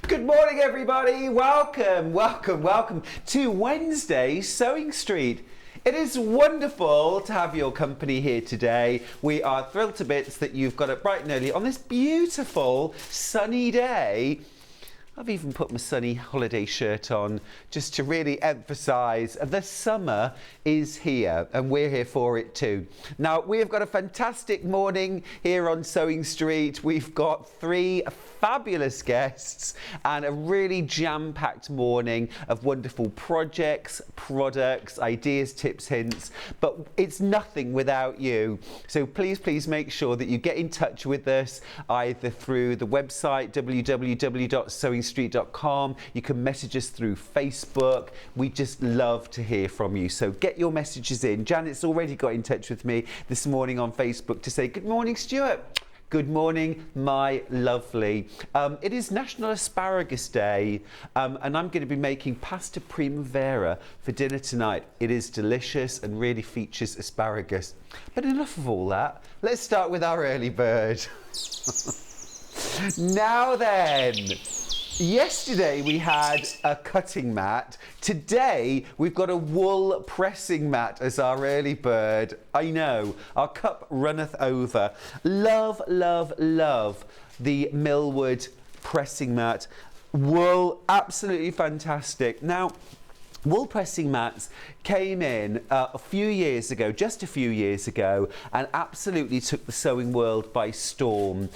Good morning, everybody. Welcome to Wednesday Sewing Street. It is wonderful to have your company here today. We are thrilled to bits that you've got up bright and early on this beautiful sunny day. I've even put my sunny holiday shirt on just to really emphasise the summer is here and we're here for it too. Now, we have got a fantastic morning here on Sewing Street. We've got three fabulous guests and a really jam-packed morning of wonderful projects, products, ideas, tips, hints, but it's nothing without you. So please make sure that you get in touch with us either through the website www.sewingstreet.com. You can message us through Facebook. We just love to hear from you. So get your messages in. Janet's already got in touch with me this morning on Facebook to say, good morning, Stuart. Good morning, my lovely. It is National Asparagus Day, and I'm going to be making pasta primavera for dinner tonight. It is delicious and really features asparagus. But enough of all that. Let's start with our early bird. Now then, yesterday we had a cutting mat. Today we've got a wool pressing mat as our early bird. I know, our cup runneth over. Love, love, love the Millwood pressing mat. Wool, absolutely fantastic. Now, wool pressing mats came in a few years ago, just a few years ago, and absolutely took the sewing world by storm.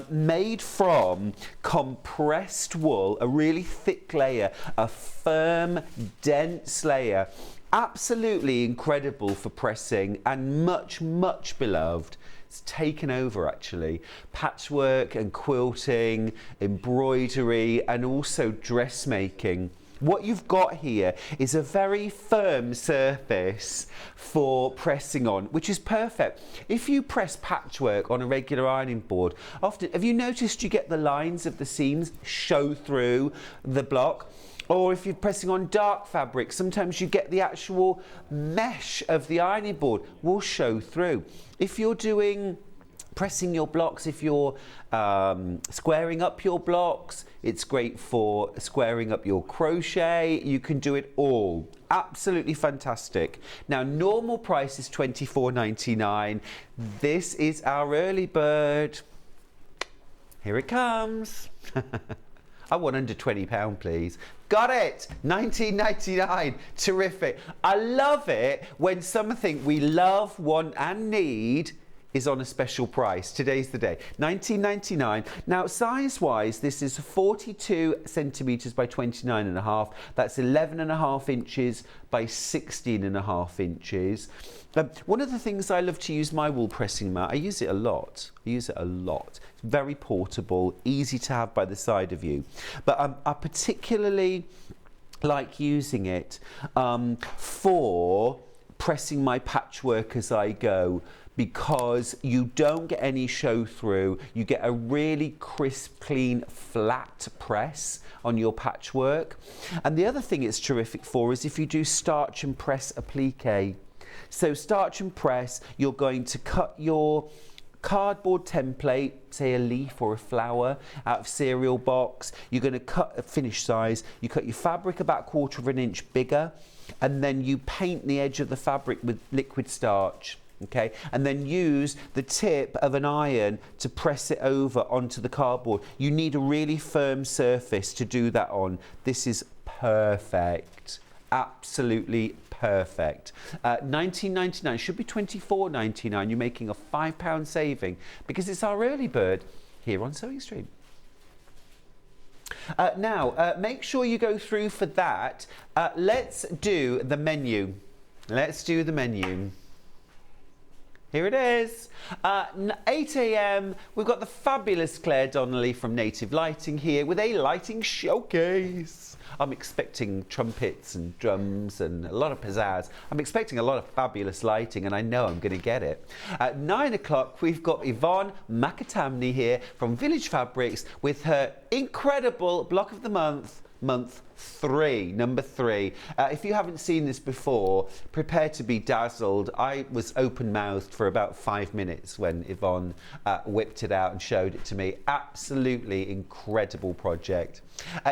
Made from compressed wool, a really thick layer, a firm, dense layer. Absolutely incredible for pressing and much, much beloved. It's taken over actually. Patchwork and quilting, embroidery, and also dressmaking. What you've got here is a very firm surface for pressing on, which is perfect. If you press patchwork on a regular ironing board, often, have you noticed you get the lines of the seams show through the block? Or if you're pressing on dark fabric, sometimes you get the actual mesh of the ironing board will show through. If you're doing pressing your blocks, if you're squaring up your blocks, it's great for squaring up your crochet. You can do it all. Absolutely fantastic. Now, normal price is £24.99. This is our early bird. Here it comes. I want under £20, please. Got it! £19.99. Terrific. I love it when something we love, want and need is on a special price. Today's the day. £19.99. Now, size-wise, this is 42 centimetres by 29.5. That's 11.5 inches by 16.5 inches. One of the things I love to use my wool pressing mat, I use it a lot. It's very portable, easy to have by the side of you. But I particularly like using it for pressing my patchwork as I go, because you don't get any show through. You get a really crisp, clean, flat press on your patchwork. And the other thing it's terrific for is if you do starch and press applique. So starch and press, you're going to cut your cardboard template, say a leaf or a flower, out of cereal box. You're going to cut a finished size. You cut your fabric about 1/4 of an inch bigger, and then you paint the edge of the fabric with liquid starch. Okay, and then use the tip of an iron to press it over onto the cardboard. You need a really firm surface to do that on. This is perfect, absolutely perfect. £19.99, should be £24.99. You're making a £5 saving because it's our early bird here on Sewing Street. Now, make sure you go through for that. Let's do the menu. Here it is. 8 a.m. We've got the fabulous Clare Donnelly from Native Lighting here with a lighting showcase. I'm expecting trumpets and drums and a lot of pizzazz. I'm expecting a lot of fabulous lighting, and I know I'm going to get it. At 9 o'clock, we've got Yvonne McAtamney here from Village Fabrics with her incredible block of the month month 3, number 3. If you haven't seen this before, prepare to be dazzled. I was open-mouthed for about 5 minutes when Yvonne whipped it out and showed it to me. Absolutely incredible project.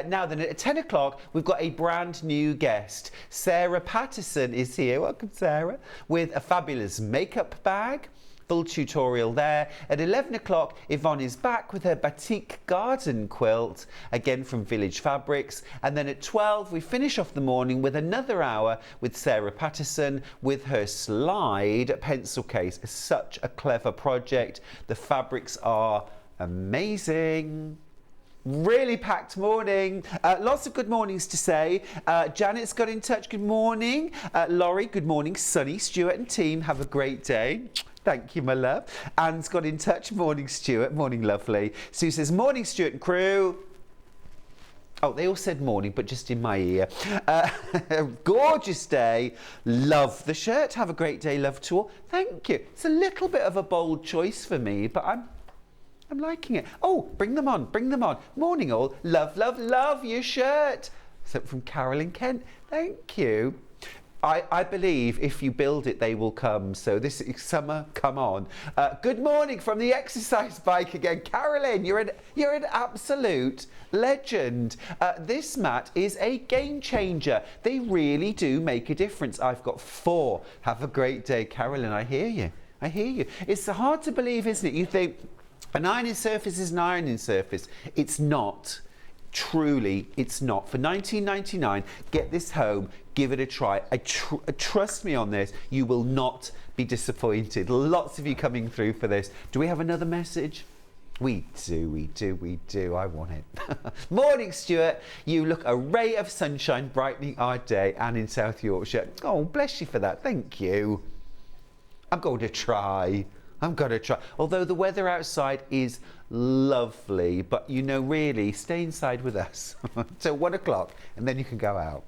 Now then, at 10 o'clock, we've got a brand new guest. Sarah Patterson is here. Welcome, Sarah, with a fabulous makeup bag. Full tutorial there. At 11 o'clock, Yvonne is back with her Batik garden quilt, again from Village Fabrics. And then at 12, we finish off the morning with another hour with Sarah Patterson with her slide pencil case. Such a clever project. The fabrics are amazing. Really packed morning. Lots of good mornings to say. Janet's got in touch. Good morning. Laurie, good morning. Sunny, Stuart and team, have a great day. Thank you, my love. Anne's got in touch. Morning, Stuart. Morning, lovely. Sue says, morning, Stuart and crew. Oh, they all said morning, but just in my ear. Gorgeous day. Love the shirt. Have a great day, love to all. Thank you. It's a little bit of a bold choice for me, but I'm liking it. Oh, bring them on, bring them on. Morning all. Love, love, love your shirt. So from Carolyn Kent. Thank you. I believe if you build it, they will come. So this summer, come on. Good morning from the exercise bike again. Carolyn, you're an absolute legend. This mat is a game changer. They really do make a difference. I've got 4. Have a great day, Carolyn. I hear you. I hear you. It's hard to believe, isn't it? You think an ironing surface is an ironing surface. It's not. Truly, it's not. For $19.99, get this home, give it a try. Trust me on this, you will not be disappointed. Lots of you coming through for this. Do we have another message? We do. I want it. Morning, Stuart. You look a ray of sunshine brightening our day, and in South Yorkshire. Oh, bless you for that. Thank you. I'm going to try. Although the weather outside is lovely, but you know, really, stay inside with us till 1 o'clock and then you can go out.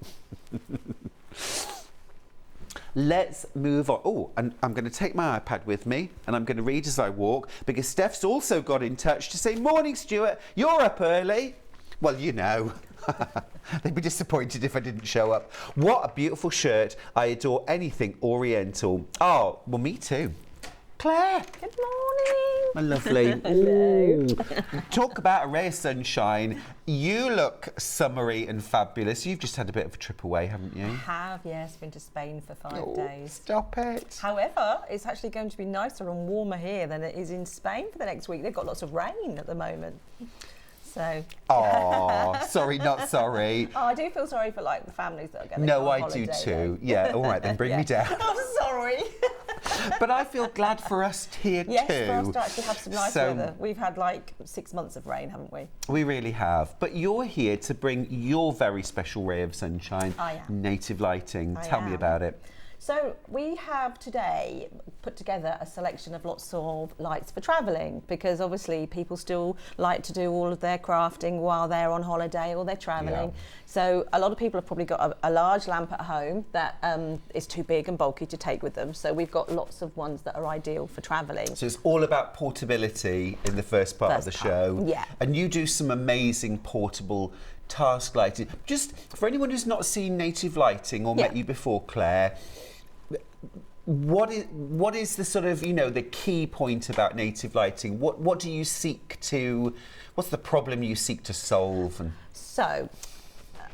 Let's move on. Oh, and I'm going to take my iPad with me and I'm going to read as I walk, because Steph's also got in touch to say, morning, Stuart, you're up early. Well, you know. They'd be disappointed if I didn't show up. What a beautiful shirt. I adore anything Oriental. Oh, well, me too. Claire. Good morning. My lovely. Hello. Talk about a ray of sunshine. You look summery and fabulous. You've just had a bit of a trip away, haven't you? I have, yes. Been to Spain for 5 days. Stop it. However, it's actually going to be nicer and warmer here than it is in Spain for the next week. They've got lots of rain at the moment. So. Oh, sorry, not sorry. Oh, I do feel sorry for like the families that are going No, on I do holiday, too. though. Yeah, all right, then bring me down. I'm sorry. But I feel glad for us here yes, too. Yes, for us to actually have some nice weather. We've had like 6 months of rain, haven't we? We really have. But you're here to bring your very special ray of sunshine. I am. Native lighting. Tell me about it. So we have today put together a selection of lots of lights for travelling, because obviously people still like to do all of their crafting while they're on holiday or they're travelling. Yeah. So a lot of people have probably got a large lamp at home that is too big and bulky to take with them. So we've got lots of ones that are ideal for travelling. So it's all about portability in the first part of the show. Yeah. And you do some amazing portable task lighting. Just for anyone who's not seen Native Lighting or met you before, Claire, what is the sort of, you know, the key point about Native Lighting? What do you seek to, what's the problem you seek to solve? And so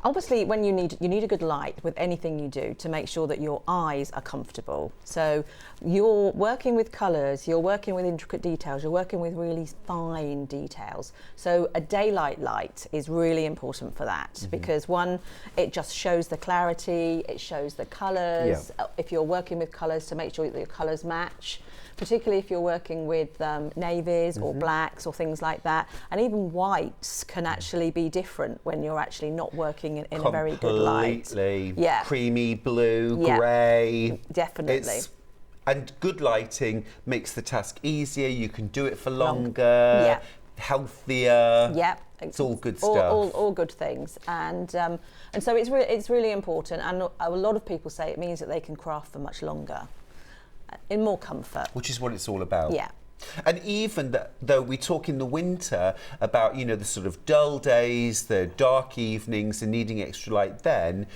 obviously when you need a good light with anything you do to make sure that your eyes are comfortable. So you're working with colours, you're working with intricate details, you're working with really fine details. So a daylight light is really important for that, because one, it just shows the clarity, it shows the colours. Yeah. If you're working with colours, to make sure that your colours match, particularly if you're working with navies or blacks or things like that. And even whites can actually be different when you're actually not working in a very good light. Completely. Yeah. Creamy blue, grey. Definitely. And good lighting makes the task easier. You can do it for longer, healthier. Yeah. It's all good stuff. All good things. And so it's really important. And a lot of people say it means that they can craft for much longer, in more comfort. Which is what it's all about. Yeah. And even though we talk in the winter about, you know, the sort of dull days, the dark evenings and needing extra light then,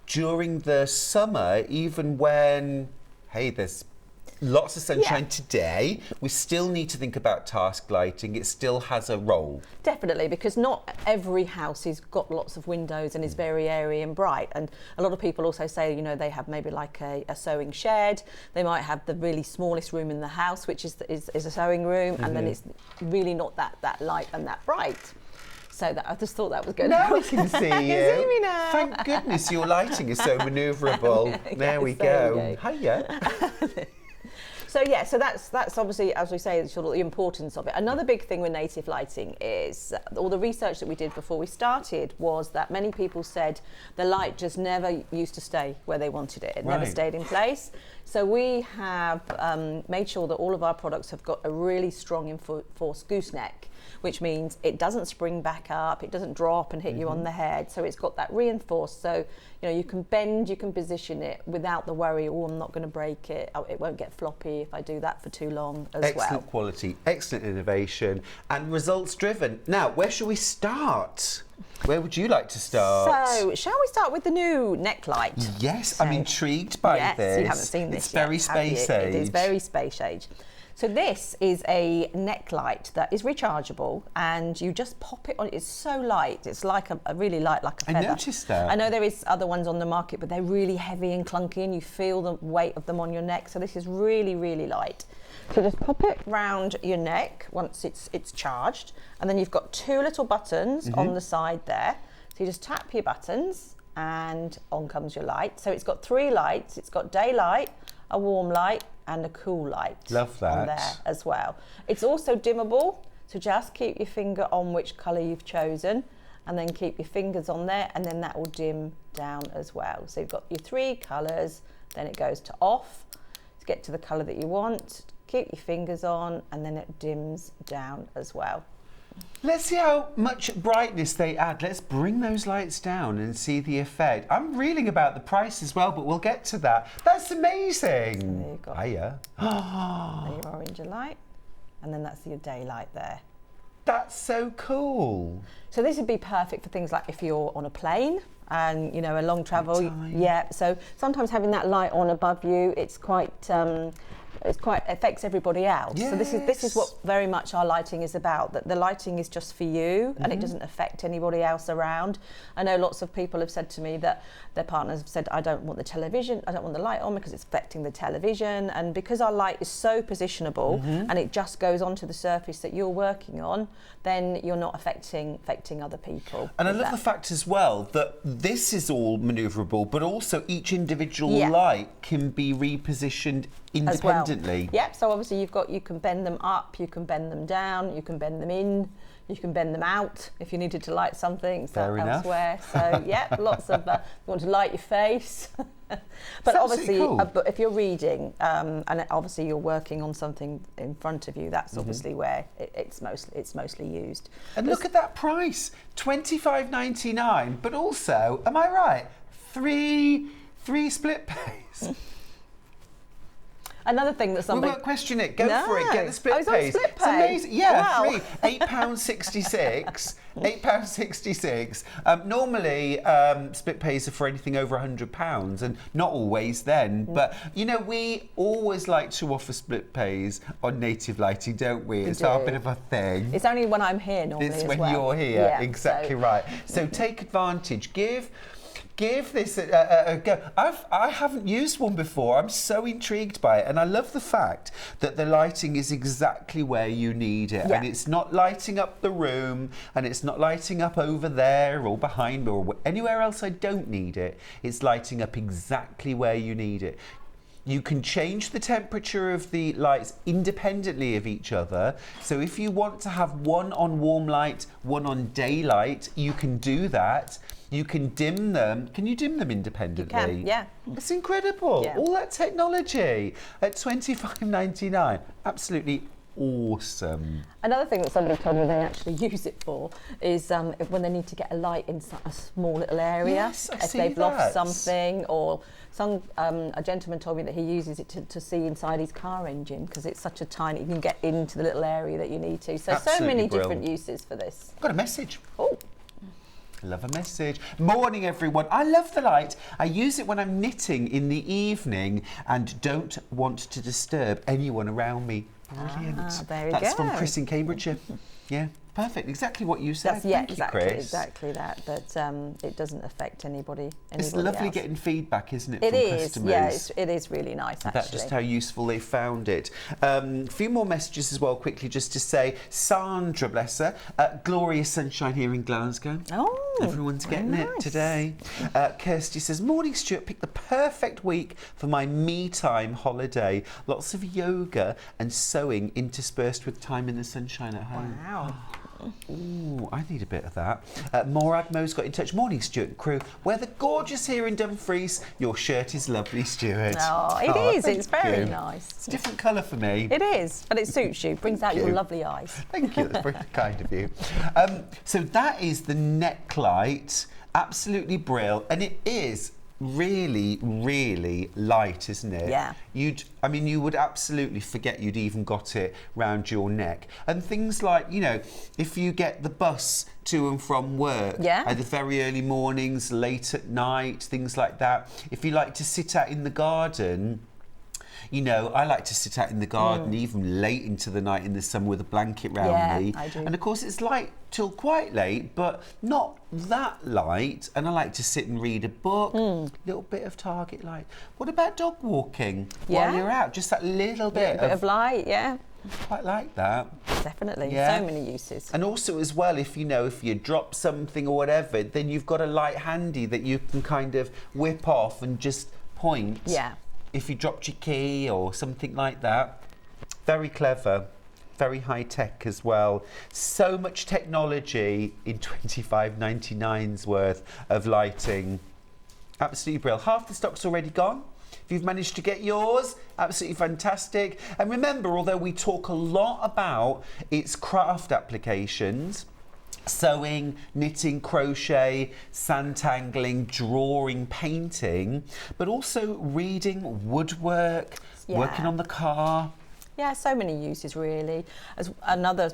during the summer, even when, hey, there's lots of sunshine today, we still need to think about task lighting. It still has a role. Definitely, because not every house has got lots of windows and is very airy and bright. And a lot of people also say, you know, they have maybe like a sewing shed. They might have the really smallest room in the house, which is a sewing room, and then it's really not that light and that bright. So I just thought that was good. Now we can see you. You see me now. Thank goodness your lighting is so manoeuvrable. There we go. Hiya. So yeah, so that's obviously, as we say, sort of the importance of it. Another big thing with native lighting is all the research that we did before we started was that many people said the light just never used to stay where they wanted it. It never stayed in place. So we have made sure that all of our products have got a really strong enforced gooseneck, which means it doesn't spring back up, it doesn't drop and hit you on the head. So it's got that reinforced. So, you know, you can bend, you can position it without the worry, oh, I'm not going to break it. Oh, it won't get floppy if I do that for too long as well. Excellent quality, excellent innovation, and results driven. Now, where shall we start? Where would you like to start? So, shall we start with the new neck light? Yes, So, I'm intrigued by this. Yes, you haven't seen this It's yet, very have space you? age. It is very space age. So this is a neck light that is rechargeable, and you just pop it on. It's so light. It's like a really light, like a feather. I noticed that. I know there is other ones on the market, but they're really heavy and clunky, and you feel the weight of them on your neck. So this is really, really light. So just pop it round your neck once it's charged, and then you've got two little buttons on the side there. So you just tap your buttons, and on comes your light. So it's got three lights. It's got daylight, a warm light, and a cool light. Love that. On there as well. It's also dimmable, so just keep your finger on which colour you've chosen, and then keep your fingers on there, and then that will dim down as well. So you've got your three colours, then it goes to off to get to the colour that you want. Keep your fingers on, and then it dims down as well. Let's see how much brightness they add. Let's bring those lights down and see the effect. I'm reeling about the price as well, but we'll get to that. That's amazing. And there you go. Hiya. Then your orange light, and then that's your daylight there. That's so cool. So this would be perfect for things like if you're on a plane and, you know, a long travel. Time. Yeah, so sometimes having that light on above you, it's quite affects everybody else. Yes. So this is what very much our lighting is about, that the lighting is just for you and it doesn't affect anybody else around. I know lots of people have said to me that their partners have said, I don't want the television, I don't want the light on because it's affecting the television. And because our light is so positionable and it just goes onto the surface that you're working on, then you're not affecting other people. And I love the fact as well that this is all manoeuvrable, but also each individual Yeah. light can be repositioned independently. As well. Yep, so obviously you can bend them up, you can bend them down, you can bend them in, you can bend them out if you needed to light something elsewhere. So yeah, lots of, you want to light your face. But obviously, cool. but if you're reading and obviously you're working on something in front of you, that's obviously where it's mostly used. And look at that price, $25.99, but also, am I right, three split pays. Another thing that somebody... We won't question it. Go for it. Get the split Oh, it's on pays. split It's pay? amazing. Yeah, Wow. £8.66. £8.66. Normally, split pays are for anything over £100, and not always then. But, you know, we always like to offer split pays on native lighting, don't we? It's our do. bit of a thing. It's only when I'm here normally It's as when well. you're here. Yeah, Exactly so- right. So take advantage. Give this a go. I haven't used one before. I'm so intrigued by it, and I love the fact that the lighting is exactly where you need it, Yeah. and it's not lighting up the room, and it's not lighting up over there or behind me or anywhere else I don't need it. It's lighting up exactly where you need it. You can change the temperature of the lights independently of each other. So if you want to have one on warm light, one on daylight, you can do that. You can dim them. Can you dim them independently? You can, yeah. It's incredible. Yeah. All that technology at $25.99. Absolutely awesome. Another thing that somebody told me they actually use it for is when they need to get a light in a small little area. Yes, I if see they've lost that. something, or A gentleman told me that he uses it to see inside his car engine because it's such a tiny, you can get into the little area that you need to. So, Absolutely so many brilliant. different uses for this. Got a message. Oh. Love a message. Morning, everyone. I love the light. I use it when I'm knitting in the evening and don't want to disturb anyone around me. Brilliant. There we That's go. from Chris in Cambridgeshire. Yeah, perfect. Exactly what you said. Yeah, Thank you, Chris. exactly that. That it doesn't affect anybody. It's lovely else. getting feedback, isn't it, It from is, customers? yeah, it is really nice, actually. That's just how useful they found it. A few more messages as well, quickly, just to say, Sandra, bless her, glorious sunshine here in Glasgow. Oh, everyone's getting it today. Kirsty says, morning, Stuart, picked the perfect week for my me time holiday. Lots of yoga and sewing interspersed with time in the sunshine at home. Wow. Ooh, I need a bit of that. Morag Mo's got in touch. Morning, Stuart and crew. Weather gorgeous here in Dumfries. Your shirt is lovely, Stuart. Oh, it is. It's very you. nice. It's a different colour for me. It is, but it suits you. Brings out your you. lovely eyes. Thank you. That's very kind of you. So that is the neck light. Absolutely brilliant. And it is really, really light, isn't it? Yeah. I mean, you would absolutely forget you'd even got it round your neck. And things like, you know, if you get the bus to and from work, either very early mornings, late at night, things like that. If you like to sit out in the garden, you know, I like to sit out in the garden even late into the night in the summer with a blanket round me. I do. And of course it's light till quite late, but not that light. And I like to sit and read a book, little bit of target light. What about dog walking while you're out? Just that little bit of light, yeah. Quite like that. Definitely, Yeah. so many uses. And also as well, if you know, if you drop something or whatever, then you've got a light handy that you can kind of whip off and just point. Yeah. If you dropped your key or something like that. Very clever, very high tech as well. So much technology in $25.99's worth of lighting. Absolutely brilliant. Half the stock's already gone. If you've managed to get yours, absolutely fantastic. And remember, although we talk a lot about its craft applications, sewing, knitting, crochet, sandtangling, drawing, painting, but also reading, woodwork, working on the car. Yeah, so many uses really. As another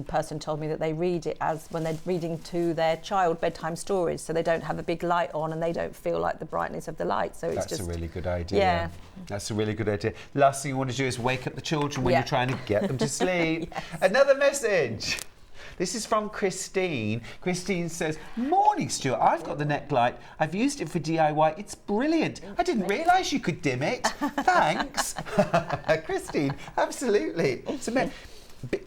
person told me that they read it as when they're reading to their child bedtime stories, so they don't have a big light on and they don't feel like the brightness of the light. So it's That's a really good idea. Yeah. That's a really good idea. The last thing you want to do is wake up the children when you're trying to get them to sleep. Yes. Another message. This is from Christine. Christine says, morning, Stuart. I've got the neck light. I've used it for DIY. It's brilliant. I didn't realise you could dim it. Thanks. Christine, absolutely.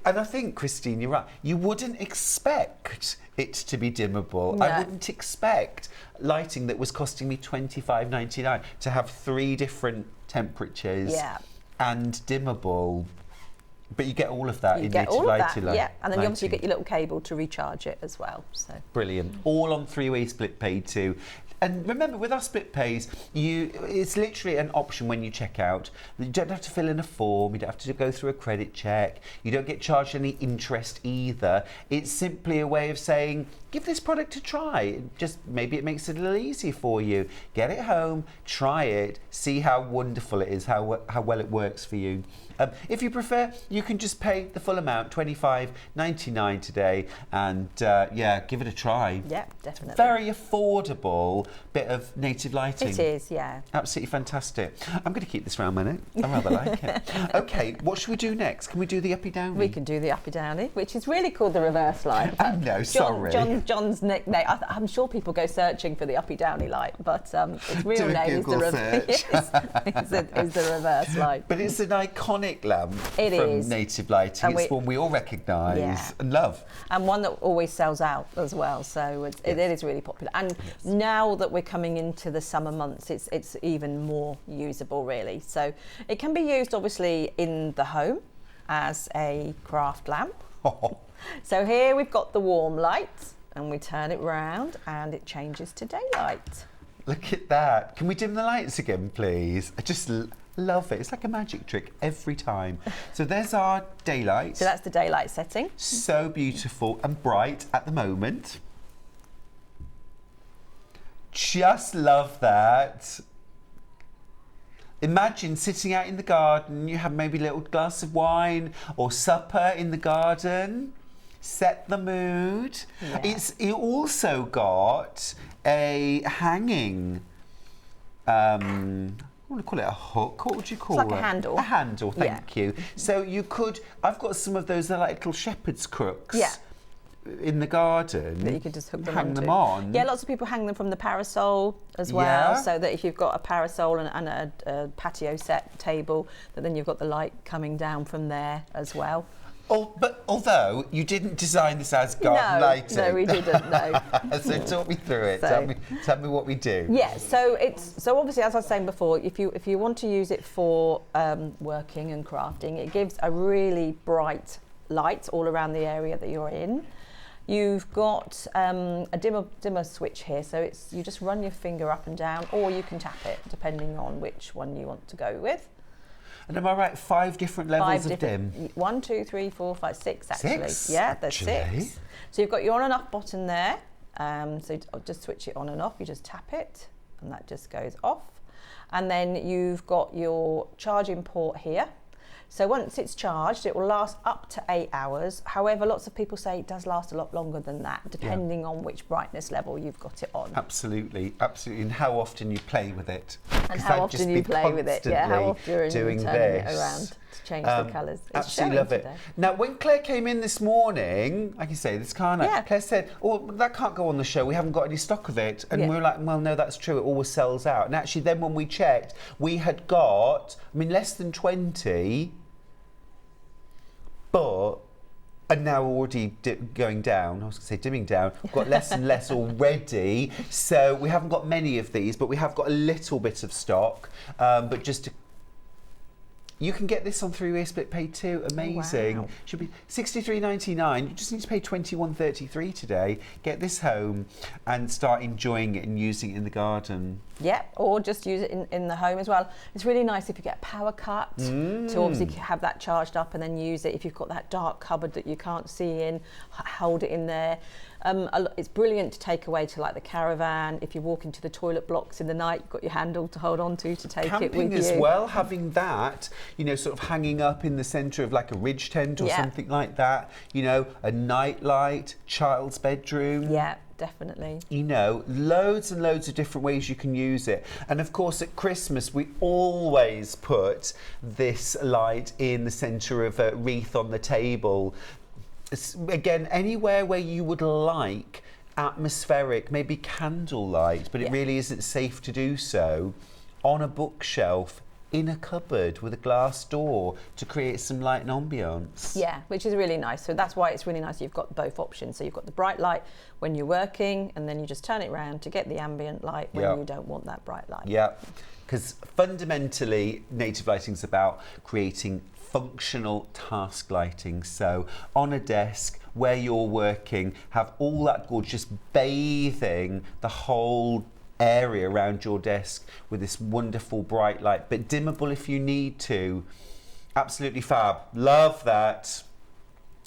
And I think, Christine, you're right. You wouldn't expect it to be dimmable. No. I wouldn't expect lighting that was costing me $25.99 to have 3 different temperatures and dimmable. But you get all of that in native lighting. Yeah, and then you obviously get your little cable to recharge it as well. So brilliant. All on 3-way split pay too. And remember, with our split pays, it's literally an option when you check out. You don't have to fill in a form, you don't have to go through a credit check, you don't get charged any interest either. It's simply a way of saying, give this product a try. Just maybe it makes it a little easier for you. Get it home, try it, see how wonderful it is, how well it works for you. If you prefer, you can just pay the full amount, $25.99 today, and give it a try. Yeah, definitely. Very affordable bit of native lighting. It is, yeah. Absolutely fantastic. I'm going to keep this round my neck. I rather like it. Okay, what should we do next? Can we do the uppy downy? We can do the uppy downy, which is really called the reverse light. Oh no, sorry. John's nickname. I'm sure people go searching for the uppy downy light, but its real name is the reverse light. But it's an iconic lamp It from is. native lighting. It's one we all recognise and love. And one that always sells out as well, so it is really popular. And now that we're coming into the summer months, it's even more usable really. So it can be used obviously in the home as a craft lamp. So here we've got the warm light and we turn it round and it changes to daylight. Look at that. Can we dim the lights again, please? I just love it. It's like a magic trick every time. So there's our daylight. So that's the daylight setting. So beautiful and bright at the moment. Just love that. imagine sitting out in the garden, you have maybe a little glass of wine or supper in the garden. Set the mood. Yeah. It also got a hanging, I want to call it a hook. What would you call it? It's like a handle. A handle, thank you. So you could, I've got some of those, they're like little shepherd's crooks. Yeah. In the garden. That you could just hook them hang onto. them on. Yeah, lots of people hang them from the parasol as well, Yeah. so that if you've got a parasol and a patio set table, that then you've got the light coming down from there as well. Oh, but although you didn't design this as garden lighting. No, we didn't. No. So talk me through it. So, tell me what we do. Yeah. So obviously, as I was saying before, if you want to use it for working and crafting, it gives a really bright light all around the area that you're in. You've got a dimmer switch here, so you just run your finger up and down, or you can tap it depending on which one you want to go with. And am I right? 5 different levels of dim? 1, 2, 3, 4, 5, 6 actually. 6? Yeah, there's Actually? 6. So you've got your on and off button there. So I'll just switch it on and off. You just tap it, and that just goes off. And then you've got your charging port here. So once it's charged, it will last up to 8 hours. However, lots of people say it does last a lot longer than that, depending on which brightness level you've got it on. Absolutely, absolutely. And how often you play with it. And how often you play with it. Yeah, how often you're doing turning it this. around to change the colours. Absolutely love it. Now, when Claire came in this morning, like you say, this can't. Yeah. Claire said, "Oh, that can't go on the show. We haven't got any stock of it." And Yeah. we were like, "Well, no, that's true. It always sells out." And actually, then when we checked, we had got, less than 20. But, and now already going down, I was going to say dimming down, we've got less and less already. So we haven't got many of these, but we have got a little bit of stock. But just to, you can get this on 3-way split pay too. Amazing. Wow. Should be $63.99. You just need to pay $21.33 today. Get this home and start enjoying it and using it in the garden. Yeah, or just use it in the home as well. It's really nice if you get a power cut to obviously have that charged up and then use it. If you've got that dark cupboard that you can't see in, hold it in there. It's brilliant to take away to like the caravan. If you walk into the toilet blocks in the night, you've got your handle to hold on to take Camping it with you. as well, having that, sort of hanging up in the centre of like a ridge tent or something like that. A night light, child's bedroom. Yeah. Definitely. Loads and loads of different ways you can use it. And of course at Christmas we always put this light in the centre of a wreath on the table. Again, anywhere where you would like atmospheric, maybe candlelight, but it really isn't safe to do so, on a bookshelf, in a cupboard with a glass door to create some light and ambience. Yeah, which is really nice. So that's why it's really nice you've got both options. So you've got the bright light when you're working, and then you just turn it around to get the ambient light when you don't want that bright light. Yeah, because fundamentally native lighting is about creating functional task lighting. So on a desk where you're working, have all that gorgeous bathing the whole area around your desk with this wonderful bright light, but dimmable if you need to. Absolutely fab. Love that.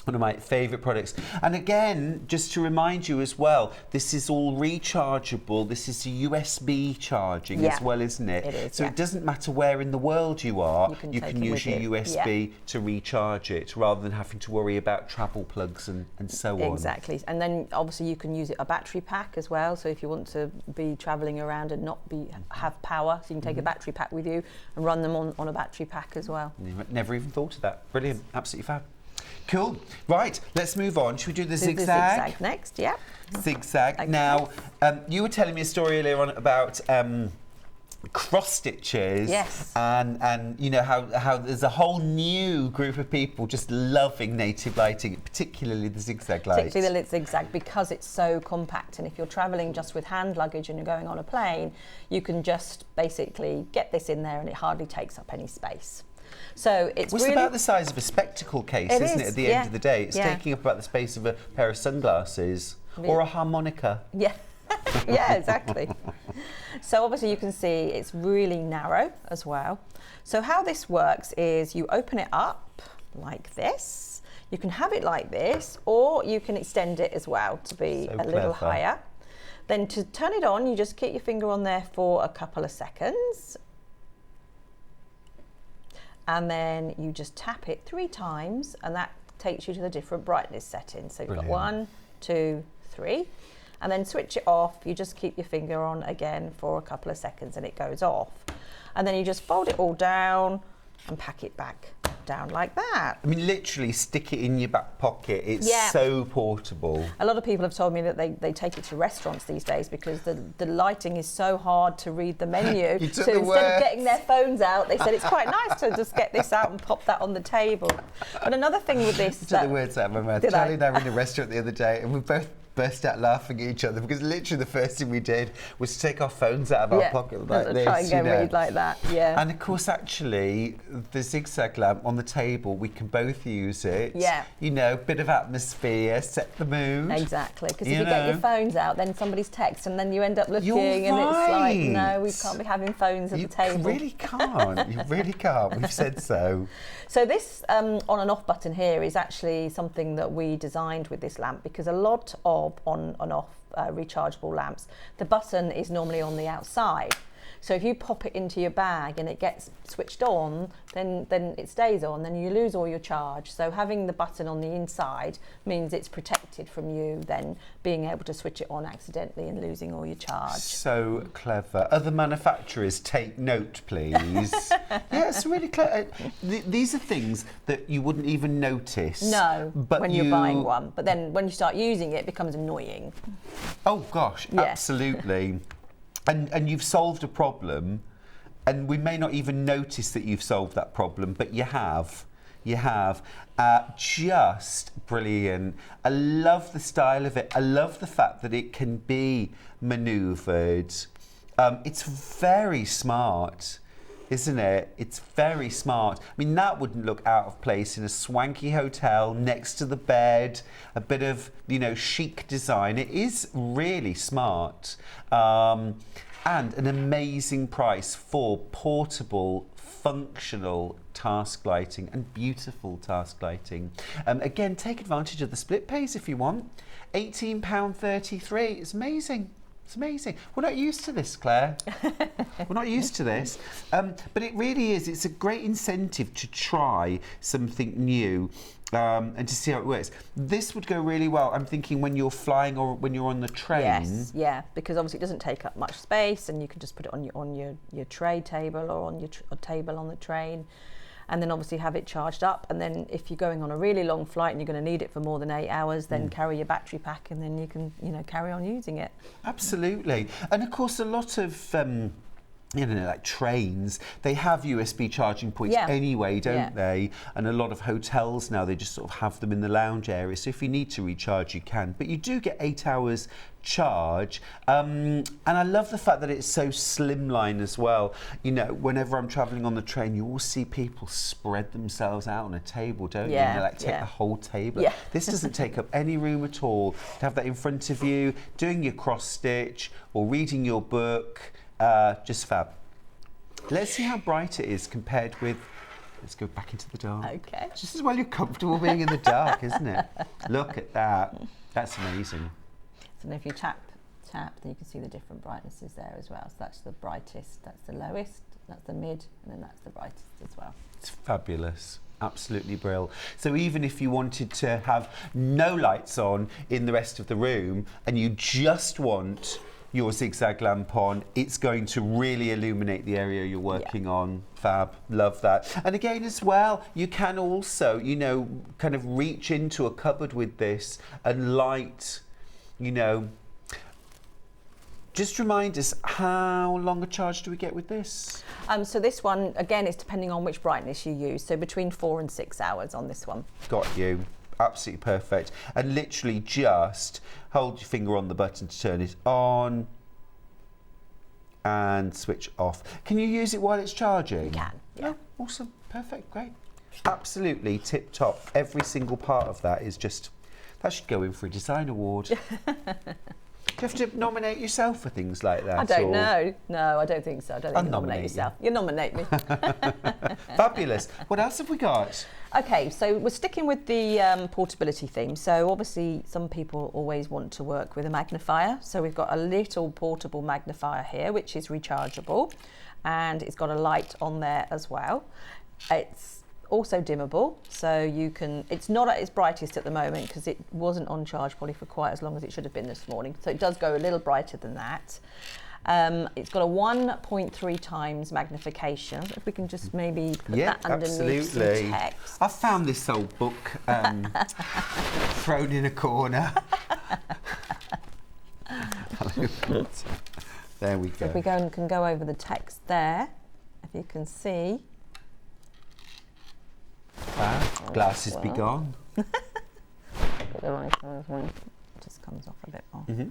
One of my favourite products. And again, just to remind you as well, this is all rechargeable. This is USB charging as well, isn't it? It is, so it doesn't matter where in the world you are, you can use your you. USB to recharge it rather than having to worry about travel plugs and so on. Exactly. And then obviously you can use a battery pack as well. So if you want to be travelling around and not have power, so you can take a battery pack with you and run them on a battery pack as well. Never even thought of that. Brilliant. Absolutely fab. Cool. Right, let's move on. Should we do the zigzag? The zigzag next, yeah. Zigzag. Okay. Now, you were telling me a story earlier on about cross stitches. Yes. And how there's a whole new group of people just loving native lighting, particularly the zigzag light. Particularly the zigzag, because it's so compact, and if you're travelling just with hand luggage and you're going on a plane, you can just basically get this in there and it hardly takes up any space. So it's really about the size of a spectacle case, isn't it? At the end of the day, it's taking up about the space of a pair of sunglasses or a harmonica. Yeah, yeah, exactly. So obviously you can see it's really narrow as well. So how this works is you open it up like this. You can have it like this, or you can extend it as well to be a little higher. Then to turn it on, you just keep your finger on there for a couple of seconds. and then you just tap it 3 times, and that takes you to the different brightness settings. So you've got 1, 2, 3, and then switch it off. You just keep your finger on again for a couple of seconds and it goes off. And then you just fold it all down and pack it back down like that. I mean, literally stick it in your back pocket. It's Yeah. so portable. A lot of people have told me that they take it to restaurants these days because the lighting is so hard to read the menu. You took So the instead words. of getting their phones out, they said it's quite nice to just get this out and pop that on the table. But another thing with this... Took the words out of my mouth. Did I? Charlie and I were in a restaurant the other day and we both burst out laughing at each other because literally the first thing we did was to take our phones out of our pocket like this. Try and go read like that, yeah. And of course, actually, the zigzag lamp on the table, we can both use it. Yeah. You know, bit of atmosphere, set the mood. Exactly, because if You you get your know. phones out, then somebody's text, and then you end up looking, You're and it's like, no, we right. can't be having phones at You the table. really can't. You really can't. We've said so. So this on and off button here is actually something that we designed with this lamp, because a lot of on and off rechargeable lamps, the button is normally on the outside. So if you pop it into your bag and it gets switched on, then it stays on, then you lose all your charge. So having the button on the inside means it's protected from you then being able to switch it on accidentally and losing all your charge. So clever. Other manufacturers, take note, please. Yeah, it's really clever. These are things that you wouldn't even notice. No, but when you're buying one. But then when you start using it, it becomes annoying. Oh gosh, Yeah. absolutely. And you've solved a problem, and we may not even notice that you've solved that problem, but you have. You have. Just brilliant. I love the style of it. I love the fact that it can be manoeuvred. It's very smart, isn't it? It's very smart. I mean, that wouldn't look out of place in a swanky hotel next to the bed, a bit of, you know, chic design. It is really smart. And an amazing price for portable, functional task lighting and beautiful task lighting. Again, take advantage of the split pays if you want. £18.33. It's amazing. It's amazing. We're not used to this, Claire. We're not used to this. But it really is. It's a great incentive to try something new and to see how it works. This would go really well, I'm thinking, when you're flying or when you're on the train. Yes, yeah, because obviously it doesn't take up much space, and you can just put it on your tray table or on your table on the train, and then obviously have it charged up. And then if you're going on a really long flight and you're going to need it for more than 8 hours, then carry your battery pack, and then you can, you know, carry on using it. Absolutely. And of course, a lot of you know, like trains, they have USB charging points anyway, don't they? And a lot of hotels now, they just sort of have them in the lounge area. So if you need to recharge, you can. But you do get 8 hours charge. And I love the fact that it's so slimline as well. You know, whenever I'm traveling on the train, you all see people spread themselves out on a table, don't you? And they like take the whole table. Yeah. This doesn't take up any room at all. To have that in front of you, doing your cross stitch or reading your book. Just fab. Let's see how bright it is compared with. Let's go back into the dark. Okay. Just as well you're comfortable being in the dark, isn't it? Look at that. That's amazing. So if you tap, then you can see the different brightnesses there as well. So that's the brightest, that's the lowest, that's the mid, and then that's the brightest as well. It's fabulous. Absolutely brilliant. So even if you wanted to have no lights on in the rest of the room and you just want your zigzag lamp on, it's going to really illuminate the area you're working on. Fab. Love that. And again as well, you can also, you know, kind of reach into a cupboard with this and light, you know. Just remind us, how long a charge do we get with this? So this one, again, is depending on which brightness you use. So between 4 and 6 hours on this one. Got you. Absolutely perfect. And literally just hold your finger on the button to turn it on and switch off. Can you use it while it's charging? You can, yeah. Oh, awesome. Perfect. Great. Absolutely tip top. Every single part of that is just, that should go in for a design award. Do you have to nominate yourself for things like that? I don't know. No, I don't think so. I don't think you nominate nominate yourself. You nominate me. Fabulous. What else have we got? Okay, so we're sticking with the portability theme. So obviously some people always want to work with a magnifier. So we've got a little portable magnifier here, which is rechargeable. and it's got a light on there as well. It's also dimmable, so you can, it's not at its brightest at the moment because it wasn't on charge probably for quite as long as it should have been this morning, so it does go a little brighter than that. It's got a 1.3 times magnification. If we can just maybe put that underneath some text. I found this old book thrown in a corner. There we go. So if we can go over the text there, if you can see. Glasses be gone. Put the right one. It just comes off a bit more. Mm-hmm.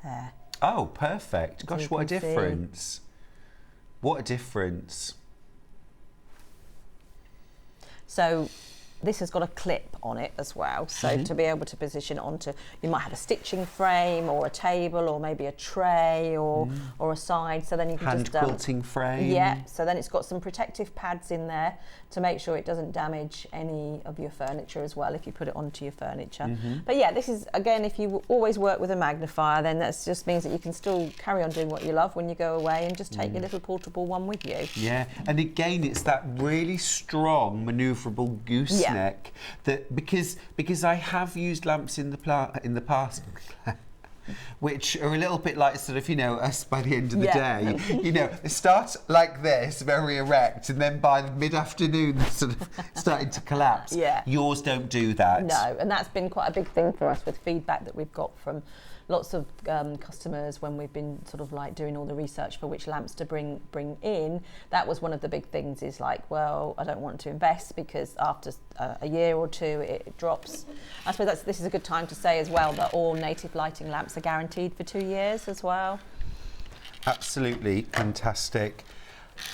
There. Oh, perfect. Gosh, you what a can see. difference. What a difference. So this has got a clip on it as well, so to be able to position it onto, you might have a stitching frame or a table or maybe a tray or a side, so then you can hand quilting frame. Yeah, so then it's got some protective pads in there to make sure it doesn't damage any of your furniture as well if you put it onto your furniture. But yeah, this is, again, if you always work with a magnifier, then that just means that you can still carry on doing what you love when you go away and just take your little portable one with you. Yeah, and again, it's that really strong manoeuvrable gooseneck that because I have used lamps in the past. Which are a little bit like sort of, you know, us by the end of the day. You know, they start like this, very erect, and then by the mid-afternoon, they're sort of starting to collapse. Yeah. Yours don't do that. No, and that's been quite a big thing for us with feedback that we've got from lots of customers when we've been sort of like doing all the research for which lamps to bring in. That was one of the big things, is like, well, I don't want to invest because after a year or two it drops. I suppose this is a good time to say as well that all native lighting lamps are guaranteed for 2 years as well. Absolutely fantastic.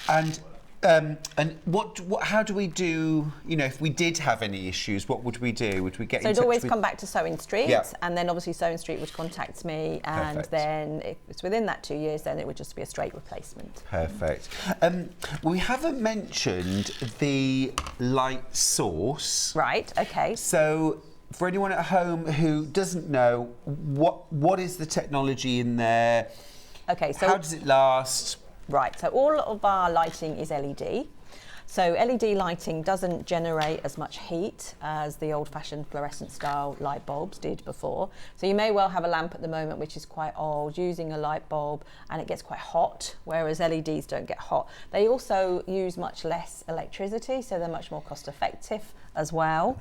And what how do we do, you know, if we did have any issues, what would we do? Would we get in touch with... So it'd always come back to Sewing Street, Yeah. and then obviously Sewing Street would contact me, and Perfect. then if it's within that 2 years, then it would just be a straight replacement. Perfect. We haven't mentioned the light source. Right, okay. So for anyone at home who doesn't know, what is the technology in there? Okay, so how does it last? right, so all of our lighting is LED. So LED lighting doesn't generate as much heat as the old-fashioned fluorescent style light bulbs did before. So you may well have a lamp at the moment which is quite old, using a light bulb, and it gets quite hot, whereas LEDs don't get hot. They also use much less electricity, so they're much more cost effective as well.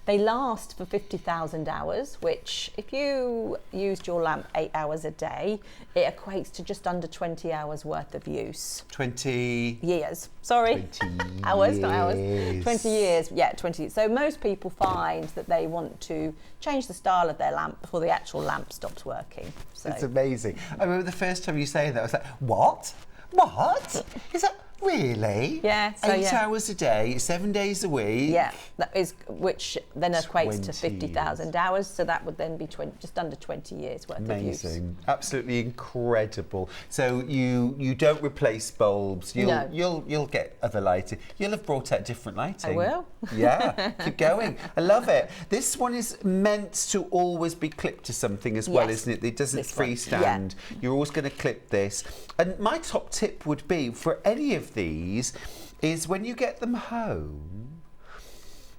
They last for 50,000 hours, which if you used your lamp 8 hours a day, it equates to just under 20 hours worth of use. 20 years, sorry. 20 hours, not hours. years. 20 years, yeah, 20. So most people find that they want to change the style of their lamp before the actual lamp stops working. So It's amazing. I remember the first time you say that, I was like, what? What? Is that really? Yeah, so 8 yeah. hours a day, 7 days a week. yeah, that is, which then equates to 20 50,000 hours. So that would then be just under 20 years worth of use. Amazing, absolutely incredible. So you don't replace bulbs. No. You'll get other lighting. You'll have brought out different lighting. I will. Yeah, keep going. I love it. This one is meant to always be clipped to something as well, Yes, isn't it? It doesn't this one, freestand. You're always going to clip this. And my top tip would be for any of these is when you get them home,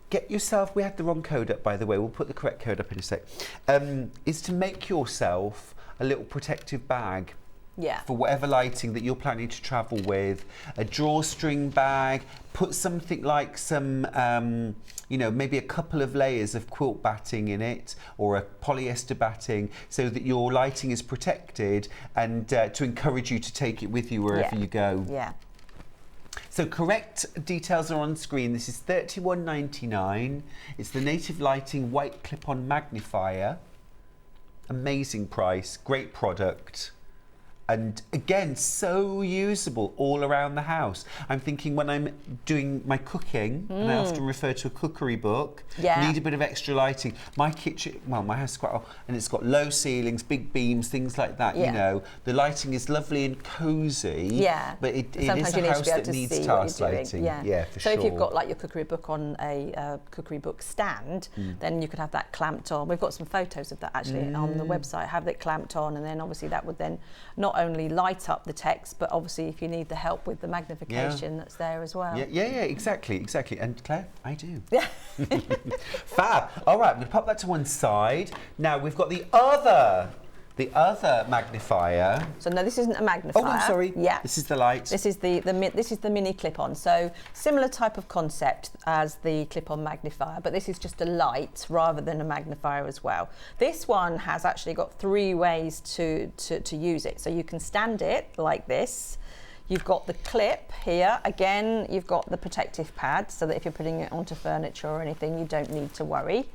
get yourself, we had the wrong code up by the way, we'll put the correct code up in a sec, is to make yourself a little protective bag. Yeah. For whatever lighting that you're planning to travel with, a drawstring bag, put something like some, you know, maybe a couple of layers of quilt batting in it or a polyester batting so that your lighting is protected and to encourage you to take it with you wherever you go. Yeah. So correct details are on screen. This is $31.99. It's the Native Lighting white clip-on magnifier. Amazing price, great product. And again, so usable all around the house. I'm thinking when I'm doing my cooking, and I often refer to a cookery book, need a bit of extra lighting. My kitchen, well, my house is quite old, and it's got low ceilings, big beams, things like that, you know. The lighting is lovely and cosy, but it is a house that needs task lighting. Yeah, for sure. So if you've got like your cookery book on a cookery book stand, then you could have that clamped on. We've got some photos of that actually on the website, have it clamped on, and then obviously that would then not only light up the text, but obviously if you need the help with the magnification, that's there as well. Yeah, exactly. And Claire, I do. Yeah. Fab. All right, I'm going to pop that to one side. Now we've got the other magnifier. So no, this isn't a magnifier. Oh, I'm sorry. Yeah. This is the light. This is the mini clip-on. So similar type of concept as the clip-on magnifier, but this is just a light rather than a magnifier as well. This one has actually got 3 ways to use it. So you can stand it like this. You've got the clip here. Again, you've got the protective pad so that if you're putting it onto furniture or anything, you don't need to worry.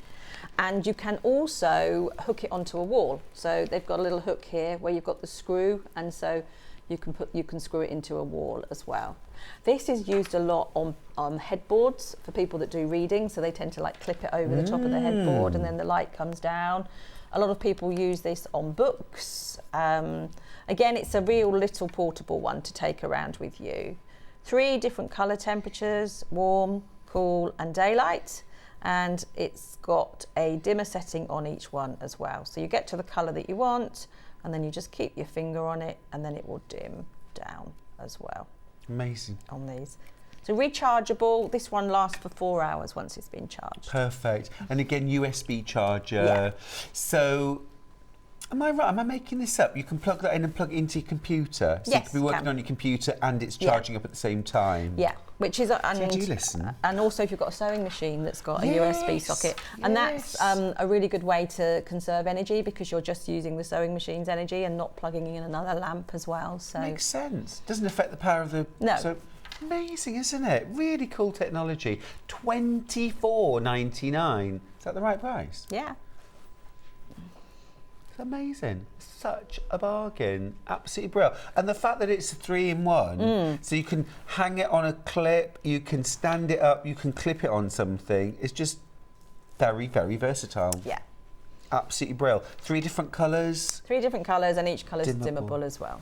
And you can also hook it onto a wall. So they've got a little hook here where you've got the screw, and so you can screw it into a wall as well. This is used a lot on headboards for people that do reading, so they tend to like clip it over the top of the headboard, and then the light comes down. A lot of people use this on books. Again, it's a real little portable one to take around with you. 3 different colour temperatures: warm, cool and daylight. And it's got a dimmer setting on each one as well. So you get to the colour that you want, and then you just keep your finger on it, and then it will dim down as well. Amazing. On these. So rechargeable, this one lasts for 4 hours once it's been charged. Perfect. And again, USB charger. Yeah. So, am I right? Am I making this up? You can plug that in and plug it into your computer. So Yes, you can be working on your computer and it's charging up at the same time. Yeah, which is do listen. And also if you've got a sewing machine that's got a USB socket, and that's a really good way to conserve energy because you're just using the sewing machine's energy and not plugging in another lamp as well. So makes sense. Doesn't affect the power of the. No. So amazing, isn't it? Really cool technology. $24.99. Is that the right price? Yeah. It's amazing. Such a bargain. Absolutely brilliant. And the fact that it's a 3-in-1, so you can hang it on a clip, you can stand it up, you can clip it on something. It's just very, very versatile. Yeah. Absolutely brilliant. 3 different colours. 3 different colours, and each colour is Dimmable. dimmable as well.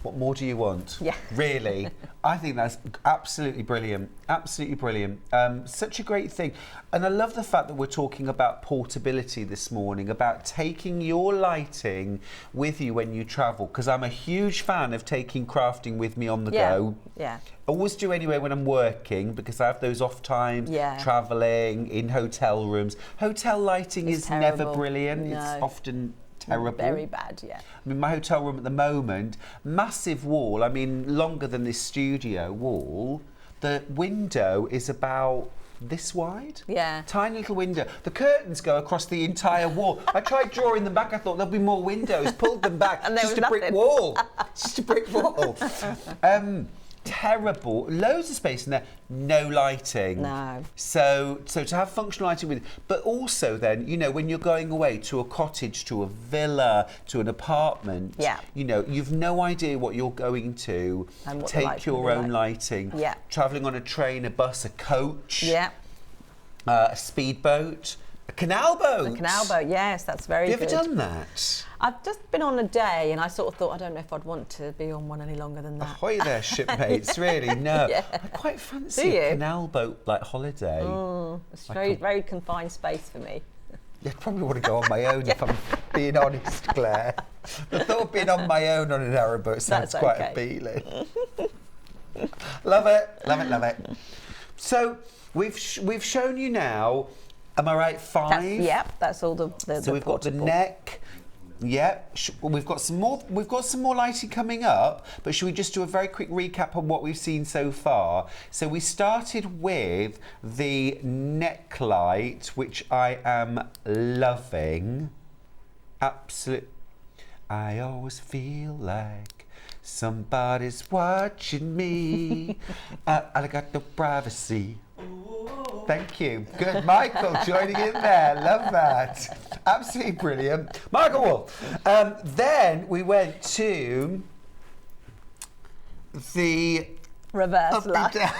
What more do you want? Yeah. Really? I think that's absolutely brilliant. Absolutely brilliant. Such a great thing. And I love the fact that we're talking about portability this morning, about taking your lighting with you when you travel, because I'm a huge fan of taking crafting with me on the go. Yeah. Always do anyway when I'm working, because I have those off times, Yeah. travelling, in hotel rooms. Hotel lighting It's is never terrible. brilliant. No. It's often terrible. Very bad, yeah. I mean, my hotel room at the moment, massive wall, I mean, longer than this studio wall. The window is about this wide. Yeah. Tiny little window. The curtains go across the entire wall. I tried drawing them back. I thought there'll be more windows. Pulled them back. And there just was a brick nothing. wall. Just a brick wall. Terrible. Loads of space in there. No lighting. No. So to have functional lighting with, but also then, you know, when you're going away to a cottage, to a villa, to an apartment, Yeah. you know, you've no idea what you're going to. And what the Take lights your will be own like. lighting. Yeah. Travelling on a train, a bus, a coach. Yeah. A speedboat, a canal boat. The canal boat, yes, that's very Have you good. ever done that? I've just been on a day and I sort of thought, I don't know if I'd want to be on one any longer than that. Ahoy there, shipmates, really, no. Yeah. I quite fancy Do you? a canal boat, like, holiday. It's Like very, a- very confined space for me. Yeah, I'd probably want to go on my own if I'm being honest, Claire. The thought of being on my own on an aeroboat sounds That's quite okay. appealing. Love it, love it, love it. So we've shown you now, am I right, 5? That's all the So we've got the portable. neck. Yeah, we've got some more. We've got some more lighting coming up, but should we just do a very quick recap on what we've seen so far? So we started with the neck light, which I am loving. Absolute. I always feel like somebody's watching me. I got no privacy. Thank you. Good. Michael joining in there. Love that. Absolutely brilliant. Michael Wolf. Then we went to the reverse up and light. down.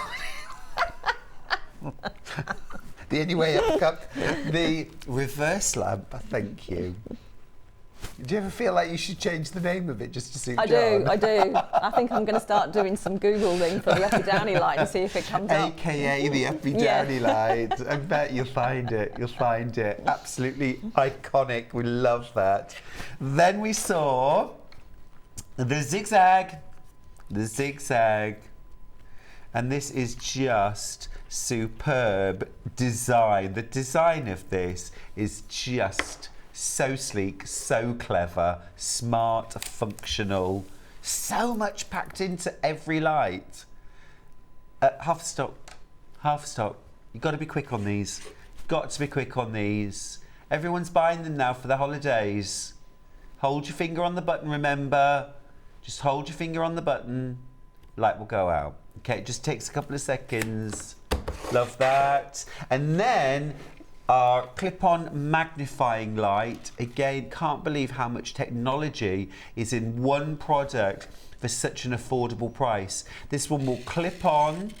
The only way up cup. The reverse lamp. Thank you. Do you ever feel like you should change the name of it just to suit I John? do. I think I'm going to start doing some Googling for the uppy downy light and see if it comes up. AKA the uppy Yeah. downy light. I bet you'll find it. You'll find it. Absolutely iconic. We love that. Then we saw The zigzag. The zigzag. And this is just superb design. The design of this is just so sleek, so clever, smart, functional. So much packed into every light. Half stock. Half stock. You've got to be quick on these. Got to be quick on these. Everyone's buying them now for the holidays. Hold your finger on the button, remember. Just hold your finger on the button. Light will go out. Okay, it just takes a couple of seconds. Love that. And then our clip-on magnifying light. Again, can't believe how much technology is in one product for such an affordable price. This one will clip on.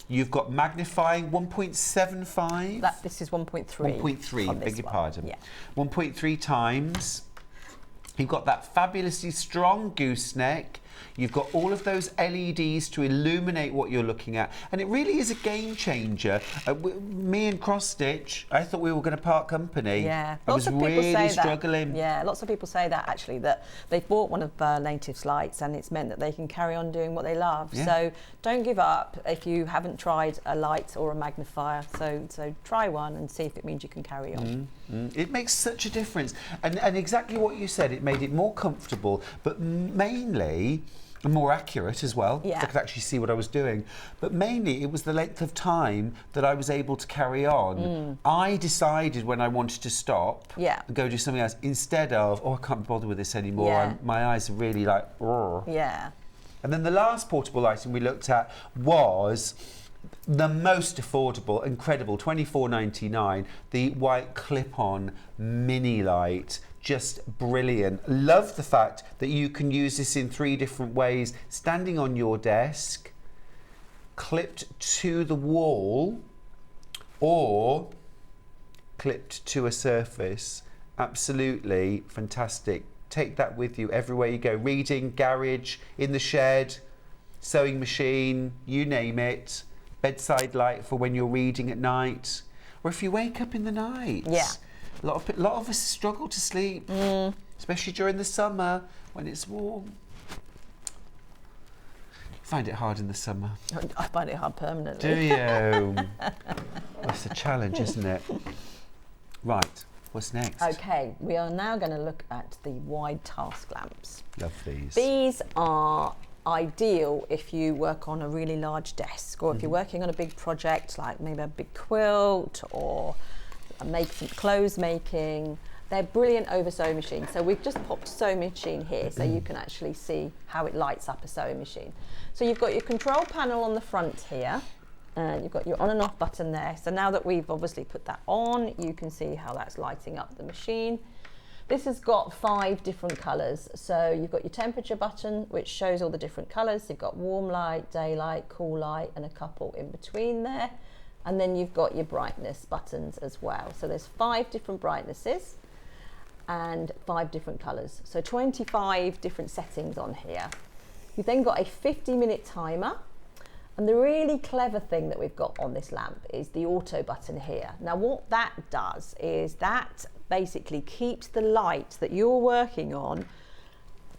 You've got magnifying 1.75. This is 1.3. 1.3, beg your pardon. Yeah. 1.3 times. You've got that fabulously strong gooseneck. You've got all of those LEDs to illuminate what you're looking at. And it really is a game changer. Me and Cross Stitch, I thought we were going to part company. Yeah, I was really struggling. Yeah, lots of people say that actually, that they've bought one of Native's lights and it's meant that they can carry on doing what they love. Yeah. So don't give up if you haven't tried a light or a magnifier. So try one and see if it means you can carry on. It makes such a difference. And exactly what you said, it made it more comfortable, but mainly more accurate as well. Yeah. So I could actually see what I was doing. But mainly it was the length of time that I was able to carry on. I decided when I wanted to stop and go do something else instead of, oh, I can't bother with this anymore. Yeah. My eyes are really like, oh. Yeah. And then the last portable lighting we looked at was the most affordable, incredible, $24.99, the white clip-on mini light. Just brilliant. Love the fact that you can use this in 3 different ways. Standing on your desk, clipped to the wall, or clipped to a surface. Absolutely fantastic. Take that with you everywhere you go. Reading, garage, in the shed, sewing machine, you name it. Bedside light for when you're reading at night, or if you wake up in the night. Yeah. A lot of us struggle to sleep, especially during the summer when it's warm. You find it hard in the summer. I find it hard permanently. Do you? That's a challenge, isn't it? Right, what's next? Okay, we are now going to look at the wide task lamps. Love these. These are ideal if you work on a really large desk, or if you're working on a big project like maybe a big quilt or make some clothes making. They're brilliant over sewing machines. So we've just popped a sewing machine here so you can actually see how it lights up a sewing machine. So you've got your control panel on the front here, and you've got your on and off button there. So now that we've obviously put that on, you can see how that's lighting up the machine. This has got 5 different colours. So you've got your temperature button, which shows all the different colours. You've got warm light, daylight, cool light, and a couple in between there. And then you've got your brightness buttons as well. So there's 5 different brightnesses and 5 different colours. So 25 different settings on here. You've then got a 50-minute timer. And the really clever thing that we've got on this lamp is the auto button here. Now what that does is that basically keeps the light that you're working on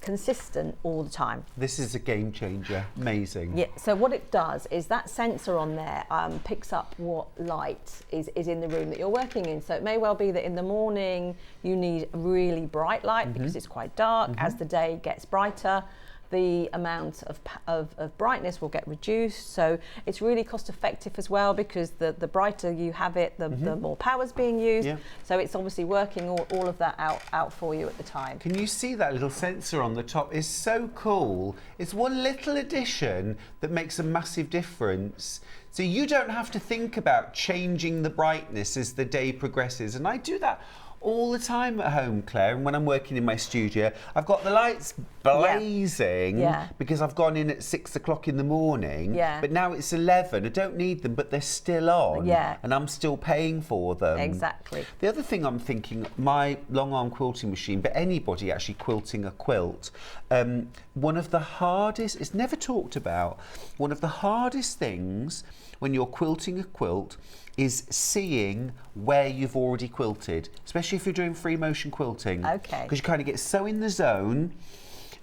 consistent all the time. This is a game changer. Amazing. Yeah, so what it does is that sensor on there picks up what light is in the room that you're working in. So it may well be that in the morning you need really bright light because it's quite dark. As the day gets brighter, the amount of brightness will get reduced. So it's really cost effective as well, because the brighter you have it, the more power's being used. Yeah. So it's obviously working all of that out for you at the time. Can you see that little sensor on the top? It's so cool. It's one little addition that makes a massive difference. So you don't have to think about changing the brightness as the day progresses. And I do that all the time at home, Claire, and when I'm working in my studio, I've got the lights blazing because I've gone in at 6 o'clock in the morning, but now it's 11. I don't need them, but they're still on, and I'm still paying for them. Exactly. The other thing I'm thinking, my long arm quilting machine, but anybody actually quilting a quilt, one of the hardest, it's never talked about, one of the hardest things when you're quilting a quilt is seeing where you've already quilted, especially if you're doing free motion quilting. Okay. Because you kind of get so in the zone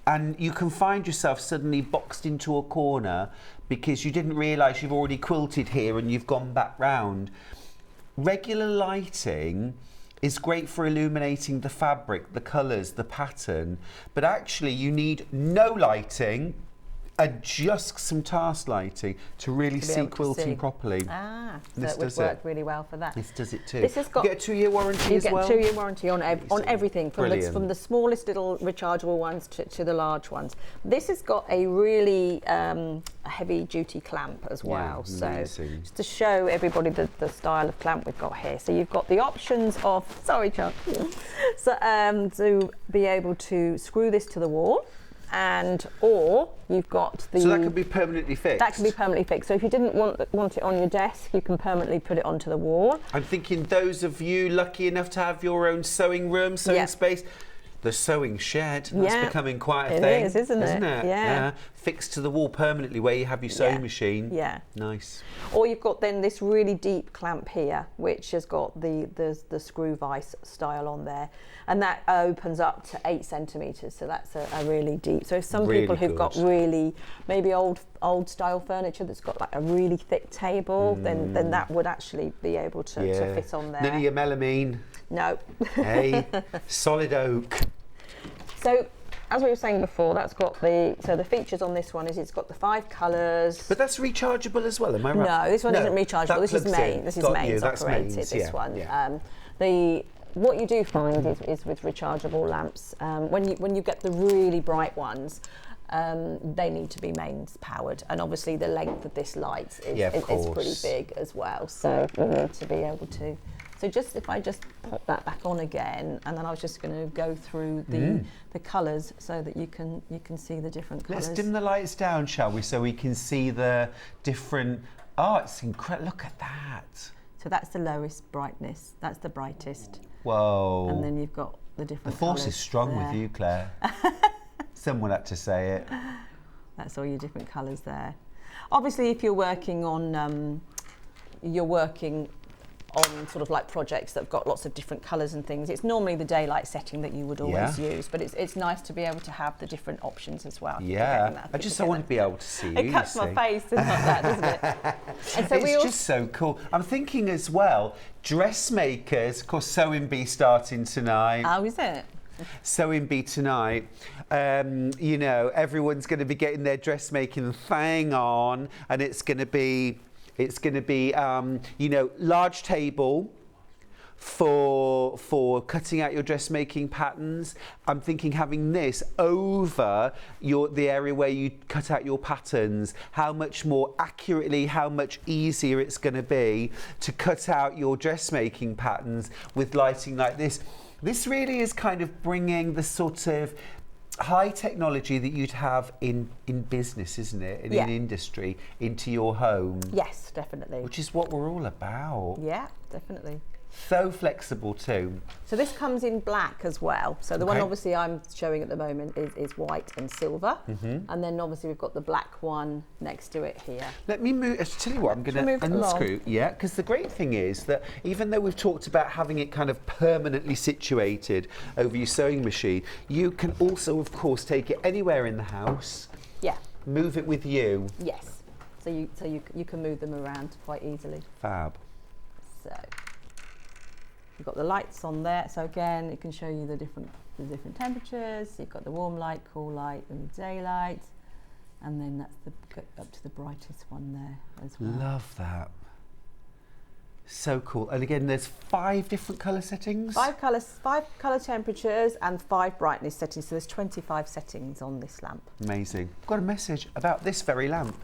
and you can find yourself suddenly boxed into a corner because you didn't realise you've already quilted here and you've gone back round. Regular lighting is great for illuminating the fabric, the colours, the pattern, but actually you need no lighting and just some task lighting to really see quilting properly. Ah, so it would work really well for that. This does it too. This has got, you get a 2-year warranty as well? You get a 2-year warranty on everything, from the smallest little rechargeable ones to the large ones. This has got a really heavy duty clamp as well. Yeah, so just to show everybody the style of clamp we've got here. So you've got the options of, sorry Chuck, so, to be able to screw this to the wall. Or you've got the... So that could be permanently fixed? That can be permanently fixed. So if you didn't want it on your desk, you can permanently put it onto the wall. I'm thinking those of you lucky enough to have your own sewing room, sewing space, the sewing shed, that's becoming quite a thing. It is, isn't it? Yeah. Fixed to the wall permanently where you have your sewing machine. Yeah. Nice. Or you've got then this really deep clamp here, which has got the screw vise style on there. And that opens up to 8 centimetres, so that's a really deep. So if some people who've got really, maybe old style furniture that's got like a really thick table, then that would actually be able to fit on there. None of your melamine? No. Hey, solid oak. So, as we were saying before, that's got the features on this one is it's got the 5 colours. But that's rechargeable as well, am I right? No, this one isn't rechargeable. This is mains. This is mains operated. This one. Yeah. What you do find is with rechargeable lamps, when you get the really bright ones, they need to be mains powered, and obviously the length of this light is pretty big as well. So you need to be able to. So if I just pop that back on again, and then I was just going to go through the colours so that you can see the different colours. Let's dim the lights down, shall we, so we can see the different. Oh, it's incredible! Look at that. So that's the lowest brightness. That's the brightest. Whoa. And then you've got the different. The force is strong with you, Claire. Someone had to say it. That's all your different colours there. Obviously, if you're working on sort of like projects that have got lots of different colours and things, it's normally the daylight setting that you would always use, but it's nice to be able to have the different options as well. Yeah, I just want to be able to see you. It cuts my face, doesn't that, doesn't it? And so it's just so cool. I'm thinking as well, dressmakers, of course, Sewing Bee starting tonight. How is it? Sewing Bee tonight. You know, everyone's going to be getting their dressmaking thing on, and it's going to be, you know, large table for cutting out your dressmaking patterns. I'm thinking having this over the area where you cut out your patterns, how much more accurately, how much easier it's going to be to cut out your dressmaking patterns with lighting like this. This really is kind of bringing the sort of high technology that you'd have in business, isn't it? In industry, into your home. Yes, definitely. Which is what we're all about. Yeah, definitely. So flexible too. So this comes in black as well. So the one obviously I'm showing at the moment is white and silver. And then obviously we've got the black one next to it here. Let me move, I'll tell you what, I'm going to unscrew. Yeah, because the great thing is that even though we've talked about having it kind of permanently situated over your sewing machine, you can also, of course, take it anywhere in the house. Yeah. Move it with you. Yes. So you can move them around quite easily. Fab. So you've got the lights on there, so again it can show you the different temperatures. You've got the warm light, cool light, and the daylight, and then that's up to the brightest one there as well. Love that. So cool. And again, there's 5 different colour settings. 5 colour temperatures and 5 brightness settings. So there's 25 settings on this lamp. Amazing. I've got a message about this very lamp.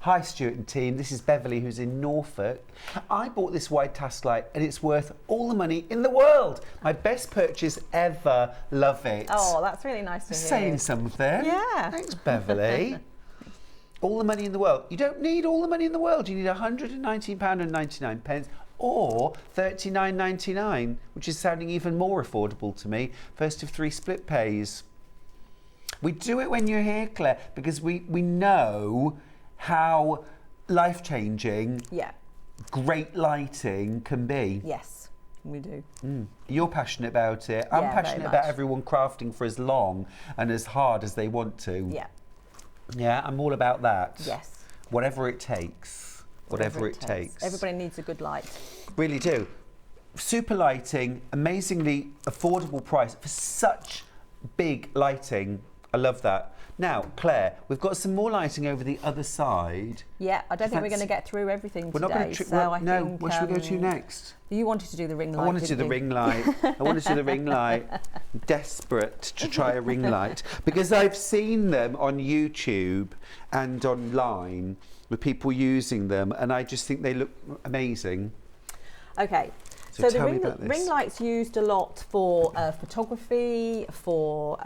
Hi Stuart and team, this is Beverly who's in Norfolk. I bought this wide task light and it's worth all the money in the world. My best purchase ever, love it. Oh, that's really nice to hear. Saying something. Yeah. Thanks Beverly. All the money in the world. You don't need all the money in the world. You need £119.99 or £39.99, which is sounding even more affordable to me. First of 3 split pays. We do it when you're here, Claire, because we know how life-changing great lighting can be. Yes, We do. You're passionate about it. I'm Yeah, very passionate much. about everyone crafting for as long and as hard as they want to. Yeah. Yeah, I'm all about that. Yes. Whatever it takes. Whatever it takes. Everybody needs a good light. Really do. Super lighting, amazingly affordable price for such big lighting. I love that. Now, Claire, we've got some more lighting over the other side. Yeah, I don't think we're going to get through everything We're today. not going to. No, what should we go to next? You wanted to do the ring light. I wanted to do didn't the you? ring light. I wanted to do the ring light. Desperate to try a ring light because I've seen them on YouTube and online with people using them, and I just think they look amazing. Okay. So So the tell me about this. ring light's used a lot for photography, for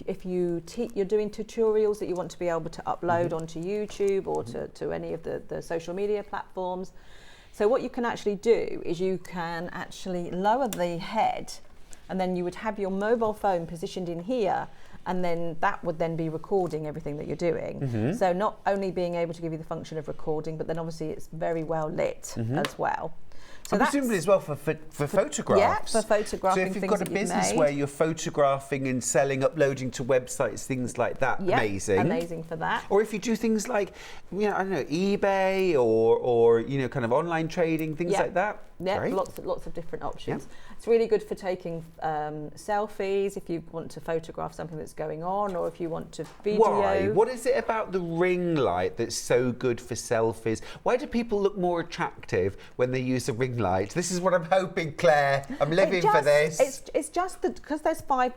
if you're doing tutorials that you want to be able to upload onto YouTube or to any of the social media platforms. So what you can actually do is you can actually lower the head, and then you would have your mobile phone positioned in here, and then that would then be recording everything that you're doing. So not only being able to give you the function of recording, but then obviously it's very well lit as well. So And presumably as well for photographs. Yeah, for photographing So if you've things got a that you've business made. where you're photographing and selling, uploading to websites, things like that, Yeah, amazing. amazing for that. Or if you do things like, I don't know, eBay or kind of online trading, things Yeah. like that. Yeah, Great. lots of different options. It's really good for taking selfies if you want to photograph something that's going on, or if you want to video. Why? What is it about the ring light that's so good for selfies? Why do people look more attractive when they use a ring light? This is what I'm hoping, Claire. I'm living for this. It's just because there's five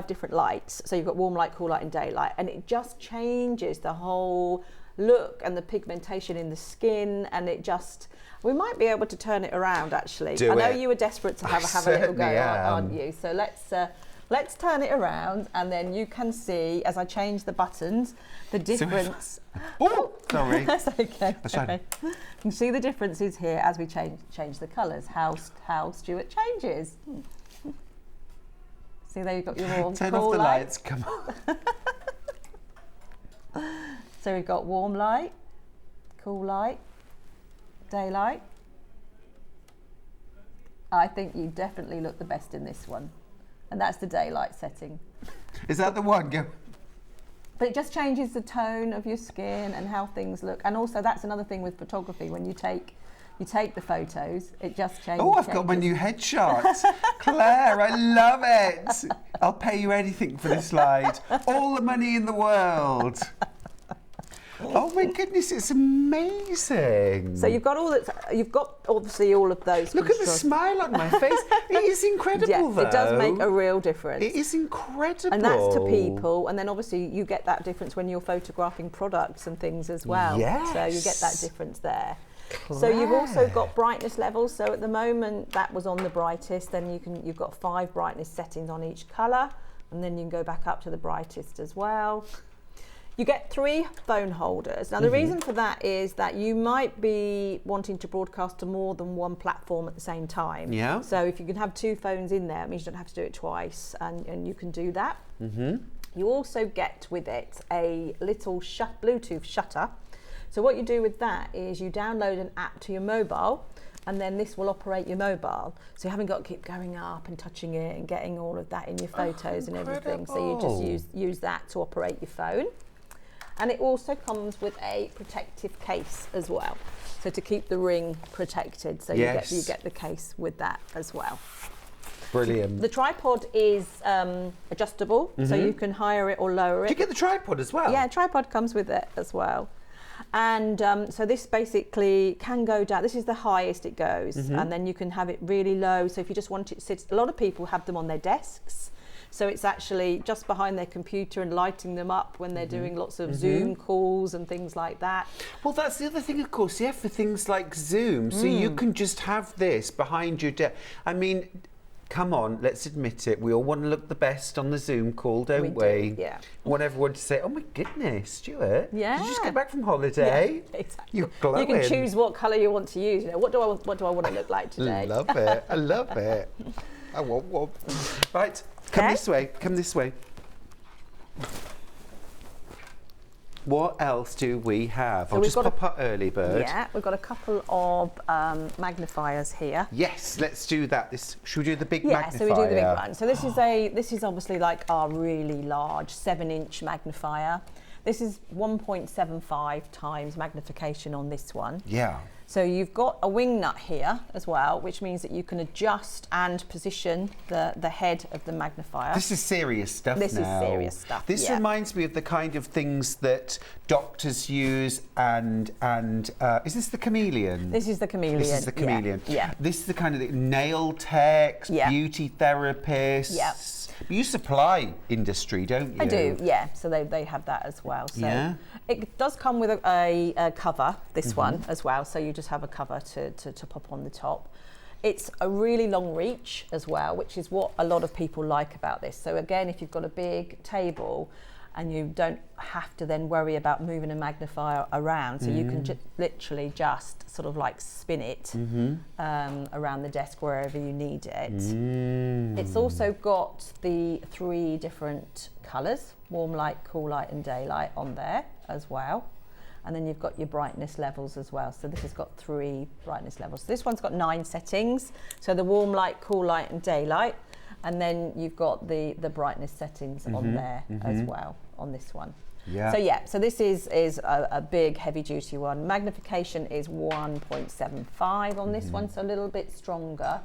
different lights. So you've got warm light, cool light, and daylight, and it just changes the whole look and the pigmentation in the skin, and it just. We might be able to turn it around, actually. I know you were desperate to have a little go, aren't you? So let's turn it around, and then you can see, as I change the buttons, the difference. Oh, sorry. That's okay. I tried. Okay. You can see the differences here as we change the colours, how Stuart changes. See, there you've got your warm, Turn cool off the light. lights, come on. So we've got warm light, cool light, daylight. I think you definitely look the best in this one, and that's the daylight setting. Is that the one? Go. But it just changes the tone of your skin and how things look, and also that's another thing with photography. When you take the photos, it just changes. Oh, I've got my new headshot. Claire, I love it. I'll pay you anything for this slide. All the money in the world. Oh my goodness, it's amazing. So you've got obviously all of those. Look at the smile on my face. It is incredible, though. It does make a real difference. It is incredible. And that's to people, and then obviously you get that difference when you're photographing products and things as well. Yes. So you get that difference there. So you've also got brightness levels. So at the moment that was on the brightest. Then you've got 5 brightness settings on each colour, and then you can go back up to the brightest as well. You get 3 phone holders. Now the reason for that is that you might be wanting to broadcast to more than one platform at the same time. Yeah. So if you can have 2 phones in there, it means you don't have to do it twice, and you can do that. You also get with it a little Bluetooth shutter. So what you do with that is you download an app to your mobile, and then this will operate your mobile. So you haven't got to keep going up and touching it and getting all of that in your photos and everything. So you just use that to operate your phone. And it also comes with a protective case as well. So to keep the ring protected. So you get the case with that as well. Brilliant. The tripod is adjustable, so you can higher it or lower it. Do you get the tripod as well? Yeah, tripod comes with it as well. And so this basically can go down. This is the highest it goes, and then you can have it really low. So if you just want it to sit, a lot of people have them on their desks. So it's actually just behind their computer and lighting them up when they're doing lots of Zoom calls and things like that. Well, that's the other thing, of course, yeah, for things like Zoom. So you can just have this behind your desk. I mean, come on, let's admit it. We all want to look the best on the Zoom call, don't we? Do, yeah. We want everyone to say, oh my goodness, Stuart, Yeah. did you just get back from holiday? Yeah, exactly. You're glowing. You can choose what colour you want to use. You know, what do I want to look like today? I love it. I love it. I want one. Right, come Okay. this way. Come this way. What else do we have? I'll we've just got pop up early bird. Yeah, we've got a couple of magnifiers here. Yes, let's do that. Should we do the big magnifier? Yeah, so we do the big one. So this is obviously like our really large 7-inch magnifier. This is 1.75 times magnification on this one. Yeah. So you've got a wing nut here as well, which means that you can adjust and position the head of the magnifier. This is serious stuff now. This is serious stuff, This reminds me of the kind of things that doctors use and is this the chameleon? This is the chameleon. This is the chameleon. Yeah. This is the kind of nail techs, beauty therapists. Yeah. You supply industry, don't you? I do, yeah. So they have that as well. So it does come with a cover, this one as well. So you just have a cover to pop on the top. It's a really long reach as well, which is what a lot of people like about this. So again, if you've got a big table and you don't have to then worry about moving a magnifier around, so you can literally just sort of like spin it around the desk wherever you need it. It's also got the 3 different colours, warm light, cool light and daylight on there as well. And then you've got your brightness levels as well. So this has got 3 brightness levels. So this one's got 9 settings. So the warm light, cool light and daylight. And then you've got the brightness settings on there as well on this one. Yeah. So this is a big heavy duty one. Magnification is 1.75 on this one, so a little bit stronger.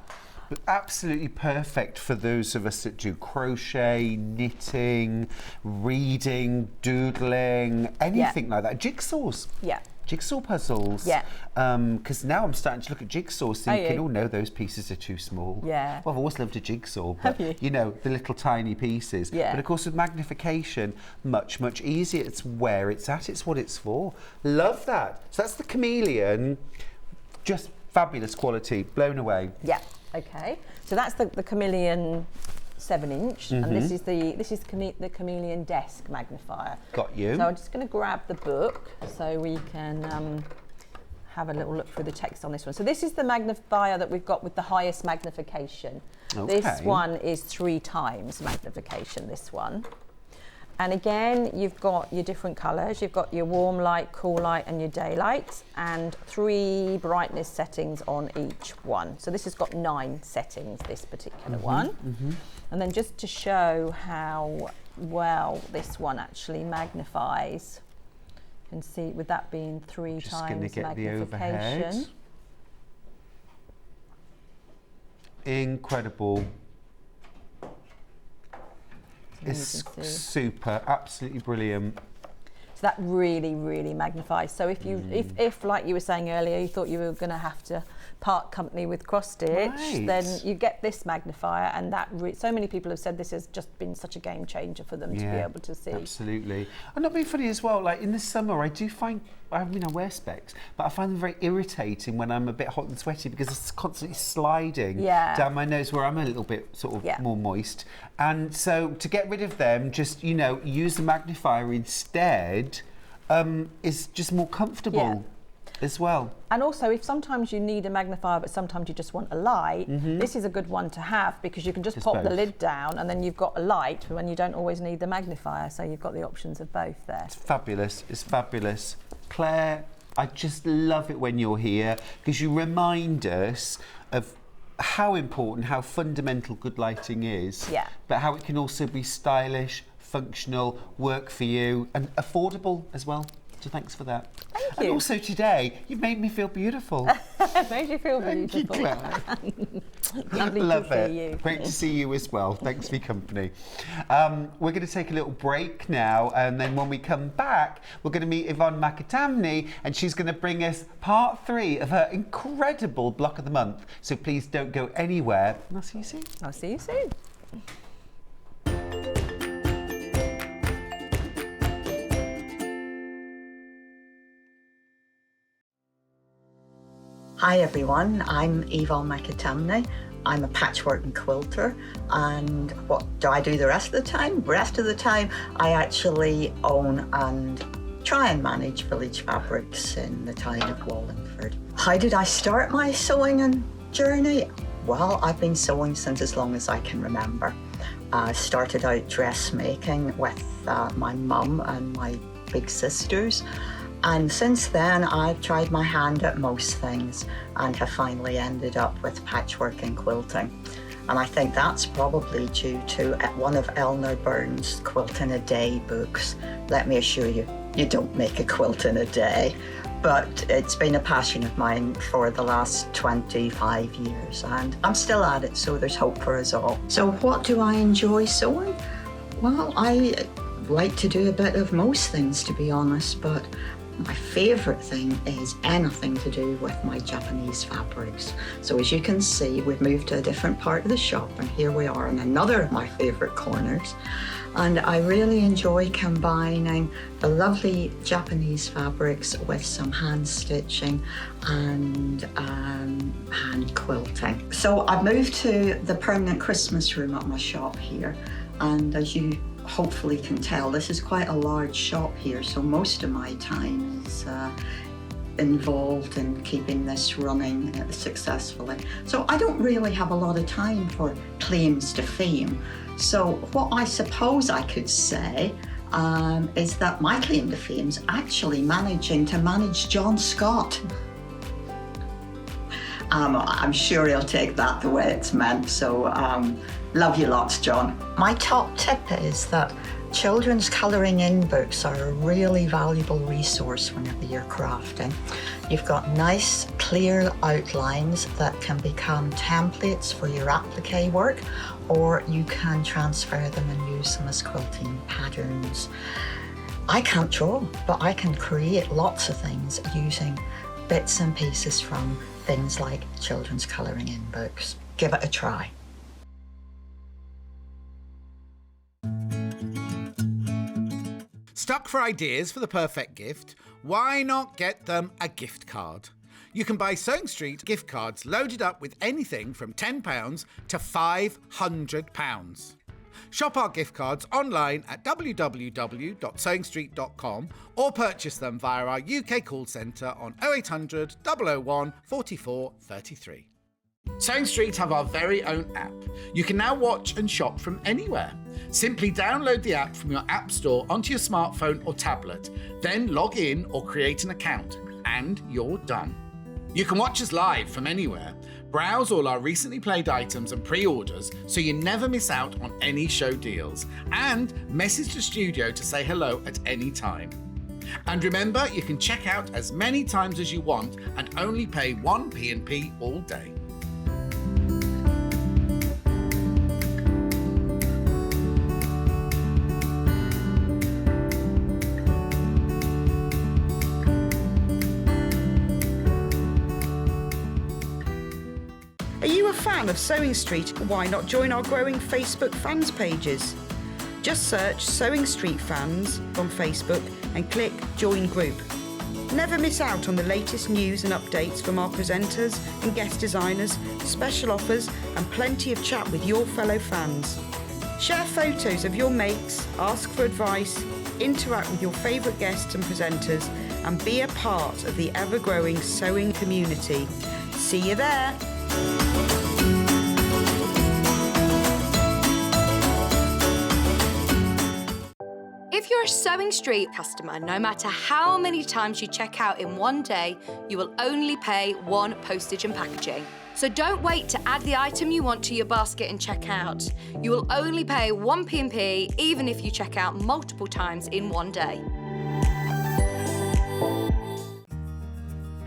But absolutely perfect for those of us that do crochet, knitting, reading, doodling, anything like that. Jigsaws. Yeah. Jigsaw puzzles. Yeah. Because now I'm starting to look at jigsaws thinking, you? oh no, those pieces are too small. Yeah. Well, I've always loved a jigsaw, Have but you? know, the little tiny pieces. Yeah. But of course with magnification, much, much easier. It's where it's at, it's what it's for. Love that. So that's the chameleon. Just fabulous quality, blown away. Yeah. Okay. So that's the chameleon 7-inch, and this is the chameleon desk magnifier. Got you. So I'm just going to grab the book so we can have a little look through the text on this one. So this is the magnifier that we've got with the highest magnification. Okay. This one is 3 times magnification, this one. And again, you've got your different colours. You've got your warm light, cool light and your daylight, and 3 brightness settings on each one. So this has got 9 settings, this particular one. And then just to show how well this one actually magnifies, you can see with that being 3 Just times gonna get magnification. the overhead. Incredible. It's super, absolutely brilliant. So that really, really magnifies. So if you, if like you were saying earlier, you thought you were going to have to part company with cross stitch, then you get this magnifier, and that so many people have said this has just been such a game changer for them to be able to see. Absolutely. And not being funny as well, like in the summer I do find, I mean I wear specs, but I find them very irritating when I'm a bit hot and sweaty because it's constantly sliding down my nose where I'm a little bit sort of more moist. And so to get rid of them, just, you know, use the magnifier instead is just more comfortable. As well. And also, if sometimes you need a magnifier but sometimes you just want a light, this is a good one to have because you can just pop the lid down and then you've got a light when you don't always need the magnifier, so you've got the options of both there. It's fabulous, it's fabulous. Claire, I just love it when you're here because you remind us of how important, how fundamental good lighting is, but how it can also be stylish, functional, work for you and affordable as well. So thanks for that. Thank you. And also today, you've made me feel beautiful. It made you feel beautiful. Thank you, Claire. Lovely Love to it. see you. Great to see you as well. Thanks for your company. We're going to take a little break now, and then when we come back, we're going to meet Yvonne McAtamney, and she's going to bring us part 3 of her incredible block of the month. So please don't go anywhere, and I'll see you soon. I'll see you soon. Hi everyone, I'm Yvonne McAtamney. I'm a patchwork and quilter, and what do I do the rest of the time? The rest of the time I actually own and try and manage Village Fabrics in the town of Wallingford. How did I start my sewing and journey? Well, I've been sewing since as long as I can remember. I started out dressmaking with my mum and my big sisters. And since then, I've tried my hand at most things and have finally ended up with patchwork and quilting. And I think that's probably due to one of Eleanor Burns' Quilt in a Day books. Let me assure you, you don't make a quilt in a day. But it's been a passion of mine for the last 25 years, and I'm still at it, so there's hope for us all. So what do I enjoy sewing? Well, I like to do a bit of most things, to be honest, but my favourite thing is anything to do with my Japanese fabrics. So as you can see, we've moved to a different part of the shop, and here we are in another of my favourite corners. And I really enjoy combining the lovely Japanese fabrics with some hand stitching and hand quilting. So I've moved to the permanent Christmas room at my shop here, and as you hopefully can tell, this is quite a large shop here, so most of my time is involved in keeping this running successfully. So I don't really have a lot of time for claims to fame. So what I suppose I could say is that my claim to fame is actually managing to manage John Scott. I'm sure he'll take that the way it's meant, so love you lots, John. My top tip is that children's colouring in books are a really valuable resource whenever you're crafting. You've got nice, clear outlines that can become templates for your applique work, or you can transfer them and use them as quilting patterns. I can't draw, but I can create lots of things using bits and pieces from things like children's colouring in books. Give it a try. Stuck for ideas for the perfect gift? Why not get them a gift card? You can buy Sewing Street gift cards loaded up with anything from £10 to £500. Shop our gift cards online at www.sewingstreet.com or purchase them via our UK call centre on 0800 001 44 33. Sewing Street have our very own app. You can now watch and shop from anywhere. Simply download the app from your app store onto your smartphone or tablet, then log in or create an account, and you're done. You can watch us live from anywhere, browse all our recently played items and pre-orders so you never miss out on any show deals, and message the studio to say hello at any time. And remember, you can check out as many times as you want and only pay 1 P&P all day. Are you a fan of Sewing Street? Why not join our growing Facebook fans pages? Just search Sewing Street Fans on Facebook and click Join Group. Never miss out on the latest news and updates from our presenters and guest designers, special offers and plenty of chat with your fellow fans. Share photos of your makes, ask for advice, interact with your favourite guests and presenters, and be a part of the ever-growing sewing community. See you there! If you're a Sewing Street customer, no matter how many times you check out in one day, you will only pay 1 postage and packaging. So don't wait to add the item you want to your basket and check out. You will only pay 1 P&P even if you check out multiple times in one day.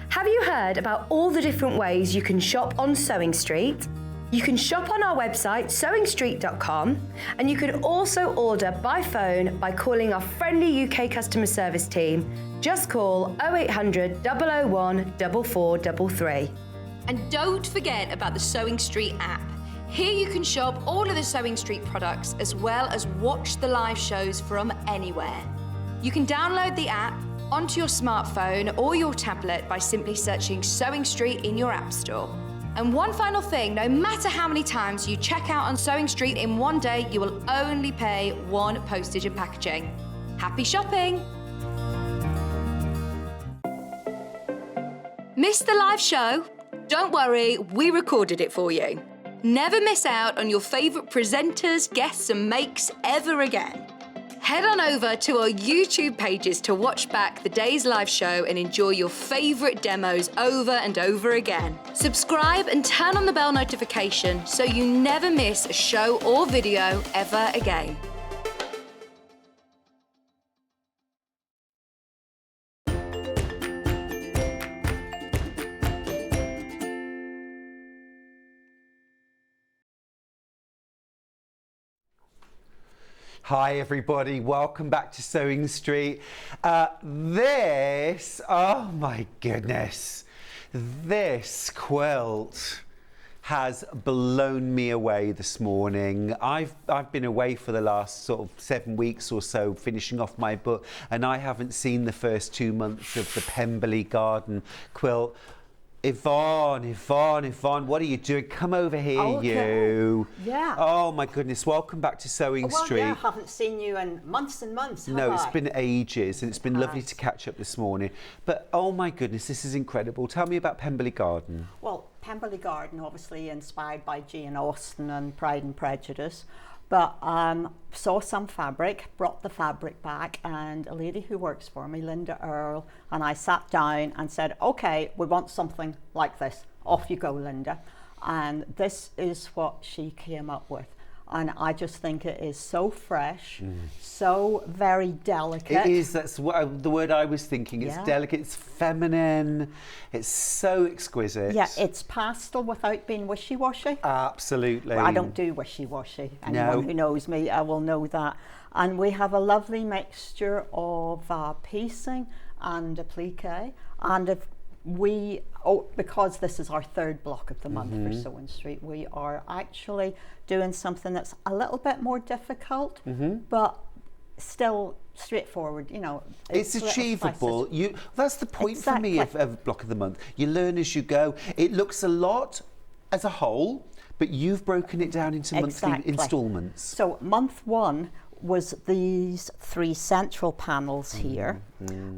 Have you heard about all the different ways you can shop on Sewing Street? You can shop on our website, sewingstreet.com, and you can also order by phone by calling our friendly UK customer service team. Just call 0800 001 4433. And don't forget about the Sewing Street app. Here you can shop all of the Sewing Street products as well as watch the live shows from anywhere. You can download the app onto your smartphone or your tablet by simply searching Sewing Street in your app store. And one final thing, no matter how many times you check out on Sewing Street in one day, you will only pay 1 postage and packaging. Happy shopping! Missed the live show? Don't worry, we recorded it for you. Never miss out on your favourite presenters, guests and makes ever again. Head on over to our YouTube pages to watch back the day's live show and enjoy your favourite demos over and over again. Subscribe and turn on the bell notification so you never miss a show or video ever again. Hi everybody, welcome back to Sewing Street. Oh my goodness, this quilt has blown me away this morning. I've been away for the last sort of 7 weeks or so finishing off my book, and I haven't seen the first 2 months of the Pemberley Garden quilt. Yvonne, what are you doing? Come over here, you. Yeah. Oh my goodness, welcome back to Sewing Street. Yeah, I haven't seen you in months and months, No, it's I? been ages, and it's been lovely to catch up this morning. But oh my goodness, this is incredible. Tell me about Pemberley Garden. Well, Pemberley Garden, obviously inspired by Jane Austen and Pride and Prejudice. But saw some fabric, brought the fabric back, and a lady who works for me, Linda Earle, and I sat down and said, okay, we want something like this. Off you go, Linda. And this is what she came up with. And I just think it is so fresh, so very delicate. It is, that's what the word I was thinking. It's delicate, it's feminine, it's so exquisite. Yeah, it's pastel without being wishy-washy. Absolutely. Well, I don't do wishy-washy. Anyone who knows me will know that. And we have a lovely mixture of piecing and applique. And if we, because this is our third block of the month for Sewing Street, we are actually doing something that's a little bit more difficult, but still straightforward. You know, it's achievable. That's the point for me of block of the month. You learn as you go. It looks a lot as a whole, but you've broken it down into monthly instalments. So month one was these 3 central panels here,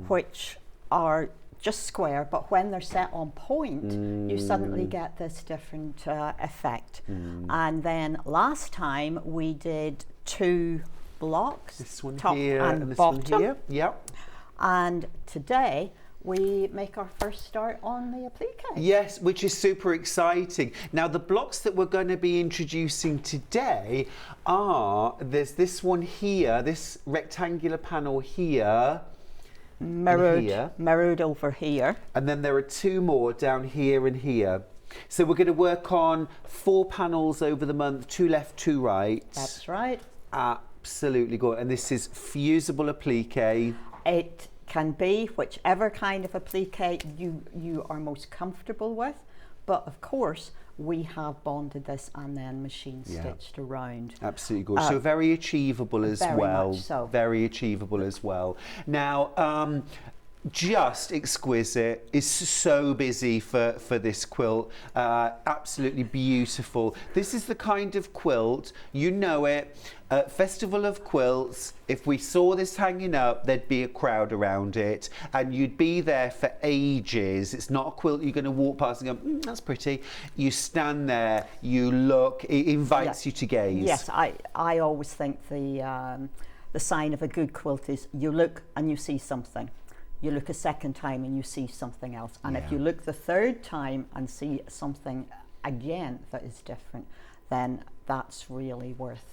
which are just square, but when they're set on point, you suddenly get this different effect. And then last time we did 2 blocks, this one top here and this bottom. one here. Yep. And today we make our first start on the applique. Yes, which is super exciting. Now the blocks that we're going to be introducing today are, there's this one here, this rectangular panel here, mirrored over here. And then there are 2 more down here and here. So we're going to work on 4 panels over the month, 2 left, 2 right. That's right. Absolutely good. And this is fusible applique. It can be whichever kind of applique you are most comfortable with, but of course we have bonded this and then machine stitched around. Absolutely good. So very achievable as well. Very much so. Very achievable as well. Now, just exquisite. Is so busy for this quilt. Absolutely beautiful. This is the kind of quilt, you know it, at Festival of Quilts, if we saw this hanging up, there'd be a crowd around it and you'd be there for ages. It's not a quilt you're going to walk past and go, that's pretty. You stand there, you look, it invites you to gaze. Yes, I always think the sign of a good quilt is you look and you see something. You look a second time and you see something else. And if you look the third time and see something again that is different, then that's really worth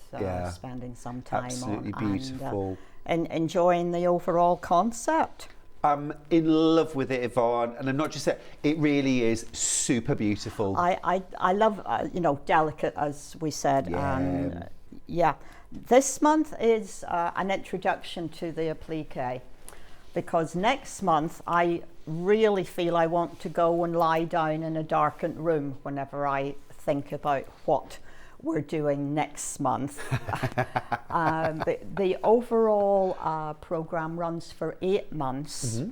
spending some time absolutely on. Beautiful. And enjoying the overall concept. I'm in love with it, Yvonne, and I'm not just saying, it really is super beautiful. I love, you know, delicate, as we said. And this month is an introduction to the applique, because next month I really feel I want to go and lie down in a darkened room whenever I think about what we're doing next month. The overall program runs for 8 months,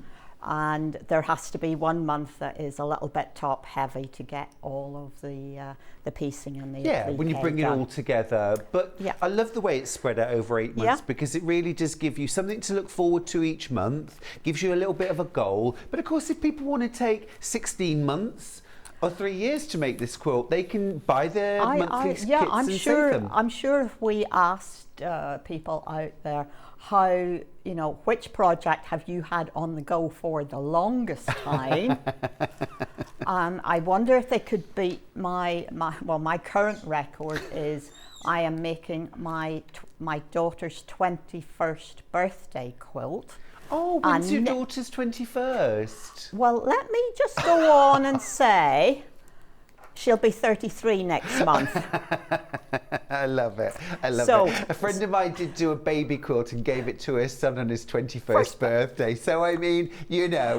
and there has to be 1 month that is a little bit top heavy to get all of the piecing and the when you bring it all together. But I love the way it's spread out over 8 months, because it really does give you something to look forward to each month, gives you a little bit of a goal. But of course, if people want to take 16 months or 3 years to make this quilt. They can buy their monthly kits and save them. I'm sure if we asked people out there how, you know, which project have you had on the go for the longest time, I wonder if they could beat my current record is I am making my daughter's 21st birthday quilt. Oh, when's your daughter's 21st? Well, let me just go on and say she'll be 33 next month. I love it. I love it. A friend of mine did do a baby quilt and gave it to her son on his 21st birthday. So, I mean, you know,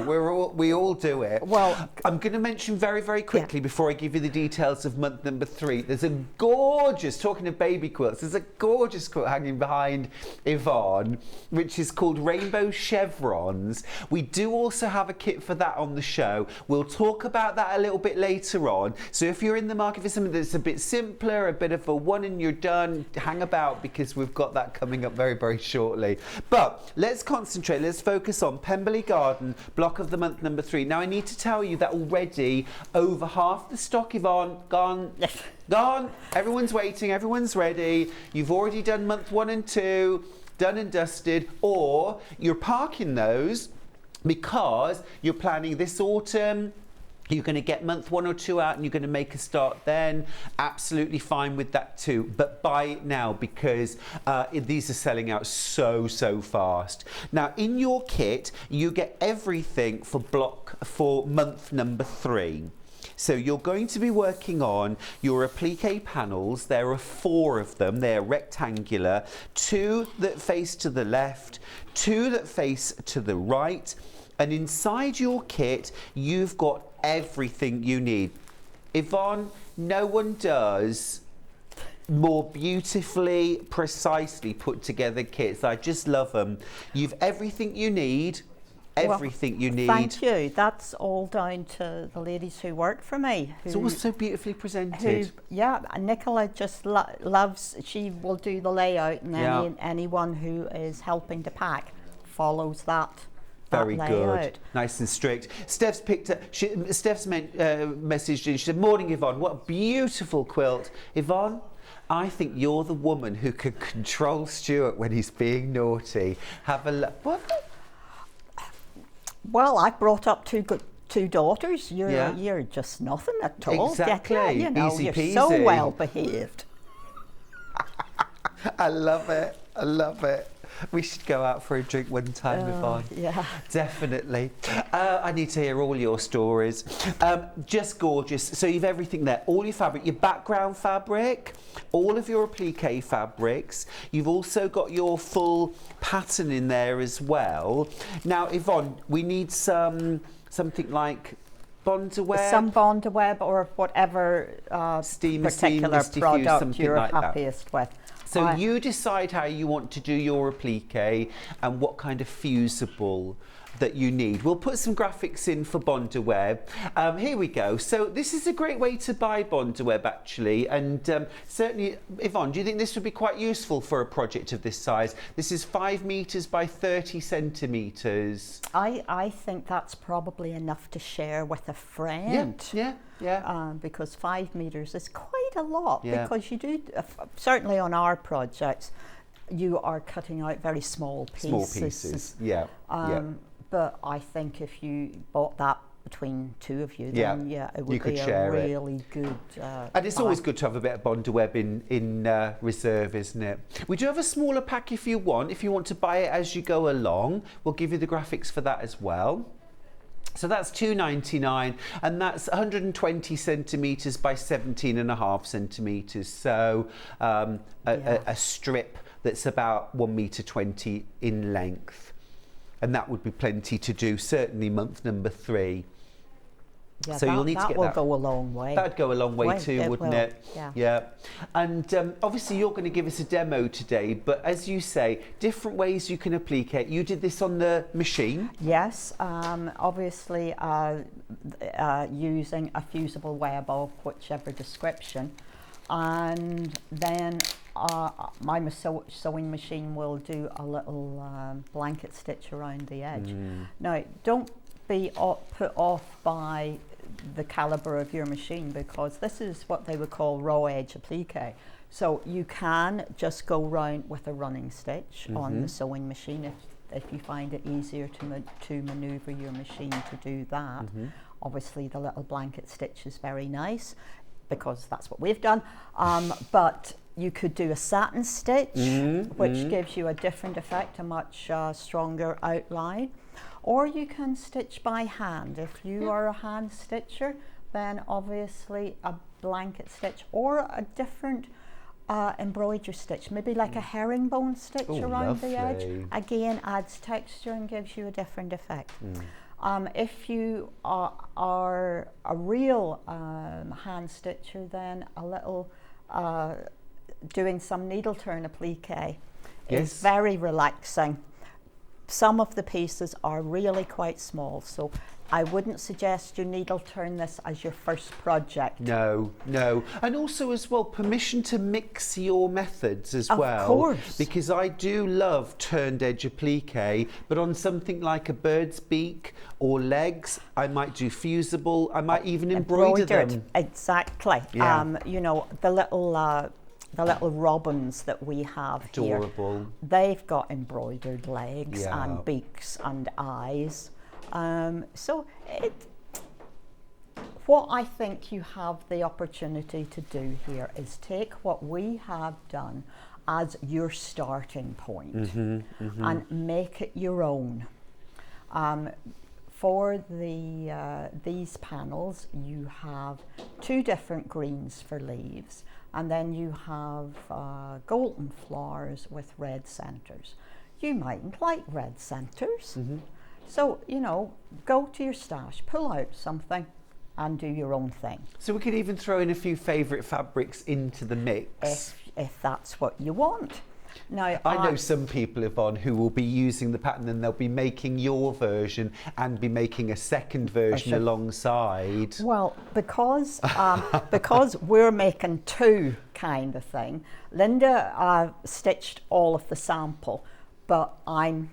we all do it. Well, I'm going to mention very, very quickly before I give you the details of month number 3. There's a gorgeous, talking of baby quilts, there's a gorgeous quilt hanging behind Yvonne, which is called Rainbow Chevrons. We do also have a kit for that on the show. We'll talk about that a little bit later on. So if you're in the market for something that's a bit simpler, a bit of a one and you're done, hang about because we've got that coming up very, very shortly. But let's concentrate, let's focus on Pemberley Garden, block of the month number 3. Now I need to tell you that already over half the stock, Yvonne, gone. Gone. Everyone's waiting, everyone's ready. You've already done month 1 and 2, done and dusted, or you're parking those because you're planning this autumn. You're going to get month 1 or 2 out and you're going to make a start then. Absolutely fine with that too. But buy it now because these are selling out so fast. Now in your kit, you get everything for month number 3. So you're going to be working on your applique panels. There are 4 of them. They're rectangular. 2 that face to the left, 2 that face to the right. And inside your kit, you've got everything you need. Yvonne, no one does more beautifully, precisely put together kits. I just love them. You've everything you need. Everything you need. Thank you. That's all down to the ladies who work for me. It's all so beautifully presented. Nicola just loves, she will do the layout and anyone who is helping to pack follows that. Very good, nice and strict. Steph's messaged in. She said, "Morning, Yvonne. What a beautiful quilt, Yvonne. I think you're the woman who can control Stuart when he's being naughty. Have a look." Well, I brought up two daughters. You're just nothing at all. Exactly. You know, Easy you're peasy. so well behaved. I love it. I love it. We should go out for a drink one time, Yvonne. Yeah. Definitely. I need to hear all your stories. Just gorgeous. So you've everything there. All your fabric, your background fabric, all of your applique fabrics. You've also got your full pattern in there as well. Now, Yvonne, we need something like Bondaweb. Some Bondaweb or whatever particular product you're like happiest with. So you decide how you want to do your applique and what kind of fusible that you need. We'll put some graphics in for Bondaweb. Here we go. So this is a great way to buy Bondaweb actually, and certainly, Yvonne, do you think this would be quite useful for a project of this size? This is 5 meters by 30 centimeters. I think that's probably enough to share with a friend. Yeah. Because 5 meters is quite a lot. Yeah. Because you do, certainly on our projects, you are cutting out very small pieces. Small pieces, yeah. But I think if you bought that between 2 of you, then it would be a really good. And it's always good to have a bit of Bondaweb in reserve, isn't it? We do have a smaller pack if you want to buy it as you go along. We'll give you the graphics for that as well. So that's $2.99, and that's 120 centimetres by 17.5 centimetres. So a strip that's about 1.20 meters in length. And that would be plenty to do, certainly month number 3. Yeah, so you'll need to get that. That will go a long way. That would go a long way too, wouldn't it? Yeah. And obviously you're going to give us a demo today, but as you say, different ways you can applique it. You did this on the machine? Yes, obviously using a fusible web of whichever description. And then my sewing machine will do a little blanket stitch around the edge. Now, don't be put off by the caliber of your machine, because this is what they would call raw edge applique. So you can just go round with a running stitch on the sewing machine if you find it easier to maneuver your machine to do that. Obviously the little blanket stitch is very nice because that's what we've done, but you could do a satin stitch, which gives you a different effect, a much stronger outline. Or you can stitch by hand. If you are a hand stitcher, then obviously a blanket stitch or a different embroidery stitch, maybe like a herringbone stitch around the edge, again adds texture and gives you a different effect. If you are a real hand stitcher, then a little doing some needle turn applique is very relaxing. Some of the pieces are really quite small, so I wouldn't suggest you needle turn this as your first project. No, no. And also as well, permission to mix your methods as well. Of course. Because I do love turned edge applique, but on something like a bird's beak or legs, I might do fusible, I might even embroider them. Exactly. Yeah. You know, the little robins that we have Adorable. here, they've got embroidered legs and beaks and eyes. So what I think you have the opportunity to do here is take what we have done as your starting point and make it your own. For these panels, you have 2 different greens for leaves, and then you have golden flowers with red centres. You mightn't like red centres, so, you know, go to your stash, pull out something and do your own thing. So we could even throw in a few favourite fabrics into the mix. If that's what you want. Now, I know some people, Yvonne, who will be using the pattern and they'll be making your version and be making a second version alongside. Well, because we're making 2 kind of thing, Linda stitched all of the sample, but I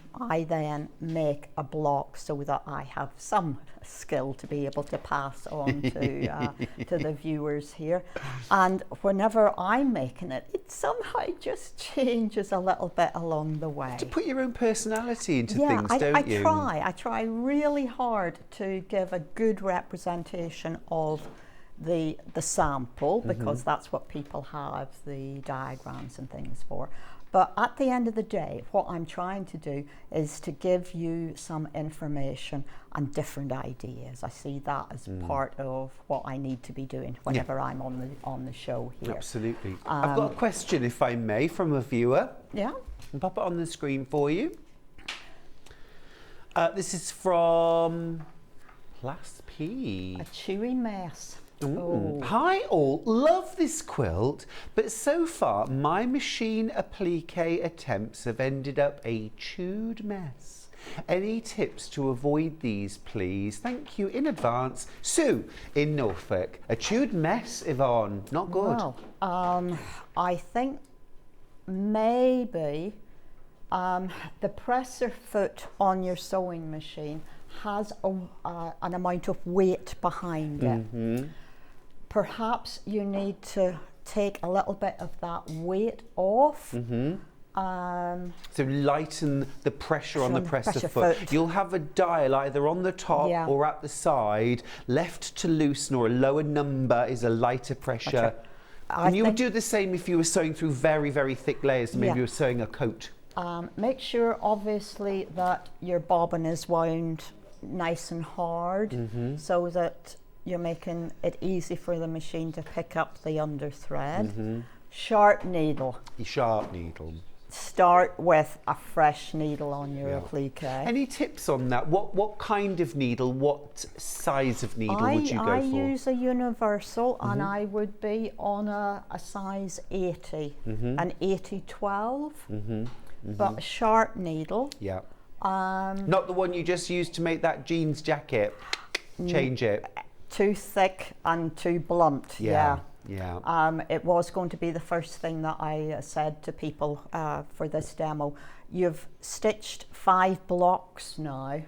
then make a block so that I have some skill to be able to pass on to the viewers here. And whenever I'm making it, it somehow just changes a little bit along the way. To put your own personality into things, don't you? I try really hard to give a good representation of the sample, because that's what people have the diagrams and things for. But at the end of the day, what I'm trying to do is to give you some information and different ideas. I see that as part of what I need to be doing whenever I'm on the show here. Absolutely. I've got a question, if I may, from a viewer. Yeah. I'll pop it on the screen for you. This is from Class P. A chewy mess. Ooh. Hi all, love this quilt, but so far my machine applique attempts have ended up a chewed mess. Any tips to avoid these, please? Thank you in advance. Sue in Norfolk. A chewed mess, Yvonne, not good. Well, I think maybe the presser foot on your sewing machine has an amount of weight behind it. Perhaps you need to take a little bit of that weight off. So lighten the pressure on the presser foot. You'll have a dial either on the top or at the side. Left to loosen or a lower number is a lighter pressure. And you would do the same if you were sewing through very, very thick layers. Maybe you were sewing a coat. Make sure, obviously, that your bobbin is wound nice and hard, so that you're making it easy for the machine to pick up the under thread. Sharp needle. Sharp needle. Start with a fresh needle on your applique. Any tips on that? What kind of needle, what size of needle would you go for? I use a universal, and I would be on a size 80, an 80-12, but a sharp needle. Yeah. Not the one you just used to make that jeans jacket. Change it. Too thick and too blunt. Yeah. It was going to be the first thing that I said to people for this demo. You've stitched 5 blocks now.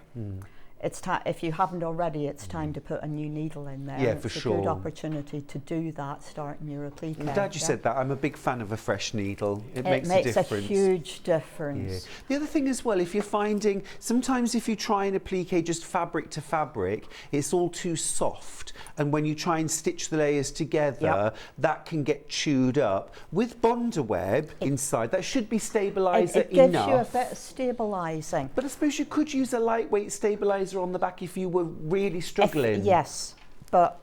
it's if you haven't already, it's time to put a new needle in there. Yeah, and for it's sure. a good opportunity to do that, starting your applique. I'm glad you said that. I'm a big fan of a fresh needle. It It makes a difference. a huge difference. Yeah. The other thing as well, if you're finding, sometimes if you try and applique just fabric to fabric, it's all too soft. And when you try and stitch the layers together, that can get chewed up. With Bondaweb inside, that should be stabiliser It gives enough. you a bit of stabilising. But I suppose you could use a lightweight stabiliser on the back if you were really struggling. Yes, but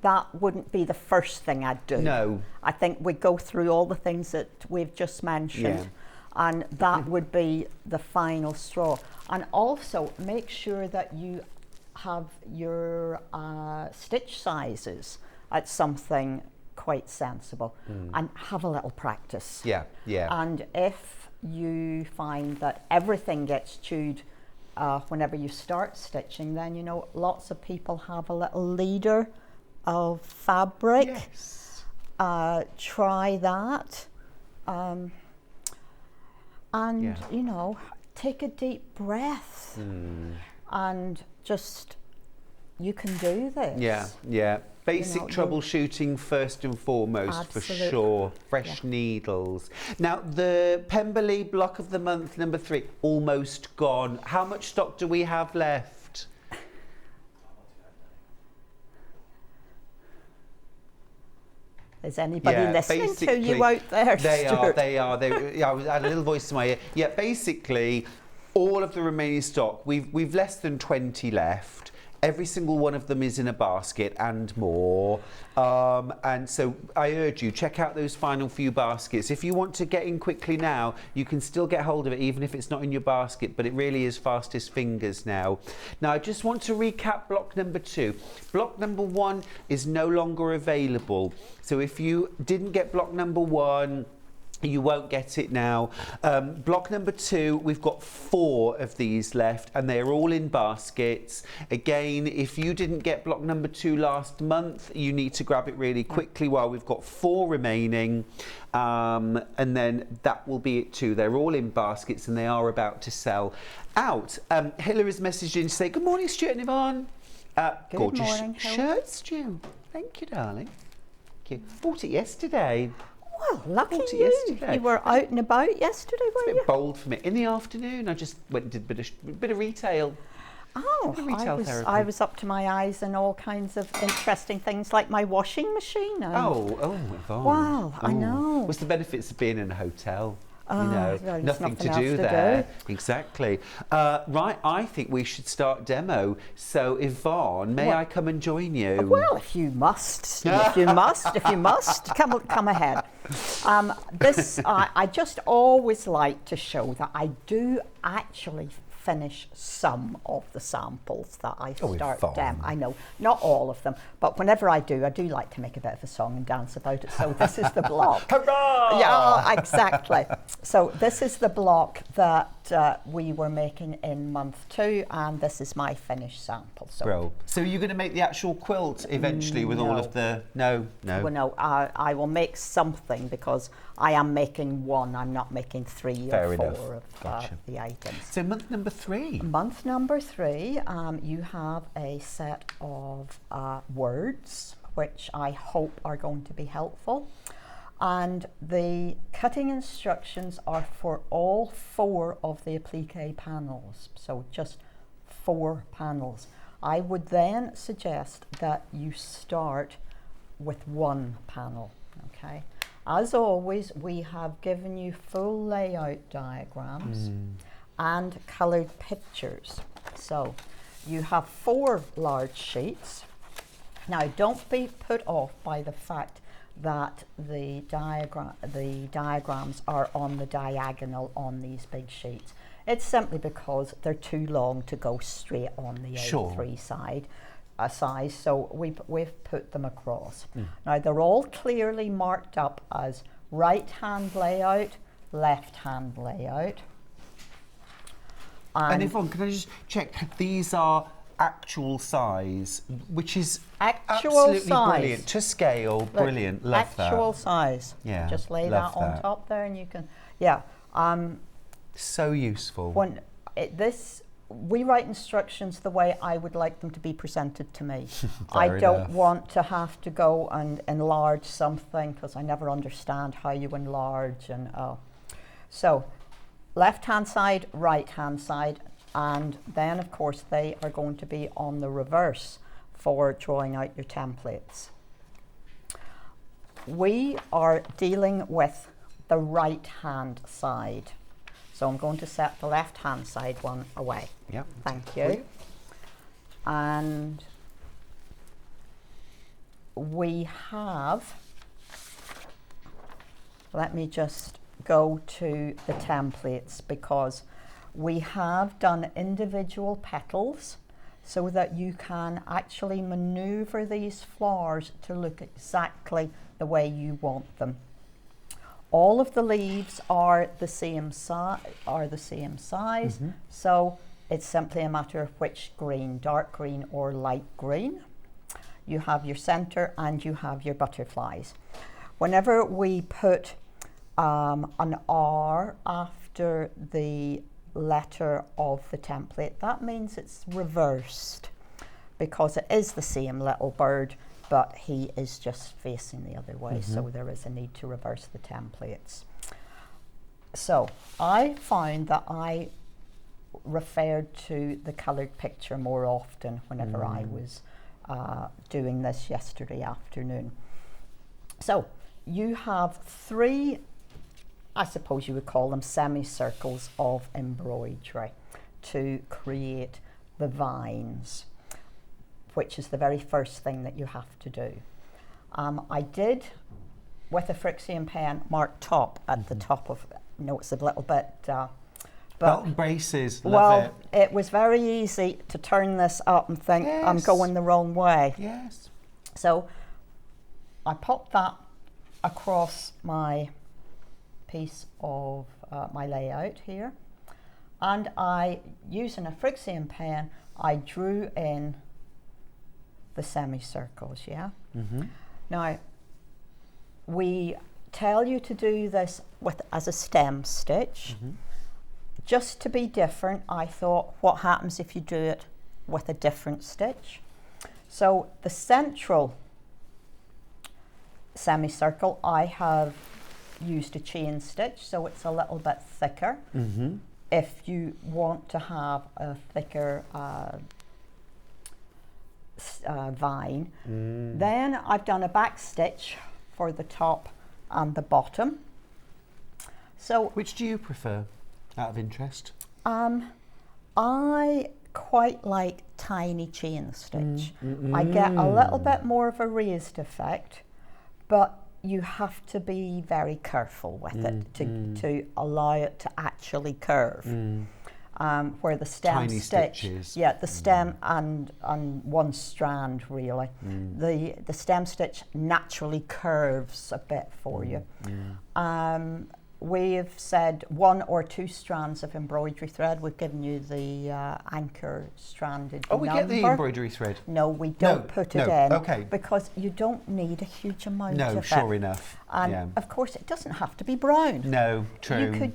that wouldn't be the first thing I'd do. No. I think we go through all the things that we've just mentioned, and that would be the final straw. And also make sure that you have your stitch sizes at something quite sensible, and have a little practice. Yeah, yeah. And if you find that everything gets chewed whenever you start stitching, then you know lots of people have a little leader of fabric. Yes. Try that, and you know, take a deep breath, and just you can do this. Yeah, yeah. Basic You know, troubleshooting first and foremost, for Absolutely. sure. Fresh needles. Now, the Pemberley block of the month, number 3, almost gone. How much stock do we have left? Is anybody listening to you out there, They Stuart? I had a little voice in my ear. Yeah, basically, all of the remaining stock, we've less than 20 left. Every single one of them is in a basket and more. And so I urge you, check out those final few baskets. If you want to get in quickly now, you can still get hold of it, even if it's not in your basket, but it really is fastest fingers now. Now, I just want to recap block number 2. Block number 1 is no longer available. So if you didn't get block number 1, you won't get it now. Block number 2, we've got 4 of these left, and they're all in baskets. Again, if you didn't get block number 2 last month, you need to grab it really quickly while we've got 4 remaining. And then that will be it too. They're all in baskets and they are about to sell out. Hilla has messaged in to say, good morning, Stuart and Yvonne. Gorgeous morning, Hilla. shirt, Stu. Thank you, darling. Thank you. Bought it yesterday. Well, lucky Bought it you. yesterday. You were out and about yesterday, It's a were bit you? bold for me. In the afternoon, I just went and did a bit of retail. Oh, Bit of retail I therapy. was up to my eyes in all kinds of interesting things, like my washing machine. And Oh, Yvonne. Wow, I Ooh. know. What's the benefits of being in a hotel? You Oh, know, well, there's nothing nothing to do else to there. Exactly. Right, I think we should start demo. So, Yvonne, may I come and join you? Well, if you must, if you must, come ahead. I just always like to show that I do actually finish some of the samples that I start them. I know, not all of them, but whenever I do like to make a bit of a song and dance about it. So this is the block. Hurrah! Yeah, exactly. So this is the block that we were making in month 2, and this is my finished sample. So, Bro. So you're going to make the actual quilt eventually with all of the... No. well, no, I will make something because I am making 1. I'm not making 3 Fair or 4 enough. of Gotcha. the items. So month number 3. Month number 3, you have a set of words which I hope are going to be helpful. And the cutting instructions are for all 4 of the applique panels, so just 4 panels. I would then suggest that you start with 1 panel, okay? As always, we have given you full layout diagrams and coloured pictures. So you have 4 large sheets. Now, don't be put off by the fact that the diagrams are on the diagonal on these big sheets. It's simply because they're too long to go straight on the A3 size, so we've put them across. Now, they're all clearly marked up as right-hand layout, left-hand layout. And Yvonne, can I just check, these are actual size, which is absolutely brilliant. To scale, Look, brilliant, love that. Actual size. Yeah, Just lay love that on that. top there and you can, yeah. So useful. When we write instructions the way I would like them to be presented to me. I Fair don't enough. want to have to go and enlarge something because I never understand how you enlarge and So left hand side, right hand side, and then of course they are going to be on the reverse for drawing out your templates. We are dealing with the right hand side. So I'm going to set the left hand side one away. Yep. Thank you. And we have, let me just go to the templates because we have done individual petals so that you can actually maneuver these flowers to look exactly the way you want them. All of the leaves are the same size, so it's simply a matter of which green, dark green or light green. You have your center and you have your butterflies. Whenever we put an R after the letter of the template, that means it's reversed because it is the same little bird, but he is just facing the other way, so there is a need to reverse the templates. So I found that I referred to the coloured picture more often whenever I was doing this yesterday afternoon. So you have 3, I suppose you would call them semicircles of embroidery to create the vines, which is the very first thing that you have to do. I did, with a Frixian pen, mark top at the top of it. No, it's a little bit, Belt but and braces, love well, it. it was very easy to turn this up and think I'm Yes. going the wrong way. Yes. So I popped that across my piece of my layout here, and I, using a Frixian pen, I drew in the semicircles, yeah? Now, we tell you to do this as a stem stitch. Just to be different, I thought, what happens if you do it with a different stitch? So the central semicircle, I have used a chain stitch, so it's a little bit thicker. If you want to have a thicker vine, then I've done a back stitch for the top and the bottom. So Which do you prefer, out of interest? I quite like tiny chain stitch. I get a little bit more of a raised effect, but you have to be very careful with it to allow it to actually curve. Where the stem Tiny stitch, stitches. yeah, the stem and one strand really. The stem stitch naturally curves a bit for you. We've said 1 or 2 strands of embroidery thread. We've given you the anchor stranded Oh, we number. get the embroidery thread. No, we don't put it no, in okay. because you don't need a huge amount No, of it. sure enough. And yeah. of course, it doesn't have to be brown. No, true.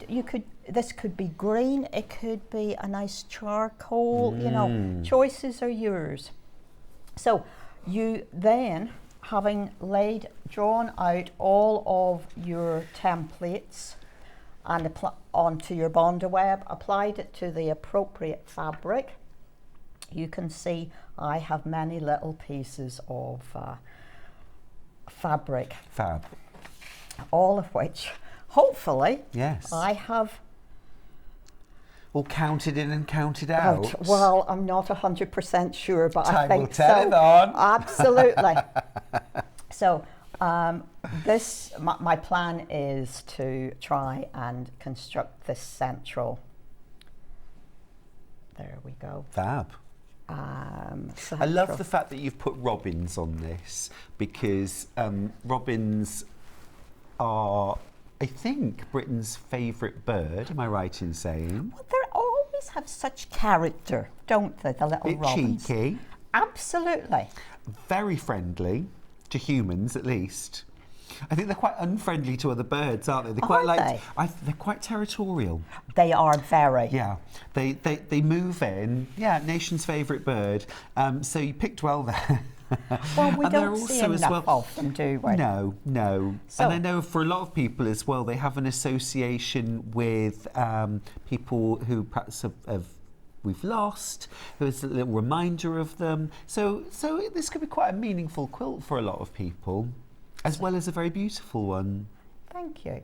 This could be green. It could be a nice charcoal. You know, choices are yours. So you then, having drawn out all of your templates and onto your Bondo web, applied it to the appropriate fabric. You can see I have many little pieces of fabric. Fab. All of which, hopefully, Yes. I have. All counted in and counted out. Well, I'm not 100% sure, but I Time think will tell, so. Yvonne. Absolutely. So my plan is to try and construct this central. There we go. Fab. I love the fact that you've put robins on this because robins are, I think, Britain's favourite bird. Am I right in saying? Well, they always have such character, don't they, the little Bit robins? cheeky. Absolutely. Very friendly to humans, at least. I think they're quite unfriendly to other birds, aren't they? They're quite they're quite territorial. They are very. Yeah, they move in. Yeah, nation's favourite bird. So you picked well there. Well, we and don't see enough of them, do we? No. So, and I know for a lot of people as well, they have an association with people who perhaps we've lost, who is a little reminder of them. So this could be quite a meaningful quilt for a lot of people, as well as a very beautiful one. Thank you.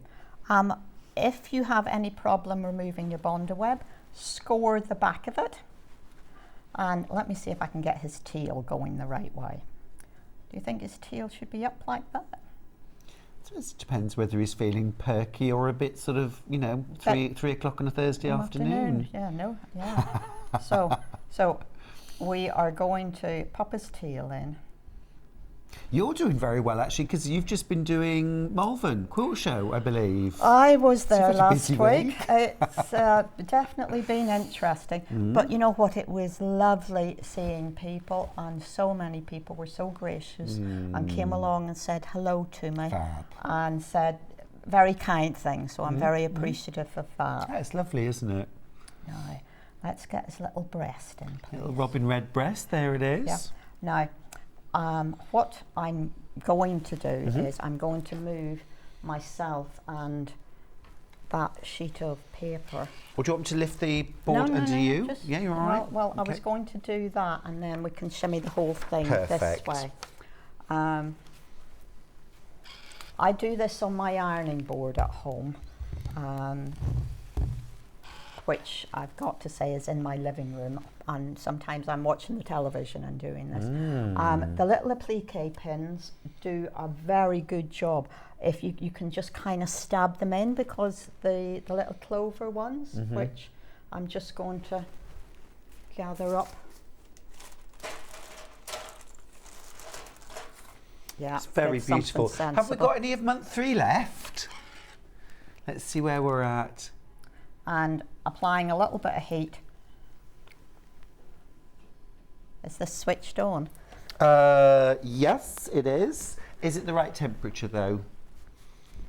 If you have any problem removing your Bonder web, score the back of it. And let me see if I can get his tail going the right way. Do you think his tail should be up like that? It depends whether he's feeling perky or a bit sort of, 3 o'clock on a Thursday afternoon. Yeah. So we are going to pop his tail in. You're doing very well, actually, because you've just been doing Malvern Quilt Show, I believe. I was there last busy week. It's definitely been interesting. But you know what? It was lovely seeing people, and so many people were so gracious and came along and said hello to me. Fab. And said very kind things. So I'm very appreciative of that. Yeah, it's lovely, isn't it? Now, let's get his little breast in, please. Little robin red breast, there it is. Yeah. Now, what I'm going to do is I'm going to move myself and that sheet of paper. Well, do you want me to lift the board under you? Yeah, you're all right? Well, I was going to do that, and then we can shimmy the whole thing this way. I do this on my ironing board at home, which I've got to say is in my living room, and sometimes I'm watching the television and doing this. The little applique pins do a very good job. If you can just kind of stab them in, because the little clover ones, which I'm just going to gather up. Yeah, it's very beautiful. Have we got any of month 3 left? Let's see where we're at. And applying a little bit of heat. Is this switched on? Yes, it is. Is it the right temperature though?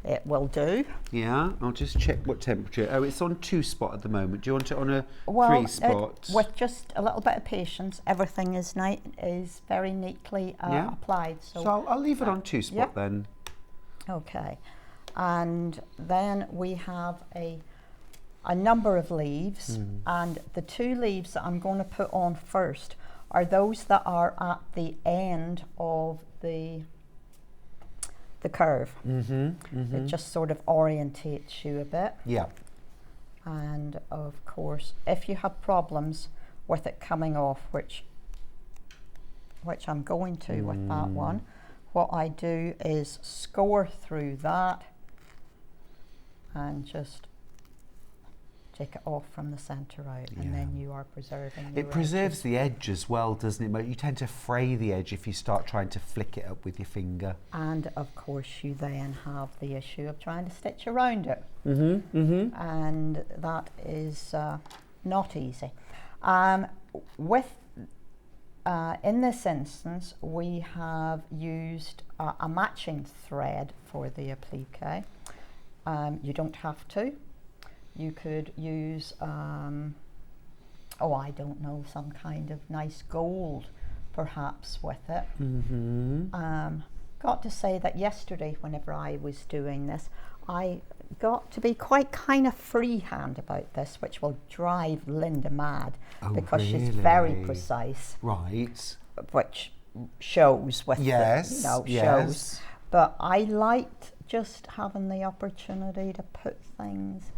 It will do. Yeah, I'll just check what temperature. Oh, it's on 2 spot at the moment. Do you want it on a 3 spot? With just a little bit of patience, everything is very neatly applied. So I'll leave it on 2 spot then. Okay, and then we have a number of leaves, and the 2 leaves that I'm going to put on first are those that are at the end of the curve. It just sort of orientates you a bit. Yeah. And of course, if you have problems with it coming off, which I'm going to with that one, what I do is score through that and just take it off from the centre out, and then you are preserving it preserves the edge as well, doesn't it? But you tend to fray the edge if you start trying to flick it up with your finger. And of course you then have the issue of trying to stitch around it. And that is not easy. In this instance, we have used a matching thread for the applique. You don't have to. You could use, I don't know, some kind of nice gold perhaps with it. Got to say that yesterday, whenever I was doing this, I got to be quite kind of freehand about this, which will drive Linda mad, because she's very precise. Right. Which shows with shows. But I liked just having the opportunity to put things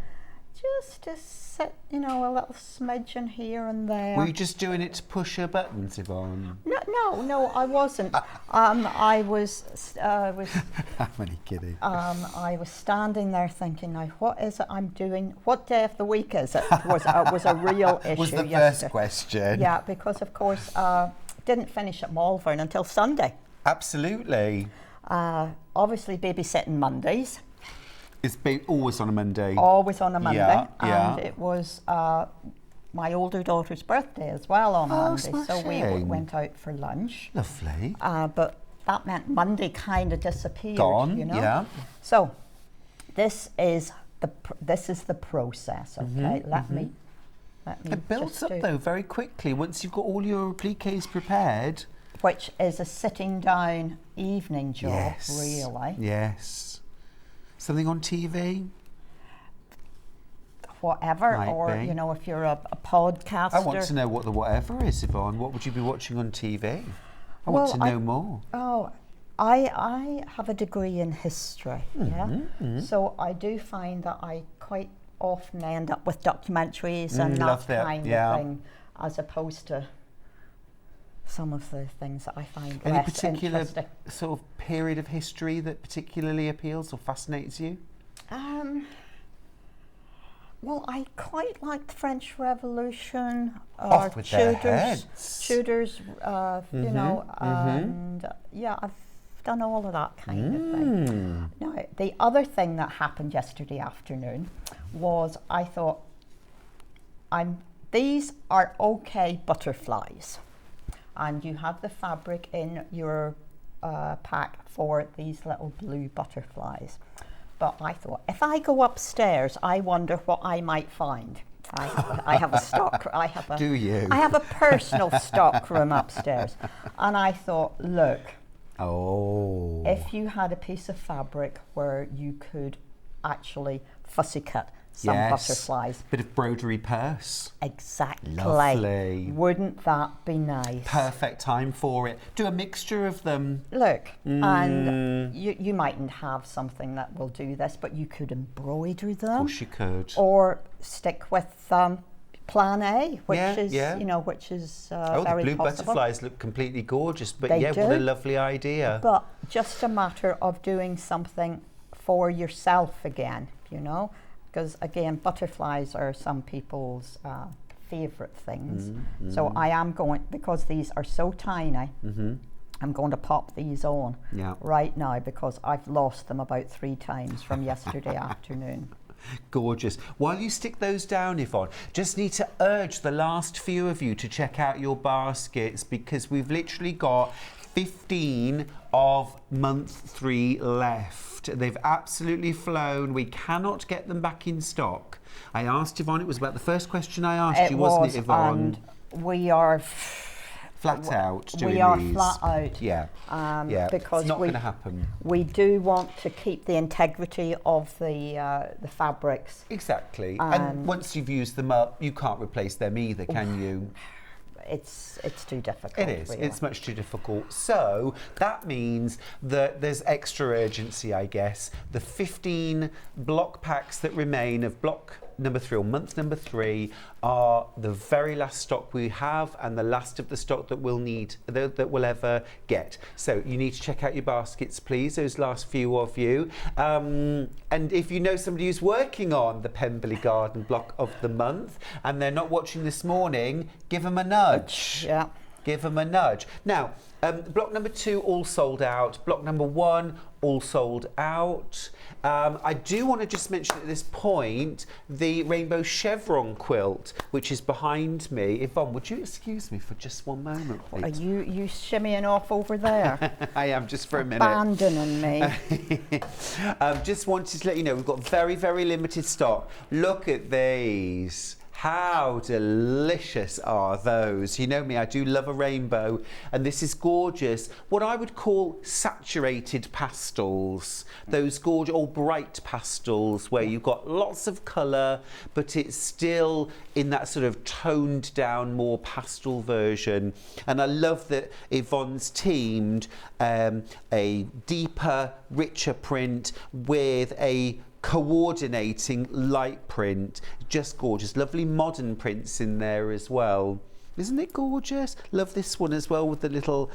just to sit, a little smidgen here and there. Were you just doing it to push her buttons, Yvonne? No, I wasn't. I was. I'm only kidding. I was standing there thinking, now, what is it I'm doing? What day of the week is it? Was a real issue. Was the yesterday. first question? Yeah, because of course, didn't finish at Malvern until Sunday. Absolutely. Obviously, babysitting Mondays. It's been always on a Monday. Always on a Monday. Yeah. And it was my older daughter's birthday as well on Monday. Smashing. So we went out for lunch. Lovely. But that meant Monday kind of disappeared. Gone, you know? yeah. So this is the process. Okay, let me. It builds just up though very quickly once you've got all your appliques prepared. Which is a sitting down evening job, Yes. really. Yes. Something on TV? Whatever, Might or be. you know, if you're a podcaster. I want to know what the whatever is, Yvonne. What would you be watching on TV? I want to know more. Oh, I have a degree in history, so I do find that I quite often end up with documentaries and love that that, kind yeah. of thing, as opposed to some of the things that I find Any less particular interesting. sort of period of history that particularly appeals or fascinates you? Well, I quite like the French Revolution, Off with their heads. Tudors, you know, and yeah, I've done all of that kind of thing. Now, the other thing that happened yesterday afternoon was I thought, these are okay butterflies, and you have the fabric in your pack for these little blue butterflies. But I thought, if I go upstairs, I wonder what I might find. I have a stock. Do you? I have a personal stock room upstairs, and I thought, look, Oh. if you had a piece of fabric where you could actually fussy cut some butterflies. Bit of broderie purse. Exactly. Lovely. Wouldn't that be nice? Perfect time for it. Do a mixture of them. Look, and you mightn't have something that will do this, but you could embroider them. Of course you could. Or stick with Plan A, which Yeah, is yeah. you know, which is Oh, the very blue possible. butterflies look completely gorgeous, but They yeah, what a do. lovely idea. But just a matter of doing something for yourself again, you know, because again, butterflies are some people's favourite things. So I am going, because these are so tiny, I'm going to pop these on right now because I've lost them about 3 times from yesterday afternoon. Gorgeous. While you stick those down, Yvonne, just need to urge the last few of you to check out your baskets, because we've literally got 15 of month 3 left. They've absolutely flown. We cannot get them back in stock. I asked Yvonne, it was about the first question I asked you, wasn't it, Yvonne? And we are flat out doing we are these. flat out. Yeah. Because it's not going to happen. We do want to keep the integrity of the fabrics. Exactly. And once you've used them up, you can't replace them either, can you? It's too difficult. It is. Really. It's much too difficult. So that means that there's extra urgency, I guess. The 15 block packs that remain of block number 3 or month number 3 are the very last stock we have and the last of the stock that we'll need, that we'll ever get. So you need to check out your baskets, please, those last few of you. And if you know somebody who's working on the Pemberley Garden block of the month and they're not watching this morning, give them a nudge. Yeah. Give them a nudge. Now, block number 2 all sold out. Block number 1 all sold out. I do want to just mention at this point the rainbow chevron quilt, which is behind me. Yvonne, would you excuse me for just one moment, please? Are you shimmying off over there? I am, just for a minute. Abandoning me. Just wanted to let you know we've got very, very limited stock. Look at these. How delicious are those? You know me, I do love a rainbow, and this is gorgeous. What I would call saturated pastels. Those gorgeous, all bright pastels where you've got lots of colour, but it's still in that sort of toned down, more pastel version. And I love that Yvonne's teamed a deeper, richer print with a coordinating light print. Just gorgeous. Lovely modern prints in there as well. Isn't it gorgeous? Love this one as well with the little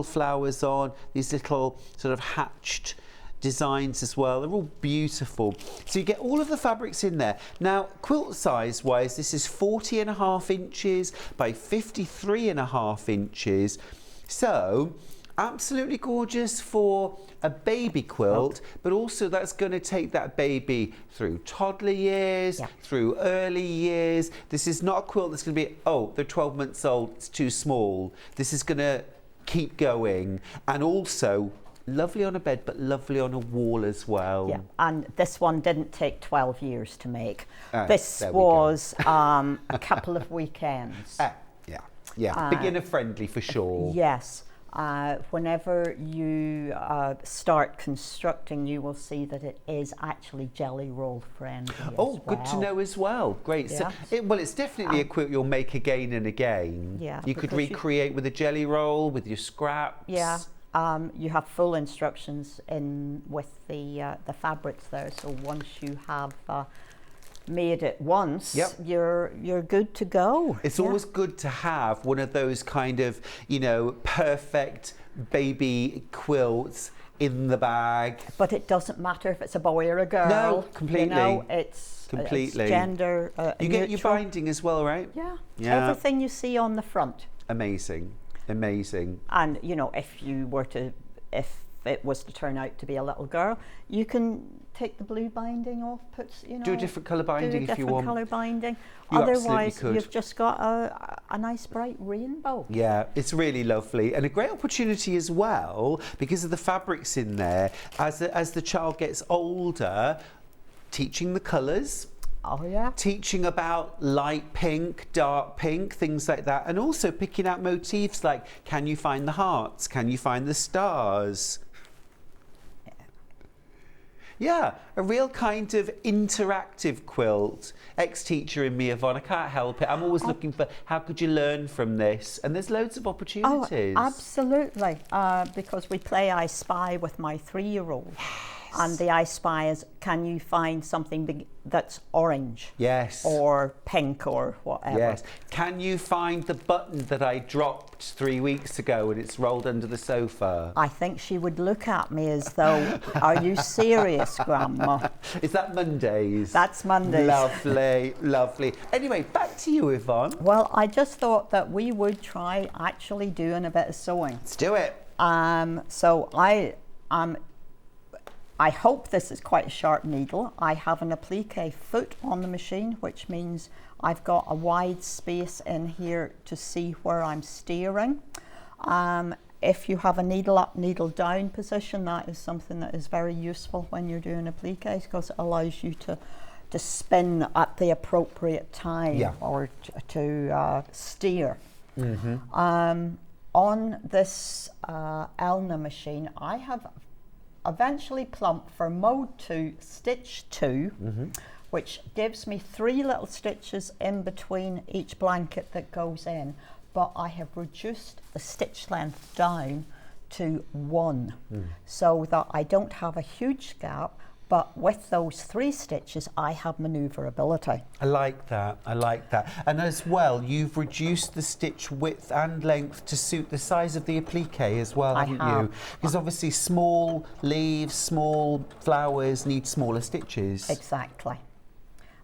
flowers on, these little sort of hatched designs as well. They're all beautiful. So you get all of the fabrics in there. Now, quilt size wise, this is 40.5 inches by 53.5 inches. So absolutely gorgeous for a baby quilt, but also that's going to take that baby through toddler years, through early years. This is not a quilt that's going to be, oh, they're 12 months old, it's too small. This is going to keep going, and also lovely on a bed, but lovely on a wall as well. Yeah, and this one didn't take 12 years to make. This there we was a couple of weekends. Yeah, beginner friendly for sure. Yes. Whenever you start constructing, you will see that it is actually jelly roll friendly. Oh, good to know as well. Great. Yeah. So, it's definitely a quilt you'll make again and again. Yeah, You could because recreate with a jelly roll, with your scraps. Yeah. You have full instructions in with the fabrics there. So once you have made it once, you're good to go. It's always good to have one of those kind of, perfect baby quilts in the bag. But it doesn't matter if it's a boy or a girl. No, completely. It's completely. It's gender you get your binding as well, right? Yeah. Everything you see on the front. Amazing. And if it was to turn out to be a little girl, you can take the blue binding off, do a different colour binding if you want. Colour binding. You Otherwise, could. you've just got a nice bright rainbow. Yeah, it's really lovely, and a great opportunity as well because of the fabrics in there. As the child gets older, teaching the colours. Oh yeah. Teaching about light pink, dark pink, things like that, and also picking out motifs like, can you find the hearts? Can you find the stars? Yeah, a real kind of interactive quilt. Ex-teacher in me, Yvonne, I can't help it. I'm always looking for how could you learn from this, and there's loads of opportunities. Oh, absolutely, because we play I Spy with my 3-year-old. And the I Spy is, can you find something that's orange? Yes. Or pink or whatever. Yes. Can you find the button that I dropped 3 weeks ago and it's rolled under the sofa? I think she would look at me as though, are you serious, Grandma? Is that Mondays? That's Mondays. Lovely, lovely. Anyway, back to you, Yvonne. Well, I just thought that we would try actually doing a bit of sewing. Let's do it. So I hope this is quite a sharp needle. I have an applique foot on the machine, which means I've got a wide space in here to see where I'm steering. If you have a needle up, needle down position, that is something that is very useful when you're doing appliques because it allows you to spin at the appropriate time or to steer. On this Elna machine, I have eventually plumped for mode 2, stitch 2, which gives me 3 little stitches in between each blanket that goes in, but I have reduced the stitch length down to 1 so that I don't have a huge gap, but with those 3 stitches I have maneuverability. I like that, and as well you've reduced the stitch width and length to suit the size of the applique as well, haven't you? Because obviously small leaves, small flowers need smaller stitches. Exactly.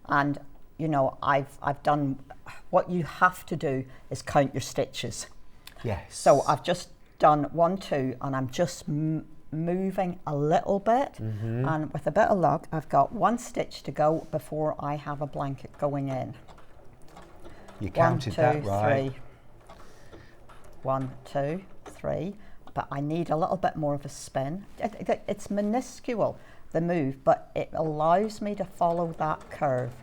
And I've done what you have to do is count your stitches. Yes. So I've just done 1, 2, and I'm just moving a little bit, and with a bit of luck I've got 1 stitch to go before I have a blanket going in. You counted that right. 1, 2, 3, but I need a little bit more of a spin. It's minuscule, the move, but it allows me to follow that curve.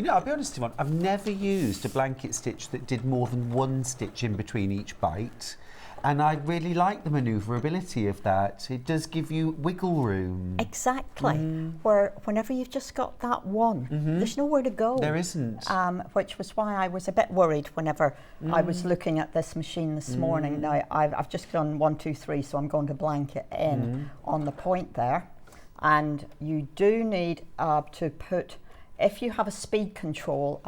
I'll be honest, Yvonne, I've never used a blanket stitch that did more than 1 stitch in between each bite. And I really like the manoeuvrability of that. It does give you wiggle room. Exactly. Where whenever you've just got that 1, there's nowhere to go. There isn't. Which was why I was a bit worried whenever I was looking at this machine this morning. Now I've just done 1, 2, 3, so I'm going to blanket in on the point there. And you do need to put, if you have a speed control,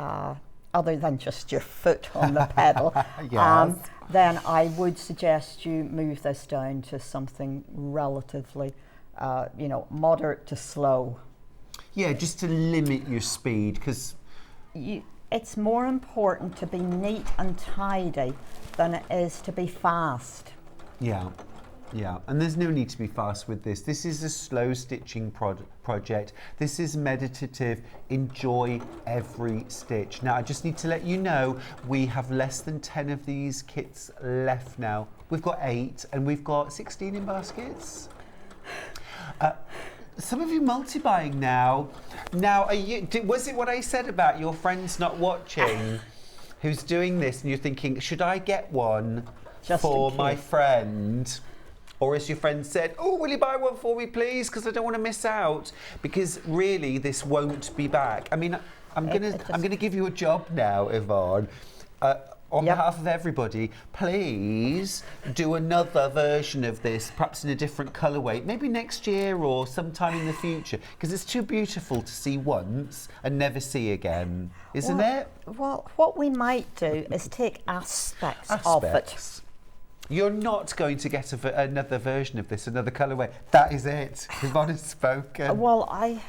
other than just your foot on the pedal, then I would suggest you move this down to something relatively, moderate to slow. Yeah, just to limit your speed, because it's more important to be neat and tidy than it is to be fast. Yeah. Yeah, and there's no need to be fast with this. This is a slow stitching project. This is meditative. Enjoy every stitch. Now, I just need to let you know, we have less than 10 of these kits left now. We've got 8 and we've got 16 in baskets. Some of you multi-buying now. Now, was it what I said about your friends not watching who's doing this and you're thinking, should I get one for my friend? Or as your friend said, oh, will you buy one for me, please? Because I don't want to miss out. Because really, this won't be back. I mean, I'm gonna give you a job now, Yvonne. On behalf of everybody, please do another version of this, perhaps in a different colourway, maybe next year or sometime in the future, because it's too beautiful to see once and never see again, isn't it? Well, what we might do is take aspects of it. You're not going to get another version of this, another colourway. That is it. Yvonne has spoken. Well, I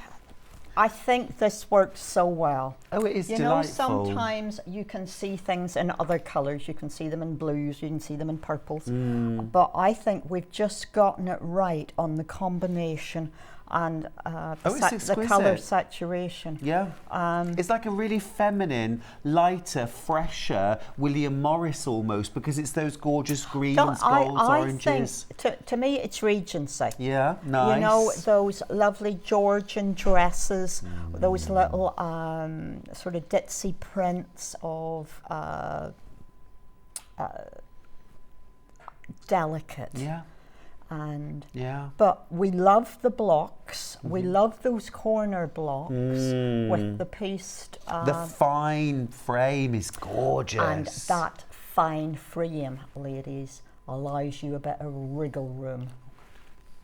think this works so well. Oh, it is delightful. You know, sometimes you can see things in other colours. You can see them in blues, you can see them in purples. But I think we've just gotten it right on the combination and the colour saturation. Yeah. It's like a really feminine, lighter, fresher William Morris almost, because it's those gorgeous greens, golds, oranges. Think to me, it's Regency. Yeah, nice. You know, those lovely Georgian dresses, those little sort of ditzy prints of delicate. Yeah. And but we love the blocks. We love those corner blocks with the paste. The fine frame is gorgeous. And that fine frame, ladies, allows you a bit of wriggle room.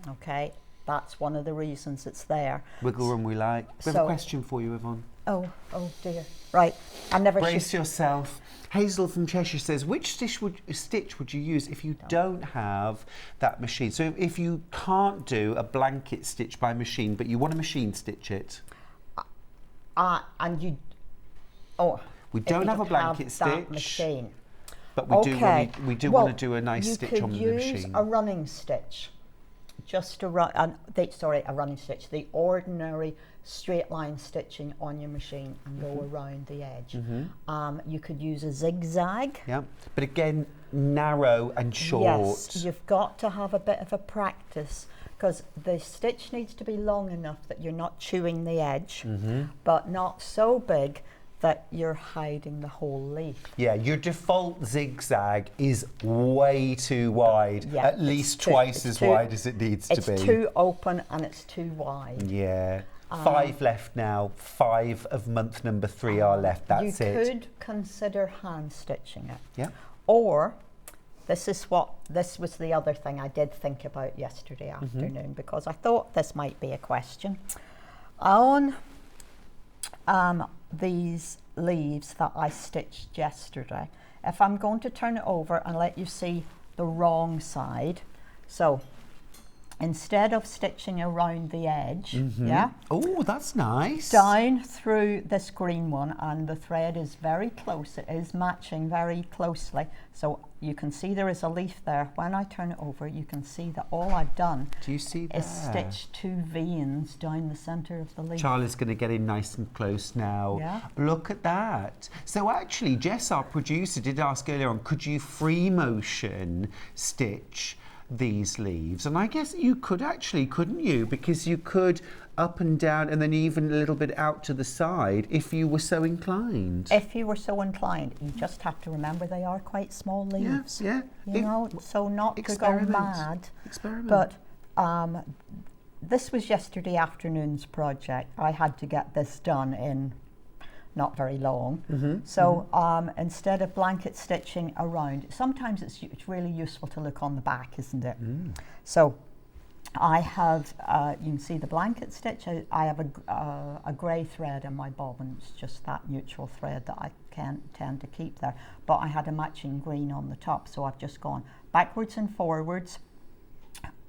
Okay, that's one of the reasons it's there. Wiggle room we like. We have a question for you, Yvonne. Oh dear. Right, I never. Brace yourself. Hazel from Cheshire says, which stitch would you use if you don't have that machine? So if you can't do a blanket stitch by machine, but you want to machine stitch it. We don't have a blanket stitch. Machine. But we do want to do a nice stitch on the machine. You could use a running stitch. Just a running stitch. The ordinary straight line stitching on your machine and go around the edge. You could use a zigzag. Yeah, but again, narrow and short. Yes, you've got to have a bit of a practice because the stitch needs to be long enough that you're not chewing the edge, but not so big that you're hiding the whole leaf. Yeah, your default zigzag is way too wide, at least twice as wide as it needs to be. It's too open and it's too wide. Yeah. 5 left now. 5 of month number 3 are left. That's it. You could consider hand stitching it. Yeah. Or this was the other thing I did think about yesterday afternoon because I thought this might be a question. On these leaves that I stitched yesterday, if I'm going to turn it over and let you see the wrong side, so instead of stitching around the edge, oh, that's nice. Down through this green one, and the thread is very close, it is matching very closely, so you can see there is a leaf there. When I turn it over, you can see that all I've done is stitch 2 veins down the centre of the leaf. Charlie's going to get in nice and close now. Yeah. Look at that. So actually, Jess, our producer, did ask earlier on, could you free motion stitch these leaves? And I guess you could actually, couldn't you? Because you could up and down and then even a little bit out to the side if you were so inclined. If you were so inclined, you just have to remember they are quite small leaves. Yeah. You know, so not to go mad. Experiment. But this was yesterday afternoon's project. I had to get this done in not very long. So instead of blanket stitching around, sometimes it's really useful to look on the back, isn't it? So I have, you can see the blanket stitch. I have a grey thread in my bobbin. It's just that neutral thread that I tend to keep there. But I had a matching green on the top, so I've just gone backwards and forwards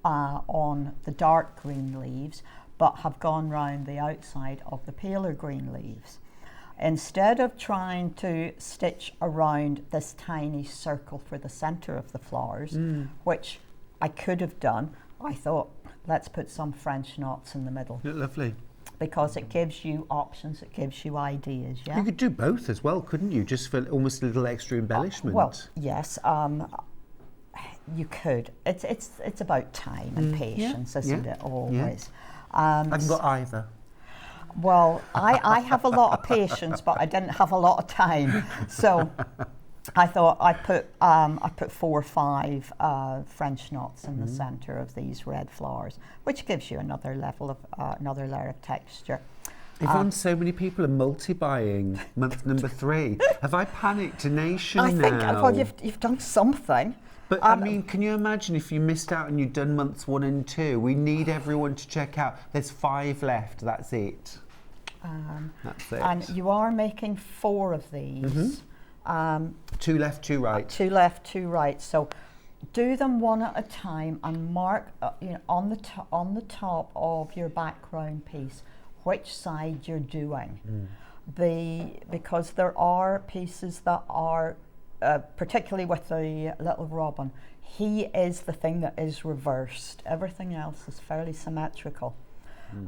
on the dark green leaves, but have gone round the outside of the paler green leaves. Instead of trying to stitch around this tiny circle for the centre of the flowers, which I could have done, I thought, let's put some French knots in the middle. Lovely. Because it gives you options, it gives you ideas, yeah? You could do both as well, couldn't you? Just for almost a little extra embellishment. Well, yes, you could. It's about time and patience, isn't it, always? I haven't got either. Well, I have a lot of patience, but I didn't have a lot of time. So I thought I put 4 or 5 French knots in the centre of these red flowers, which gives you another level of another layer of texture. Yvonne, so many people are multi-buying month number 3. Have I panicked a nation I think now? well, you've done something. But I mean, can you imagine if you missed out and you'd done months 1 and 2? We need everyone to check out. There's 5 left. That's it. That's it. And you are making 4 of these. 2 left, 2 right. 2 left, 2 right. So do them one at a time and mark, on the top of your background piece which side you're doing. Because there are pieces that are, particularly with the little robin, he is the thing that is reversed. Everything else is fairly symmetrical.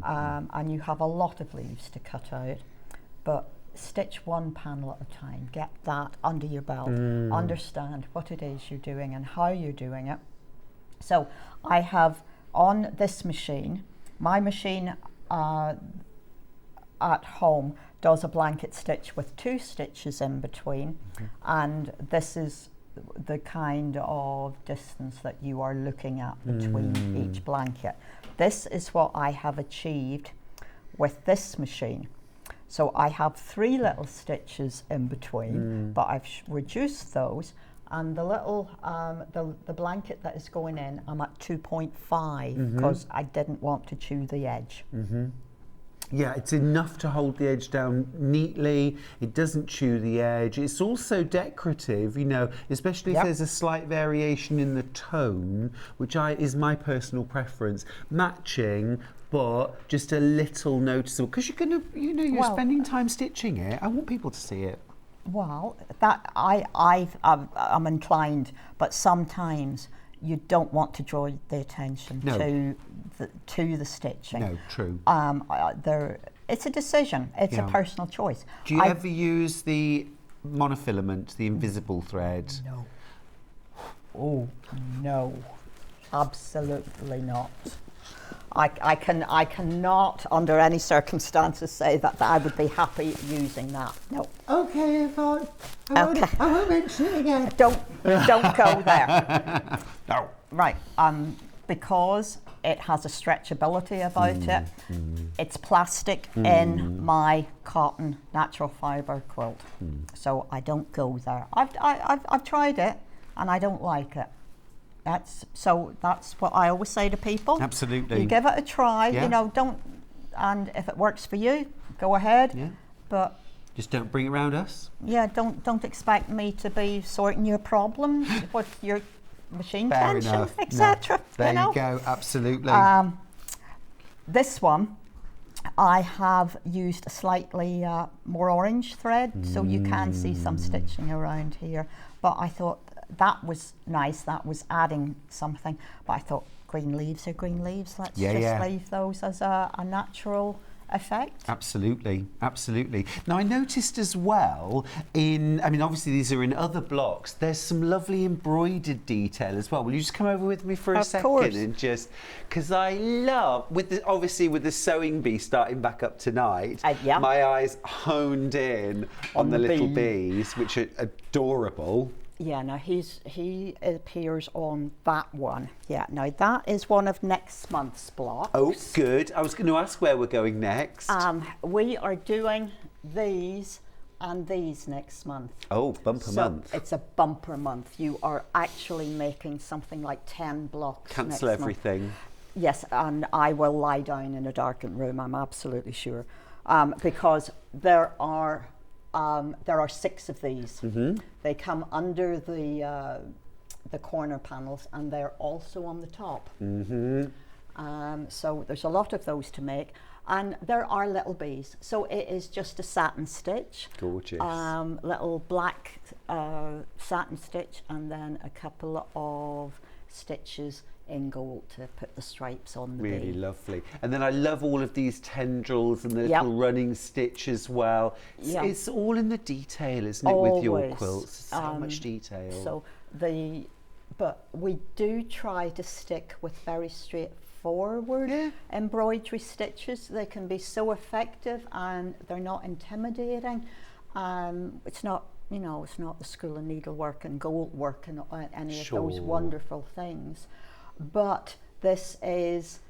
And you have a lot of leaves to cut out, but stitch 1 panel at a time. Get that under your belt. Understand what it is you're doing and how you're doing it. So I have on this machine, my machine at home does a blanket stitch with 2 stitches in between, and this is the kind of distance that you are looking at between each blanket. This is what I have achieved with this machine. So I have 3 little stitches in between, but I've reduced those, and the little the blanket that is going in, I'm at 2.5 because I didn't want to chew the edge. Yeah, it's enough to hold the edge down neatly. It doesn't chew the edge. It's also decorative, especially if there's a slight variation in the tone, which is my personal preference. Matching, but just a little noticeable, because you're gonna, you're spending time stitching it. I want people to see it. Well, that I'm inclined, but sometimes you don't want to draw the attention to the stitching. No, true. It's a decision. It's a personal choice. Do you ever use the monofilament, the invisible thread? No. Oh no, absolutely not. I cannot, under any circumstances, say that I would be happy using that. No. Okay, Yvonne. I won't mention it again. Don't go there. No. Right. Because it has a stretchability about it. It's plastic in my cotton natural fibre quilt, so I don't go there. I've tried it and I don't like it. That's what I always say to people. Absolutely. You give it a try. Don't. And if it works for you, go ahead. Yeah. But just don't bring it around us. Yeah. Don't expect me to be sorting your problems with your machine Fair tension, enough. etc. There you go. Absolutely. This one, I have used a slightly more orange thread, so you can see some stitching around here. But I thought that was nice. That was adding something. But I thought green leaves are green leaves. Let's just leave those as a natural effect. Absolutely, absolutely. Now I noticed as well obviously these are in other blocks, there's some lovely embroidered detail as well. Will you just come over with me for a second? Course. And just, because I love, with the sewing bee starting back up tonight, my eyes honed in on the little bees, which are adorable. Yeah, now he appears on that one. Yeah, now that is one of next month's blocks. Oh, good. I was going to ask where we're going next. We are doing these and these next month. Oh, bumper month. It's a bumper month. You are actually making something like 10 blocks. Cancel next everything. Month. Yes, and I will lie down in a darkened room, I'm absolutely sure. Because there are 6 of these. They come under the corner panels, and they're also on the top. So there's a lot of those to make, and there are little bees. So it is just a satin stitch. Gorgeous. Little black satin stitch, and then a couple of stitches in gold to put the stripes on the Really bee. lovely. And then I love all of these tendrils and the Yep. little running stitch as well. Yep. It's all in the detail, isn't it, with your Always. quilts? So much detail. So but we do try to stick with very straightforward embroidery stitches. They can be so effective and they're not intimidating. It's not, you know, it's not the school of needlework and gold work and any of those wonderful things. But this is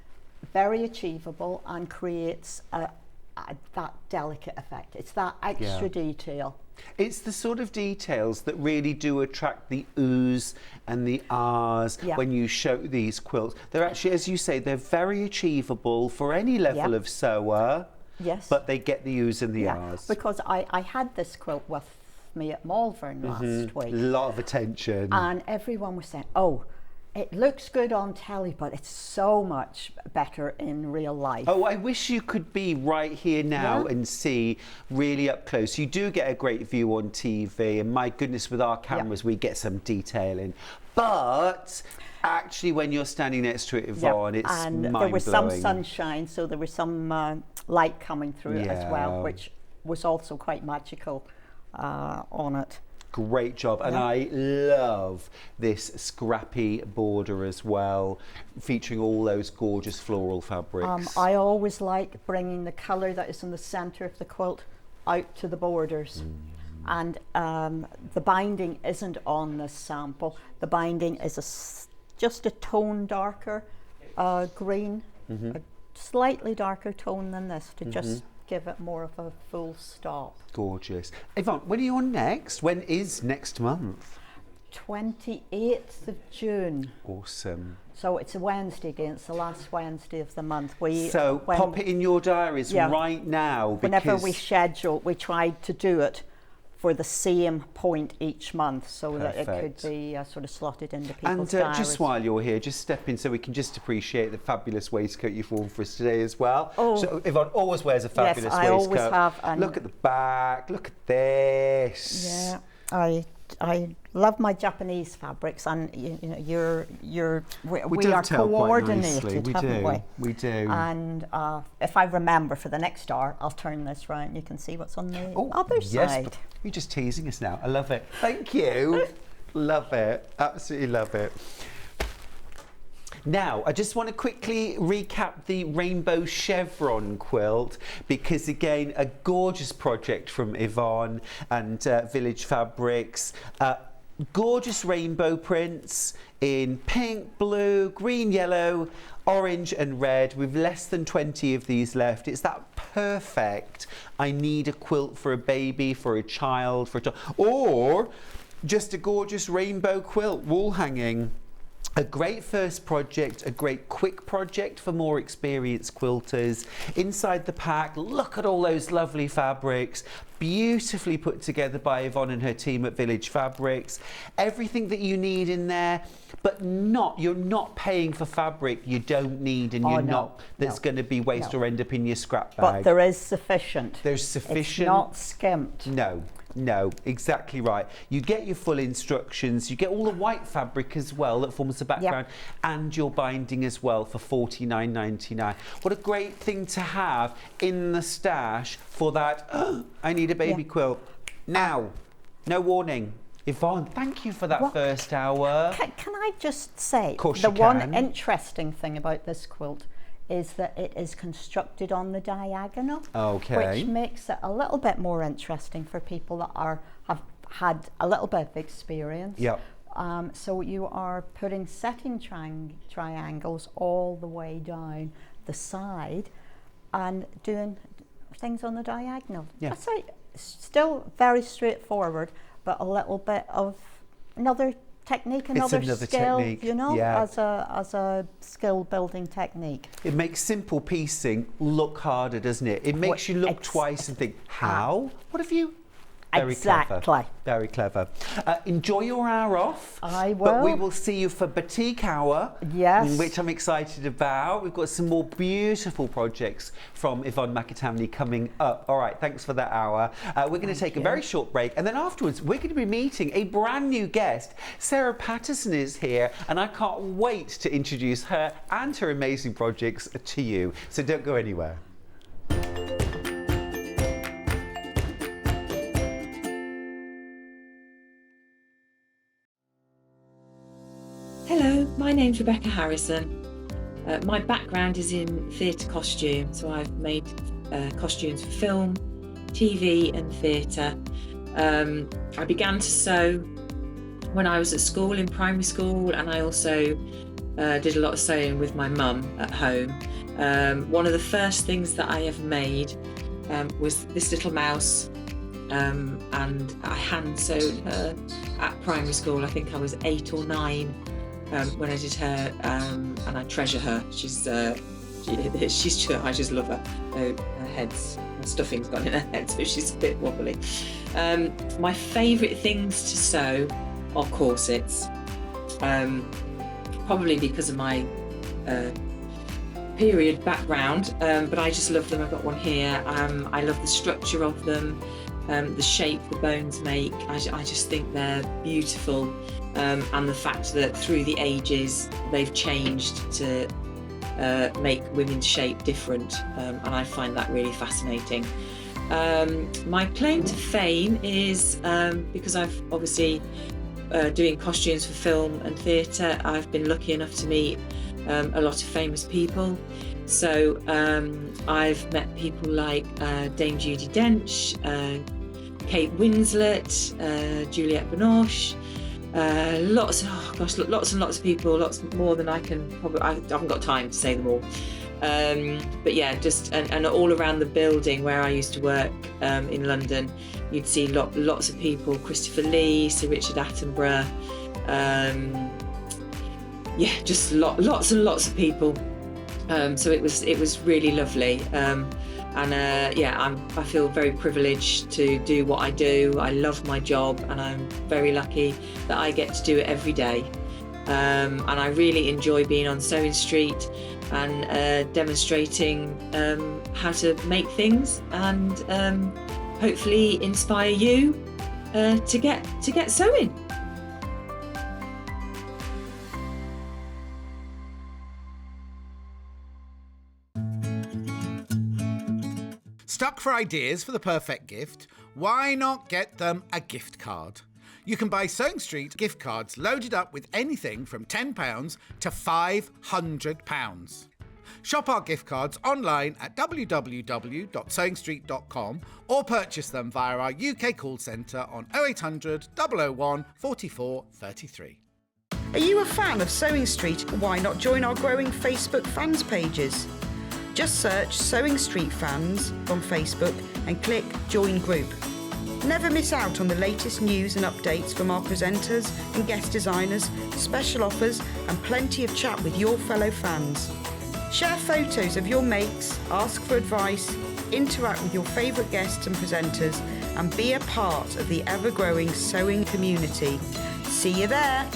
very achievable and creates that delicate effect. It's that extra detail. It's the sort of details that really do attract the oohs and the ahs when you show these quilts. They're actually, as you say, they're very achievable for any level of sewer. Yes. But they get the oohs and the ahs. Because I had this quilt with me at Malvern last week. A lot of attention. And everyone was saying, oh, it looks good on telly, but it's so much better in real life. Oh, I wish you could be right here now and see really up close. You do get a great view on TV, and my goodness, with our cameras, we get some detailing. But actually, when you're standing next to it, Yvonne, it's mind-blowing. And there was some sunshine, so there was some light coming through it as well, which was also quite magical on it. Great job. And I love this scrappy border as well, featuring all those gorgeous floral fabrics. I always like bringing the colour that is in the centre of the quilt out to the borders. And the binding isn't on this sample. The binding is just a tone darker green, a slightly darker tone than this to just give it more of a full stop. Gorgeous. Yvonne, when are you on next? When is next month? 28th of June. Awesome. So it's a Wednesday again, it's the last Wednesday of the month. So pop it in your diaries right now. Whenever we schedule, we try to do it for the same point each month so that it could be sort of slotted into people's diaries. And just while you're here, just step in so we can just appreciate the fabulous waistcoat you've worn for us today as well. Oh. So Yvonne always wears a fabulous waistcoat. Yes, I always have. And look at the back, look at this. Yeah, I love my Japanese fabrics, and you know, we are coordinated, haven't we? We do. And if I remember for the next hour, I'll turn this round and you can see what's on the other side. You're just teasing us now. I love it. Thank you. Love it. Absolutely love it. Now, I just want to quickly recap the rainbow chevron quilt, because again, a gorgeous project from Yvonne and Village Fabrics. Gorgeous rainbow prints in pink, blue, green, yellow, orange and red, with less than 20 of these left. It's that perfect, I need a quilt for a baby, for a child, or just a gorgeous rainbow quilt wall hanging. A great first project, a great quick project for more experienced quilters. Inside the pack, look at all those lovely fabrics, beautifully put together by Yvonne and her team at Village Fabrics. Everything that you need in there, but you're not paying for fabric you don't need, and that's going to be waste or end up in your scrap bag. But there is sufficient. There's sufficient. It's not skimped. No, exactly right. You get your full instructions, you get all the white fabric as well that forms the background, and your binding as well for $49.99. What a great thing to have in the stash for that, I need a baby quilt. Now, no warning. Yvonne, thank you for that first hour. Can I just say, the one interesting thing about this quilt is that it is constructed on the diagonal, which makes it a little bit more interesting for people that have had a little bit of experience. So you are putting setting triangles all the way down the side and doing things on the diagonal. That's right. Still very straightforward, but a little bit of another technique, another skill, technique, you know, as a skill building technique. It makes simple piecing look harder, doesn't it? It makes you look twice and think, how? What have you Very Exactly. clever. Very clever. Enjoy your hour off. I But we will. will see you for Batik Hour. Yes. Which I'm excited about. We've got some more beautiful projects from Yvonne McAtamney coming up. All right, thanks for that hour. We're going to take a very short break, and then afterwards we're going to be meeting a brand new guest. Sarah Patterson is here, and I can't wait to introduce her and her amazing projects to you. So don't go anywhere. Hello, my name's Rebecca Harrison. My background is in theatre costume, so I've made costumes for film, TV and theatre. I began to sew when I was at school, in primary school, and I also did a lot of sewing with my mum at home. One of the first things that I ever made was this little mouse, and I hand sewed her at primary school. I think I was 8 or 9 when I did her, and I treasure her. I just love her. Her stuffing's gone in her head, so she's a bit wobbly. My favourite things to sew are corsets, probably because of my period background, but I just love them. I've got one here. I love the structure of them, the shape the bones make. I just think they're beautiful, and the fact that through the ages they've changed to make women's shape different, and I find that really fascinating. My claim to fame is because I've obviously doing costumes for film and theatre, I've been lucky enough to meet a lot of famous people. So I've met people like Dame Judi Dench, Kate Winslet, Juliette Binoche, lots and lots of people, lots more than I can probably, I haven't got time to say them all. But yeah, just and all around the building where I used to work in London, you'd see lots of people, Christopher Lee, Sir Richard Attenborough, yeah, just lots and lots of people. So it was really lovely, yeah, I feel very privileged to do what I do. I love my job, and I'm very lucky that I get to do it every day. And I really enjoy being on Sewing Street and demonstrating how to make things, and hopefully inspire you to get sewing. Stuck for ideas for the perfect gift? Why not get them a gift card? You can buy Sewing Street gift cards loaded up with anything from £10 to £500. Shop our gift cards online at www.sewingstreet.com or purchase them via our UK call centre on 0800 001 44 33. Are you a fan of Sewing Street? Why not join our growing Facebook fans pages? Just search Sewing Street Fans on Facebook and click Join Group. Never miss out on the latest news and updates from our presenters and guest designers, special offers and plenty of chat with your fellow fans. Share photos of your makes, ask for advice, interact with your favourite guests and presenters, and be a part of the ever-growing sewing community. See you there!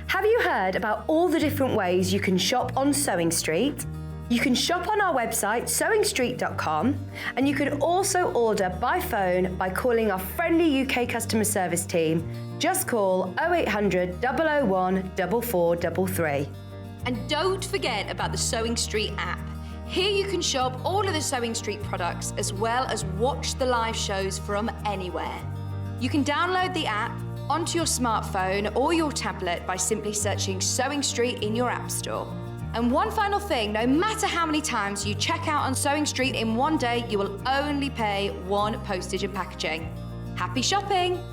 Have you heard about all the different ways you can shop on Sewing Street? You can shop on our website sewingstreet.com, and you can also order by phone by calling our friendly UK customer service team. Just call 0800 001 4433. And don't forget about the Sewing Street app. Here you can shop all of the Sewing Street products as well as watch the live shows from anywhere. You can download the app onto your smartphone or your tablet by simply searching Sewing Street in your app store. And one final thing, no matter how many times you check out on Sewing Street in one day, you will only pay one postage and packaging. Happy shopping!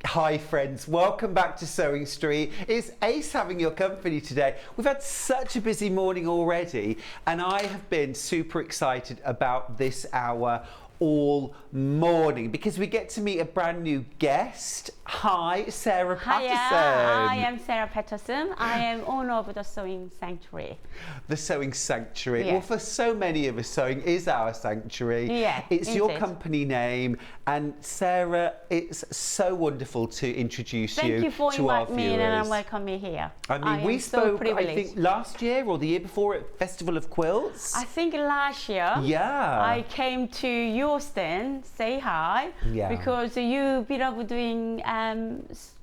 Hi friends, welcome back to Sewing Street. It's Ace having your company today. We've had such a busy morning already, and I have been super excited about this hour all morning because we get to meet a brand new guest. Hi, Sarah Patterson. Hiya, I am Sarah Patterson. I am owner of the Sewing Sanctuary. The Sewing Sanctuary. Yeah. Well, for so many of us, sewing is our sanctuary. Yeah, it's your indeed. company name. And Sarah, it's so wonderful to introduce Thank you for to our inviting me viewers. and welcome me here. I mean, we am so spoke, I privileged. think, last year or the year before at Festival of Quilts. I think last year Yeah. I came to your stand, say hi, Yeah. because you bit of doing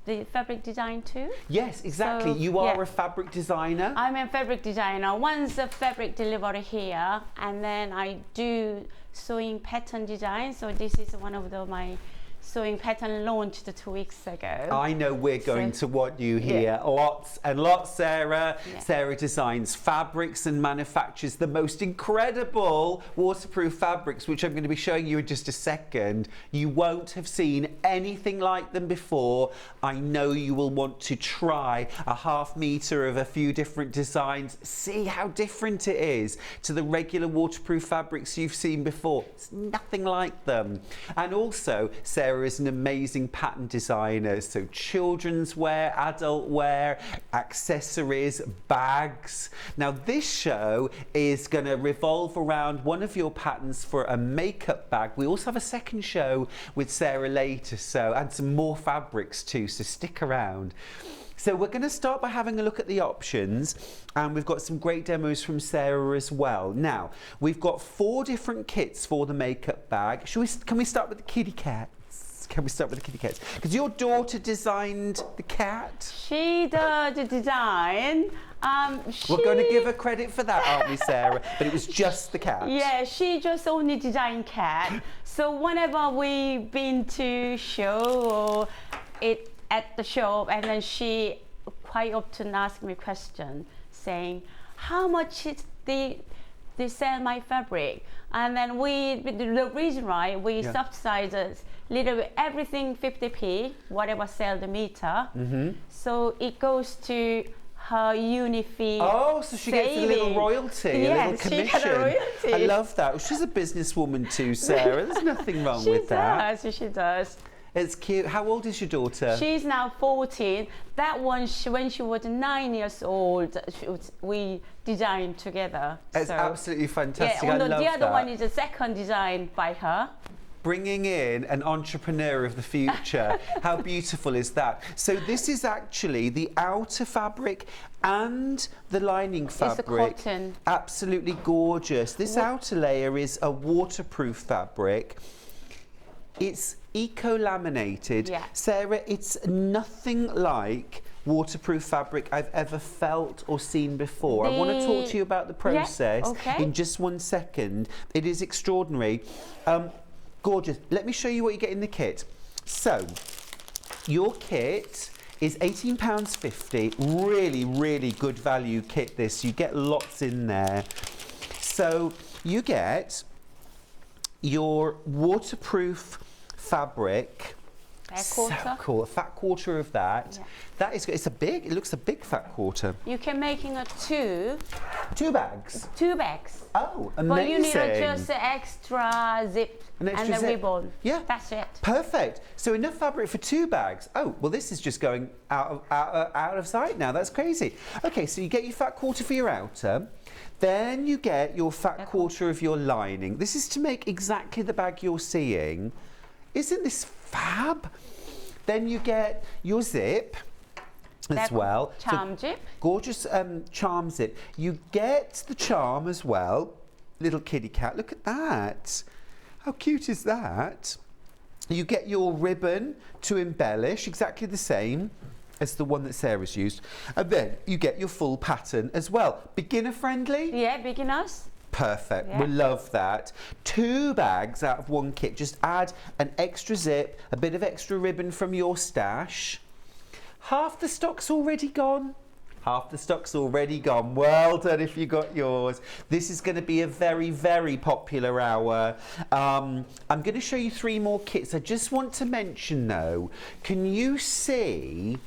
the fabric design too. Yes, exactly. So, You are yeah. a fabric designer. I'm a fabric designer. Once the fabric delivered here, and then I do sewing pattern design. So this is one of my sewing pattern launched 2 weeks ago. I know we're going So- to want you here. Yeah. Lots and lots, Sarah. Yeah. Sarah designs fabrics and manufactures the most incredible waterproof fabrics, which I'm going to be showing you in just a second. You won't have seen anything like them before. I know you will want to try a ½ meter of a few different designs. See how different it is to the regular waterproof fabrics you've seen before. It's nothing like them. And also, Sarah is an amazing pattern designer, so children's wear, adult wear, accessories, bags. Now this show is going to revolve around one of your patterns for a makeup bag. We also have a second show with Sarah later, and some more fabrics too, so stick around. So we're going to start by having a look at the options, and we've got some great demos from Sarah as well. Now, we've got 4 different kits for the makeup bag. Can we start with the kitty cats? Can we start with the kitty cats? Because your daughter designed the cat. She did the design. We're going to give her credit for that, aren't we, Sarah? But it was just the cat. Yeah, she just only designed cat. So whenever we've been to show or it at the shop, and then she quite often asks me a question saying, how much is they sell my fabric? And then the reason why we subsidize it little bit, everything 50p, whatever sell the meter. So it goes to her uni fee. Oh, so she gets a little royalty, a little commission. She got a royalty. I love that. Well, she's a businesswoman too, Sarah. There's nothing wrong with that. She does. It's cute. How old is your daughter? She's now 14. That one, when she was 9 years old, we designed together. It's absolutely fantastic. Yeah, I love the other that. one is a second design by her. Bringing in an entrepreneur of the future. How beautiful is that? So this is actually the outer fabric and the lining fabric. It's a cotton. Absolutely gorgeous. This outer layer is a waterproof fabric. It's eco-laminated. Yeah. Sarah, it's nothing like waterproof fabric I've ever felt or seen before. I want to talk to you about the process in just 1 second. It is extraordinary. Gorgeous. Let me show you what you get in the kit. So, your kit is £18.50. Really, really good value kit this. You get lots in there. So, you get your waterproof fabric. So cool. A fat quarter of that. Yeah. That is, it looks a big fat quarter. You can making a 2 bags. 2 bags. Oh, amazing. But you need just an extra zip An extra and a zip. ribbon. Yeah. That's it. Perfect. So enough fabric for 2 bags. Oh, well, this is just going out of sight now. That's crazy. Okay, so you get your fat quarter for your outer. Then you get your fat quarter of your lining. This is to make exactly the bag you're seeing. Isn't this fab? Then you get your zip as well. Charm zip. Gorgeous charm zip. You get the charm as well. Little kitty cat. Look at that. How cute is that? You get your ribbon to embellish, exactly the same as the one that Sarah's used. And then you get your full pattern as well. Beginner friendly? Yeah, beginners. Perfect. Yeah. We love that. 2 bags out of 1 kit. Just add an extra zip, a bit of extra ribbon from your stash. Half the stock's already gone. Half the stock's already gone. Well done if you got yours. This is going to be a very, very popular hour. I'm going to show you 3 more kits. I just want to mention though, can you see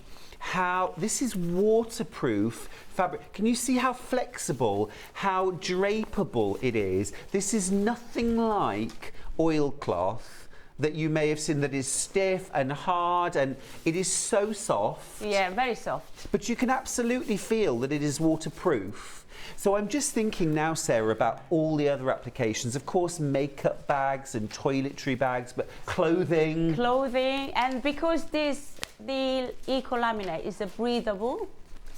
how this is waterproof fabric? Can you see how flexible, how drapeable it is? This is nothing like oilcloth that you may have seen that is stiff and hard, and it is so soft. Yeah, very soft. But you can absolutely feel that it is waterproof. So I'm just thinking now, Sarah, about all the other applications. Of course, makeup bags and toiletry bags, but clothing. Clothing, and because the eco-laminate is a breathable.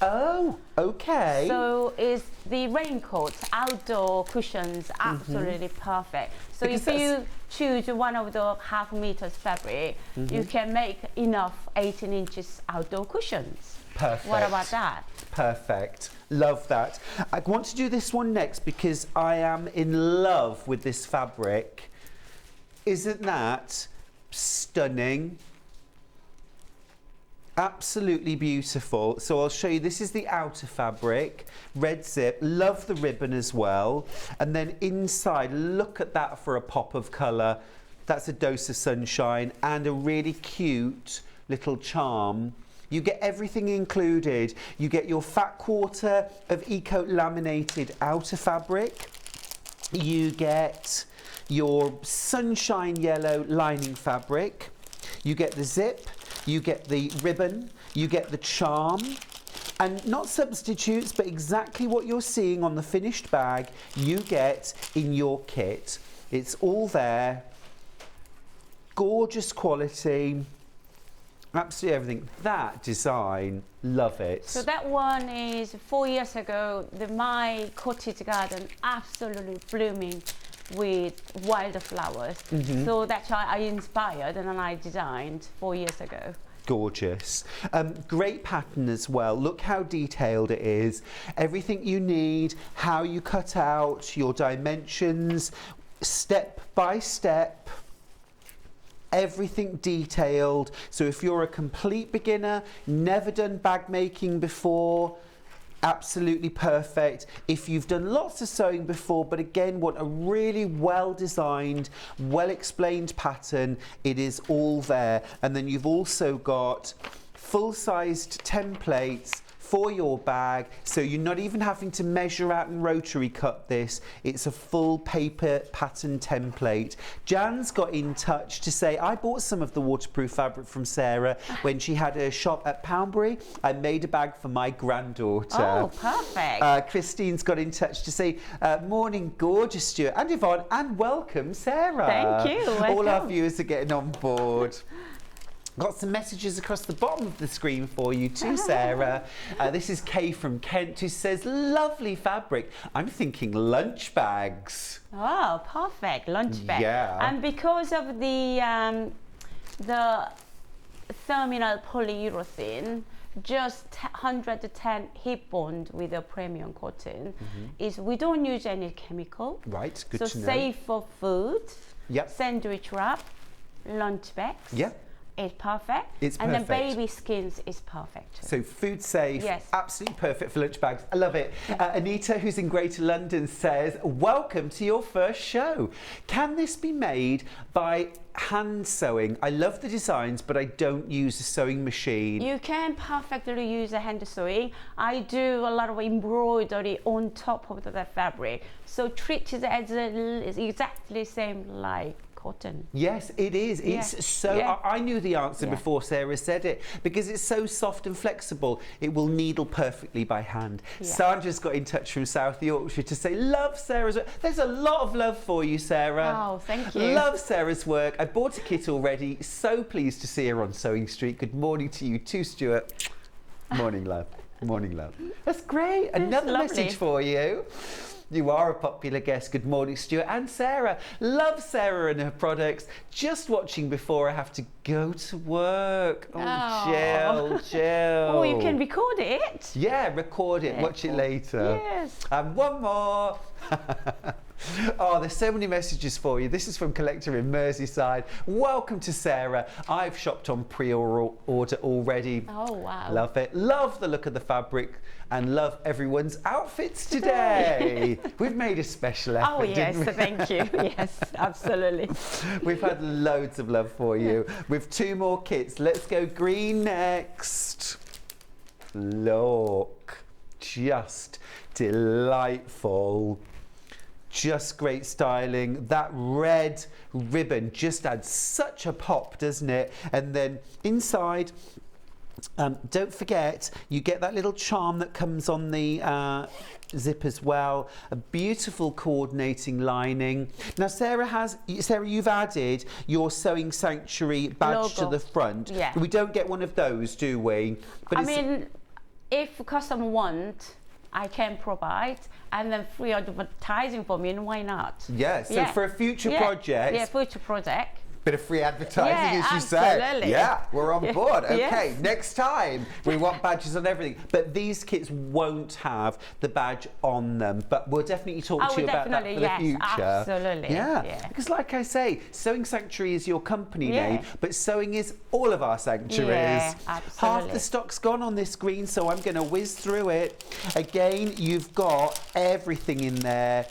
Oh, okay. So is the raincoats, outdoor cushions, absolutely perfect. So Because if you choose one of the 0.5 meters fabric, you can make enough 18 inches outdoor cushions. Perfect. What about that? Perfect. Love that. I want to do this one next because I am in love with this fabric. Isn't that stunning? Absolutely beautiful. So I'll show you, this is the outer fabric, red zip, love the ribbon as well. And then inside, look at that for a pop of colour. That's a dose of sunshine and a really cute little charm. You get everything included. You get your fat quarter of eco-laminated outer fabric. You get your sunshine yellow lining fabric. You get the zip. You get the ribbon, you get the charm, and not substitutes, but exactly what you're seeing on the finished bag, you get in your kit. It's all there, gorgeous quality, absolutely everything. That design, love it. So that one is 4 years ago, my cottage garden absolutely blooming with wildflowers. So that's why I inspired and then I designed 4 years ago. Gorgeous. Great pattern as well. Look how detailed it is. Everything you need, how you cut out, your dimensions, step by step. Everything detailed. So if you're a complete beginner, never done bag making before, absolutely perfect. If you've done lots of sewing before, but again want a really well designed, well explained pattern, it is all there. And then you've also got full-sized templates for your bag, so you're not even having to measure out and rotary cut this. It's a full paper pattern template. Jan's got in touch to say, I bought some of the waterproof fabric from Sarah when she had a shop at Poundbury. I made a bag for my granddaughter. Oh, perfect. Christine's got in touch to say, morning, gorgeous Stuart and Yvonne, and welcome, Sarah. Thank you. All our Welcome. viewers are getting on board. Got some messages across the bottom of the screen for you too, Sarah. This is Kay from Kent who says, lovely fabric. I'm thinking lunch bags. Oh, perfect. Lunch bag. Yeah. And because of the terminal polyurethane, just 110 hip bond with a premium cotton, is we don't use any chemical. Right, good so to know. safe for food, Yep. sandwich wrap, lunch bags. Yep. It's perfect. It's and perfect. the baby skins is perfect too. So food safe, Yes. absolutely perfect for lunch bags. I love it. Anita, who's in Greater London, says, welcome to your first show. Can this be made by hand sewing? I love the designs, but I don't use a sewing machine. You can perfectly use a hand sewing. I do a lot of embroidery on top of the fabric. So treat it as exactly same like cotton. Yes, it is. It's Yeah. so. Yeah. I knew the answer Yeah. before Sarah said it because it's so soft and flexible. It will needle perfectly by hand. Yeah. Sandra's got in touch from South Yorkshire to say, love Sarah's work. There's a lot of love for you, Sarah. Oh, thank you. Love Sarah's work. I bought a kit already. So pleased to see her on Sewing Street. Good morning to you too, Stuart. Morning, love. Morning, love. That's great. Another lovely. message for you. You are a popular guest. Good morning, Stuart and Sarah. Love Sarah and her products. Just watching before I have to go to work. Oh, Jill, Jill. Oh, you can record it. Yeah, record it. Yeah, Watch it cool. later. Yes. And one more. Oh, there's so many messages for you. This is from Collector in Merseyside. Welcome to Sarah. I've shopped on pre-order already. Oh, wow. Love it. Love the look of the fabric and love everyone's outfits today. We've made a special effort, Oh, yes, didn't we? thank you. Yes, absolutely. We've had loads of love for you. With 2 more kits. Let's go green next. Look, just delightful. Just great styling. That red ribbon just adds such a pop, doesn't it? And then inside, don't forget, you get that little charm that comes on the zip as well. A beautiful coordinating lining. Now, Sarah, you've added your Sewing Sanctuary badge to Logo. the front. Yeah. We don't get one of those, do we? But I mean, if customer want, I can provide, and then free advertising for me, and why not? yeah. So for a future project. Yeah, future project. Bit of free advertising, Yeah, as you say. absolutely. Yeah, we're on board. Okay, Yes. next time we want badges on everything. But these kits won't have the badge on them. But we'll definitely talk to you about that for the future. Absolutely. Yeah. Because like I say, Sewing Sanctuary is your company Yeah. name, but sewing is all of our sanctuaries. Yeah, Half absolutely. the stock's gone on this screen, so I'm going to whiz through it. Again, you've got everything in there.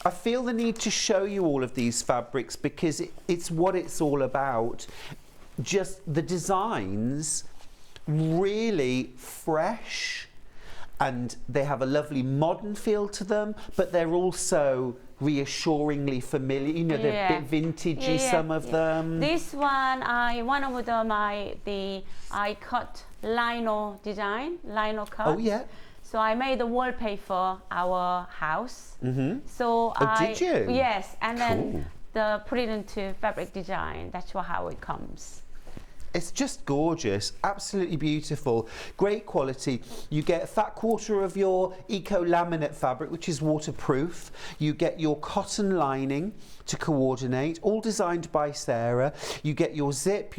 I feel the need to show you all of these fabrics because it's what it's all about. Just the designs, really fresh, and they have a lovely modern feel to them, but they're also reassuringly familiar. You know, they're a bit vintagey, some of them. This one, one of them, I cut lino design, lino cut. Oh, yeah. So I made the wallpaper our house. Mm-hmm. So did you? Yes, and then put it into fabric design. That's how it comes. It's just gorgeous, absolutely beautiful, great quality. You get a fat quarter of your eco laminate fabric, which is waterproof. You get your cotton lining to coordinate, all designed by Sarah. You get your zip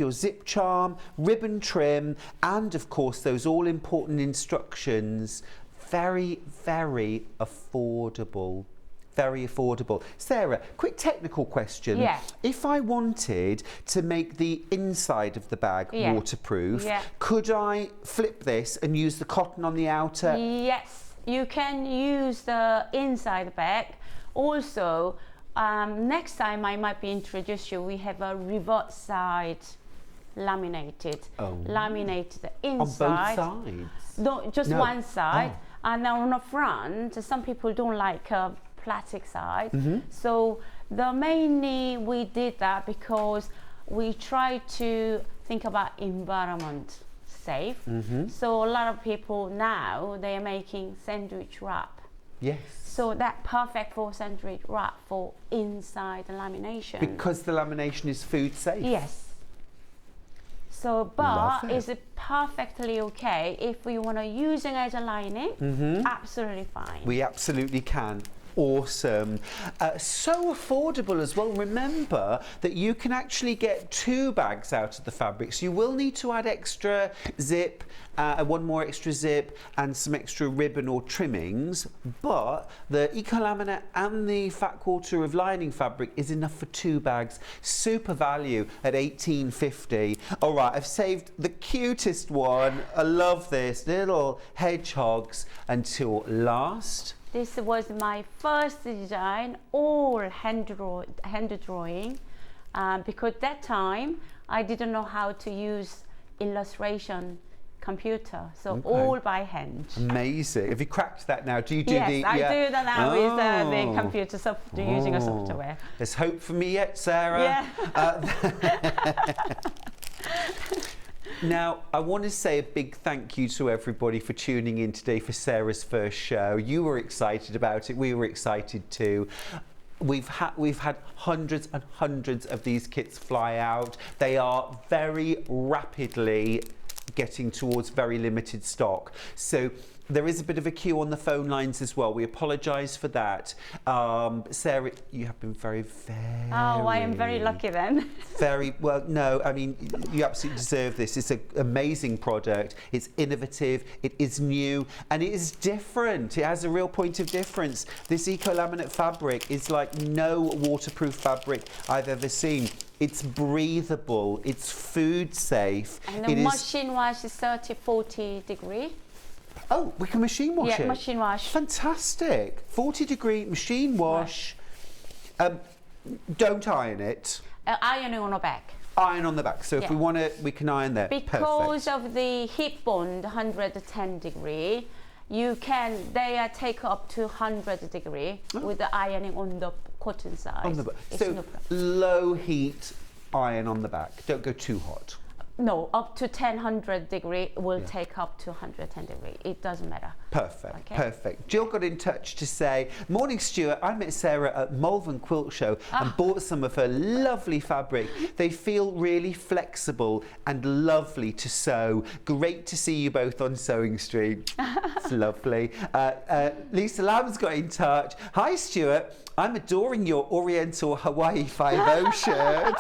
charm, ribbon trim, and of course those all important instructions. Very, very affordable. Very affordable. Sarah, quick technical question. Yeah. If I wanted to make the inside of the bag waterproof, could I flip this and use the cotton on the outer? Yes, you can use the inside bag. Also, next time I might be introduce you, we have a reverse side laminated. Laminated the inside. On both sides? No, just one side. And then on the front, some people don't like plastic side. So mainly we did that because we try to think about environment safe. So a lot of people now, they are making sandwich wrap. Yes. So that perfect for sandwich wrap for inside the lamination. Because the lamination is food safe. Yes. So, but is it perfectly okay if we want to use it as a lining? Absolutely fine. We absolutely can. Awesome. So affordable as well. Remember that you can actually get 2 bags out of the fabrics. You will need to add extra zip, one more extra zip and some extra ribbon or trimmings, but the eco laminate and the fat quarter of lining fabric is enough for 2 bags. Super value at $18.50. All right, I've saved the cutest one. I love this. Little hedgehogs until last. This was my first design, all hand drawing, because that time I didn't know how to use illustration computer, so all by hand. Amazing. Have you cracked that now? Do you do yes, the... I do that now with the computer software, using a software. There's hope for me yet, Sarah. Yeah. Now, I want to say a big thank you to everybody for tuning in today for Sarah's first show. You were excited about it. We were excited too. We've had hundreds and hundreds of these kits fly out. They are very rapidly getting towards very limited stock. So there is a bit of a queue on the phone lines as well. We apologise for that. Sarah, you have been very... Oh, I am very lucky then. Very well. No, I mean, you absolutely deserve this. It's an amazing product. It's innovative. It is new, and it is different. It has a real point of difference. This eco laminate fabric is like no waterproof fabric I've ever seen. It's breathable. It's food safe. And the machine wash is 30-40 degree. Oh, we can machine wash it? Yeah, machine wash. Fantastic. 40-degree machine wash. Right. Don't iron it. Ironing on the back. Iron on the back. So if we want it, we can iron there. Because Perfect. of the heat bond, 110 degree, they take up to 100 degree with the ironing on the cotton side. On the back. It's So no problem. low heat iron on the back. Don't go too hot. No, up to 100 degree will take up to 110 degree. It doesn't matter. Perfect, Okay. perfect. Jill got in touch to say, morning Stuart, I met Sarah at Malvern Quilt Show and bought some of her lovely fabric. They feel really flexible and lovely to sew. Great to see you both on Sewing Street. It's lovely. Lisa Lamb's got in touch. Hi Stuart, I'm adoring your Oriental Hawaii 5-0 shirt.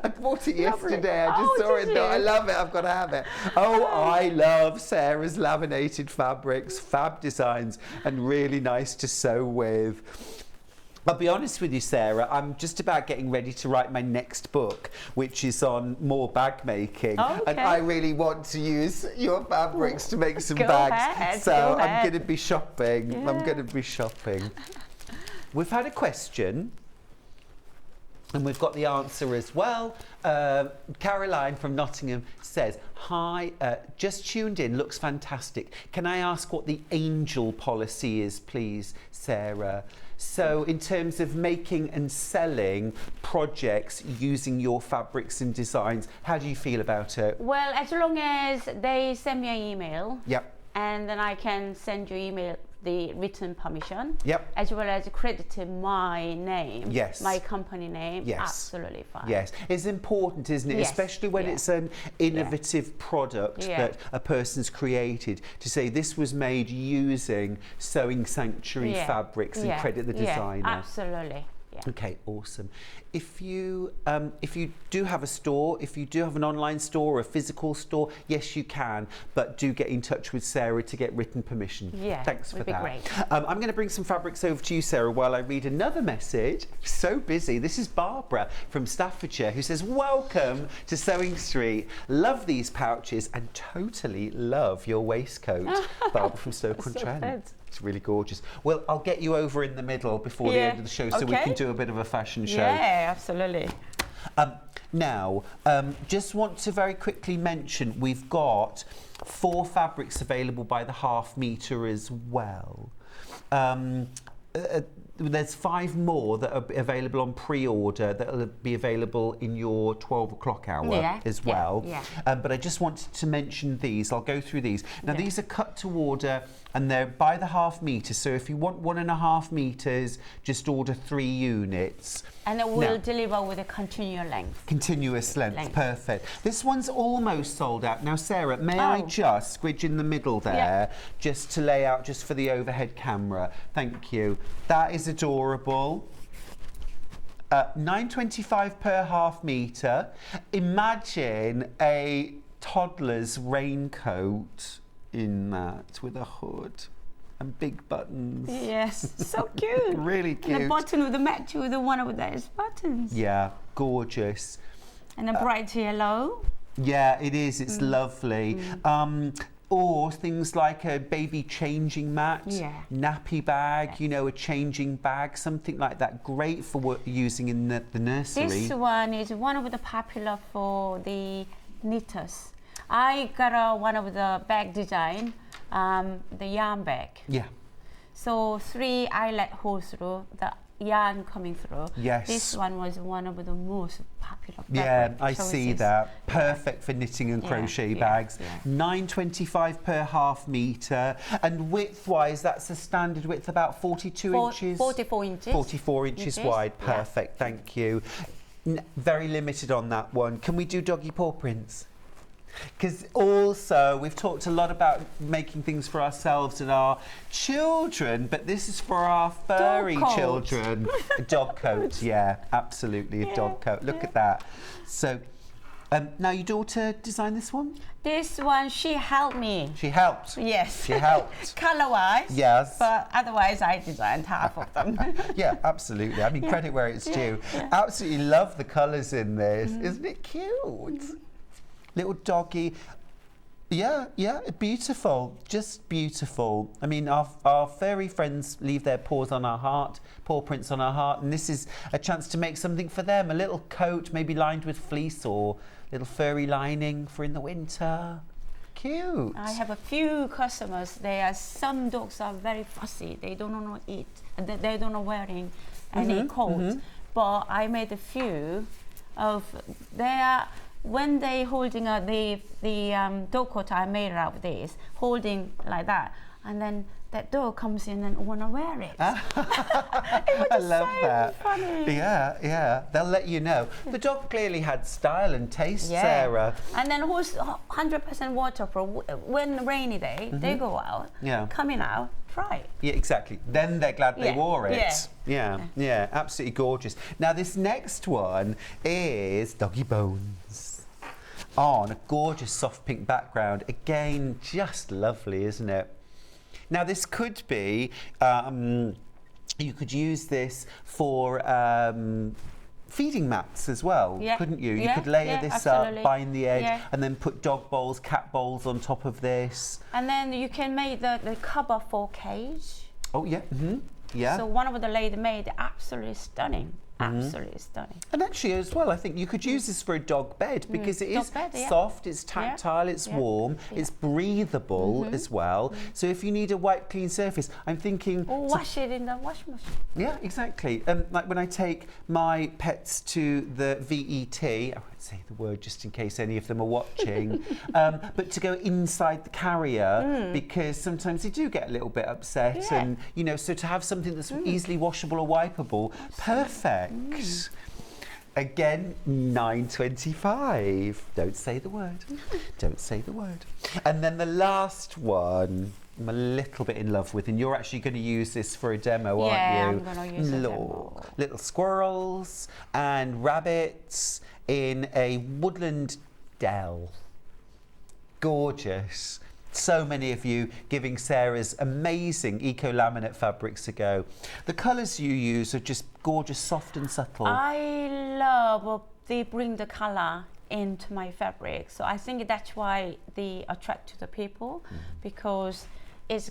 I bought it yesterday. I just saw it. No, I love it. I've got to have it. Oh, I love Sarah's laminated fabrics, fab designs, and really nice to sew with. I'll be honest with you, Sarah, I'm just about getting ready to write my next book, which is on more bag making. And I really want to use your fabrics to make some bags. So I'm going to be shopping. I'm going to be shopping. We've had a question. And we've got the answer as well. Caroline from Nottingham says, hi, just tuned in, looks fantastic. Can I ask what the angel policy is, please, Sarah? So in terms of making and selling projects using your fabrics and designs, how do you feel about it? Well, as long as they send me an email, and then I can send you email the written permission, as well as credit my name, my company name, Yes. absolutely fine. Yes, it's important, isn't it? Yes. Especially when it's an innovative product that a person's created, to say this was made using Sewing Sanctuary fabrics and credit the designer. Absolutely. Okay, awesome. If you do have a store, if you do have an online store or a physical store, yes, you can, but do get in touch with Sarah to get written permission. Thanks for that. Great. I'm going to bring some fabrics over to you, Sarah, while I read another message. So busy. This is Barbara from Staffordshire who says, welcome to Sewing Street. Love these pouches and totally love your waistcoat. Barbara from Stoke-on-Trent. It's really gorgeous. Well, I'll get you over in the middle before the end of the show so we can do a bit of a fashion show. Yeah, absolutely. Now, just want to very quickly mention we've got 4 fabrics available by the half metre as well. There's 5 more that are available on pre-order that will be available in your 12 o'clock hour as well. But I just wanted to mention these. I'll go through these. Now, these are cut to order and they're by the half metre. So if you want 1.5 metres, just order 3 units. And it will deliver with a continuous length. Perfect. This one's almost sold out. Now, Sarah, may I just squidge in the middle there, just to lay out just for the overhead camera? Thank you. That is adorable. £9.25 per half metre. Imagine a toddler's raincoat in that with a hood and big buttons. Yes, so cute. Really cute. And the button with the match with the one over there is buttons. Yeah, gorgeous. And a bright yellow. Yeah, it is. It's lovely. Or things like a baby changing mat, nappy bag, you know, a changing bag, something like that. Great for using in the nursery. This one is one of the popular for the knitters. I got one of the bag design, the yarn bag. Yeah. So 3 eyelet holes through, the yarn coming through. Yes. This one was one of the most popular bag. Yeah, I see that. Perfect for knitting and crochet bags. £9.25 per half metre. And width-wise, that's a standard width, about 42 inches? 44 inches. 44 inches wide. Perfect, thank you. Very limited on that one. Can we do doggy paw prints? Because also, we've talked a lot about making things for ourselves and our children, but this is for our furry children. A dog coat, yeah, absolutely, a dog coat. Look at that. So, now your daughter designed this one? This one, she helped me. She helped? Yes. She helped? Colour-wise. Yes. But otherwise, I designed half of them. Yeah, absolutely. I mean, credit where it's due. Absolutely love the colours in this. Isn't it cute? Little doggy. Yeah, beautiful. Just beautiful. I mean, our furry friends leave their paws on our heart, paw prints on our heart, and this is a chance to make something for them. A little coat, maybe lined with fleece or little furry lining for in the winter. Cute. I have a few customers. Some dogs are very fussy. They don't want to eat. They don't know wearing any coat. But I made a few of when they holding the dog coat I made out of this, holding like that, and then that dog comes in and want to wear it. I love that. Funny. Yeah. They'll let you know. The dog clearly had style and taste, Sarah. And then who's 100% waterproof? When rainy day, they go out, coming out, try it. Yeah, exactly. Then they're glad they wore it. Yeah, absolutely gorgeous. Now this next one is Doggy Bones on a gorgeous soft pink background. Again, just lovely, isn't it? Now this could be, you could use this for feeding mats as well, couldn't you? You could layer this up, bind the edge, and then put dog bowls, cat bowls on top of this. And then you can make the cover for cage. Oh yeah, yeah. So one of the lady made absolutely stunning. Absolutely stunning. And actually as well, I think you could use this for a dog bed because it is soft, it's tactile, it's warm, it's breathable as well. So if you need a wipe clean surface, I'm thinking... Or wash it in the washing machine. Yeah, exactly. Like when I take my pets to the VET, I won't say the word just in case any of them are watching, but to go inside the carrier because sometimes they do get a little bit upset and, you know, so to have something that's easily washable or wipeable, perfect. Again, $9.25. Don't say the word. Don't say the word. And then the last one, I'm a little bit in love with, and you're actually going to use this for a demo, aren't you? Yeah, I'm going to use a demo. Little squirrels and rabbits in a woodland dell. Gorgeous. So many of you giving Sarah's amazing eco-laminate fabrics a go. The colours you use are just gorgeous, soft and subtle. I love they bring the colour into my fabric. So I think that's why they attract to the people because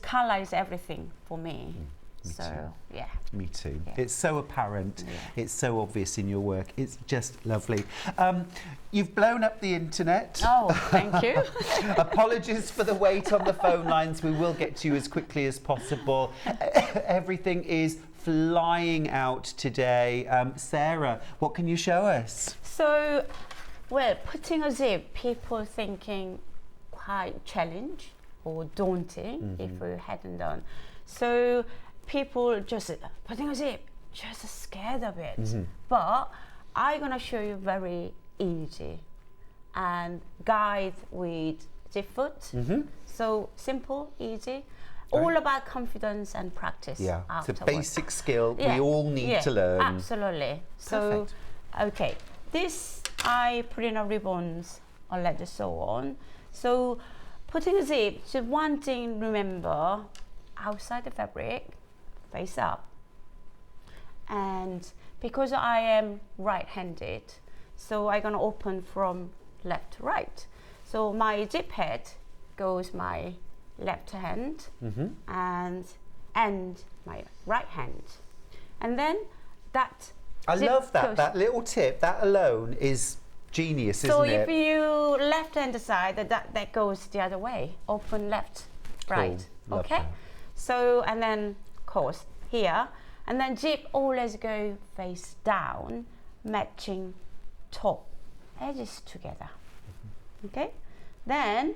colour is everything for me. So, yeah. Me too. Yeah. It's so apparent. Yeah. It's so obvious in your work. It's just lovely. You've blown up the internet. Oh, thank you. Apologies for the wait on the phone lines. We will get to you as quickly as possible. Everything is flying out today. Sarah, what can you show us? So, well, putting a zip, people thinking quite challenge or daunting if we hadn't done. So, people just putting a zip, just scared of it. But I'm gonna show you very easy and guide with zip foot. So simple, easy, all about confidence and practice. Yeah, afterwards. it's a basic skill we all need to learn. Absolutely. So, okay, this I put in a ribbons or let the sew on. So putting a zip, so one thing remember, outside the fabric, face up. And because I am right-handed, so I'm gonna open from left to right. So my zip head goes my left hand and my right hand. And then that I love that. That little tip, that alone is genius, isn't it? So if you left-hand side, that goes the other way. Open left, right. Love okay? that. So, and then, of course, here. And then zip always go face down, matching top edges together. Okay? Then,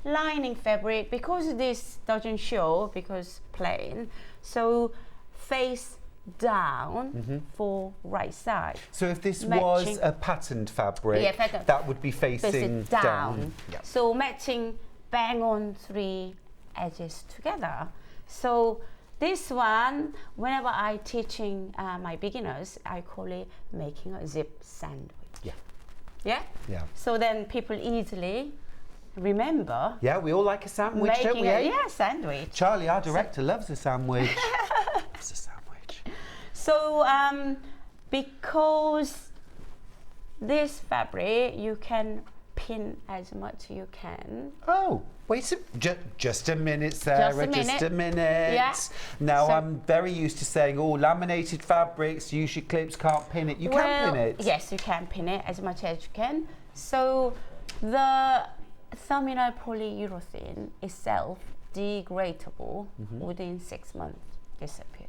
lining fabric, because this doesn't show, because plain, so face down for right side. So if this was a patterned fabric, that would be facing down. Yep. So matching bang on 3 edges together. So this one, whenever I teaching my beginners, I call it making a zip sandwich. Yeah? So then people easily remember. Yeah, we all like a sandwich, don't we? Yeah, sandwich. Charlie, our director, loves a sandwich. Loves a sandwich. So because this fabric, you can pin as much as you can. Oh, wait just a minute, Sarah. Just a minute. Yeah. Now, so, I'm very used to saying, oh, laminated fabrics, use your clips, can't pin it. You can pin it. Yes, you can pin it as much as you can. So the terminal polyurethane itself degradable within 6 months, disappeared.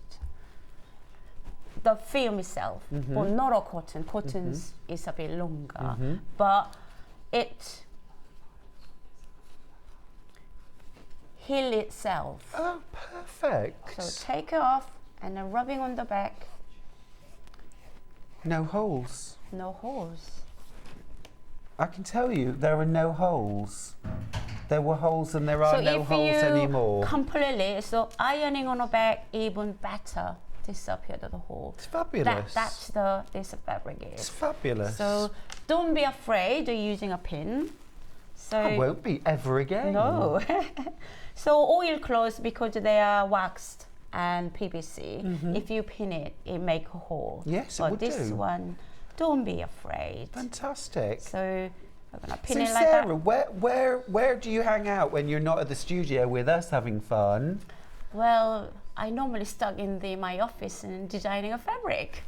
The film itself, but not a cotton. Cotton is a bit longer, but it heal itself. Oh, perfect. So take it off and then rubbing on the back. No holes. No holes. I can tell you, there are no holes. There were holes and there are no holes anymore. Completely, so ironing on the back even better. Disappeared the hole. It's fabulous. That's this fabric is. It's fabulous. So don't be afraid of using a pin. So I won't be ever again. No. So oil cloths, because they are waxed and PVC, if you pin it, it make a hole. Yes, it but would this do. one, don't be afraid. Fantastic. So we're gonna pin So it like Sarah, that. where do you hang out when you're not at the studio with us having fun? Well, I normally stuck in my office and designing a fabric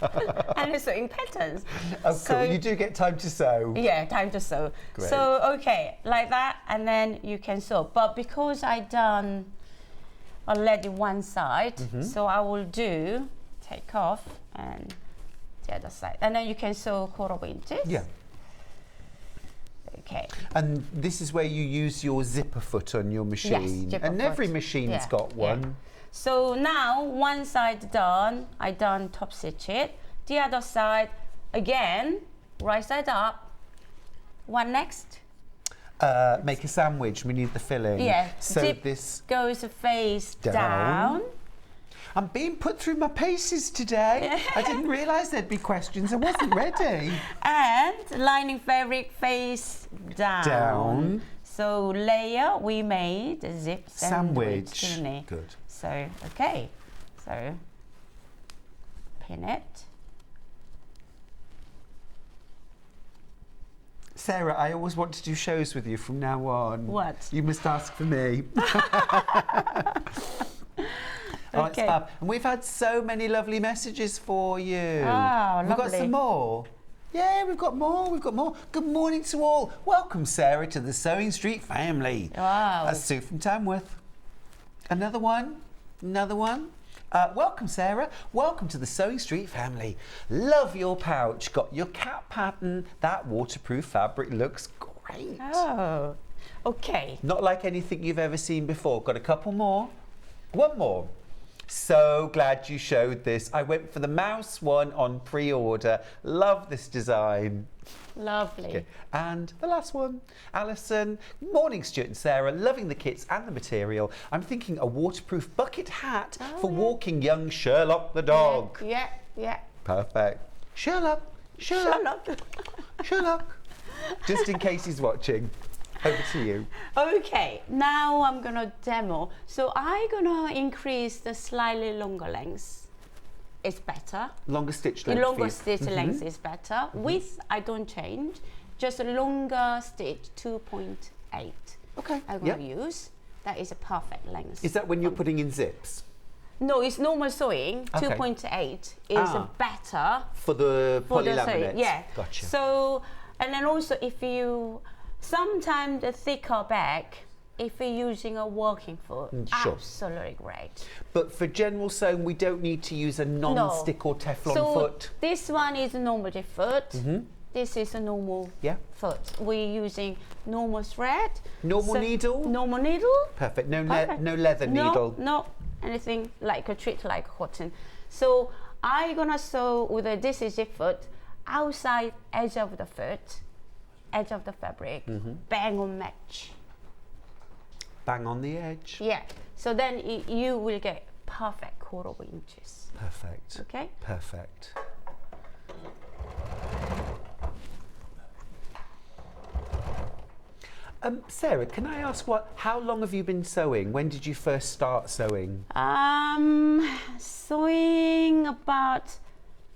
and sewing patterns. Oh, So- cool. You do get time to sew. Yeah, time to sew. Great. So, okay, like that, and then you can sew. But because I done already one side, so I will take off and the other side. And then you can sew 1/4 inches. Yeah. Okay. And this is where you use your zipper foot on your machine. zipper and every foot. machine's Yeah, got yeah. one. So now one side done, I done top stitch it. The other side, again, right side up. One next. Make a sandwich. We need the filling. Yeah. So Dip this. goes face Down. down. I'm being put through my paces today. I didn't realise there'd be questions. I wasn't ready. And lining fabric face down. Down. So layer we made a zip Sandwich. didn't we? Good. So okay. So pin it. Sarah, I always want to do shows with you from now on. What? You must ask for me. Oh, it's Okay. fab. And we've had so many lovely messages for you. Oh, We've got lovely. some more. Yeah, we've got more. We've got more. Good morning to all. Welcome, Sarah, to the Sewing Street family. Wow. That's Sue from Tamworth. Another one. Another one. Welcome, Sarah. Welcome to the Sewing Street family. Love your pouch. Got your cat pattern. That waterproof fabric looks great. Oh. Okay. Not like anything you've ever seen before. Got a couple more. One more. So glad you showed this. I went for the mouse one on pre-order. Love this design. Lovely. Okay. And the last one, Alison. Morning, Stuart and Sarah. Loving the kits and the material. I'm thinking a waterproof bucket hat for walking young Sherlock the dog. Yeah, yeah. Perfect. Sherlock. Sherlock. Sherlock. Just in case he's watching. Over to you. Okay, now I'm gonna demo. So I'm gonna increase the slightly longer length. It's better. Longer stitch The length. for longer you. stitch length is better. Width, I don't change. Just a longer stitch, 2.8. Okay. I'm gonna use. That is a perfect length. Is that when you're putting in zips? No, it's normal sewing. Okay. 2.8 is better For the for the polylaminate? sewing. Yeah. Gotcha. So, and then also if you, sometimes the thicker bag, if you're using a working foot, sure. absolutely great. But for general sewing, we don't need to use a non-stick or Teflon so foot. This one is a normal foot. This is a normal Yeah. foot. We're using normal thread. Normal needle? Normal needle. Perfect. No, Perfect. no leather needle. No, anything like a treat like cotton. So I'm gonna sew with a, this is a foot, outside edge of the foot, edge of the fabric, bang on match. Bang on the edge. Yeah. So then you will get perfect 1/4 inches. Perfect. Okay. Perfect. Sarah, can I ask how long have you been sewing? When did you first start sewing? Sewing about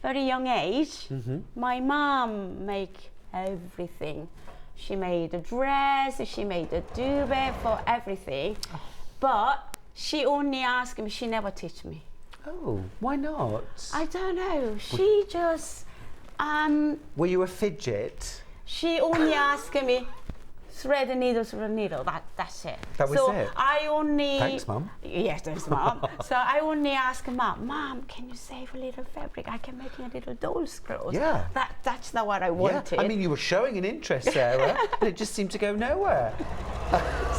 very young age. My mom make everything. She made a dress, she made a duvet for everything. But she only asked me, she never teach me. Oh, why not? I don't know. She just Were you a fidget? she only asked me, thread the needle through the needle. That's it. That was so it? I only... Thanks, Mum. Yes, thanks, Mum. So I only ask Mum, can you save a little fabric? I can make a little doll's clothes. Yeah. That's not what I wanted. Yeah. I mean, you were showing an interest, Sarah, but it just seemed to go nowhere.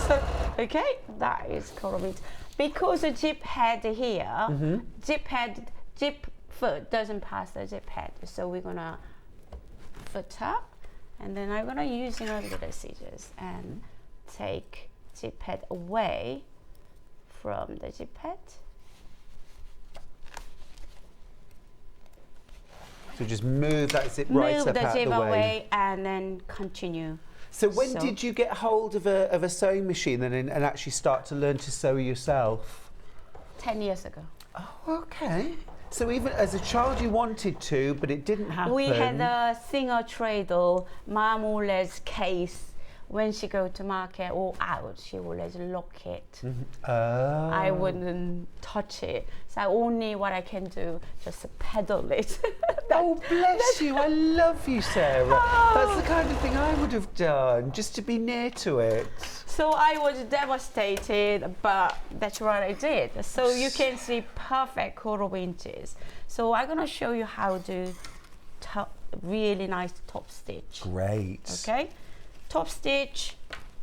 So, okay, that is coral. Because the zip head here, zip foot doesn't pass the zip head. So we're gonna foot up. And then I'm gonna use little scissors and take zip head away from the zip head. So just move that zip right up out Move the zip the way. away and then continue. So when did you get hold of a sewing machine then and actually start to learn to sew yourself? 10 years ago. Oh, okay. So even as a child you wanted to, but it didn't happen. We had a singer cradle. Mum always case when she go to market or out, she always lock it. I wouldn't touch it. So only what I can do, just pedal it. Oh, bless you. I love you, Sarah. That's the kind of thing I would have done, just to be near to it. So I was devastated, but that's what I did. So you can see perfect quarter inches. So I'm gonna show you how to really nice top stitch. Great. Okay, top stitch.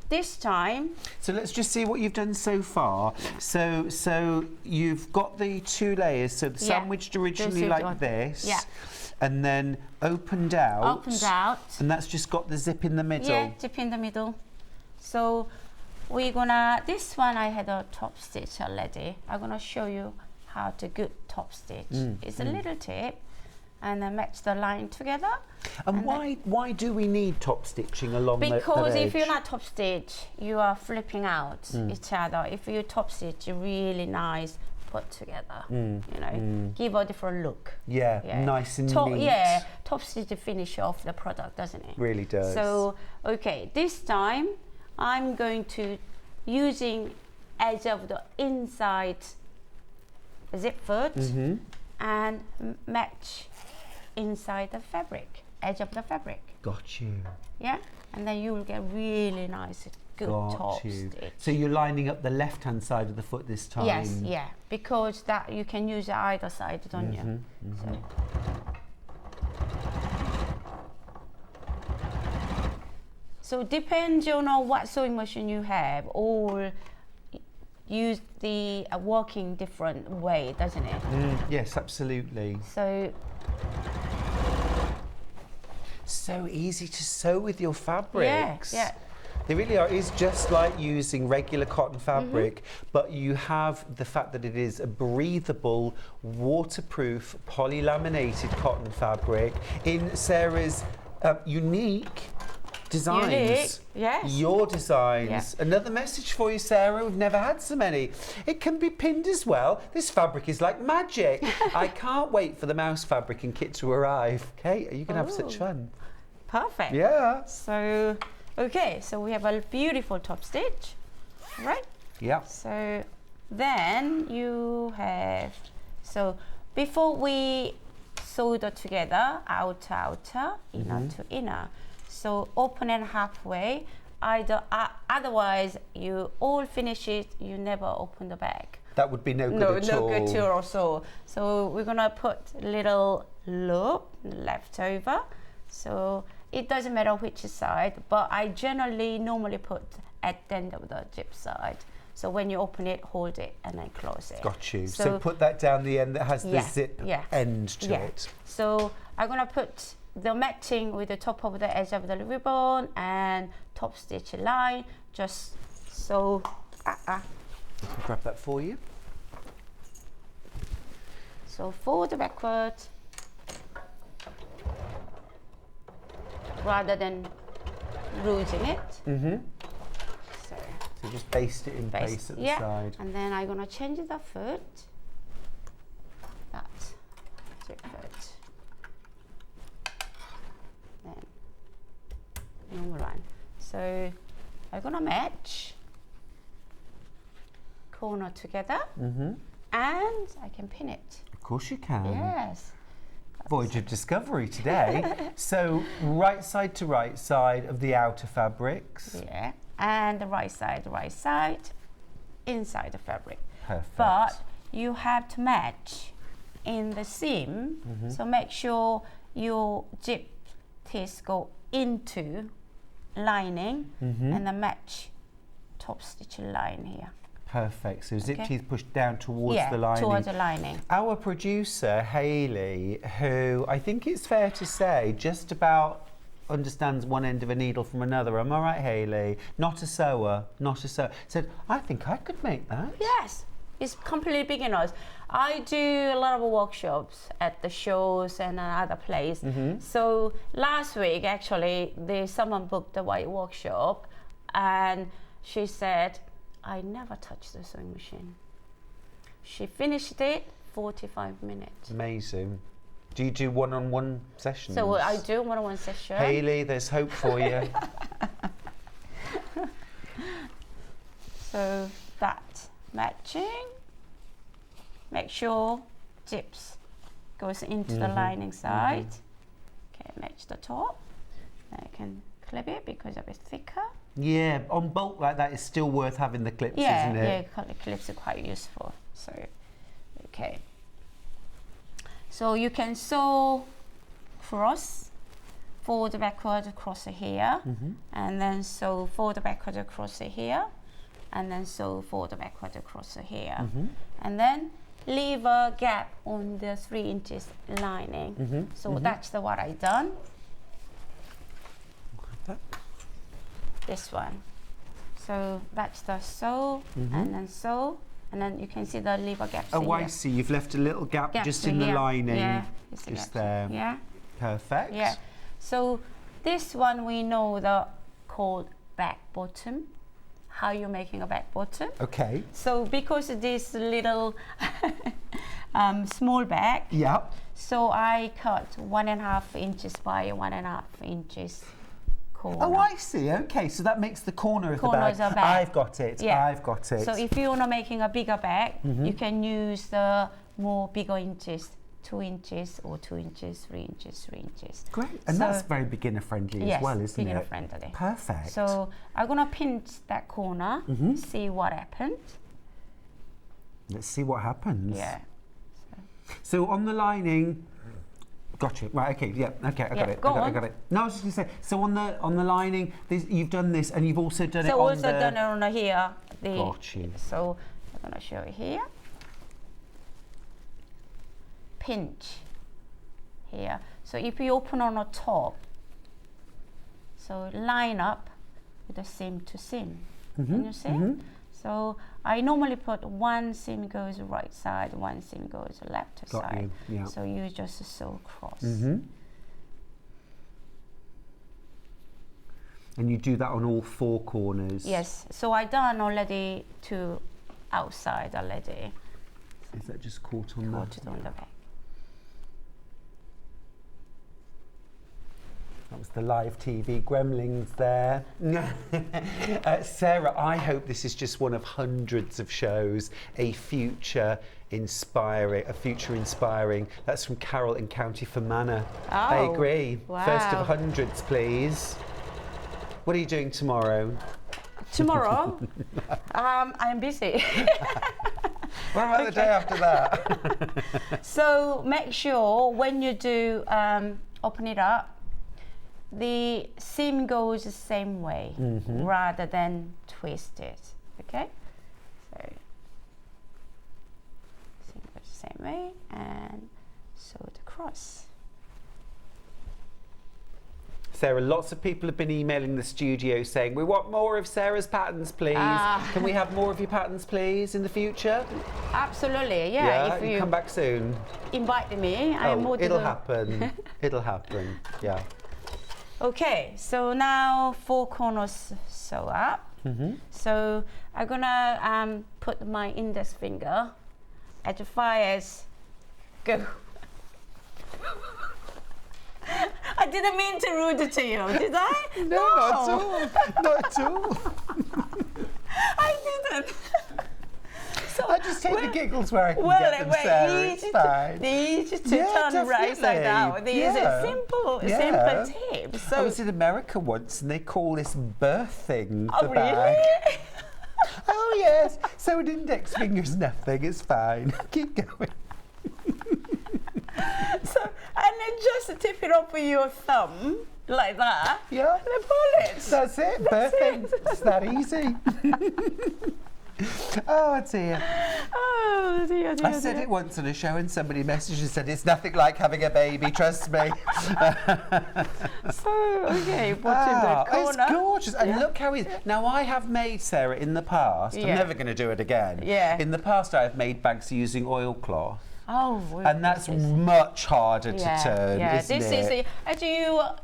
This time. So let's just see what you've done so far. So you've got the 2 layers. So the sandwiched originally like this. Yeah. And then opened out. Opened out. And that's just got the zip in the middle. Yeah, zip in the middle. So we're gonna, this one I had a top stitch already. I'm gonna show you how to good top stitch. It's a little tip and then match the line together. And why do we need top stitching along the Because if edge? you're not top stitch, you are flipping out each other. If you top stitch, you're really nice put together. You know, give a different look. Yeah, nice and neat. Yeah, top stitch to finish off the product, doesn't it? Really does. So, okay, this time I'm going to using edge of the inside zip foot and match inside the fabric, edge of the fabric. Got you. Yeah, and then you will get really nice, good top stitch. So you're lining up the left-hand side of the foot this time? Yes, yeah, because that you can use either side, don't you? So depends on what sewing machine you have, or use the working different way, doesn't it? Yes, absolutely. So easy to sew with your fabrics. Yeah. They really are. It's just like using regular cotton fabric, but you have the fact that it is a breathable, waterproof, polylaminated cotton fabric in Sarah's unique designs. Unique, yes. Your designs. Yeah. Another message for you, Sarah. We've never had so many. It can be pinned as well. This fabric is like magic. I can't wait for the mouse fabric and kit to arrive. Kate, you can have such fun. Perfect. Yeah. So, okay, so we have a beautiful top stitch, right? Yeah. So then you have, so before we solder together, outer, inner to inner. So open it halfway, otherwise you all finish it, you never open the back. That would be no good at all. No good too also. So we're gonna put little loop left over. So it doesn't matter which side, but I normally put at the end of the zip side. So when you open it, hold it and then close it. Got you. So put that down the end that has the zip end to it. So I'm gonna put the matching with the top of the edge of the ribbon and top stitch line, just so. I'll grab that for you. So forward, backward, rather than losing it. So just baste it in place at the side. And then I'm gonna change the foot. That zip foot. Then normal line. So I'm gonna match corner together, and I can pin it. Of course you can. Yes. Voyage of discovery today. So right side to right side of the outer fabrics. Yeah, and the right side, inside the fabric. Perfect. But you have to match in the seam, so make sure your zip teeth go into lining and then match top stitch line here. Perfect. So zip teeth pushed down towards the lining. Towards the lining. Our producer, Hayley, who I think it's fair to say just about understands one end of a needle from another. Am I right, Hayley? Not a sewer, said, I think I could make that. Yes, it's completely beginners. I do a lot of workshops at the shows and other places. So last week, actually, someone booked the white workshop, and she said, I never touched the sewing machine. She finished it 45 minutes. Amazing. Do you do one-on-one sessions? So I do one-on-one session. Hayley, there's hope for you. So that matching. Make sure zips goes into the lining side. Okay, match the top. Now you can clip it because it's a bit thicker. Yeah, on bulk like that, it's still worth having the clips, Yeah, isn't it? yeah, the clips are quite useful. So, okay. So you can sew cross, forward, backward, across here, and then sew forward, backward, across here, and then sew forward, backward, across here, and then leave a gap on the 3 inches lining. So that's what I done. This one. So that's the sew, and then sew, and then you can see the lever gaps. Oh, I see. You've left a little gap just in the lining. Yeah, just there. Yeah. Perfect. Yeah. So this one we know called back bottom. How you're making a back bottom. Okay. So because this little small back. Yeah. So I cut 1.5 inches by 1.5 inches. Corner. Oh, I see. Okay, so that makes the corner of the bag. I've got it. Yeah. I've got it. So if you're not making a bigger bag, you can use the more bigger inches, 2 inches or 2 inches, 3 inches, 3 inches. Great, and so that's very beginner friendly as well, isn't it? beginner friendly. Perfect. So I'm gonna pinch that corner, see what happens. Let's see what happens. Yeah. So on the lining. Gotcha. Right. Okay. Yeah. Okay. I got it. I got it. No, I was just going to say. So on the lining, you've done this, and you've also done it on the. So also done it on here. Got you. So I'm going to show you here. Pinch here. So if you open on the top, so line up with the seam to seam. Can you see? So I normally put one seam goes right side, one seam goes left side. Yeah. So you just sew across. And you do that on all 4 corners? Yes. So I done already to outside already. Is that just caught on on the back. That was the live TV gremlins there. Sarah, I hope this is just one of hundreds of shows, a future inspiring. That's from Carol in County Fermanagh. Oh, I agree. wow. First of hundreds, please. What are you doing tomorrow? Tomorrow? I'm busy. What about the day after that? So make sure when you do open it up, the seam goes the same way rather than twist it. Okay? So seam goes the same way and sew it across. Sarah, lots of people have been emailing the studio saying, we want more of Sarah's patterns, please. Can we have more of your patterns, please, in the future? Absolutely, yeah. If you come back soon. Invite me, I'm more it'll happen. It'll happen, yeah. Okay, so now 4 corners sew up. So I'm gonna put my index finger at the fires. Go. I didn't mean to rude it to you, did I? No, not at all. Not at all. I didn't. So I just just take the giggles where I can get them, Sarah. It's fine. The easy to turn right side down. These are simple tips. So I was in America once and they call this birthing oh, the really? bag. Oh yes. So an index finger's nothing. It's fine. Keep going. So, and then just tip it up with your thumb like that. Yeah. And then pull it. That's it. Birthing. It's that easy. Oh dear. Oh dear, dear. I said it once on a show and somebody messaged and said it's nothing like having a baby, trust me. So, okay, what's in the corner? It's gorgeous. And look how it is. Now, I have made, Sarah, in the past, I'm never going to do it again. Yeah. In the past, I have made bags using oilcloth. Oh, and that's much harder to turn, isn't this it?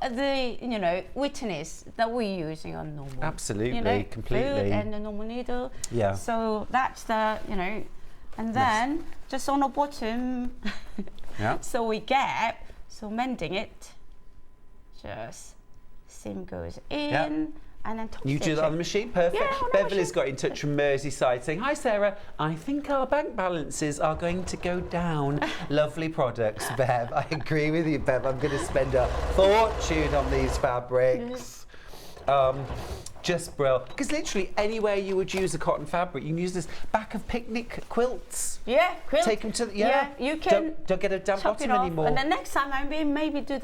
is witness that we're using on normal. Absolutely, completely. Food and the normal needle. Yeah. So that's the, and then just on the bottom. Yeah. So we gap, so mending it, just seam goes in. And then top You do that on the machine, perfect. Yeah, on the Beverly's machine. got in touch from Merseyside saying, "Hi Sarah, I think our bank balances are going to go down." Lovely products, Bev. I agree with you, Bev. I'm going to spend a fortune on these fabrics. Just brilliant. Because literally anywhere you would use a cotton fabric, you can use this back of picnic quilts. Yeah, quilt. Take them to you can don't get a damp chop it bottom off. anymore. And the next time I maybe do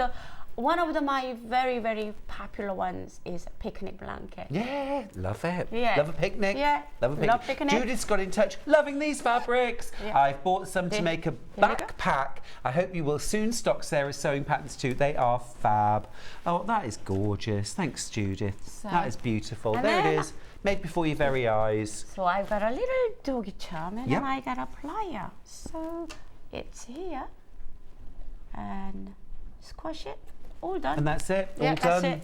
one of my very, very popular ones is a picnic blanket. Yeah, love it. Yeah. Love a picnic. Yeah, Love a picnic. love picnic. Judith's got in touch, loving these fabrics. Yeah. I've bought some to make a backpack. I hope you will soon stock Sarah's sewing patterns too. They are fab. Oh, that is gorgeous. Thanks, Judith. That is beautiful. And there it then is. Made before your very eyes. So I've got a little doggy charm and Yep. then I got a plier. So it's here and squash it. All done. And that's it. Yeah, All that's done. it.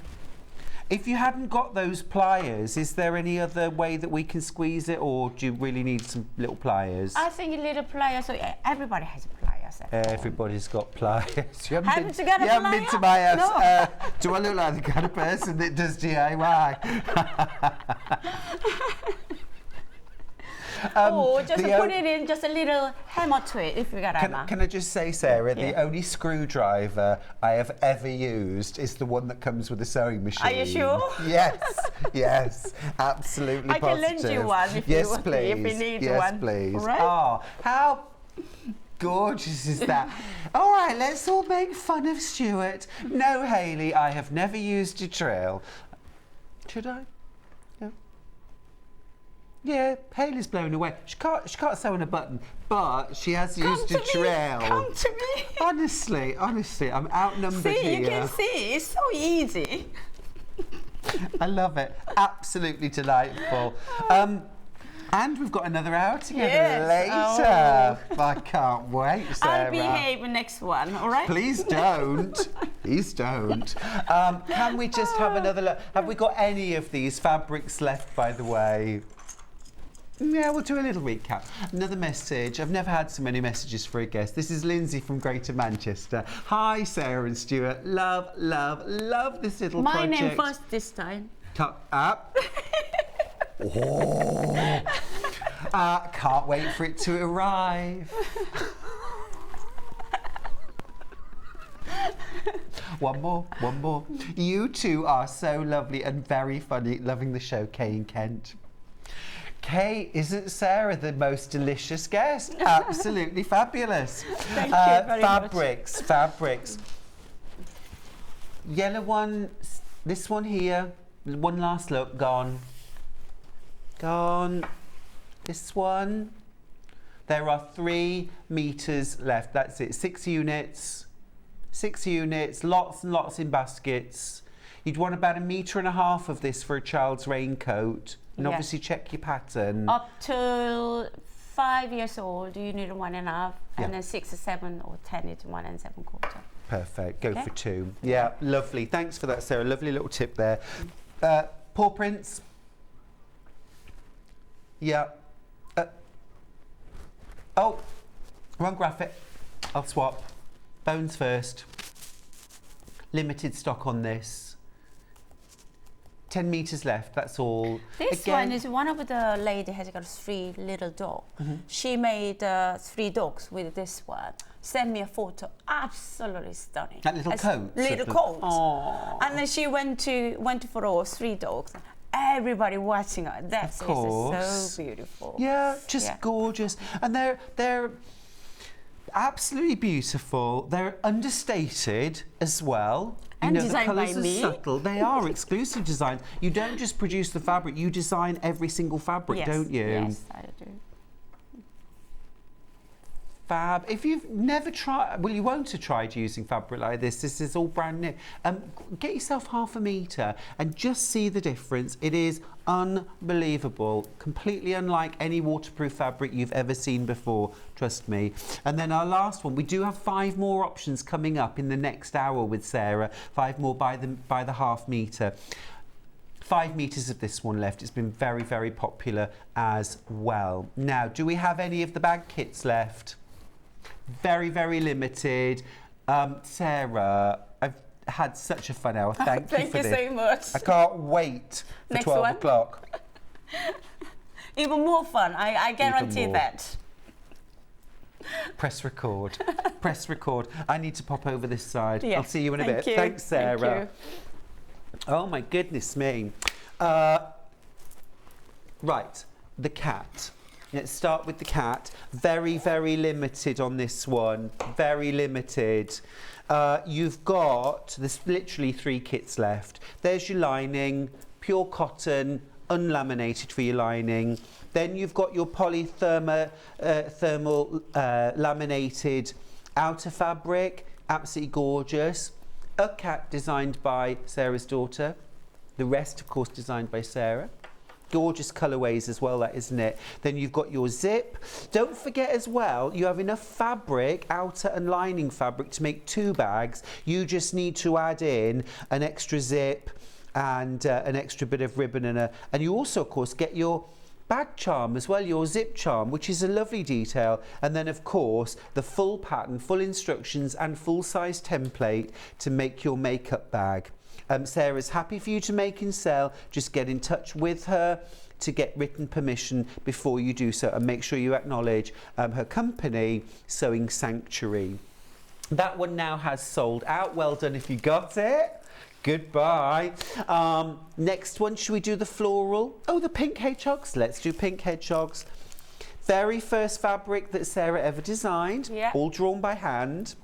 If you hadn't got those pliers, is there any other way that we can squeeze it, or do you really need some little pliers? I think a little plier, so everybody has a plier. So. Everybody's got pliers. You Haven't you got a you haven't been plier? to my house. No. Do I look like the kind of person that does DIY? Or just put it in just a little hammer to it if you got a hammer. Can I just say, Sarah, the only screwdriver I have ever used is the one that comes with a sewing machine. Are you sure? Yes, yes, absolutely I can positive. lend you one if yes, you please. if you need yes, one. please. All right? Oh, how gorgeous is that? All right, let's all make fun of Stuart. No, Hayley, I have never used a trail. Should I? No. Yeah, Hayley's blown away. She can't sew on a button, but she has used a trail. Come to me. Honestly, I'm outnumbered See, here. you can see, it's so easy. I love it. Absolutely delightful. And we've got another hour together later. I can't wait, Sarah. I'll behave the next one, all right? Please don't. Please don't. Can we just have another look? Have we got any of these fabrics left, by the way? Yeah, we'll do a little recap. Another message. I've never had so many messages for a guest. This is Lindsay from Greater Manchester. Hi, Sarah and Stuart. Love, love, love this little project. My name first this time. Up. Oh. Can't wait for it to arrive. One more. You two are so lovely and very funny. Loving the show, Kay and Kent. Kay, isn't Sarah the most delicious guest? Absolutely fabulous. Thank you very much. Fabrics. Yellow one, this one here. One last look, gone. This one. There are 3 meters left. That's it. 6 units. 6 units. Lots and lots in baskets. You'd want about 1.5 meters of this for a child's raincoat. And obviously check your pattern. Up to 5 years old, you need 1.5, and then 6 or 7 or 10, it's 1 7/4. Perfect. Go for 2. Yeah, lovely. Thanks for that, Sarah. Lovely little tip there. Paw prints. Yeah. Oh, wrong graphic. I'll swap. Bones first. Limited stock on this. 10 metres left, that's all. This Again, one is one of the lady has got 3 little dogs. She made 3 dogs with this one. Sent me a photo, absolutely stunning. That little coat. Little coat. And then she went for all 3 dogs. Everybody watching her. That's so beautiful. Yeah, just gorgeous. And they're absolutely beautiful. They're understated as well. And the designed by colours are me. subtle. They are exclusive designs. You don't just produce the fabric, you design every single fabric, don't you? Yes, I do. Fab. If you've never tried, well, you won't have tried using fabric like this. This is all brand new. Get yourself ½ metre and just see the difference. It is unbelievable. Completely unlike any waterproof fabric you've ever seen before, trust me. And then our last one, we do have 5 more options coming up in the next hour with Sarah. 5 more by the ½ metre. 5 metres of this one left. It's been very, very popular as well. Now, do we have any of the bag kits left? Very, very limited. Sarah, I've had such a fun hour. Thank you for this. Thank you so much. I can't wait for Next 12 one. o'clock. Even more fun, I guarantee more. that. Press record. Press record. I need to pop over this side. Yeah, I'll see you in a thank bit. you. Thanks, Sarah. Thank you. Oh my goodness me. Right, the cat. Let's start with the cat. Very, very limited on this one. Very limited. You've got, there's literally 3 kits left. There's your lining, pure cotton, unlaminated for your lining. Then you've got your polythermal laminated outer fabric, absolutely gorgeous. A cat designed by Sarah's daughter. The rest, of course, designed by Sarah. Gorgeous colourways as well, that, isn't it? Then you've got your zip. Don't forget as well, you have enough fabric, outer and lining fabric, to make 2 bags. You just need to add in an extra zip and an extra bit of ribbon and you also, of course, get your bag charm as well, your zip charm, which is a lovely detail. And then, of course, the full pattern, full instructions and full-size template to make your makeup bag. Sarah's happy for you to make and sell. Just get in touch with her to get written permission before you do so, and make sure you acknowledge her company, Sewing Sanctuary. That one now has sold out. Well done if you got it. Goodbye. Next one, should we do the floral? Oh, the pink hedgehogs. Let's do pink hedgehogs. Very first fabric that Sarah ever designed, all drawn by hand.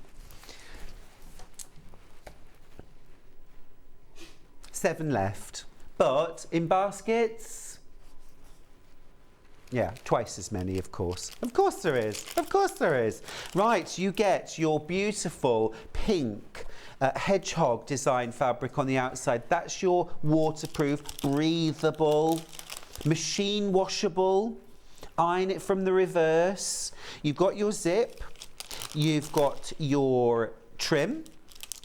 7 left, but in baskets, yeah, twice as many, of course. Of course there is. Of course there is. Right, you get your beautiful pink hedgehog design fabric on the outside. That's your waterproof, breathable, machine washable. Iron it from the reverse. You've got your zip. You've got your trim.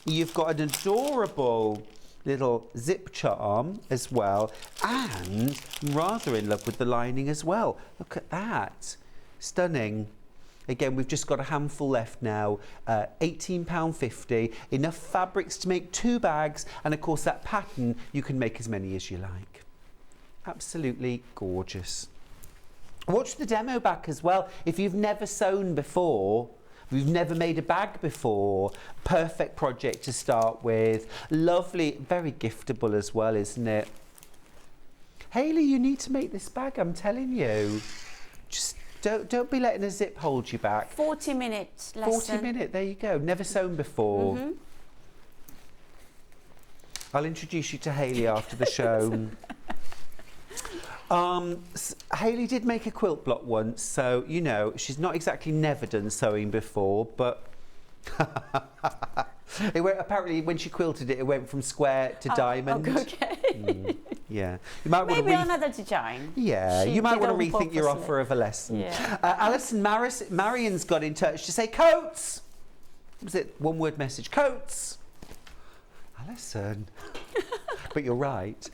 You've got an adorable little zip charm as well, and I'm rather in love with the lining as well. Look at that. Stunning. Again, we've just got a handful left now. £18.50. Enough fabrics to make 2 bags, and of course that pattern, you can make as many as you like. Absolutely gorgeous. Watch the demo back as well. If you've never sewn before, if you've never made a bag before, perfect project to start with. Lovely, very giftable as well, isn't it? Hayley, you need to make this bag, I'm telling you. Just don't be letting a zip hold you back. 40 minutes lesson. 40 minutes, there you go. Never sewn before. I'll introduce you to Hayley after the show. Hayley did make a quilt block once, so, you know, she's not exactly never done sewing before, but it went, apparently when she quilted it, it went from square to diamond. Okay. Yeah. You might Maybe want to another design. Yeah, She you might did want on to rethink your purposely. offer of a lesson. Yeah. Alison Marion's got in touch to say, coats! Was it one word message? Coats! Alison. But you're right.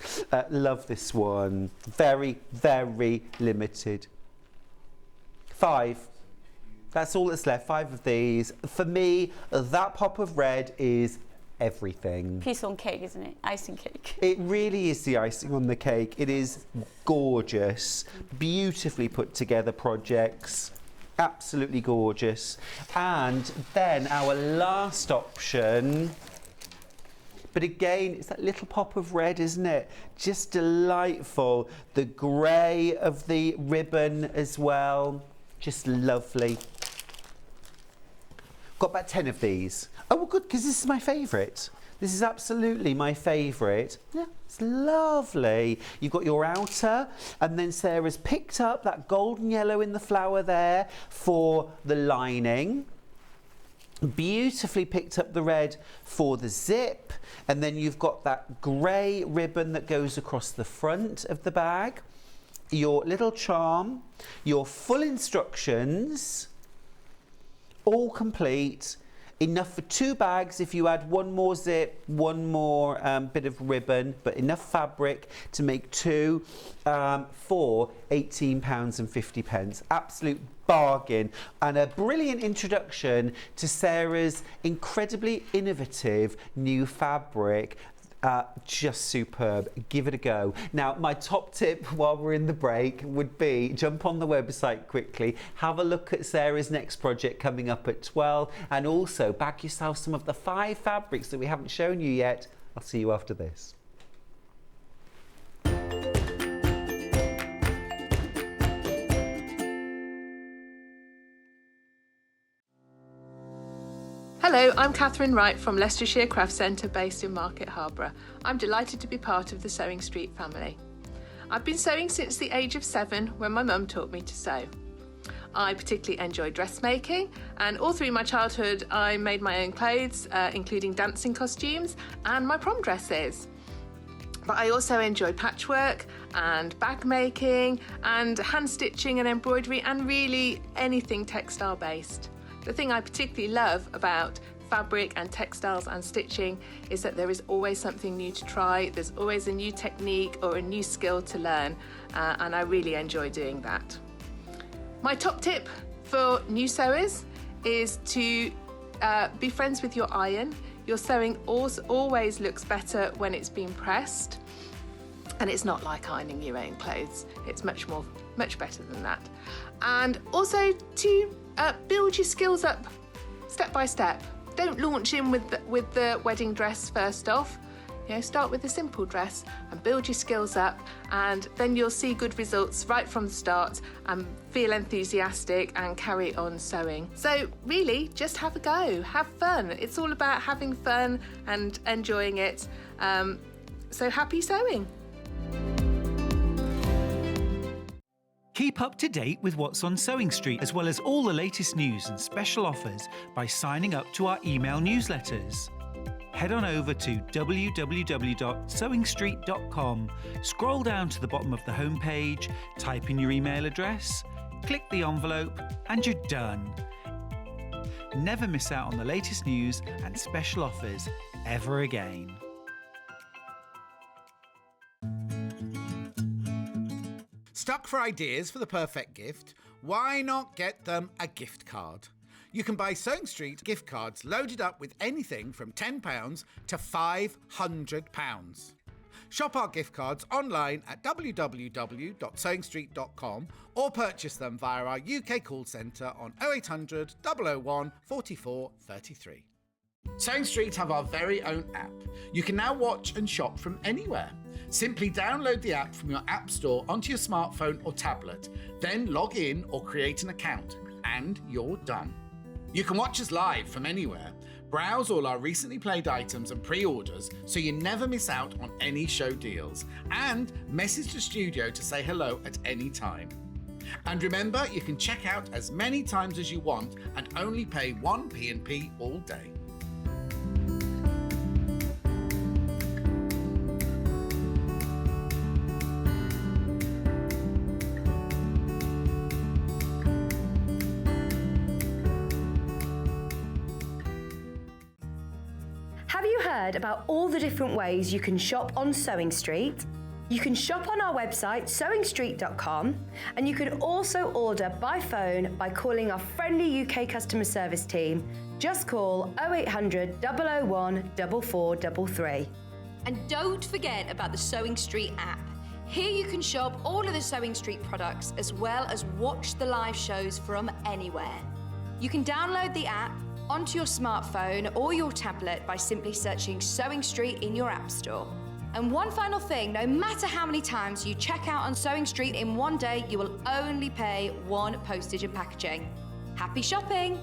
Love this one. Very, very limited. 5. That's all that's left. 5 of these. For me, that pop of red is everything. Piece on cake, isn't it? Icing cake. It really is the icing on the cake. It is gorgeous, beautifully put together projects. Absolutely gorgeous. And then our last option, but again, it's that little pop of red, isn't it? Just delightful. The grey of the ribbon as well. Just lovely. Got about 10 of these. Oh, well, good, because this is my favourite. This is absolutely my favourite. Yeah, it's lovely. You've got your outer, and then Sarah's picked up that golden yellow in the flower there for the lining. Beautifully picked up the red for the zip, and then you've got that grey ribbon that goes across the front of the bag. Your little charm, your full instructions, all complete. Enough for 2 bags if you add 1 more zip, 1 more bit of ribbon, but enough fabric to make 2 for £18.50. Absolute bargain, and a brilliant introduction to Sarah's incredibly innovative new fabric. Just superb. Give it a go. Now, my top tip while we're in the break would be jump on the website quickly, have a look at Sarah's next project coming up at 12, and also bag yourself some of the 5 fabrics that we haven't shown you yet. I'll see you after this. Hello, I'm Catherine Wright from Leicestershire Craft Centre based in Market Harborough. I'm delighted to be part of the Sewing Street family. I've been sewing since the age of 7 when my mum taught me to sew. I particularly enjoy dressmaking, and all through my childhood I made my own clothes, including dancing costumes and my prom dresses. But I also enjoy patchwork and bag making and hand stitching and embroidery and really anything textile based. The thing I particularly love about fabric and textiles and stitching is that there is always something new to try, there's always a new technique or a new skill to learn, and I really enjoy doing that. My top tip for new sewers is to be friends with your iron. Your sewing always looks better when it's been pressed, and it's not like ironing your own clothes. It's much better than that. And also to build your skills up step by step. Don't launch in with the wedding dress first off. You know, start with a simple dress and build your skills up, and then you'll see good results right from the start and feel enthusiastic and carry on sewing. So really, just have a go, have fun. It's all about having fun and enjoying it. So happy sewing. Keep up to date with what's on Sewing Street, as well as all the latest news and special offers by signing up to our email newsletters. Head on over to www.sewingstreet.com, scroll down to the bottom of the homepage, type in your email address, click the envelope, and you're done. Never miss out on the latest news and special offers ever again. Stuck for ideas for the perfect gift? Why not get them a gift card? You can buy Sewing Street gift cards loaded up with anything from £10 to £500. Shop our gift cards online at www.sewingstreet.com or purchase them via our UK call centre on 0800 001 44 33. Sewing Street have our very own app. You can now watch and shop from anywhere. Simply download the app from your app store onto your smartphone or tablet, then log in or create an account, and you're done. You can watch us live from anywhere, browse all our recently played items and pre-orders so you never miss out on any show deals, and message the studio to say hello at any time. And remember, you can check out as many times as you want and only pay 1 P&P all day. Have you heard about all the different ways you can shop on Sewing Street? You can shop on our website sewingstreet.com, and you can also order by phone by calling our friendly UK customer service team. Just call 0800 001 4433. And don't forget about the Sewing Street app. Here you can shop all of the Sewing Street products as well as watch the live shows from anywhere. You can download the app onto your smartphone or your tablet by simply searching Sewing Street in your app store. And one final thing, no matter how many times you check out on Sewing Street in one day, you will only pay one postage and packaging. Happy shopping!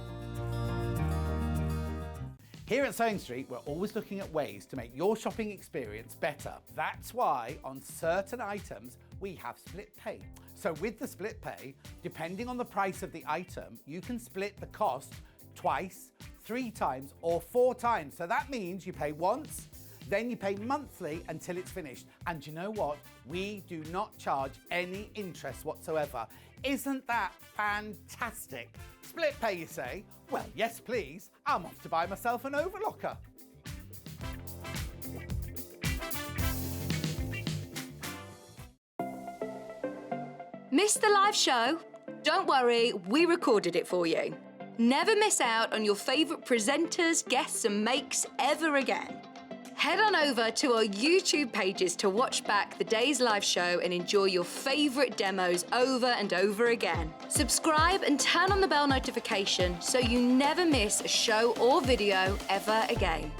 Here at Sewing Street, we're always looking at ways to make your shopping experience better. That's why on certain items, we have split pay. So with the split pay, depending on the price of the item, you can split the cost twice, 3 times, or 4 times. So that means you pay once, then you pay monthly until it's finished. And you know what? We do not charge any interest whatsoever. Isn't that fantastic? Split pay, you say? Well, yes, please. I'm off to buy myself an overlocker. Missed the live show? Don't worry, we recorded it for you. Never miss out on your favourite presenters, guests and makes ever again. Head on over to our YouTube pages to watch back the day's live show and enjoy your favourite demos over and over again. Subscribe and turn on the bell notification so you never miss a show or video ever again.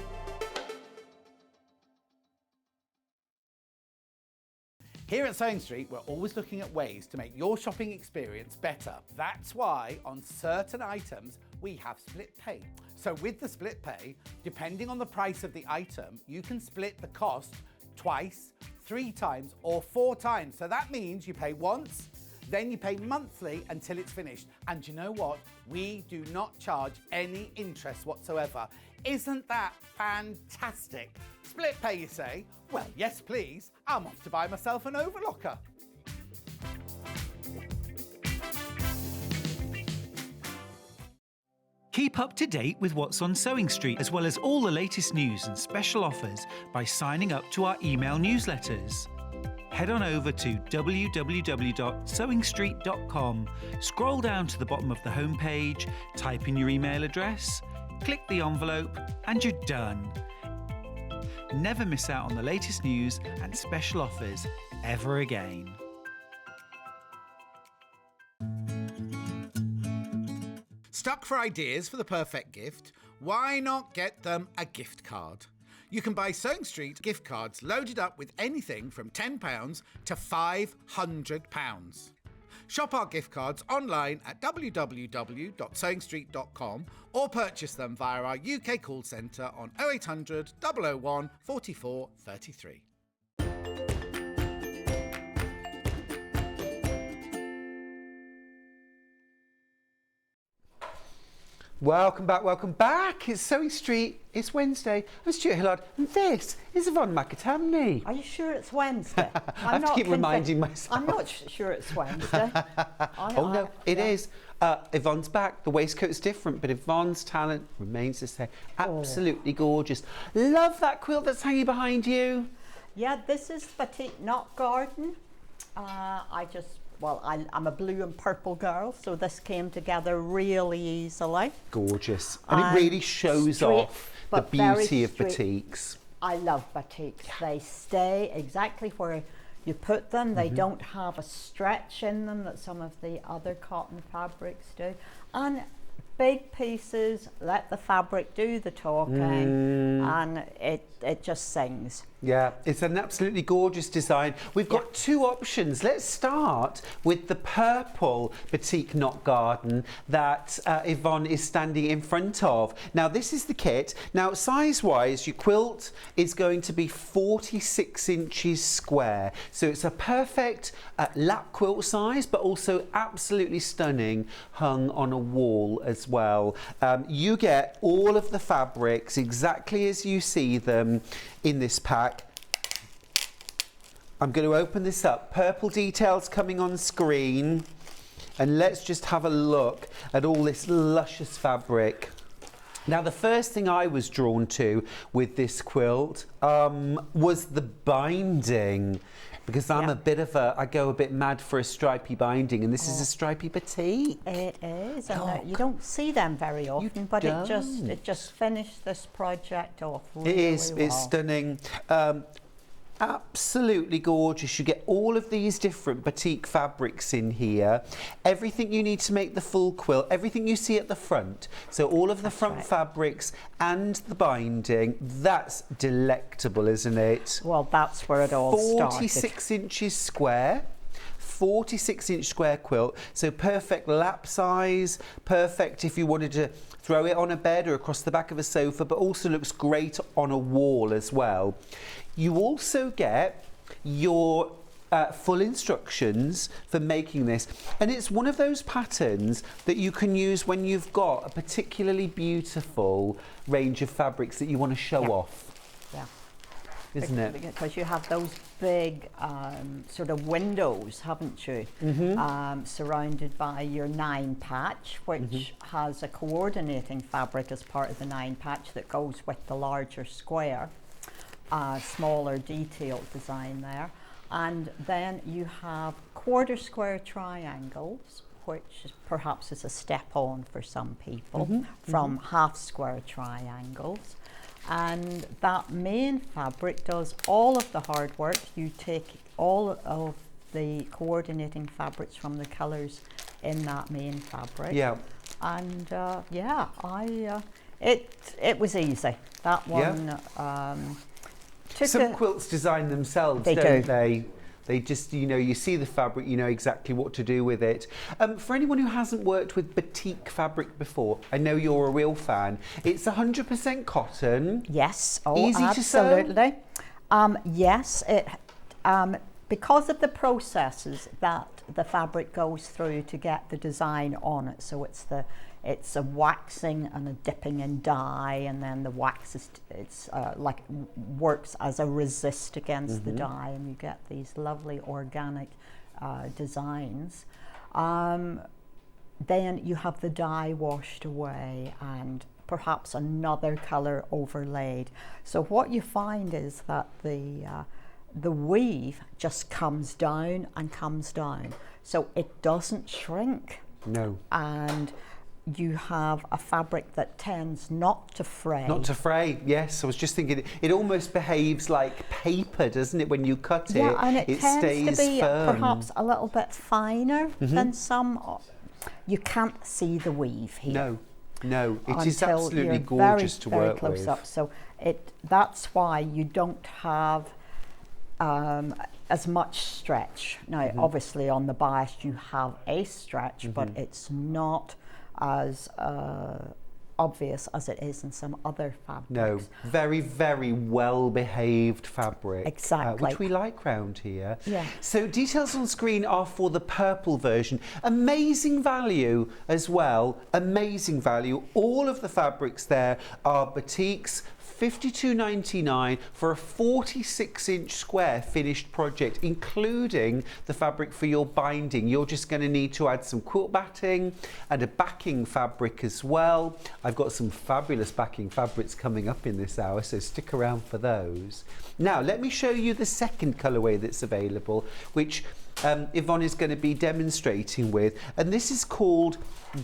Here at Sewing Street, we're always looking at ways to make your shopping experience better. That's why on certain items, we have split pay. So with the split pay, depending on the price of the item, you can split the cost twice, 3 times, or 4 times. So that means you pay once, then you pay monthly until it's finished. And you know what? We do not charge any interest whatsoever. Isn't that fantastic? Split pay, you say? Well, yes, please. I'm off to buy myself an overlocker. Keep up to date with what's on Sewing Street, as well as all the latest news and special offers by signing up to our email newsletters. Head on over to www.sewingstreet.com, scroll down to the bottom of the homepage, type in your email address, click the envelope, and you're done. Never miss out on the latest news and special offers ever again. Stuck for ideas for the perfect gift? Why not get them a gift card? You can buy Sewing Street gift cards loaded up with anything from £10 to £500. Shop our gift cards online at www.sewingstreet.com or purchase them via our UK call centre on 0800 001 44 33. Welcome back. It's Sewing Street, it's Wednesday. I'm Stuart Hillard, and this is Yvonne McAtamney. Are you sure it's Wednesday? I have to keep reminding myself. I'm not sure it's Wednesday. Oh no, it is. Yvonne's back. The waistcoat's different, but Yvonne's talent remains the same. Absolutely gorgeous. Love that quilt that's hanging behind you. Yeah, this is Batik Knot Garden. I'm a blue and purple girl, so this came together really easily. Gorgeous. And it really shows off the beauty of batiks. I love batiks. They stay exactly where you put them. They don't have a stretch in them that some of the other cotton fabrics do. And big pieces, let the fabric do the talking, and it just sings. Yeah, it's an absolutely gorgeous design. We've got 2 options. Let's start with the purple Batik Knot Garden that Yvonne is standing in front of. Now, this is the kit. Now, size-wise, your quilt is going to be 46 inches square. So it's a perfect lap quilt size, but also absolutely stunning, hung on a wall as well. You get all of the fabrics exactly as you see them in this pack. I'm going to open this up. Purple details coming on screen. And let's just have a look at all this luscious fabric. Now, the first thing I was drawn to with this quilt was the binding, Because I'm a bit of I go a bit mad for a stripy binding, and this is a stripy batik. It is, and you don't see them very often, but it just finished this project off really It is, well. it's stunning. Absolutely gorgeous. You get all of these different batik fabrics in here. Everything you need to make the full quilt, everything you see at the front. So all of the front fabrics and the binding. That's delectable, isn't it? Well, that's where it all started. 46 inches square. 46-inch square quilt, so perfect lap size, perfect if you wanted to throw it on a bed or across the back of a sofa, but also looks great on a wall as well. You also get your full instructions for making this, and it's one of those patterns that you can use when you've got a particularly beautiful range of fabrics that you want to show off. Yeah. Isn't it? Because you have those big sort of windows, haven't you? Surrounded by your 9 patch, which has a coordinating fabric as part of the 9 patch that goes with the larger square, smaller detailed design there. And then you have quarter square triangles, which perhaps is a step on for some people, from half square triangles. And that main fabric does all of the hard work. You take all of the coordinating fabrics from the colours in that main fabric. Yeah. And it was easy. That one took some quilts design themselves, don't they? They just, you know, you see the fabric, you know exactly what to do with it. For anyone who hasn't worked with batik fabric before, I know you're a real fan. It's 100% cotton. Yes. Easy absolutely. to sew. Yes. It because of the processes that the fabric goes through to get the design on it. So it's a waxing and a dipping in dye, and then the wax is like works as a resist against the dye, and you get these lovely organic designs. Then you have the dye washed away and perhaps another color overlaid. So what you find is that the weave just comes down and comes down, so it doesn't shrink. No. And you have a fabric that tends not to fray. Not to fray, yes. I was just thinking, it almost behaves like paper, doesn't it, when you cut it? Yeah, and it tends stays to be firm. perhaps a little bit finer than some. You can't see the weave here. No, it is until absolutely you're gorgeous to very work close with. up. So that's why you don't have as much stretch. Now, obviously on the bias you have a stretch, but it's not as obvious as it is in some other fabrics. No, very, very well behaved fabric. Exactly. Which we like round here. Yeah. So details on screen are for the purple version. Amazing value as well, amazing value. All of the fabrics there are batiks, $52.99 for a 46-inch square finished project, including the fabric for your binding. You're just going to need to add some quilt batting and a backing fabric as well. I've got some fabulous backing fabrics coming up in this hour, so stick around for those. Now, let me show you the second colourway that's available, which Yvonne is going to be demonstrating with, and this is called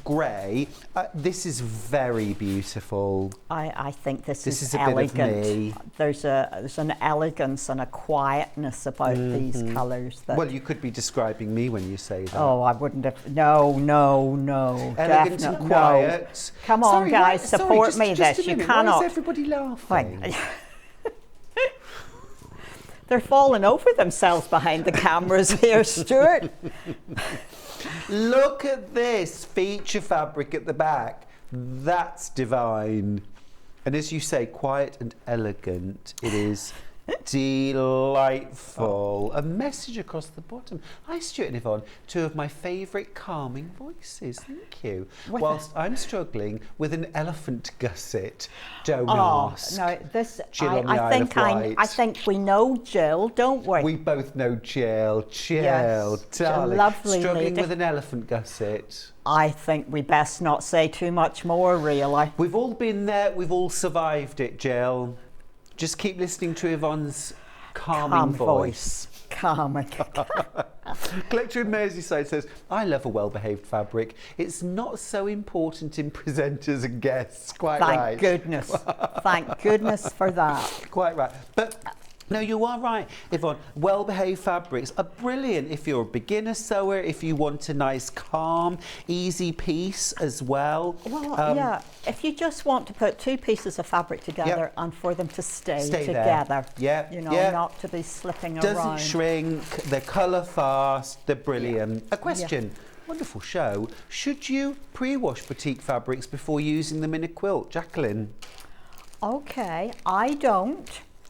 grey. This is very beautiful. I think this is a elegant. bit of me. There's an elegance and a quietness about these colours. Well, you could be describing me when you say that. Oh, I wouldn't have. No. Elegant and quiet. No. Come on, guys, support me. Just this. a You minute. cannot. Why is everybody laughing? They're falling over themselves behind the cameras here, Stuart. Look at this feature fabric at the back. That's divine. And as you say, quiet and elegant. It is delightful. A message across the bottom. Hi, Stuart and Yvonne, two of my favourite calming voices. Thank you. Whilst I'm struggling with an elephant gusset. Don't ask. No, this. Jill on the Isle of Wight. I think we know Jill, don't we? We both know Jill. Yes, darling. Lovely struggling lady. with an elephant gusset. I think we best not say too much more, really. We've all been there. We've all survived it, Jill. Just keep listening to Yvonne's calming voice. Calming. Collector in Merseyside says, I love a well-behaved fabric. It's not so important in presenters and guests. Quite right. Thank goodness. Thank goodness for that. Quite right. But no, you are right, Yvonne. Well-behaved fabrics are brilliant if you're a beginner sewer, if you want a nice, calm, easy piece as well. Well, yeah, if you just want to put two pieces of fabric together and for them to stay together. Yeah, you know, not to be slipping around. Doesn't shrink, they're colour fast, they're brilliant. A question. Wonderful show. Should you pre-wash batik fabrics before using them in a quilt? Jacqueline? Okay, I don't.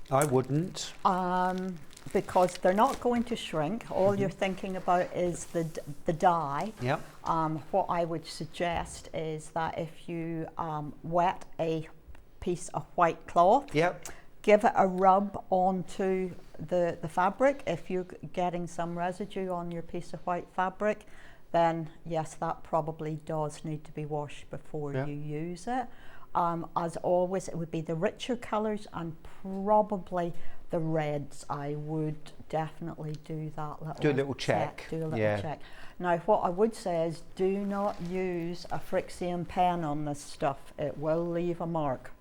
I wouldn't. Because they're not going to shrink. All you're thinking about is the dye. Yep. What I would suggest is that if you wet a piece of white cloth, give it a rub onto the fabric. If you're getting some residue on your piece of white fabric, then yes, that probably does need to be washed before you use it. As always, it would be the richer colours and probably the reds. I would definitely do that little do a little check. Do a little check. Now, what I would say is do not use a Frixian pen on this stuff. It will leave a mark.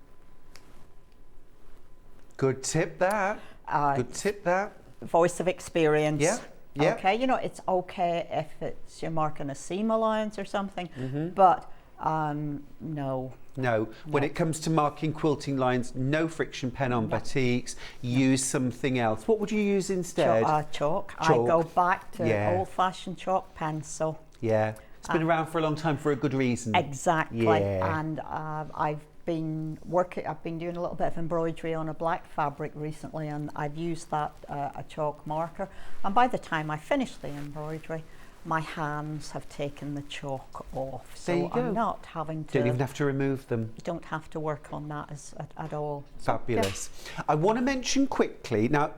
Good tip that. Good tip that. Voice of experience. Yeah. Yeah. Okay, you know, it's okay if it's you're marking a seam allowance or something, but no. No, when it comes to marking quilting lines, no friction pen on batiks. Use something else. What would you use instead? Chalk. I go back to old-fashioned chalk pencil. Yeah, it's been around for a long time for a good reason. Exactly. Yeah. And I've been doing a little bit of embroidery on a black fabric recently, and I've used that a chalk marker. And by the time I finish the embroidery, my hands have taken the chalk off, so I'm not having to. Don't even have to remove them. You don't have to work on that at all. Fabulous. I want to mention quickly now,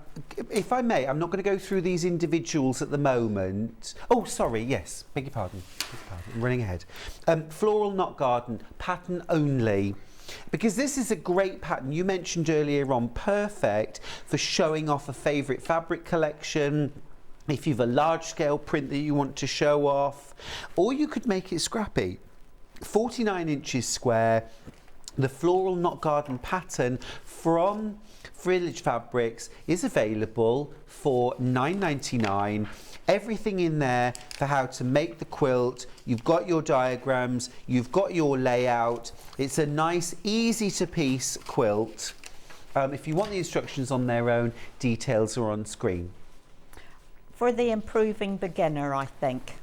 if I may, I'm not going to go through these individuals at the moment. Oh, sorry. Yes, beg your pardon. I'm running ahead. Floral Knot Garden pattern only. Because this is a great pattern you mentioned earlier on, perfect for showing off a favourite fabric collection. If you've a large scale print that you want to show off, or you could make it scrappy. 49 inches square, the Floral Knot Garden pattern from Village Fabrics is available for £9.99. Everything in there for how to make the quilt. You've got your diagrams, you've got your layout. It's a nice, easy to piece quilt. If you want the instructions on their own, details are on screen. For the improving beginner, I think.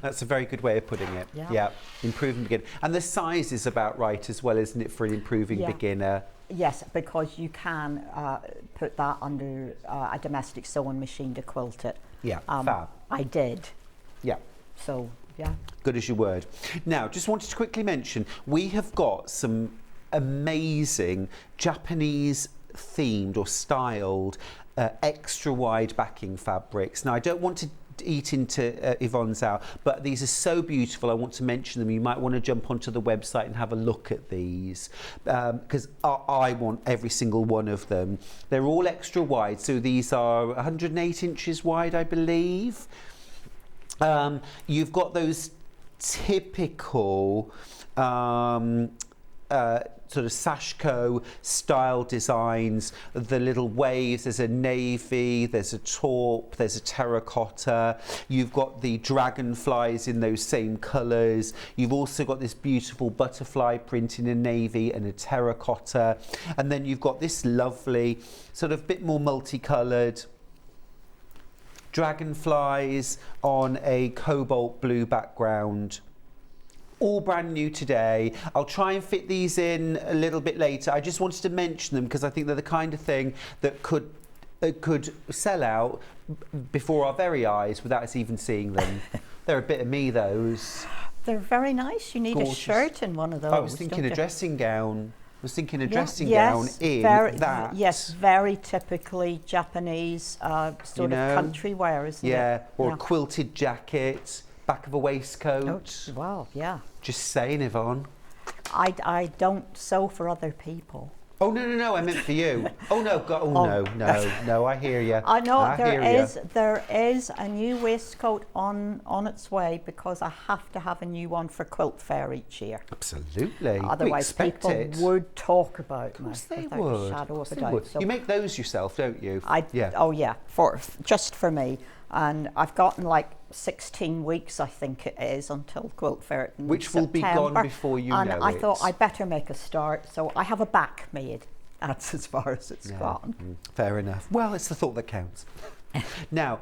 That's a very good way of putting it. Yeah, improving beginner. And the size is about right as well, isn't it, for an improving beginner? Yes, because you can put that under a domestic sewing machine to quilt it. Yeah, fab. I did. Yeah. So, yeah. Good as your word. Now, just wanted to quickly mention, we have got some amazing Japanese themed or styled extra wide backing fabrics. Now, I don't want to eat into Yvonne's out, but these are so beautiful. I want to mention them. You might want to jump onto the website and have a look at these because I want every single one of them. They're all extra wide, so these are 108 inches wide, I believe. You've got those typical sort of Sashko style designs, the little waves. There's a navy, there's a taupe, there's a terracotta. You've got the dragonflies in those same colours. You've also got this beautiful butterfly print in a navy and a terracotta. And then you've got this lovely sort of bit more multicoloured dragonflies on a cobalt blue background. All brand new today. I'll try and fit these in a little bit later. I just wanted to mention them because I think they're the kind of thing that could sell out before our very eyes without us even seeing them. They're a bit of me, those. They're very nice. You need a shirt in one of those. I was thinking a dressing gown. I was thinking a dressing gown in that. Yes, very typically Japanese sort of country wear, isn't it? Yeah, or a quilted jacket. Back of a waistcoat. Oh, wow, yeah. Just saying, Yvonne. I don't sew for other people. Oh, no, I meant for you. Oh, no, God, no, I hear you. I know there is a new waistcoat on its way, because I have to have a new one for Quilt Fair each year. Absolutely. Otherwise, people would talk about me without a shadow of a doubt. So you make those yourself, don't you? Oh yeah, just for me. And I've gotten like 16 weeks, I think it is, until Quilt Fair in Which will be September. gone before you know it. And I thought I'd better make a start, so I have a back made. That's as far as it's gone. Fair enough. Well, it's the thought that counts. Now,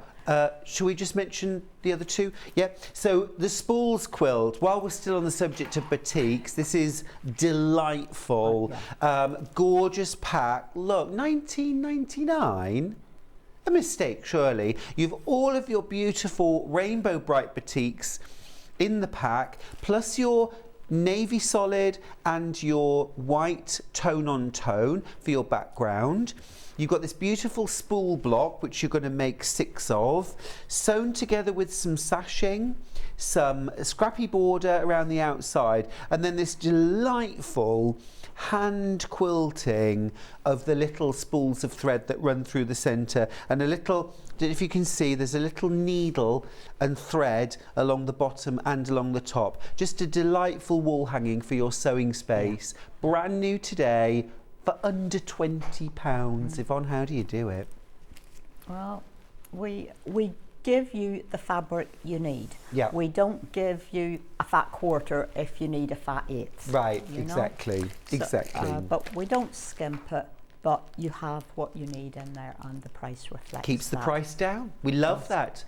shall we just mention the other two? Yeah. So the Spools quilt, while we're still on the subject of batiks, this is delightful, gorgeous pack. Look, $19.99. A mistake, surely. You've all of your beautiful rainbow bright batiks in the pack, plus your navy solid and your white tone on tone for your background. You've got this beautiful spool block, which you're going to make 6 of, sewn together with some sashing, some scrappy border around the outside, and then this delightful hand quilting of the little spools of thread that run through the centre, and a little, if you can see, there's a little needle and thread along the bottom and along the top. Just a delightful wall hanging for your sewing space. Brand new today for under £20. Yvonne, how do you do it? Well, we give you the fabric you need. Yeah. We don't give you a fat quarter if you need a fat eighth. Right, you know? exactly. But we don't skimp it, but you have what you need in there, and the price reflects Keeps the that. price down. We love that.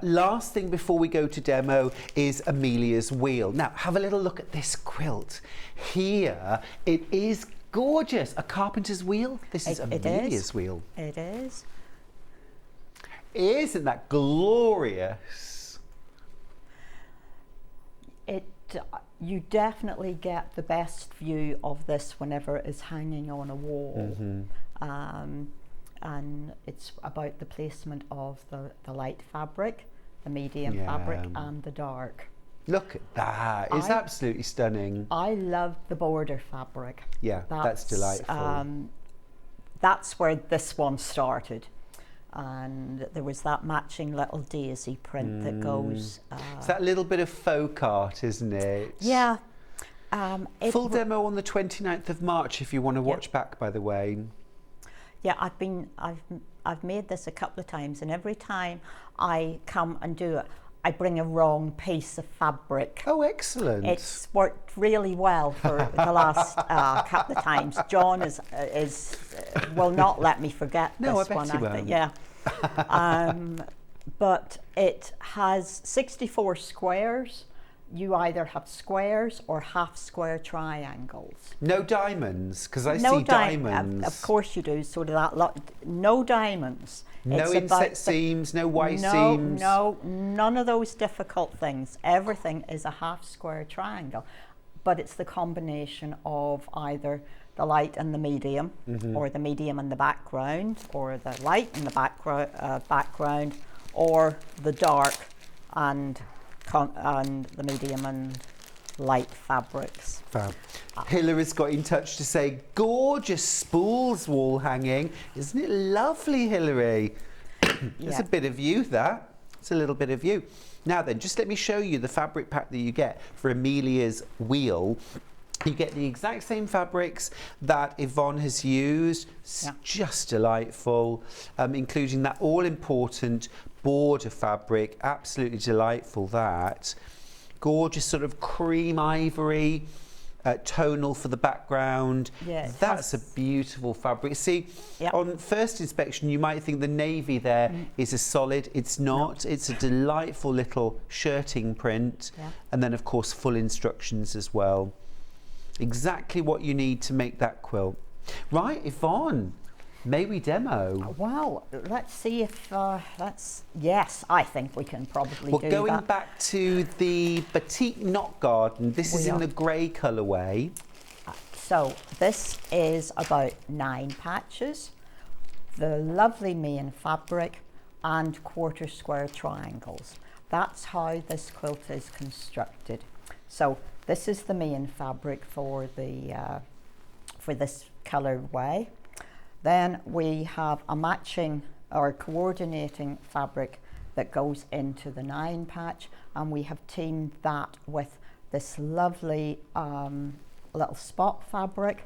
Last thing before we go to demo is Amelia's wheel. Now, have a little look at this quilt. Here, it is gorgeous. A carpenter's wheel. This is Amelia's wheel. It is. Isn't that glorious? You definitely get the best view of this whenever it is hanging on a wall. And it's about the placement of the light fabric, the medium fabric, and the dark. Look at that. It's absolutely stunning. I love the border fabric. Yeah, that's delightful. That's where this one started. And there was that matching little daisy print that goes. It's that little bit of folk art, isn't it? Yeah. Full demo on the 29th of March if you want to watch back, by the way. Yeah, I've made this a couple of times, and every time I come and do it, I bring a wrong piece of fabric. Oh, excellent. It's worked really well for the last couple of times. John will not let me forget this one. I bet he won't. But it has 64 squares. You either have squares or half square triangles. No diamonds, because I see diamonds. Of course you do, sort of that lot. No diamonds. No inset seams, no Y seams. No, none of those difficult things. Everything is a half square triangle. But it's the combination of either the light and the medium, or the medium and the background, or the light and the background, or the dark and the medium and light fabrics. Fab. Hillary's got in touch to say, gorgeous spools wall hanging. Isn't it lovely, Hillary? There's a bit of you, that. It's a little bit of you. Now then, just let me show you the fabric pack that you get for Amelia's wheel. You get the exact same fabrics that Yvonne has used. It's just delightful, including that all-important border fabric. Absolutely delightful, that. Gorgeous sort of cream ivory tonal for the background. Yeah, that's a beautiful fabric. See, on first inspection, you might think the navy there is a solid. It's not. It's a delightful little shirting print. And then, of course, full instructions as well. Exactly what you need to make that quilt. Right, Yvonne, may we demo? Well, let's see if yes, I think we can probably do that. Well, going back to the Batik Knot Garden, this is in the grey colourway. So this is about 9 patches, the lovely main fabric, and quarter square triangles. That's how this quilt is constructed. So this is the main fabric for the for this colorway. Then we have a matching or coordinating fabric that goes into the 9 patch, and we have teamed that with this lovely little spot fabric.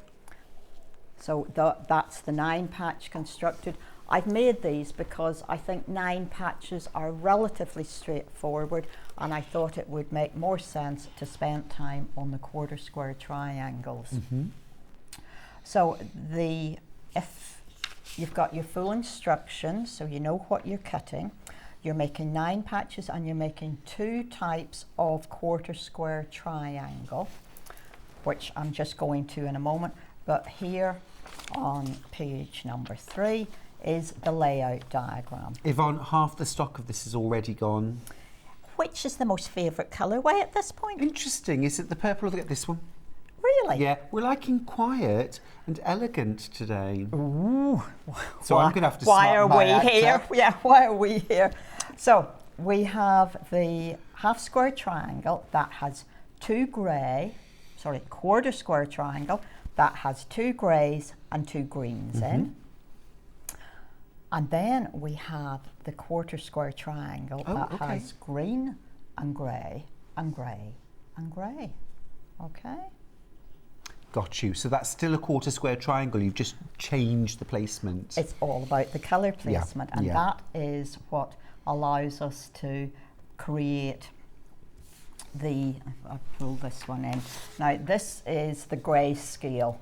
So that's the 9 patch constructed. I've made these because I think 9 patches are relatively straightforward, and I thought it would make more sense to spend time on the quarter square triangles. So if you've got your full instructions, so you know what you're cutting, you're making 9 patches and you're making 2 types of quarter square triangle, which I'm just going to in a moment. But here on page number 3 is the layout diagram. Yvonne, half the stock of this is already gone. Which is the most favourite colourway at this point? Interesting. Is it the purple or this one? Really? Yeah, we're liking quiet and elegant today. Ooh. So I'm going to have to Why are smart my we act here? up. Yeah, why are we here? So we have the half square triangle that has 2 quarter square triangle that has 2 greys and 2 greens in. And then we have the quarter square triangle that has green and grey and grey and grey. Okay? Got you. So that's still a quarter square triangle. You've just changed the placement. It's all about the colour placement, and that is what allows us to create the, I'll pull this one in. Now this is the grayscale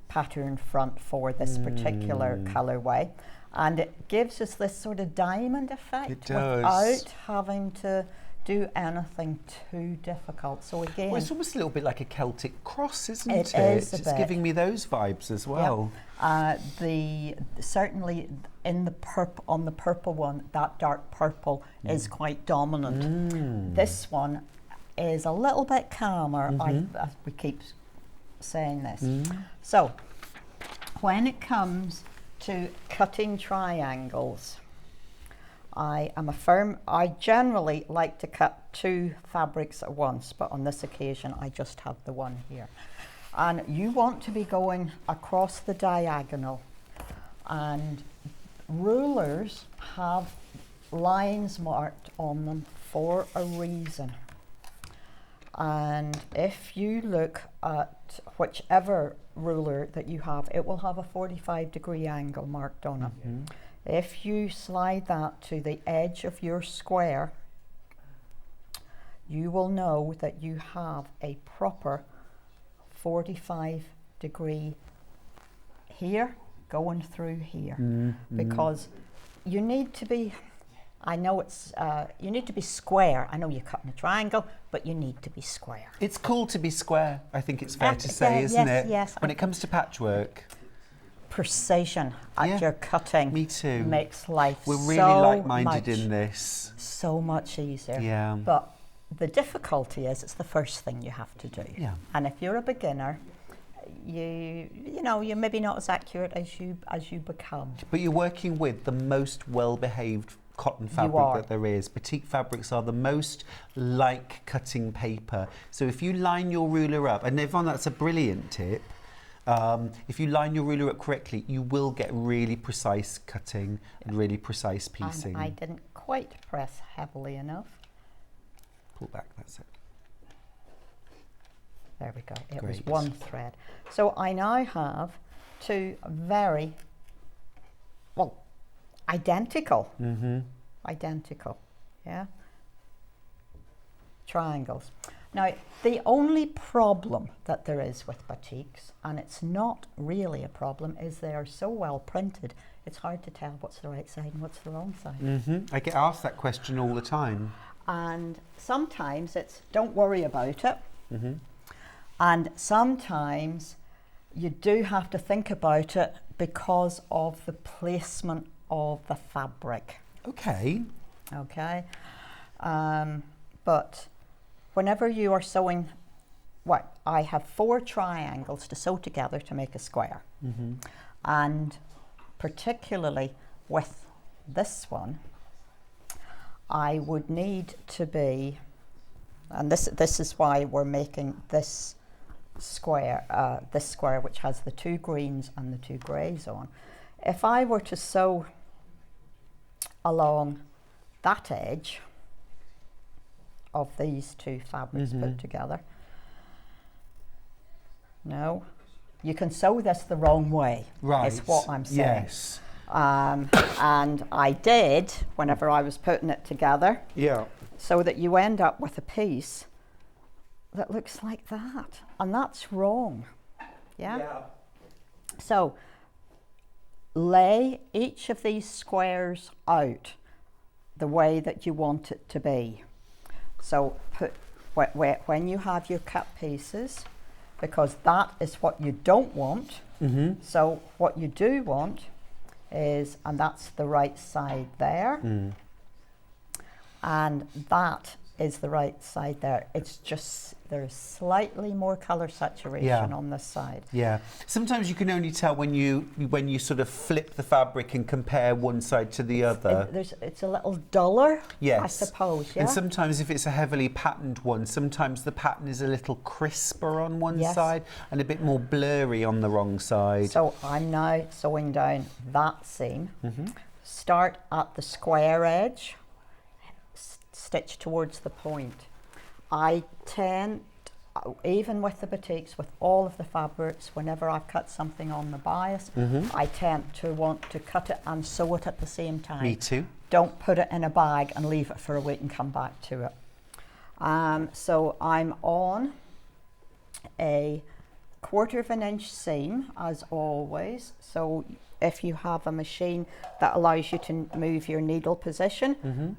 pattern front for this particular colourway, and it gives us this sort of diamond effect without having to do anything too difficult. So again, well, it's almost a little bit like a Celtic cross, isn't it? It is a It's bit. giving me those vibes as well. Certainly in the on the purple one, that dark purple is quite dominant. This one is a little bit calmer. We keep saying this. So when it comes to cutting triangles, I generally like to cut 2 fabrics at once, but on this occasion I just have the one here. And you want to be going across the diagonal, and rulers have lines marked on them for a reason. And if you look at whichever ruler that you have, it will have a 45-degree angle marked on it. If you slide that to the edge of your square, you will know that you have a proper 45-degree here going through here, because you need to be, I know it's, you need to be square. I know you're cutting a triangle, but you need to be square. It's cool to be square, I think it's fair to say, isn't it? Yes. When it comes to patchwork. Precision at your cutting makes life We're really so like-minded much, in this. so much easier. Yeah. But the difficulty is it's the first thing you have to do. Yeah. And if you're a beginner, you're maybe not as accurate as you become. But you're working with the most well-behaved cotton fabric that there is. Batik fabrics are the most like cutting paper. So if you line your ruler up, and Yvonne, that's a brilliant tip. If you line your ruler up correctly, you will get really precise cutting and really precise piecing. And I didn't quite press heavily enough. Pull back, that's it. There we go. It Great. was one thread. So I now have 2 very, well, identical, triangles. Now, the only problem that there is with batiks, and it's not really a problem, is they are so well printed, it's hard to tell what's the right side and what's the wrong side. I get asked that question all the time. And sometimes it's, don't worry about it. And sometimes you do have to think about it because of the placement of the fabric. Okay. But whenever you are sewing, I have 4 triangles to sew together to make a square. And particularly with this one, I would need to be, and this is why we're making this square, this square which has the 2 greens and the 2 greys on, if I were to sew along that edge of these 2 fabrics put together, no, you can sew this the wrong way, Right. is what I'm saying. Yes. And I did, whenever I was putting it together, Yeah. so that you end up with a piece that looks like that, and that's wrong. Yeah. So lay each of these squares out the way that you want it to be. So put when you have your cut pieces, because that is what you don't want. So what you do want is, and that's the right side there, and that is the right side there. It's just there's slightly more color saturation on this side. Yeah. Sometimes you can only tell when you sort of flip the fabric and compare one side to the other. It's a little duller, yes. I suppose. Yeah. And sometimes if it's a heavily patterned one, sometimes the pattern is a little crisper on one side and a bit more blurry on the wrong side. So I'm now sewing down that seam. Start at the square edge, stitch towards the point. I tend, even with the batiks, with all of the fabrics, whenever I've cut something on the bias, I tend to want to cut it and sew it at the same time. Me too. Don't put it in a bag and leave it for a week and come back to it. So I'm on a 1/4 of an inch seam, as always. So if you have a machine that allows you to move your needle position,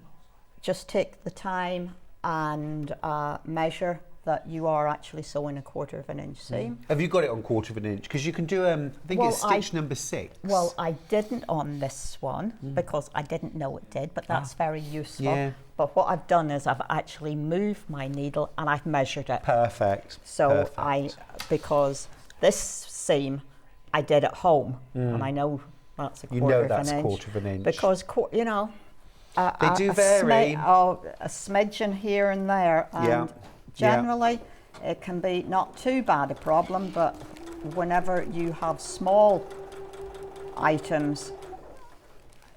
just take the time and measure that you are actually sewing a 1/4 of an inch seam. Have you got it on 1/4 of an inch? Because you can do, I think it's stitch number 6. Well, I didn't on this one because I didn't know it did, but that's very useful. Yeah. But what I've done is I've actually moved my needle and I've measured it. Perfect. So because this seam I did at home, and I know that's a 1/4 You know of that's an inch. 1/4 of an inch. Because, you know, they do vary. A smidgen here and there, and generally it can be not too bad a problem, but whenever you have small items,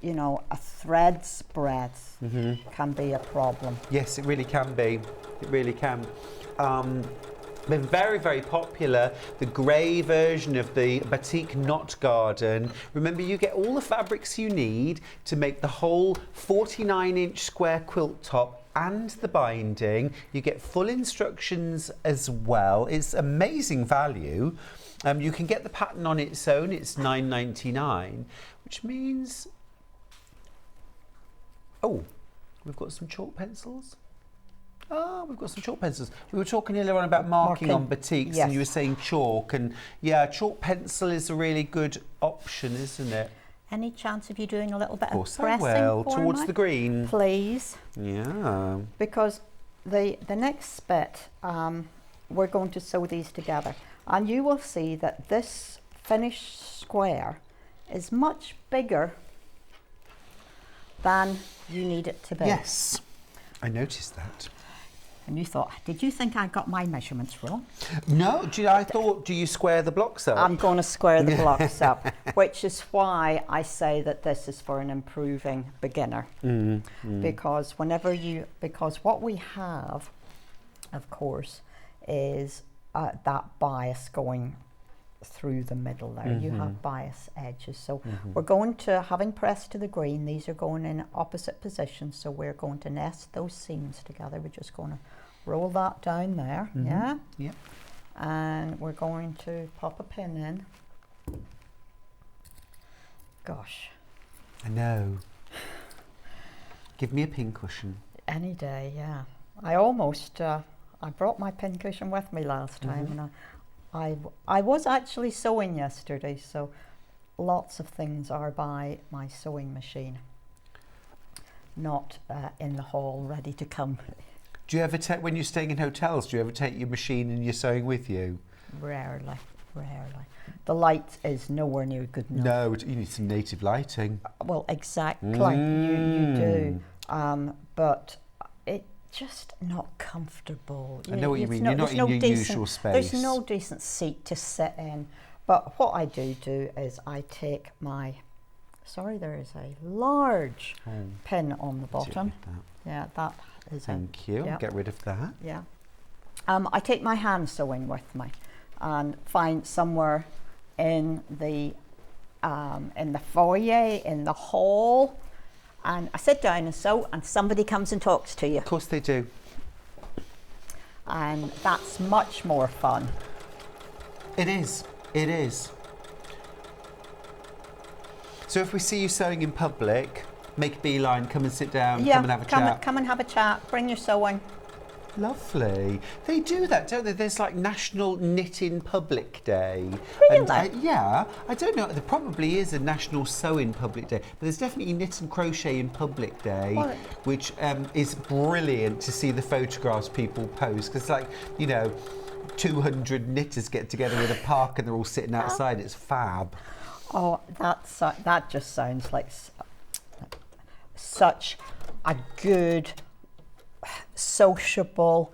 you know, a thread's breadth can be a problem. Yes, it really can be. It really can. Been very, very popular, the grey version of the Batik Knot Garden. Remember, you get all the fabrics you need to make the whole 49-inch square quilt top and the binding. You get full instructions as well. It's amazing value. You can get the pattern on its own. It's $9.99, which means... Oh, we've got some chalk pencils. Ah, we've got some chalk pencils. We were talking earlier on about marking on batiks, and you were saying chalk, and yeah, chalk pencil is a really good option, isn't it? Any chance of you doing a little bit of pressing? Of course I will, for towards me? the green. Please. Yeah. Because the next bit, we're going to sew these together, and you will see that this finished square is much bigger than you need it to be. Yes, I noticed that. And you thought, did you think I got my measurements wrong? No, I thought, do you square the blocks up? I'm going to square the blocks up, which is why I say that this is for an improving beginner. Because because what we have, of course, is that bias going through the middle there. You have bias edges. So we're going to, having pressed to the green, these are going in opposite positions. So we're going to nest those seams together. We're just going to roll that down there. Yeah. Yep. And we're going to pop a pin in. Gosh. I know. Give me a pincushion. Any day, yeah. I almost, I brought my pincushion with me last time, and I was actually sewing yesterday, so lots of things are by my sewing machine, not in the hall ready to come. Do you ever take, when you're staying in hotels, do you ever take your machine and your sewing with you? Rarely. The light is nowhere near good enough. No, you need some native lighting. Well, exactly, you do. But it just not comfortable. I know what you mean. You're not in your usual space. There's no decent seat to sit in. But what I do is I take my, sorry, there is a large pin on the bottom. Yeah, that is Thank you. Yeah. Get rid of that. Yeah. I take my hand sewing with me and find somewhere in the foyer, in the hall, and I sit down and sew, and somebody comes and talks to you. Of course they do. And that's much more fun. It is. It is. So if we see you sewing in public, make a beeline, come and sit down, come and have a chat. Come and have a chat, bring your sewing. Lovely. They do that, don't they? There's like National Knit in Public Day. Really? And, yeah. I don't know. There probably is a National Sew in Public Day, but there's definitely Knit and Crochet in Public Day, which is brilliant to see the photographs people post. Because, like, you know, 200 knitters get together in a park and they're all sitting outside. It's fab. Oh, that just sounds like such a good, sociable,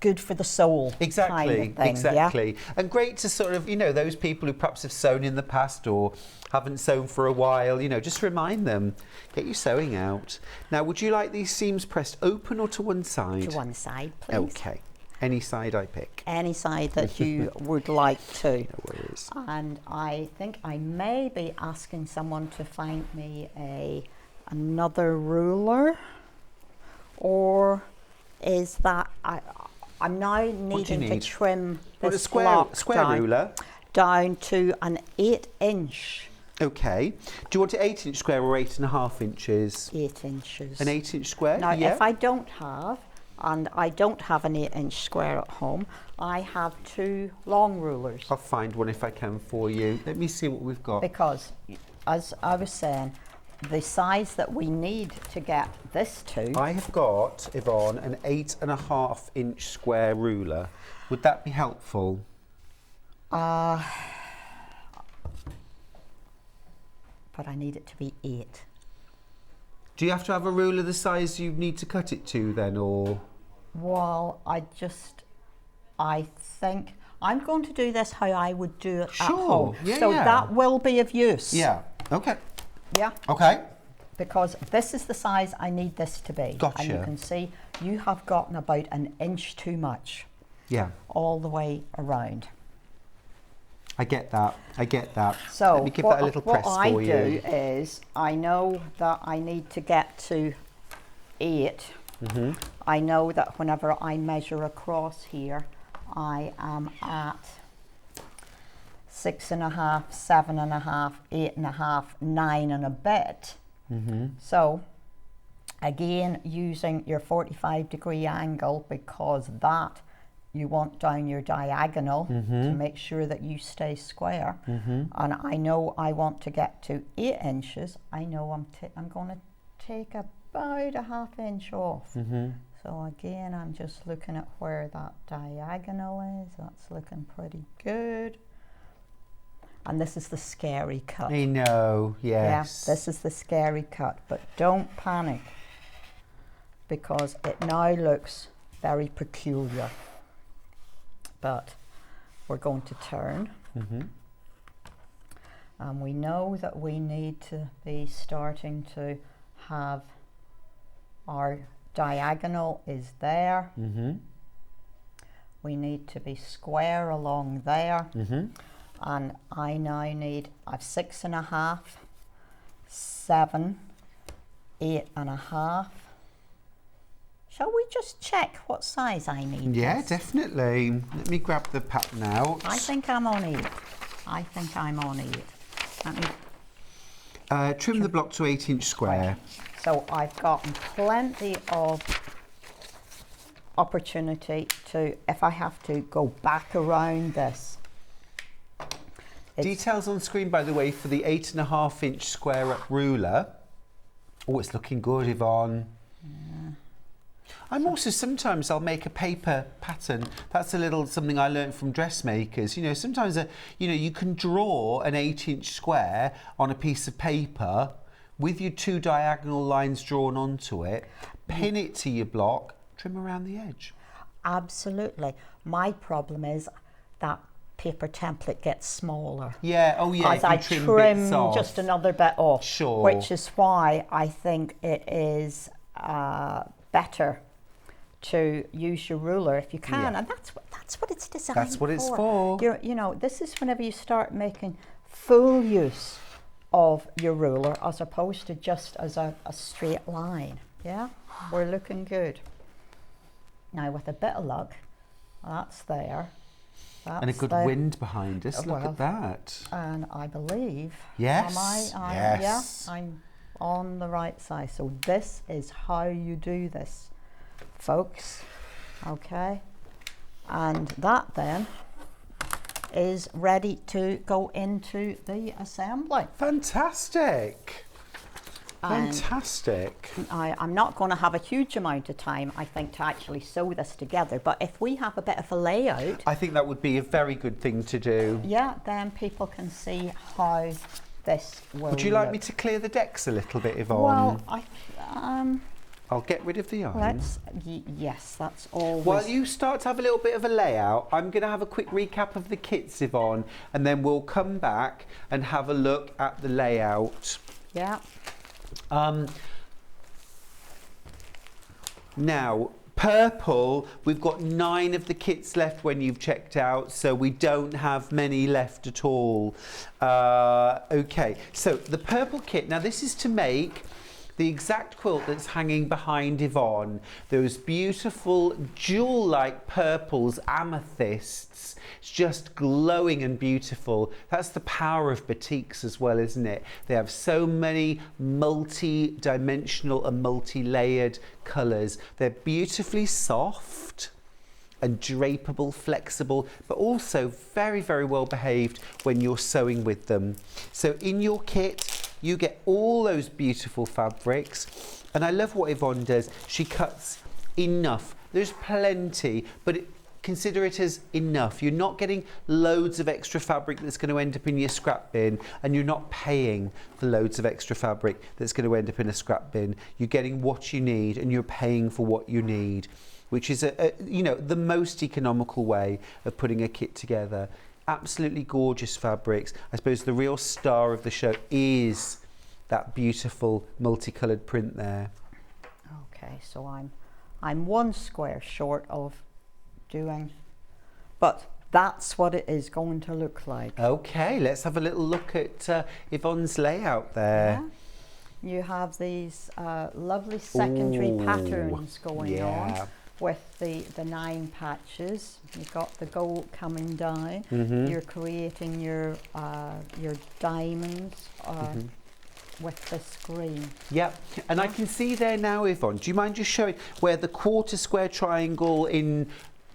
good for the soul exactly, kind of thing, exactly. Yeah? And great to sort of, you know, those people who perhaps have sewn in the past or haven't sewn for a while, you know, just remind them, get your sewing out. Now, would you like these seams pressed open or to one side? To one side, please. Okay. Any side I pick? Any side that you would like to. No worries. And I think I may be asking someone to find me another ruler, or is that I'm now needing to trim this block square ruler down to an 8-inch. Okay. Do you want it 8-inch square or 8.5 inches? 8 inches. An 8-inch square? Now, if I don't have, and I don't have an 8-inch square at home, I have 2 long rulers. I'll find one if I can for you. Let me see what we've got. Because, as I was saying, the size that we need to get this to... I have got, Yvonne, an 8.5 inch square ruler. Would that be helpful? But I need it to be 8. Do you have to have a ruler the size you need to cut it to then, or...? Well, I think I'm going to do this how I would do it at home. Yeah, so that will be of use. Yeah, okay. Yeah. Okay. Because this is the size I need this to be. Gotcha. And you can see you have gotten about an inch too much. Yeah. All the way around. I get that. I get that. So let me give that a little press for you. What I do is I know that I need to get to 8. Mm-hmm. I know that whenever I measure across here, I am at 6.5, 7.5, 8.5, 9 and a bit. Mm-hmm. So again, using your 45-degree angle, because that you want down your diagonal to make sure that you stay square. And I know I want to get to 8 inches. I know I'm going to take about a ½ inch off. So again, I'm just looking at where that diagonal is. That's looking pretty good. And this is the scary cut. I know, yes. Yeah, this is the scary cut, but don't panic because it now looks very peculiar. But we're going to turn. And we know that we need to be starting to have our diagonal is there. We need to be square along there. And I now need, I've 6.5, 7, 8.5. Shall we just check what size I need? Yeah, definitely. Let me grab the pattern out. I think I'm on 8. I think I'm on 8. Let me trim the block to 8-inch square. So I've gotten plenty of opportunity to, if I have to go back around this. Details on screen, by the way, for the 8.5-inch square up ruler. Oh, it's looking good, Yvonne. Yeah. I'm also, sometimes I'll make a paper pattern. That's a little something I learned from dressmakers. You know, sometimes, you can draw an 8-inch square on a piece of paper with your 2 diagonal lines drawn onto it, pin it to your block, trim around the edge? Absolutely. My problem is that paper template gets smaller. Yeah, oh yeah, as I trim trim bits off. just another bit off. Sure. Which is why I think it is better to use your ruler if you can, Yeah. and that's what it's designed for. That's what it's for. You know, this is whenever you start making full use of your ruler as opposed to just as a straight line. Yeah, we're looking good. Now with a bit of luck, that's there. And a good wind behind us. Look at that. And I believe. Yes. Yes. Yeah, I'm on the right side. So this is how you do this, folks. Okay. And that then is ready to go into the assembly. Fantastic. Fantastic. I'm not going to have a huge amount of time, I think, to actually sew this together. But if we have a bit of a layout, I think that would be a very good thing to do. Yeah, then people can see how this will Would you like look. me to clear the decks a little bit, Yvonne? Well, I'll get rid of the yarn. Yes, that's always. While you start to have a little bit of a layout, I'm going to have a quick recap of the kits, Yvonne, and then we'll come back and have a look at the layout. Yeah. Now, purple, we've got 9 of the kits left when you've checked out, so we don't have many left at all. Okay, so the purple kit, now this is to make the exact quilt that's hanging behind Yvonne. Those beautiful jewel-like purples, amethysts, it's just glowing and beautiful. That's the power of batiks as well, isn't it? They have so many multi-dimensional and multi-layered colours. They're beautifully soft and drapable, flexible, but also very, very well behaved when you're sewing with them. So in your kit, you get all those beautiful fabrics. And I love what Yvonne does. She cuts enough. There's plenty, but consider it as enough. You're not getting loads of extra fabric that's going to end up in your scrap bin, and you're not paying for loads of extra fabric that's going to end up in a scrap bin. You're getting what you need, and you're paying for what you need, which is you know, the most economical way of putting a kit together. Absolutely gorgeous fabrics. I suppose the real star of the show is that beautiful multicoloured print there. Okay, so I'm 1 square short of doing, but that's what it is going to look like. Okay, let's have a little look at Yvonne's layout there. Yeah. You have these lovely secondary patterns going on with the 9 patches. You've got the gold coming down. You're creating your diamonds with this green. Yep, and I can see there now, Yvonne, do you mind just showing where the quarter square triangle in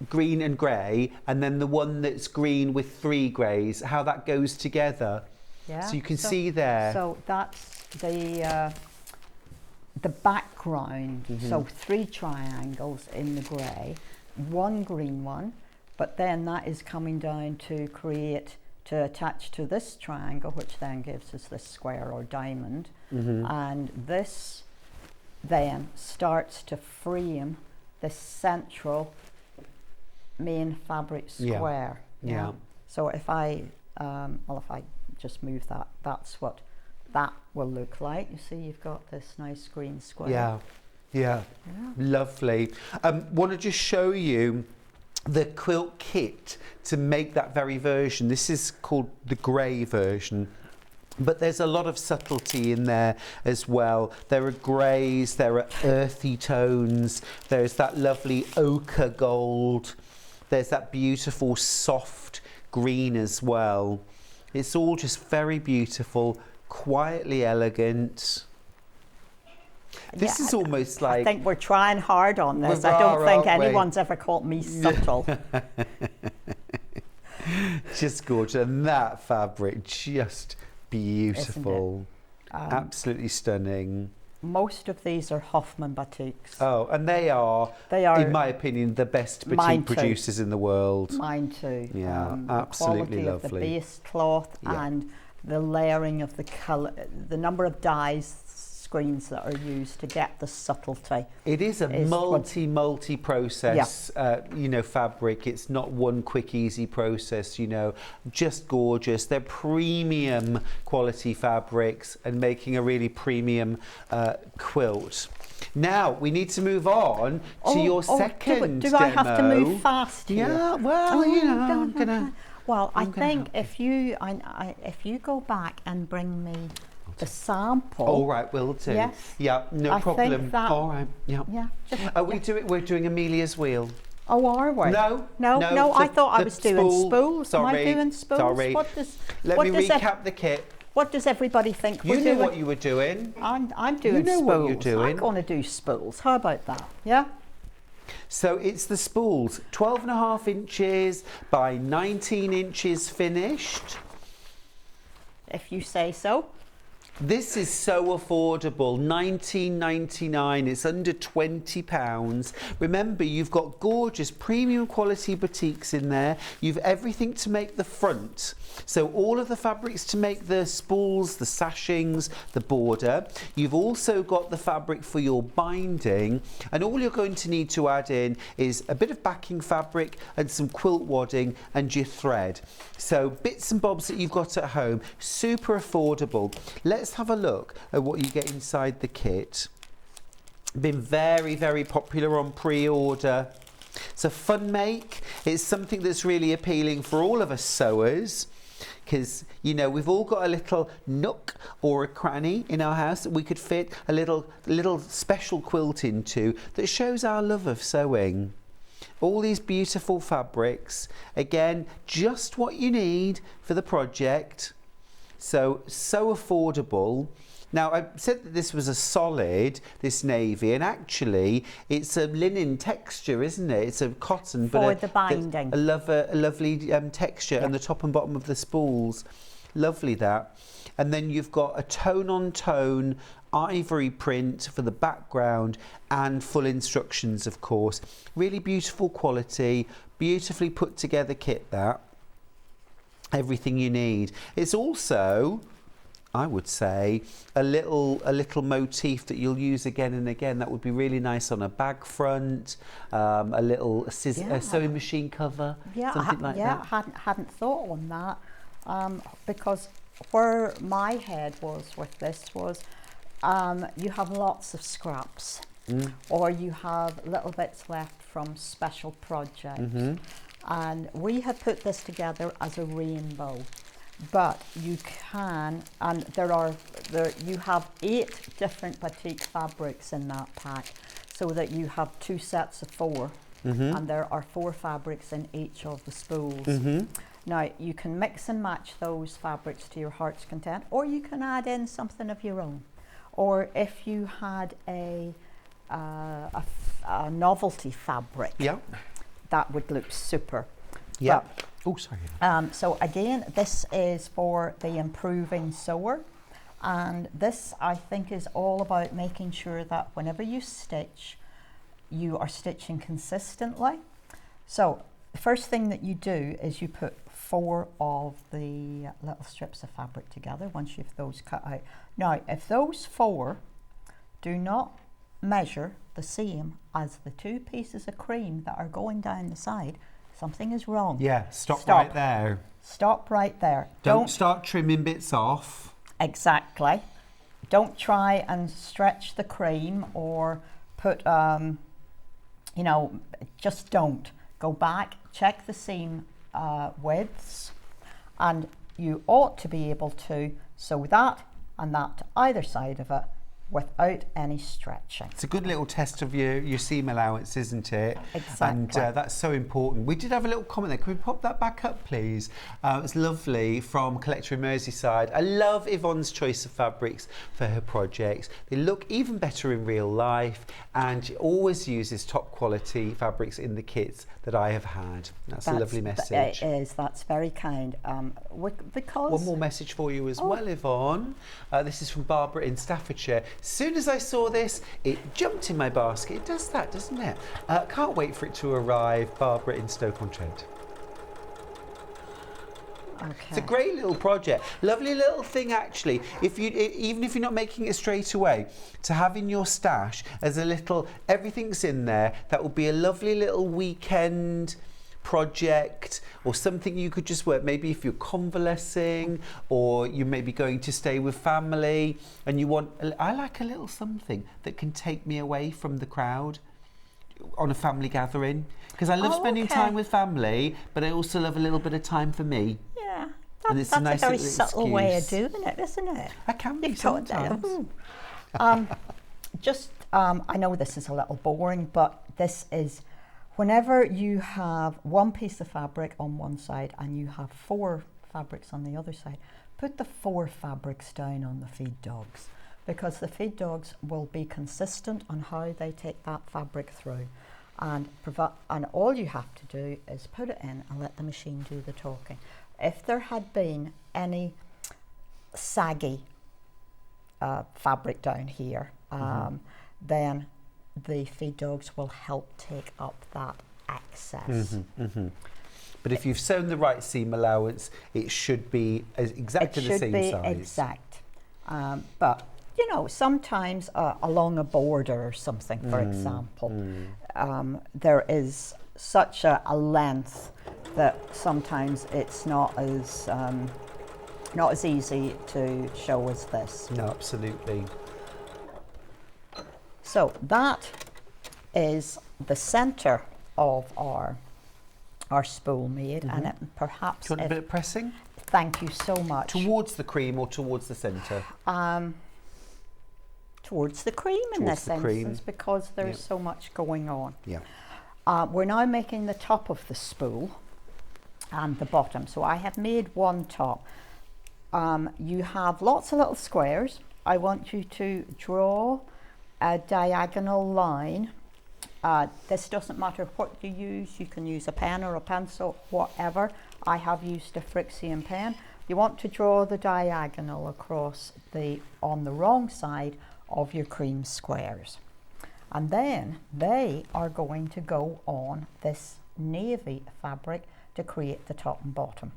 green and grey, and then the one that's green with 3 greys, how that goes together? Yeah. So you can see there. So that's the background. So 3 triangles in the grey, 1 green one, but then that is coming down to attach to this triangle, which then gives us this square or diamond. And this then starts to frame this central main fabric square. Yeah. So if I just move that, that's what that will look like. You see, you've got this nice green square. Yeah. Lovely. Want to just show you the quilt kit to make that very version. This is called the grey version, but there's a lot of subtlety in there as well. There are greys, there are earthy tones, there's that lovely ochre gold, there's that beautiful soft green as well. It's all just very beautiful, quietly elegant. This is almost like... I think we're trying hard on this. I don't think anyone's ever called me subtle. Just gorgeous. And that fabric, just beautiful. Absolutely stunning. Most of these are Hoffman batiks. Oh, and they are, in my opinion, the best batik producers in the world. Mine too. Yeah, absolutely the quality lovely. of the base cloth and the layering of the colour, the number of dyes screens that are used to get the subtlety. It is a multi process, fabric. It's not one quick, easy process, just gorgeous. They're premium quality fabrics and making a really premium quilt. Now, we need to move on to your second do demo. I have to move fast here? Yeah, well, I'm gonna... Well, I think if you go back and bring me the sample. All right, will do. Yes. Yeah, no problem. All right. Yeah. We're doing Amelia's wheel. Oh, are we? No. I thought I was doing spools. Sorry. Am I doing spools? Sorry. Let me recap the kit. What does everybody think you we're doing? You knew what you were doing. I'm doing spools. You know what you're doing. I'm going to do spools. How about that? Yeah. So it's the spools, 12.5 inches by 19 inches finished. If you say so. This is so affordable, $19.99. It's under £20. Remember, you've got gorgeous premium quality boutiques in there. You've everything to make the front. So all of the fabrics to make the spools, the sashings, the border. You've also got the fabric for your binding, and all you're going to need to add in is a bit of backing fabric and some quilt wadding and your thread. So bits and bobs that you've got at home, super affordable. Let's have a look at what you get inside the kit. Been very, very popular on pre-order. It's a fun make. It's something that's really appealing for all of us sewers, because we've all got a little nook or a cranny in our house that we could fit a little special quilt into that shows our love of sewing. All these beautiful fabrics, again, just what you need for the project. So affordable. Now, I said that this was a solid, this navy, and actually it's a linen texture, isn't it? It's a cotton, for the binding. A lovely texture, and the top and bottom of the spools. Lovely that. And then you've got a tone-on-tone ivory print for the background and full instructions, of course. Really beautiful quality, beautifully put together kit that. Everything you need. It's also, I would say, a little motif that you'll use again and again. That would be really nice on a bag front, a little sewing machine cover, something like that. Yeah, hadn't thought on that, because where my head was with this was, you have lots of scraps, or you have little bits left from special projects. And we have put this together as a rainbow, but you can, and you have 8 different batik fabrics in that pack, so that you have 2 sets of 4, and there are 4 fabrics in each of the spools. Now, you can mix and match those fabrics to your heart's content, or you can add in something of your own. Or if you had a novelty fabric, that would look super. Yeah. Oh, sorry. So again, this is for the improving sewer, and this, I think, is all about making sure that whenever you stitch, you are stitching consistently. So the first thing that you do is you put 4 of the little strips of fabric together once you've those cut out. Now, if those 4 do not measure the same as the 2 pieces of cream that are going down the side, something is wrong. Yeah, stop right there. Stop right there. Don't start trimming bits off. Exactly. Don't try and stretch the cream or put, just don't. Go back, check the seam widths, and you ought to be able to sew that and that to either side of it without any stretching. It's a good little test of your seam allowance, isn't it? Exactly. And that's so important. We did have a little comment there. Can we pop that back up, please? It's lovely from Collector in Merseyside. I love Yvonne's choice of fabrics for her projects. They look even better in real life, and she always uses top quality fabrics in the kits that I have had. That's a lovely message. It is. That's very kind. Because one more message for you as well, Yvonne. This is from Barbara in Staffordshire. As soon as I saw this, it jumped in my basket. It does that, doesn't it? Can't wait for it to arrive. Barbara in Stoke-on-Trent. It's a great little project. Lovely little thing, actually. Even if you're not making it straight away, to have in your stash as a little, everything's in there, that will be a lovely little weekend project or something you could just work. Maybe if you're convalescing or you may be going to stay with family and you want, I like a little something that can take me away from the crowd on a family gathering, because I love spending time with family, but I also love a little bit of time for me. Yeah, it's that's a nice very little subtle way of excuse. doing it, isn't it? I can be sometimes. I know this is a little boring, but this is whenever you have one piece of fabric on one side and you have 4 fabrics on the other side, put the 4 fabrics down on the feed dogs, because the feed dogs will be consistent on how they take that fabric through, and all you have to do is put it in and let the machine do the talking. If there had been any saggy fabric down here, then the feed dogs will help take up that excess. But if you've sewn the right seam allowance, it should be exactly the same size. It should be exact. But you know, sometimes along a border or something, for example, there is such a length that sometimes it's not as easy to show as this. No, absolutely. So that is the centre of our spool made, and it perhaps. Do you want a bit of pressing? Thank you so much. Towards the cream or towards the centre? Towards the cream in this instance, because there's so much going on. Yeah. We're now making the top of the spool and the bottom. So I have made one top. You have lots of little squares. I want you to draw a diagonal line. This doesn't matter what you use. You can use a pen or a pencil, whatever. I have used a Frixian pen. You want to draw the diagonal across on the wrong side of your cream squares. And then they are going to go on this navy fabric to create the top and bottom.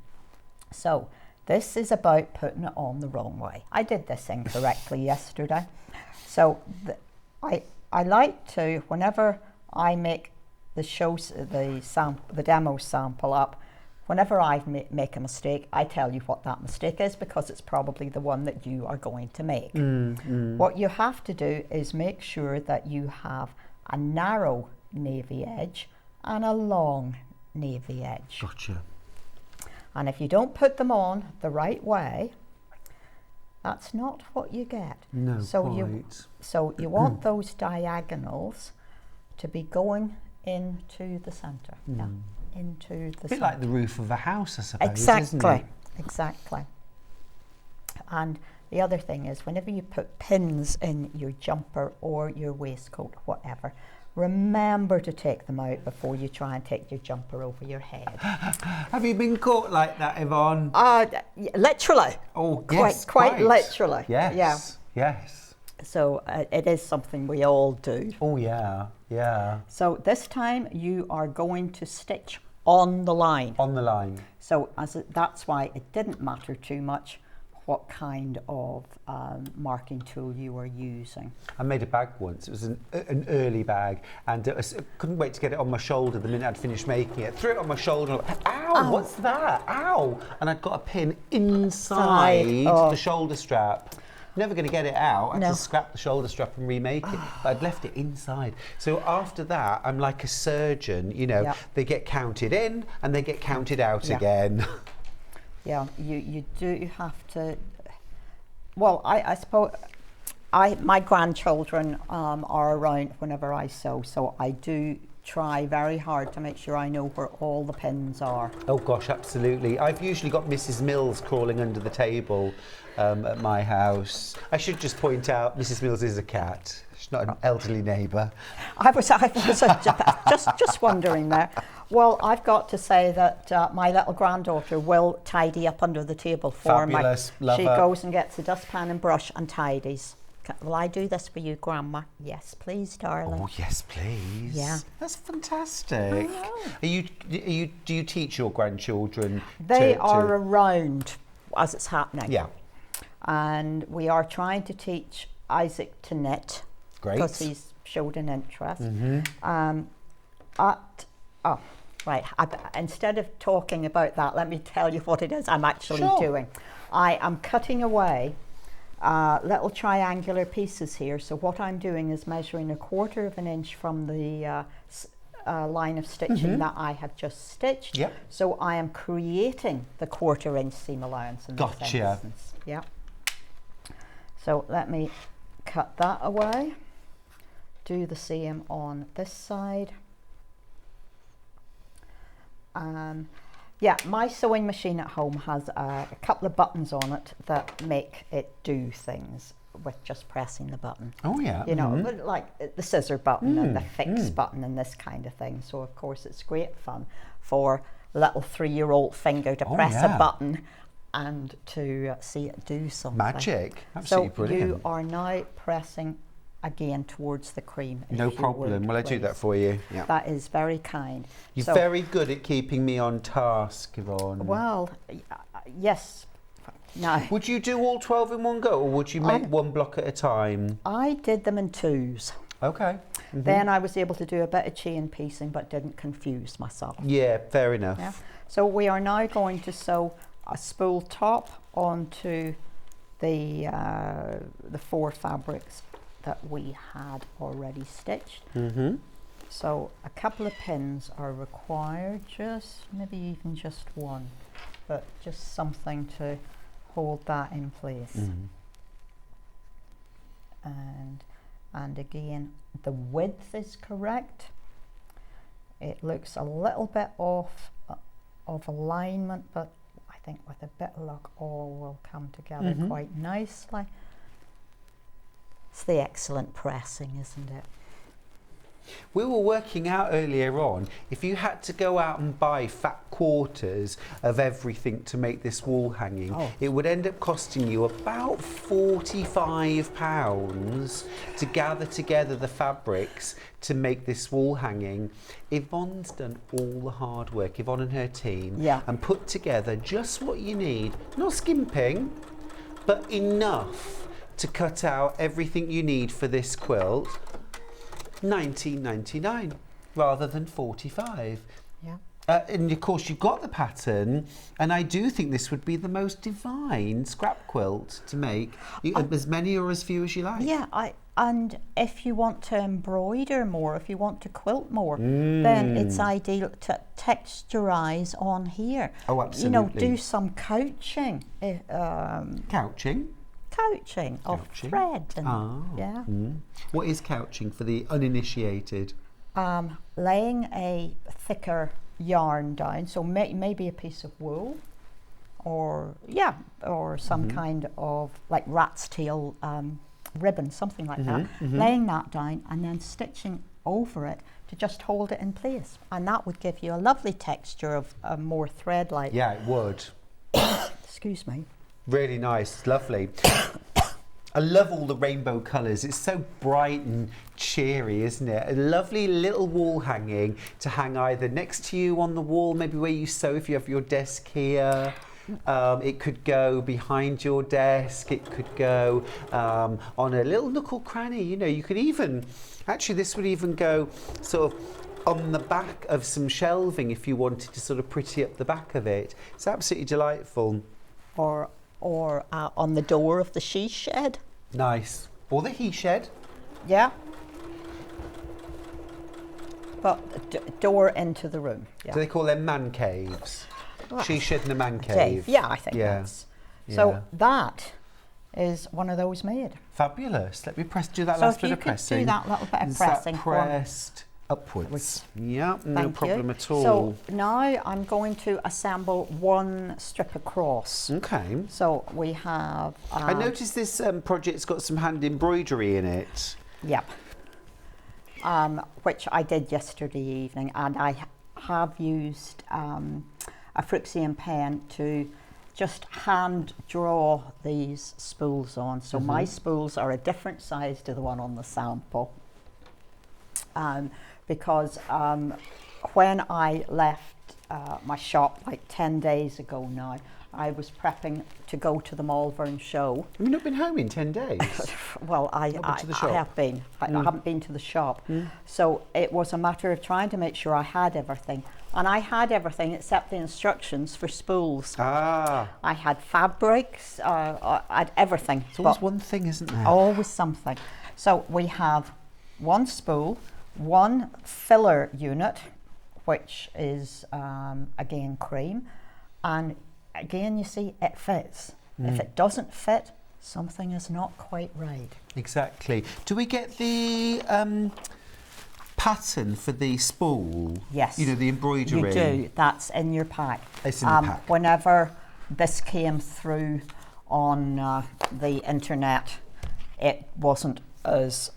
So this is about putting it on the wrong way. I did this incorrectly yesterday. So I like to, whenever I make the demo sample up, whenever I make a mistake, I tell you what that mistake is, because it's probably the one that you are going to make. What you have to do is make sure that you have a narrow navy edge and a long navy edge. Gotcha. And if you don't put them on the right way, that's not what you get. No, So you want those diagonals to be going into the centre. Yeah, into the a bit like the roof of a house, I suppose. Exactly, isn't it? exactly. And the other thing is, whenever you put pins in your jumper or your waistcoat, whatever, remember to take them out before you try and take your jumper over your head. Have you been caught like that, Yvonne? Literally. Oh, yes, quite literally. Yes, yeah. yes. So it is something we all do. Oh, yeah, yeah. So this time you are going to stitch on the line. On the line. So that's why it didn't matter too much what kind of marking tool you were using. I made a bag once. It was an early bag, and I couldn't wait to get it on my shoulder the minute I'd finished making it. Threw it on my shoulder, and ow, what's that? Ow! And I'd got a pin inside the shoulder strap. Never going to get it out. I had to scrap the shoulder strap and remake it. But I'd left it inside. So after that, I'm like a surgeon, you know, they get counted in and they get counted out again. Yeah, you do have to. Well, I suppose my grandchildren are around whenever I sew, so I do try very hard to make sure I know where all the pins are. Oh gosh, absolutely. I've usually got Mrs. Mills crawling under the table at my house. I should just point out, Mrs. Mills is a cat. She's not an elderly neighbour. I was just wondering there. Well, I've got to say that my little granddaughter will tidy up under the table for Fabulous. me. Love she her. goes and gets a dustpan and brush and tidies. Will I do this for you, Grandma? Yes, please, darling. Oh, yes, please. Yeah. That's fantastic. Do you teach your grandchildren? They are around as it's happening. Yeah. And we are trying to teach Isaac to knit. Great. Because he's showed an interest. Instead of talking about that, let me tell you what it is I'm actually doing. I am cutting away little triangular pieces here. So what I'm doing is measuring 1/4 of an inch from the line of stitching that I have just stitched. Yep. So I am creating the 1/4 inch seam allowance in this instance. Yeah. So let me cut that away. Do the same on this side. Yeah, my sewing machine at home has a couple of buttons on it that make it do things with just pressing the button. Oh yeah. You know, like the scissor button and the fix button and this kind of thing. So of course it's great fun for a little 3-year-old finger to press a button and to see it do something. Magic. Absolutely brilliant. So you are now pressing again towards the cream. No problem. Will I do that for you? Yeah. That is very kind. You're very good at keeping me on task, Yvonne. Well, yes. No. Would you do all 12 in one go, or would you make one block at a time? I did them in 2s. Okay. Then I was able to do a bit of chain piecing, but didn't confuse myself. Yeah, fair enough. Yeah. So we are now going to sew a spool top onto the 4 fabrics that we had already stitched. So a couple of pins are required, maybe even just one, but just something to hold that in place. And again, the width is correct. It looks a little bit off of alignment, but I think with a bit of luck all will come together quite nicely. It's the excellent pressing, isn't it? We were working out earlier on, if you had to go out and buy fat quarters of everything to make this wall hanging, it would end up costing you about £45 to gather together the fabrics to make this wall hanging. Yvonne's done all the hard work, Yvonne and her team, and put together just what you need. Not skimping, but enough to cut out everything you need for this quilt. £19.99 rather than £45. Yeah. And of course you've got the pattern, and I do think this would be the most divine scrap quilt to make. As many or as few as you like. Yeah, and if you want to embroider more, if you want to quilt more, then it's ideal to texturize on here. Oh, absolutely. You know, do some couching. Couching of thread. And, What is couching for the uninitiated? Laying a thicker yarn down, so maybe a piece of wool, or some kind of like rat's tail ribbon, something like that. Laying that down and then stitching over it to just hold it in place, and that would give you a lovely texture of a more thread-like. Yeah, it would. Excuse me. Really nice, lovely. I love all the rainbow colours. It's so bright and cheery, isn't it? A lovely little wall hanging to hang either next to you on the wall, maybe where you sew if you have your desk here. It could go behind your desk. It could go on a little nook or cranny. You know, you could even, actually this would even go sort of on the back of some shelving if you wanted to sort of pretty up the back of it. It's absolutely delightful. Or on the door of the she shed. Nice. Or the he shed. Yeah. But door into the room. Yeah. Do they call them man caves? She shed and a man cave. Yeah, I think that's. So that is one of those made. Fabulous. Let me do that last bit of pressing. Do that little bit of pressing. Pressed upwards. Yeah, no problem at all. So now I'm going to assemble one strip across. Okay. So we have. I noticed this project's got some hand embroidery in it. Yep. Which I did yesterday evening, and I have used a Fruxian pen to just hand draw these spools on. So my spools are a different size to the one on the sample. Because when I left my shop like 10 days ago now, I was prepping to go to the Malvern show. Have you not been home in 10 days? Well, I have been. I haven't been to the shop. So it was a matter of trying to make sure I had everything. And I had everything except the instructions for spools. I had fabrics, I had everything. It's always one thing, isn't there? Always something. So we have one spool, one filler unit, which is again cream, and again you see it fits. If it doesn't fit, something is not quite right. Exactly. Do we get the pattern for the spool? Yes. You know, the embroidery? You do. That's in your pack. It's in the pack. Whenever this came through on the internet, it wasn't as,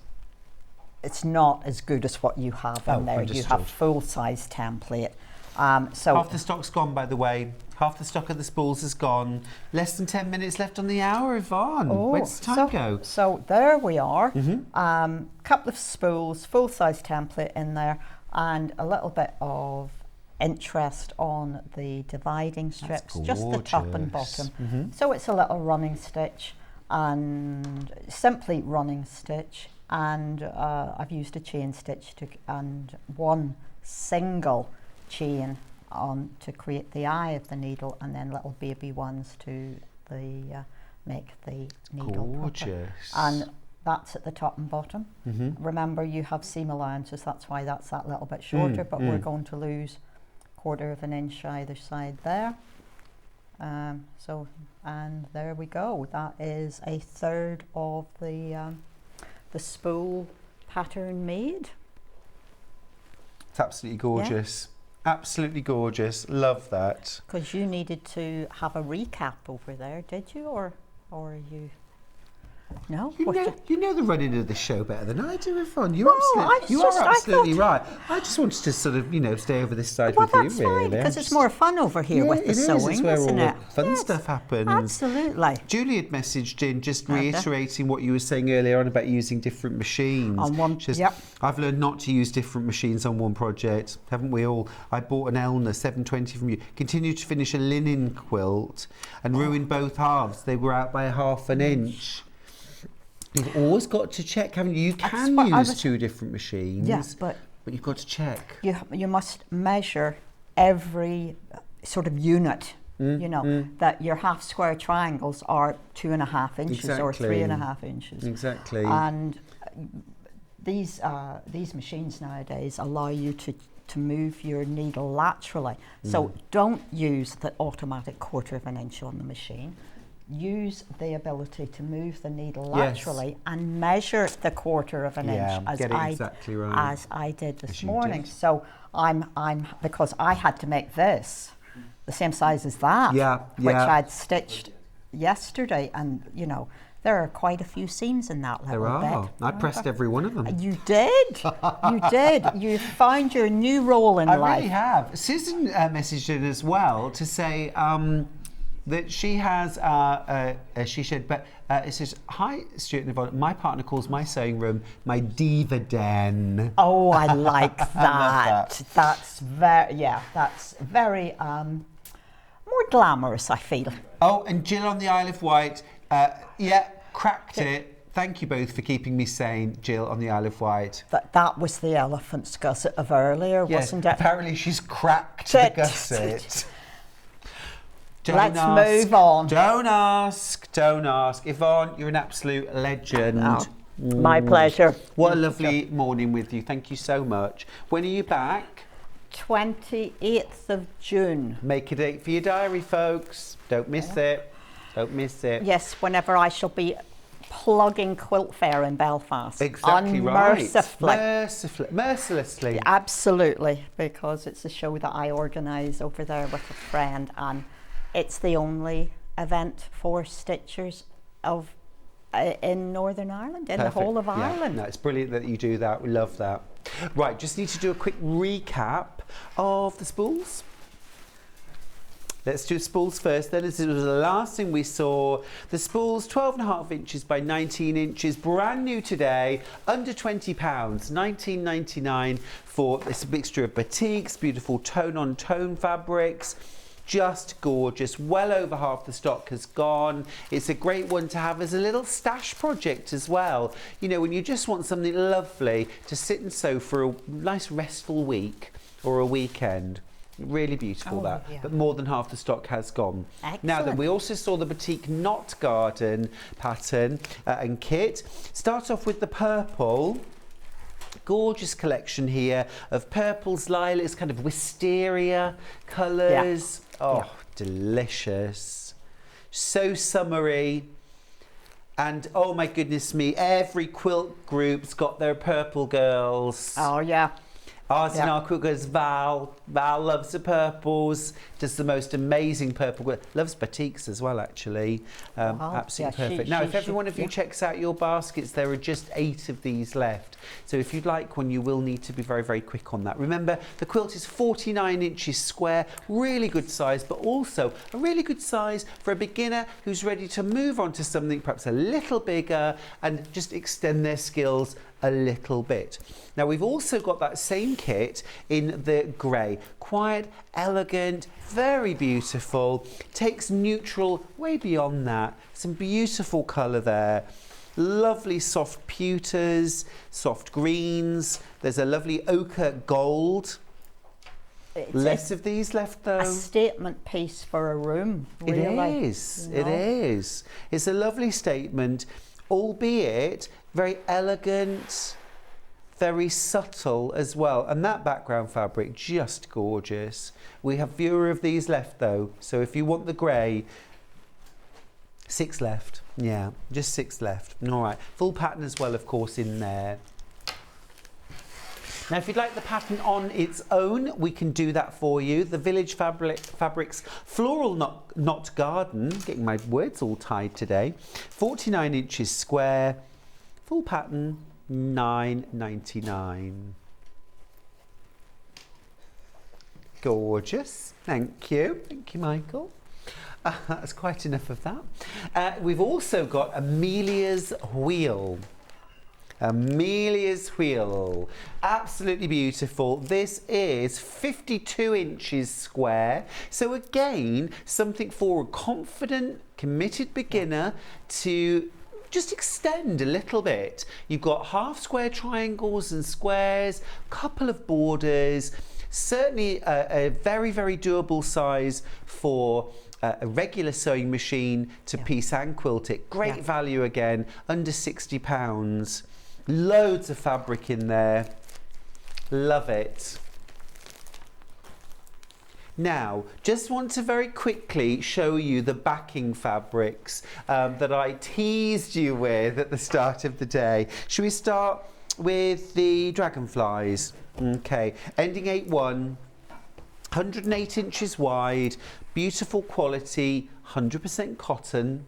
it's not as good as what you have in there. Understood. You have full-size template. So half the stock's gone, by the way. Half the stock of the spools is gone. Less than 10 minutes left on the hour, Yvonne. Where does the time go? So there we are. Couple of spools, full-size template in there, and a little bit of interest on the dividing strips, just the top and bottom. So it's a little running stitch, and simply running stitch, and I've used a chain stitch and one single chain on to create the eye of the needle, and then little baby ones to make the needle proper. And that's at the top and bottom. Remember, you have seam allowances, that's why that's that little bit shorter, but we're going to lose 1/4 of an inch either side there. So, and there we go. That is 1/3 of the spool pattern made. It's absolutely gorgeous. Absolutely gorgeous. Love that. Because you needed to have a recap over there, did you, or you? No. You know the running of the show better than I do, Yvonne. You I are absolutely right. I just wanted to sort of, stay over this side with you, really. Well, that's fine, because it's more fun over here with the sewing, it's where isn't all it? the fun stuff happens. Absolutely. Julie had messaged in just reiterating what you were saying earlier on about using different machines. On one, I've learned not to use different machines on one project, haven't we all? I bought an Elna 720 from you. Continued to finish a linen quilt and ruined both halves. They were out by 1/2 an inch. You've always got to check, haven't you? You can use 2 different machines. Yes, but you've got to check. You must measure every sort of unit. That your half square triangles are 2.5 inches or 3.5 inches. Exactly. And these machines nowadays allow you to move your needle laterally. So don't use the automatic 1/4 of an inch on the machine. Use the ability to move the needle laterally and measure the 1/4 of an inch as I did this morning. So I'm because I had to make this the same size as that, which I'd stitched yesterday, and there are quite a few seams in that little bit. I pressed every one of them. You did. You did. You found your new role in life. I really have. Susan messaged in as well to say that she has, she said, but it says, "Hi, Stuart and Yvonne, my partner calls my sewing room my diva den." Oh, I like that. I love that. That's very more glamorous, I feel. Oh, and Jill on the Isle of Wight, cracked it. Thank you both for keeping me sane, Jill on the Isle of Wight. That was the elephant's gusset of earlier, wasn't it? Apparently she's cracked the gusset. Let's move on. Don't ask. Yvonne, you're an absolute legend. Oh, my pleasure. What a lovely morning with you. Thank you so much. When are you back? 28th of June. Make a date for your diary, folks. Don't miss it. Don't miss it. Yes, whenever I shall be plugging Quilt Fair in Belfast. Exactly right. Mercilessly. Absolutely, because it's a show that I organise over there with a friend, and it's the only event for stitchers in Northern Ireland, in the whole of Ireland. No, it's brilliant that you do that. We love that. Right, just need to do a quick recap of the spools. Let's do spools first. Then this was the last thing we saw. The spools, 12.5 inches by 19 inches, brand new today, under £20, $19.99 for this mixture of batiks, beautiful tone-on-tone fabrics. Just gorgeous. Well over half the stock has gone. It's a great one to have as a little stash project as well. You know, when you just want something lovely to sit and sew for a nice restful week or a weekend. Really beautiful that. Yeah. But more than half the stock has gone. Excellent. Now then, we also saw the Batik Knot Garden pattern and kit. Start off with the purple. Gorgeous collection here of purples, lilacs, kind of wisteria colours. Yeah. Oh, yeah. Delicious. So summery. And oh my goodness me, every quilt group's got their purple girls. Oh yeah. Ours in our quilt goes Val. Val loves the purples, does the most amazing purple. Loves batiks as well, actually. Absolutely perfect. Now, if every one of you checks out your baskets, there are just 8 of these left. So if you'd like one, you will need to be very, very quick on that. Remember, the quilt is 49 inches square, really good size, but also a really good size for a beginner who's ready to move on to something perhaps a little bigger and just extend their skills a little bit. Now we've also got that same kit in the grey. Quiet, elegant, very beautiful. Takes neutral way beyond that. Some beautiful colour there. Lovely soft pewters, soft greens. There's a lovely ochre gold. Less of these left though. A statement piece for a room, really. It is, you know? It is. It's a lovely statement, albeit very elegant, very subtle as well. And that background fabric, just gorgeous. We have fewer of these left though. So if you want the grey, 6 left. Yeah, just 6 left. All right, full pattern as well, of course, in there. Now, if you'd like the pattern on its own, we can do that for you. The Village Fabrics Floral Knot Garden, getting my words all tied today, 49 inches square, full pattern, $9.99. Gorgeous. Thank you, Michael. That's quite enough of that. We've also got Amelia's Wheel. Amelia's Wheel, absolutely beautiful. This is 52 inches square. So again, something for a confident, committed beginner to just extend a little bit. You've got half square triangles and squares, couple of borders, certainly a very, very doable size for a regular sewing machine to piece and quilt it. Great value again, under £60. Loads of fabric in there. Love it. Now, just want to very quickly show you the backing fabrics that I teased you with at the start of the day. Should we start with the dragonflies? Okay, ending 8-1, 108 inches wide, beautiful quality, 100% cotton.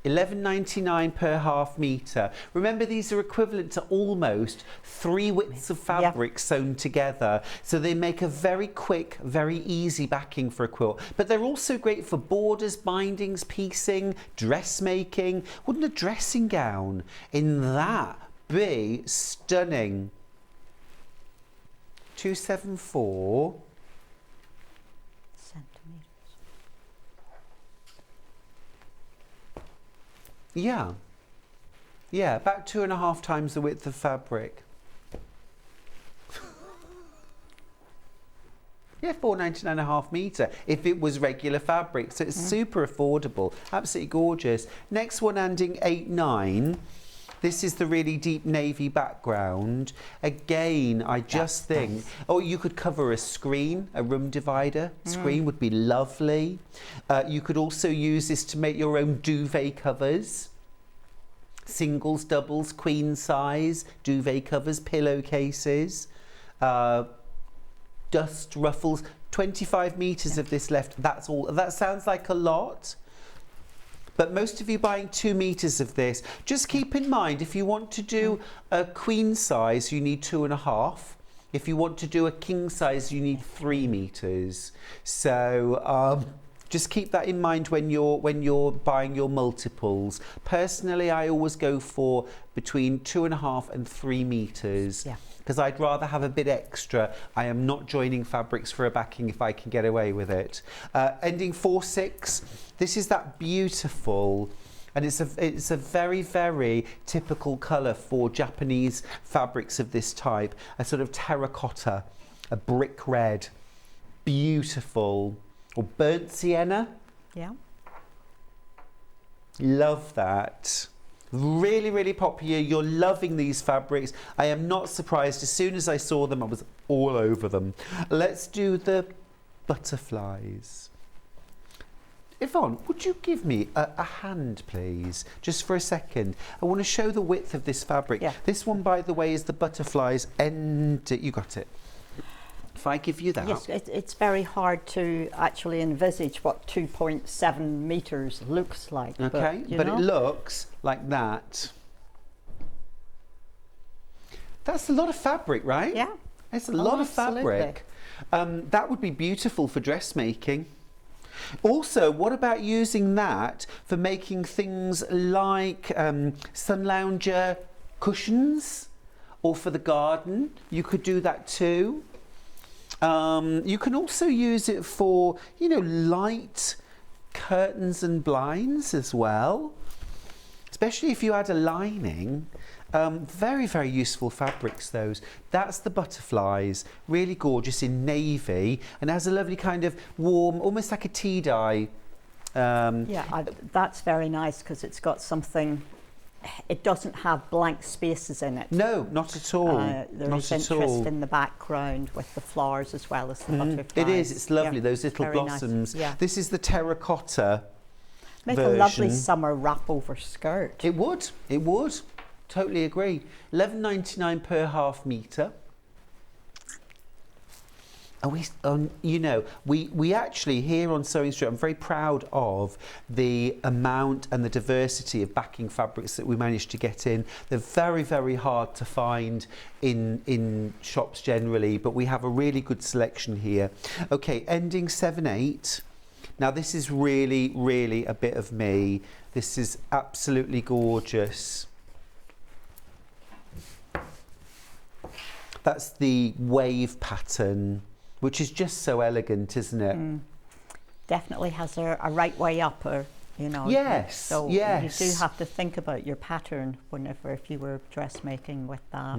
$11.99 per half metre. Remember, these are equivalent to almost 3 widths of fabric sewn together. So they make a very quick, very easy backing for a quilt. But they're also great for borders, bindings, piecing, dressmaking. Wouldn't a dressing gown in that be stunning? 274. Yeah, about 2.5 times the width of fabric. Yeah, $4.99 a half metre if it was regular fabric. So it's super affordable, absolutely gorgeous. Next one, ending 8-9. This is the really deep navy background. Again, I just think, oh, you could cover a screen, a room divider screen would be lovely. You could also use this to make your own duvet covers. Singles, doubles, queen size, duvet covers, pillowcases, dust ruffles, 25 metres of this left. That's all. That sounds like a lot. But most of you buying 2 metres of this. Just keep in mind, if you want to do a queen size, you need 2.5. If you want to do a king size, you need 3 meters. So just keep that in mind when you're buying your multiples. Personally, I always go for between 2.5 and 3 meters. Yeah. Because I'd rather have a bit extra. I am not joining fabrics for a backing if I can get away with it. Ending 4/6. This is that beautiful, and it's a very, very typical colour for Japanese fabrics of this type. A sort of terracotta, a brick red, beautiful, or burnt sienna. Yeah. Love that. Really, really popular. You're loving these fabrics. I am not surprised. As soon as I saw them, I was all over them. Let's do the butterflies. Yvonne, would you give me a hand, please? Just for a second. I want to show the width of this fabric. Yeah. This one, by the way, is the butterflies end. You got it. If I give you that. Yes, it's very hard to actually envisage what 2.7 meters looks like. Okay, but it looks like that. That's a lot of fabric, right? Yeah. It's a lot of fabric. That would be beautiful for dressmaking. Also, what about using that for making things like sun lounger cushions, or for the garden? You could do that too. You can also use it for, you know, light curtains and blinds as well, especially if you add a lining. Very, very useful fabrics, those. That's the butterflies, really gorgeous in navy, and has a lovely kind of warm, almost like a tea dye. That's very nice because it's got something. It doesn't have blank spaces in it. No, not at all. There's interest in the background with the flowers as well as the butterflies. It is, it's lovely, those little very blossoms. Nice. Yeah. This is the terracotta Make version. a lovely summer wrap over skirt. It would. Totally agree. £11.99 per half metre. And we actually here on Sewing Street, I'm very proud of the amount and the diversity of backing fabrics that we managed to get in. They're very, very hard to find in shops generally, but we have a really good selection here. Okay, ending 7/8. Now this is really, really a bit of me. This is absolutely gorgeous. That's the wave pattern, which is just so elegant, isn't it? Definitely has a right way up, or Yes. So yes. you do have to think about your pattern if you were dressmaking with that.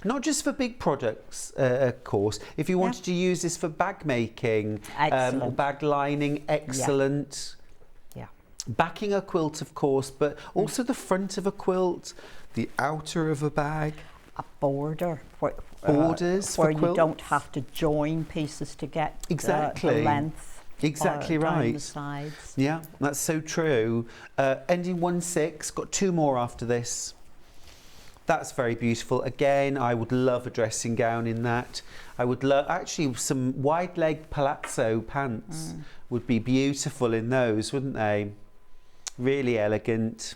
Not just for big products, of course. If you wanted to use this for bag making or bag lining, excellent. Yeah. Backing a quilt, of course, but also the front of a quilt, the outer of a bag. A border. Borders where for you quilts. don't have to join pieces to get Exactly. the length. Exactly down right. the sides. Yeah, that's so true. Ending 1/6, got 2 more after this. That's very beautiful. Again, I would love a dressing gown in that. I would love, actually, some wide-legged palazzo pants would be beautiful in those, wouldn't they? Really elegant.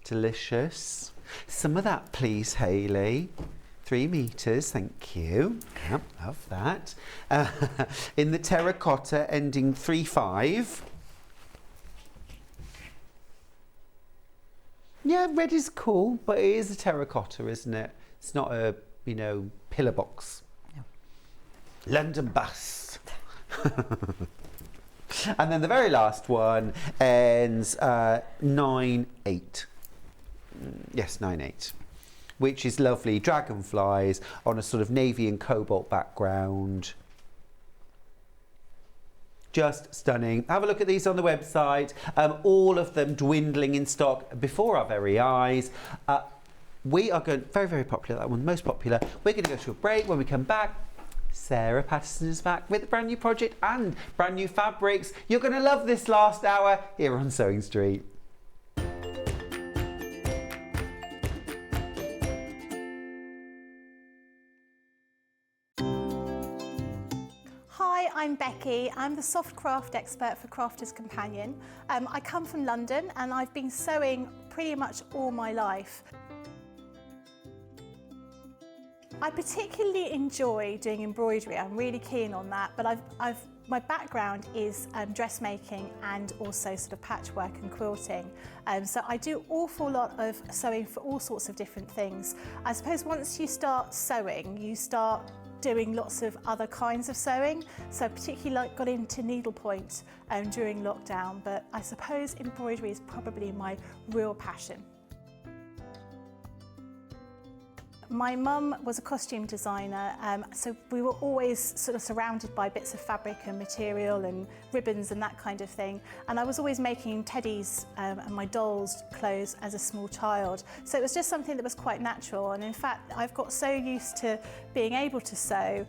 Delicious. Some of that, please, Hayley. 3 meters, thank you. Yep, love that. In the terracotta, ending 3/5. Yeah, red is cool, but it is a terracotta, isn't it? It's not a, pillar box. No. London bust. And then the very last one ends 9/8. Yes, 9/8. Which is lovely. Dragonflies on a sort of navy and cobalt background. Just stunning. Have a look at these on the website. All of them dwindling in stock before our very eyes. We are going, very, very popular, that one, most popular. We're going to go to a break. When we come back, Sarah Patterson is back with a brand new project and brand new fabrics. You're going to love this last hour here on Sewing Street. Hi, I'm Becky. I'm the soft craft expert for Crafter's Companion. I come from London and I've been sewing pretty much all my life. I particularly enjoy doing embroidery. I'm really keen on that, but my background is dressmaking and also sort of patchwork and quilting. So I do an awful lot of sewing for all sorts of different things. I suppose once you start sewing, you start doing lots of other kinds of sewing. So particularly got into needlepoint during lockdown, but I suppose embroidery is probably my real passion. My mum was a costume designer, so we were always sort of surrounded by bits of fabric and material and ribbons and that kind of thing. And I was always making teddies and my dolls' clothes as a small child. So it was just something that was quite natural. And in fact, I've got so used to being able to sew,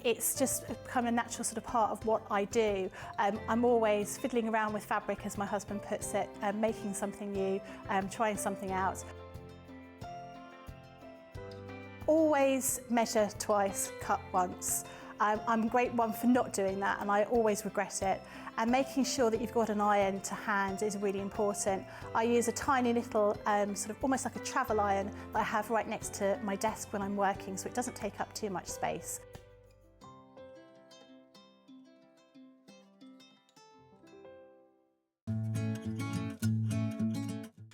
it's just become a natural sort of part of what I do. I'm always fiddling around with fabric, as my husband puts it, making something new, trying something out. Always measure twice, cut once. I'm a great one for not doing that, and I always regret it. And making sure that you've got an iron to hand is really important. I use a tiny little, sort of almost like a travel iron that I have right next to my desk when I'm working, so it doesn't take up too much space.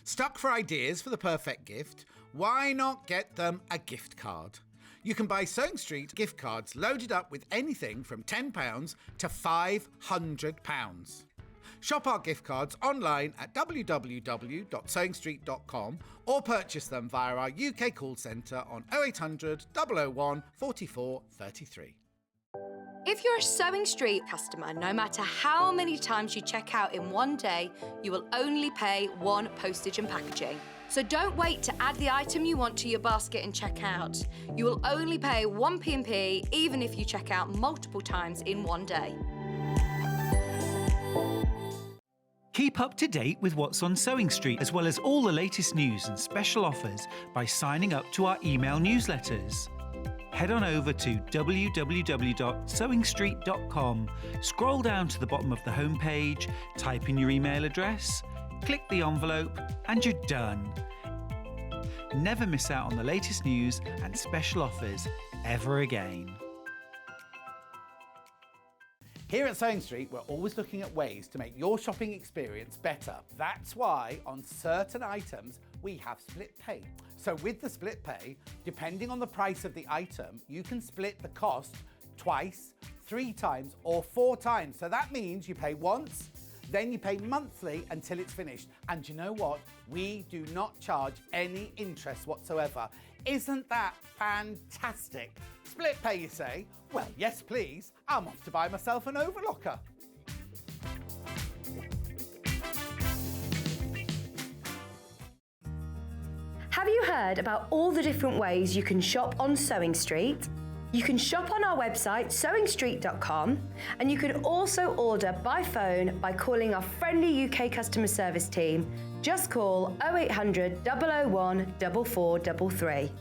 Stuck for ideas for the perfect gift? Why not get them a gift card? You can buy Sewing Street gift cards loaded up with anything from £10 to £500. Shop our gift cards online at www.sewingstreet.com or purchase them via our UK call centre on 0800 001 44 33. If you're a Sewing Street customer, no matter how many times you check out in one day, you will only pay one postage and packaging. So don't wait to add the item you want to your basket and check out. You will only pay one P&P even if you check out multiple times in one day. Keep up to date with what's on Sewing Street, as well as all the latest news and special offers by signing up to our email newsletters. Head on over to www.sewingstreet.com, scroll down to the bottom of the homepage, type in your email address, click the envelope, and you're done. Never miss out on the latest news and special offers ever again. Here at Sewing Street, we're always looking at ways to make your shopping experience better. That's why on certain items, we have split pay. So with the split pay, depending on the price of the item, you can split the cost twice, 3 times, or 4 times. So that means you pay once, then you pay monthly until it's finished. And you know what? We do not charge any interest whatsoever. Isn't that fantastic? Split pay, you say? Well, yes, please. I'm off to buy myself an overlocker. Have you heard about all the different ways you can shop on Sewing Street? You can shop on our website, sewingstreet.com, and you can also order by phone by calling our friendly UK customer service team. Just call 0800 001 4433.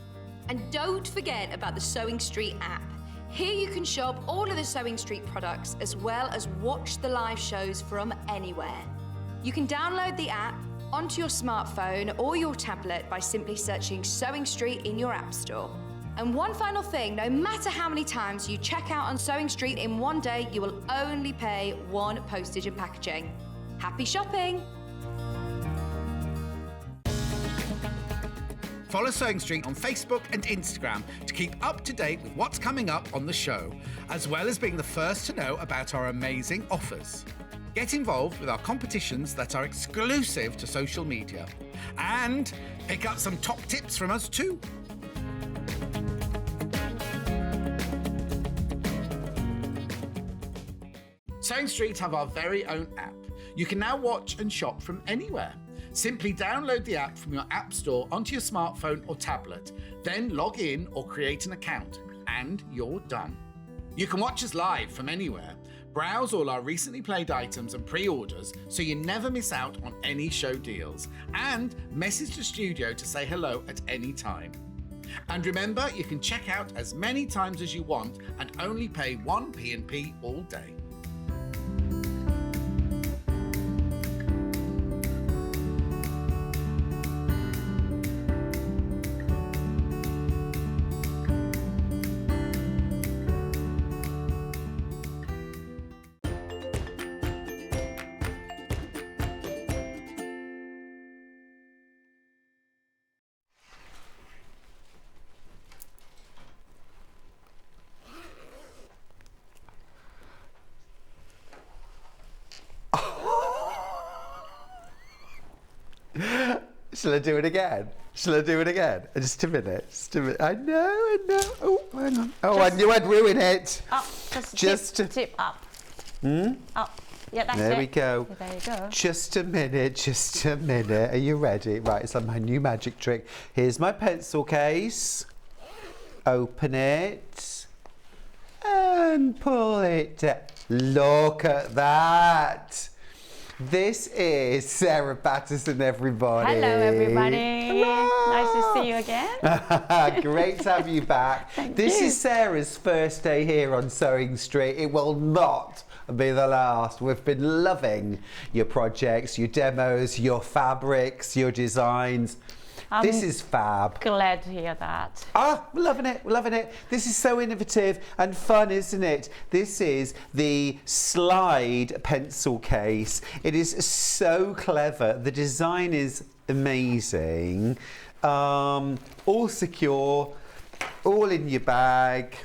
And don't forget about the Sewing Street app. Here you can shop all of the Sewing Street products as well as watch the live shows from anywhere. You can download the app onto your smartphone or your tablet by simply searching Sewing Street in your app store. And one final thing, no matter how many times you check out on Sewing Street in one day, you will only pay one postage and packaging. Happy shopping! Follow Sewing Street on Facebook and Instagram to keep up to date with what's coming up on the show, as well as being the first to know about our amazing offers. Get involved with our competitions that are exclusive to social media. And pick up some top tips from us too. Sewing Street have our very own app. You can now watch and shop from anywhere. Simply download the app from your app store onto your smartphone or tablet, then log in or create an account, and you're done. You can watch us live from anywhere, browse all our recently played items and pre-orders so you never miss out on any show deals, and message the studio to say hello at any time. And remember, you can check out as many times as you want and only pay one P&P all day. Shall I do it again? Shall I do it again? Just a minute. Just a minute. I know. Oh, hang on. Oh, I knew I'd ruin it. Up. Just tip up. Up. Yeah, that's it. There we go. Yeah, there you go. Just a minute. Are you ready? Right, it's like my new magic trick. Here's my pencil case. Open it. And pull it down. Look at that. This is Sarah Patterson, everybody. Hello, everybody. Hello. Nice to see you again. Great to have you back. This is Sarah's first day here on Sewing Street. It will not be the last. We've been loving your projects, your demos, your fabrics, your designs. This is fab. Glad to hear that. We're loving it. We're loving it. This is so innovative and fun, isn't it? This is the slide pencil case. It is so clever. The design is amazing. All secure, all in your bag.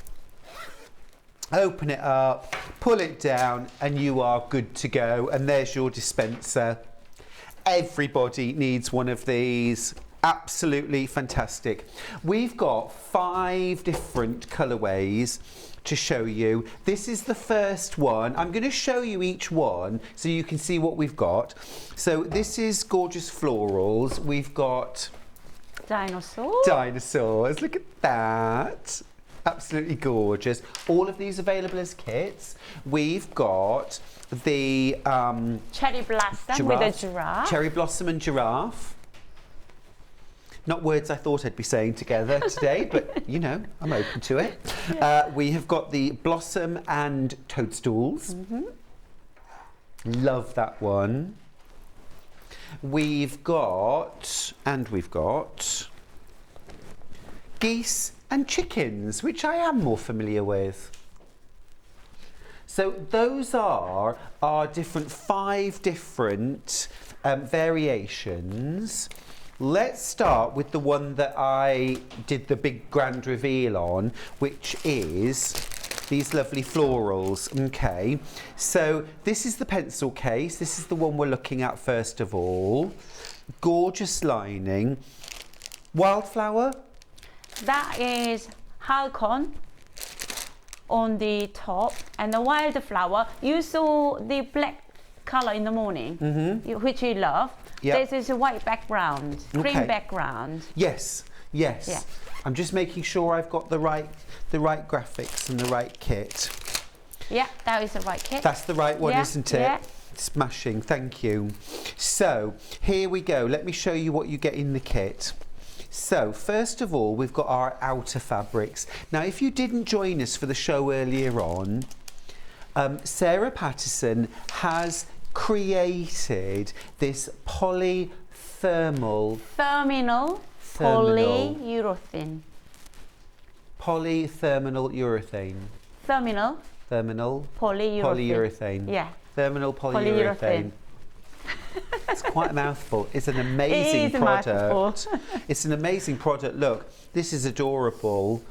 Open it up, pull it down, and you are good to go. And there's your dispenser. Everybody needs one of these. Absolutely fantastic. We've got 5 different colourways to show you. This is the first one. I'm going to show you each one so you can see what we've got. So this is gorgeous florals. We've got dinosaurs. Look at that. Absolutely gorgeous. All of these available as kits. We've got the cherry blossom with a giraffe. Cherry blossom and giraffe. Not words I thought I'd be saying together today, but you know, I'm open to it. We have got the blossom and toadstools. Love that one. We've got geese and chickens, which I am more familiar with. So those are our 5 different variations. Let's start with the one that I did the big grand reveal on, which is these lovely florals. Okay, so this is the pencil case. This is the one we're looking at first of all. Gorgeous lining. Wildflower? That is halcon on the top, and the wildflower. You saw the black color in the morning, which you love. Yep. This is a white background, cream background. Yes. Yeah. I'm just making sure I've got the right graphics and the right kit. Yeah, that is the right kit. That's the right one, isn't it? Yeah. Smashing, thank you. So here we go. Let me show you what you get in the kit. So first of all, we've got our outer fabrics. Now, if you didn't join us for the show earlier on, Sarah Patterson has created this polythermal polyurethane. Polythermal urethane. Thermal polyurethane. Yeah. Thermal polyurethane. It's quite a mouthful. It's an amazing product. It's an amazing product. Look, this is adorable.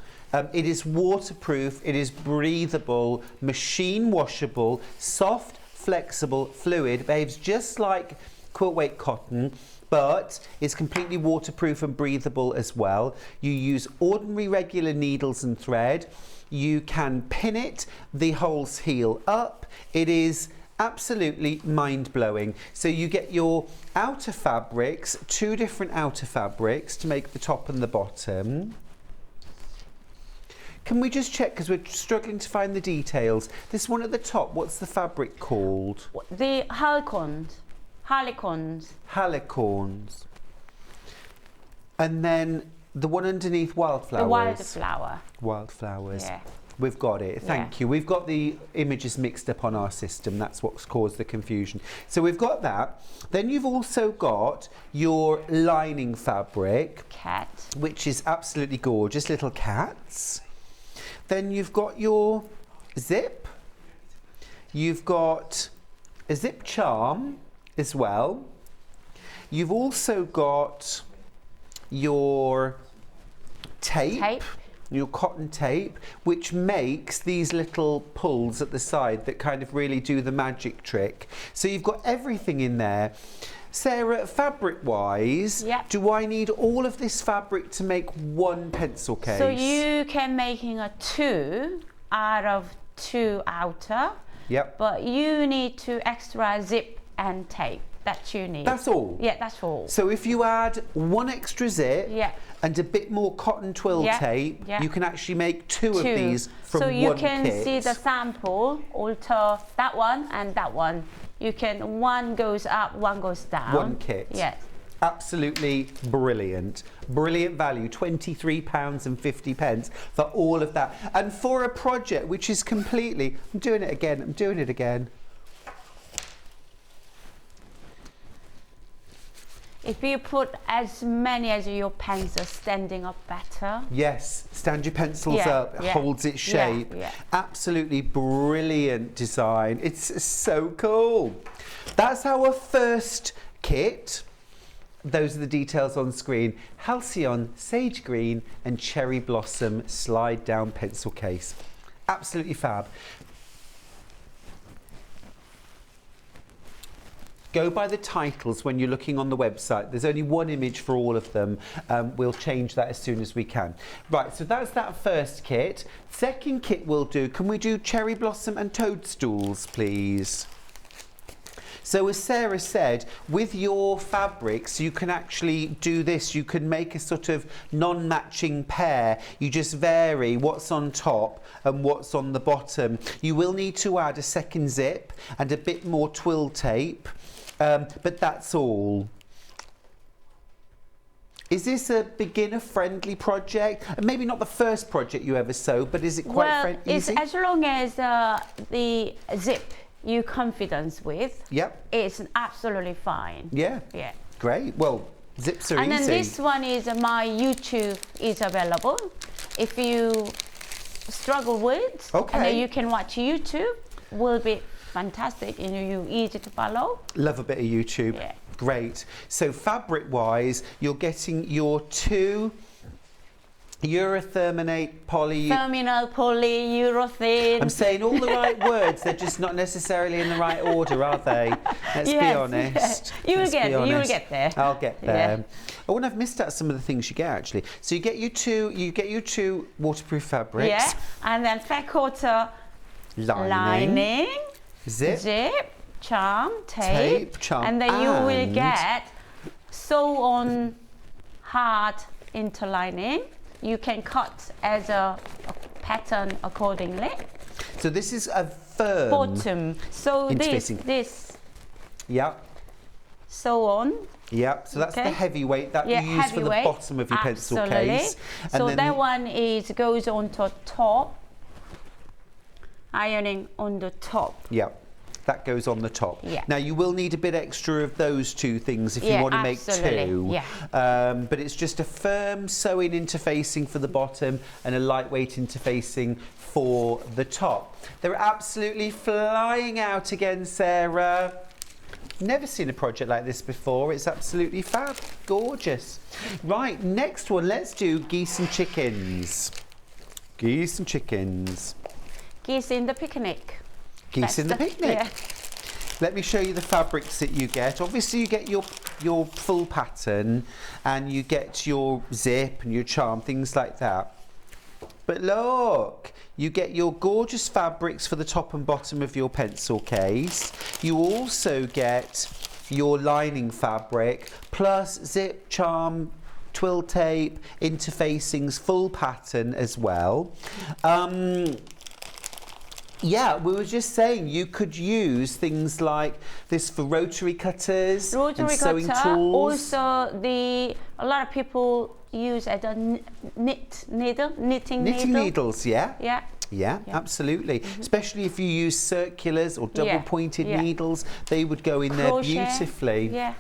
It is waterproof, it is breathable, machine washable, soft, flexible, fluid, behaves just like quilt weight cotton, but it's completely waterproof and breathable as well. You use ordinary regular needles and thread. You can pin it, the holes heal up. It is absolutely mind-blowing. So you get your outer fabrics, 2 different outer fabrics to make the top and the bottom. Can we just check, because we're struggling to find the details. This one at the top, what's the fabric called? The halicons. And then the one underneath wildflowers. The wildflower. Wildflowers. Yeah. We've got it. Thank you. We've got the images mixed up on our system. That's what's caused the confusion. So we've got that. Then you've also got your lining fabric. Cat. Which is absolutely gorgeous. Little cats. Then you've got your zip. You've got a zip charm as well. You've also got your tape. Your cotton tape, which makes these little pulls at the side that kind of really do the magic trick. So you've got everything in there. Sarah, fabric-wise, do I need all of this fabric to make one pencil case? So you can making a 2 out of 2 outer. Yep. But you need to extra zip and tape. That you need. That's all? Yeah, that's all. So if you add 1 extra zip and a bit more cotton twill tape, you can actually make 2 of these from one kit. So you can see the sample, alter that one and that one. You can, one goes up, one goes down. 1 kit. Yes. Absolutely brilliant. Brilliant value, £23.50 for all of that. And for a project which is completely, I'm doing it again. If you put as many as your pencils standing up better. Yes, stand your pencils up, it holds its shape. Absolutely brilliant design. It's so cool. That's our first kit. Those are the details on screen. Halcyon, Sage Green and Cherry Blossom slide down pencil case. Absolutely fab. Go by the titles when you're looking on the website. There's only 1 image for all of them. We'll change that as soon as we can. Right, so that's that first kit. Second kit we'll do, can we do Cherry Blossom and Toadstools, please? So as Sarah said, with your fabrics, you can actually do this. You can make a sort of non-matching pair. You just vary what's on top and what's on the bottom. You will need to add a second zip and a bit more twill tape. But that's all. Is this a beginner-friendly project? Maybe not the first project you ever sewed, but is it quite easy? It's as long as the zip you confidence with. Yep. It's absolutely fine. Yeah. Yeah. Great. Well, zips are easy. And then this one is my YouTube is available. If you struggle with, and then you can watch YouTube. Will be fantastic, you easy to follow. Love a bit of YouTube. Yeah. Great. So fabric-wise, you're getting your 2 Urotherminate poly... Terminal polyurethane. I'm saying all the right words, they're just not necessarily in the right order, are they? Let's be honest. You will get there. I'll get there. I wouldn't have missed out some of the things you get actually. So you get your 2 waterproof fabrics. Yeah, and then 3/4 lining, zip, charm, tape, charm, and then you will get sew on hard interlining. You can cut as a pattern accordingly. So this is a firm bottom. So this. Yeah. Sew on. Yeah. So that's the heavyweight that you use for the bottom of your pencil case. And so that one goes on to top. Ironing on the top. Yeah. That goes on the top. Yeah. Now you will need a bit extra of those 2 things if you want to make 2. Yeah. But it's just a firm sewing interfacing for the bottom and a lightweight interfacing for the top. They're absolutely flying out again, Sarah. Never seen a project like this before. It's absolutely fab. Gorgeous. Right, next one. Let's do geese and chickens. Geese and chickens. Geese in the picnic. Geese in the picnic. Yeah. Let me show you the fabrics that you get. Obviously you get your full pattern and you get your zip and your charm, things like that. But look, you get your gorgeous fabrics for the top and bottom of your pencil case. You also get your lining fabric plus zip, charm, twill tape, interfacings, full pattern as well. Yeah, we were just saying you could use things like this for rotary cutters and sewing tools. Also, a lot of people use as a knitting needles. Yeah. Yeah. Yeah, absolutely. Especially if you use circulars or double-pointed needles, they would go in there beautifully. Yeah.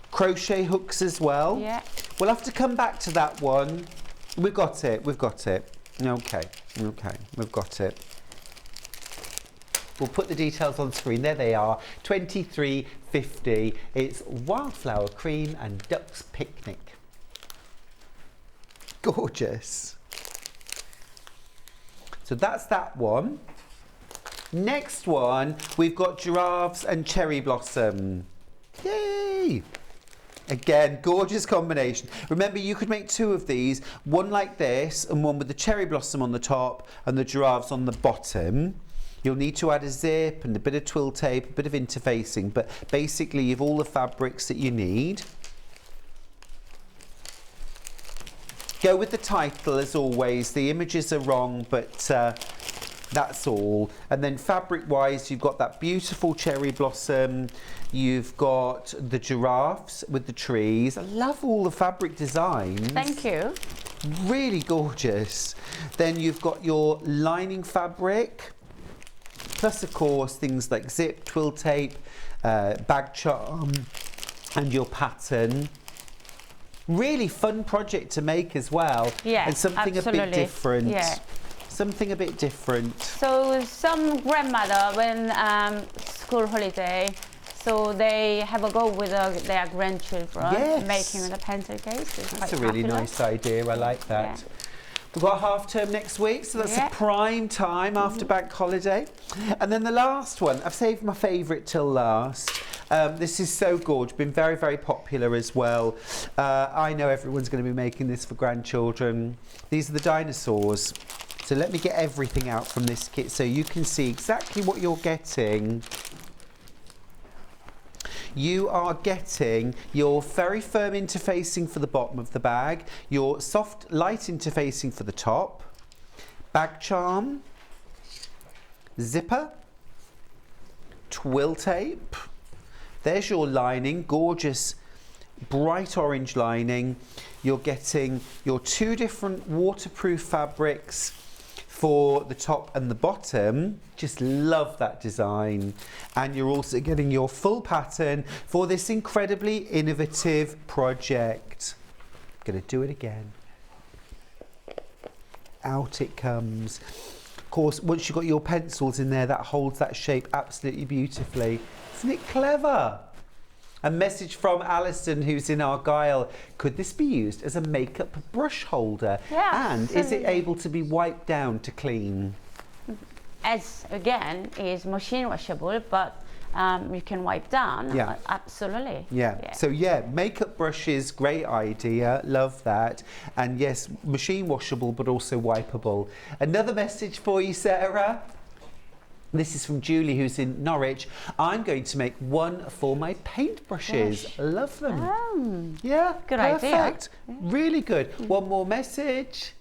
Crochet hooks as well. Yeah. We'll have to come back to that one. We've got it. We've got it. Okay. We've got it. We'll put the details on screen. There they are. $23.50. It's wildflower cream and duck's picnic. Gorgeous. So that's that one. Next one, we've got giraffes and cherry blossom. Yay! Again, gorgeous combination. Remember, you could make 2 of these, one like this and one with the cherry blossom on the top and the giraffes on the bottom. You'll need to add a zip and a bit of twill tape, a bit of interfacing, but basically you've all the fabrics that you need. Go with the title as always. The images are wrong, but that's all. And then fabric wise, you've got that beautiful cherry blossom. You've got the giraffes with the trees. I love all the fabric designs. Thank you. Really gorgeous. Then you've got your lining fabric, plus of course things like zip, twill tape, bag charm, and your pattern. Really fun project to make as well. Yeah, and something absolutely. a bit different. Yeah. Something a bit different. So some grandmother when school holiday, so they have a go with their grandchildren making the pencil case. It's That's quite a really popular. nice idea. I like that. Yeah. We've got half term next week, so that's a prime time after bank holiday. And then the last one, I've saved my favourite till last. This is so gorgeous, been very, very popular as well. I know everyone's going to be making this for grandchildren. These are the dinosaurs. So let me get everything out from this kit so you can see exactly what you're getting. You are getting your very firm interfacing for the bottom of the bag, your soft light interfacing for the top, bag charm, zipper, twill tape. There's your lining, gorgeous bright orange lining. You're getting your 2 different waterproof fabrics for the top and the bottom. Just love that design. And you're also getting your full pattern for this incredibly innovative project. I'm gonna do it again. Out it comes. Of course, once you've got your pencils in there, that holds that shape absolutely beautifully. Isn't it clever? A message from Alison, who's in Argyle. Could this be used as a makeup brush holder? Yeah, and is it able to be wiped down to clean? As again, is machine washable, but you can wipe down. Yeah. Absolutely. Yeah. So yeah, makeup brushes, great idea. Love that. And yes, machine washable, but also wipeable. Another message for you, Sarah. This is from Julie, who's in Norwich. I'm going to make one for my paintbrushes. Love them. Oh, yeah, good perfect. idea. Really good. One more message.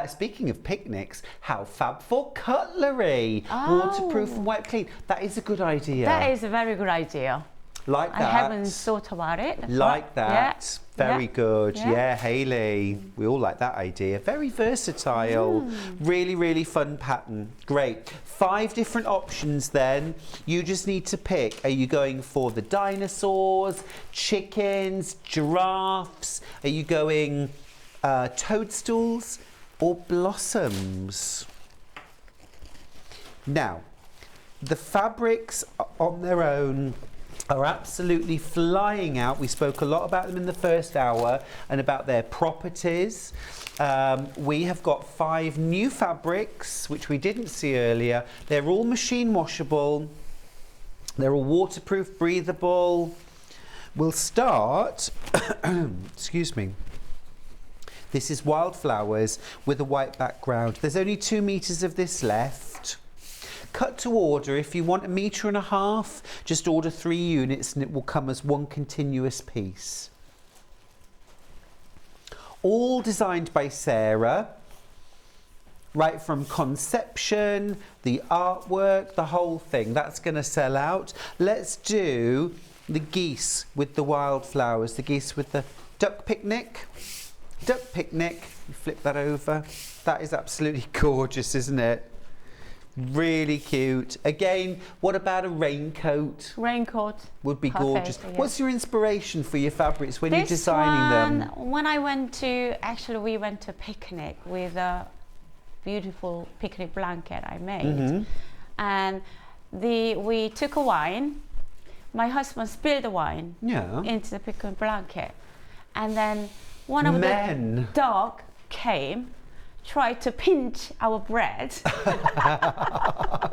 Speaking of picnics, how fab for cutlery. Waterproof and wipe clean. That is a good idea. That is a very good idea. Like that. I haven't thought about it. Like that. Yeah. Very good. Yeah. Yeah, Hayley. We all like that idea. Very versatile. Really, really fun pattern. Great. 5 different options then. You just need to pick. Are you going for the dinosaurs, chickens, giraffes? Are you going toadstools or blossoms? Now, the fabrics on their own are absolutely flying out. We spoke a lot about them in the first hour and about their properties. We have got 5 new fabrics, which we didn't see earlier. They're all machine washable. They're all waterproof, breathable. We'll start, excuse me. This is Wildflowers with a white background. There's only 2 meters of this left. Cut to order. If you want 1.5 meters, just order 3 units and it will come as one continuous piece. All designed by Sarah, right from conception, the artwork, the whole thing. That's going to sell out. Let's do the geese with the wildflowers, the geese with the duck picnic. Duck picnic. You flip that over. That is absolutely gorgeous, isn't it? Really cute. Again, what about a raincoat? Raincoat. Would be Perfect, gorgeous. yeah. What's your inspiration for your fabrics when you're This designing them? When I went to, actually we went to a picnic with a beautiful picnic blanket I made. And we took a wine. My husband spilled the wine into the picnic blanket. And then one of the dog came, try to pinch our bread.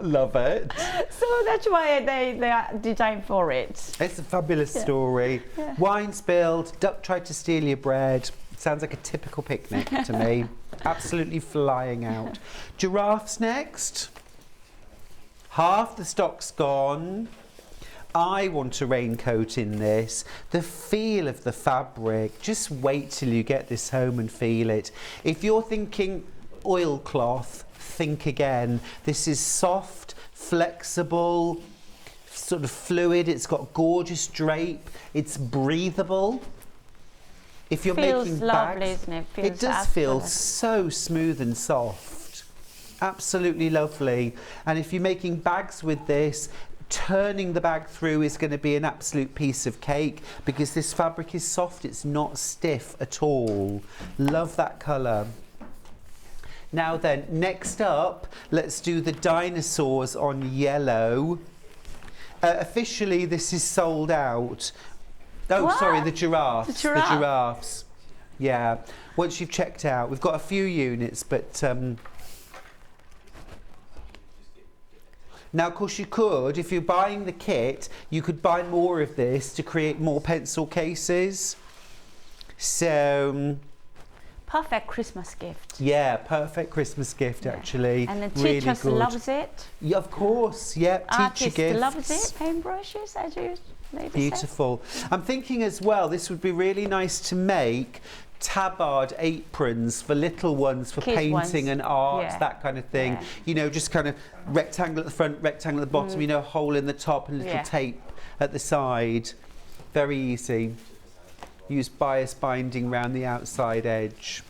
Love it. So that's why they are designed for it. It's a fabulous story. Yeah. Wine spilled, duck tried to steal your bread. Sounds like a typical picnic to me. Absolutely flying out. Giraffes next. Half the stock's gone. I want a raincoat in this. The feel of the fabric, just wait till you get this home and feel it. If you're thinking oilcloth, think again. This is soft, flexible, sort of fluid. It's got gorgeous drape. It's breathable. If you're Feels making lovely, bags, isn't it? it does feel so smooth and soft. Absolutely lovely. And if you're making bags with this, turning the bag through is going to be an absolute piece of cake because this fabric is soft, it's not stiff at all. Love that colour. Now then, next up, let's do the dinosaurs on yellow. Officially, this is sold out. Oh, What? sorry, the giraffes. The giraffe. The giraffes. Yeah. Once you've checked out, we've got a few units, but now, of course, you could, if you're buying the kit, you could buy more of this to create more pencil cases. So, Perfect Christmas gift. yeah, perfect Christmas gift, actually. And the really teachers good. loves it. Yeah, of course, yeah. Teacher Artist gifts. loves it. Paintbrushes, as you ladies say. Beautiful. I'm thinking as well, this would be really nice to make tabard aprons for little ones, for Kids painting ones. and art, Yeah. that kind of thing. Yeah. You know, just kind of rectangle at the front, rectangle at the bottom, you know, hole in the top and little Yeah. tape at the side. Very easy. Use bias binding round the outside edge.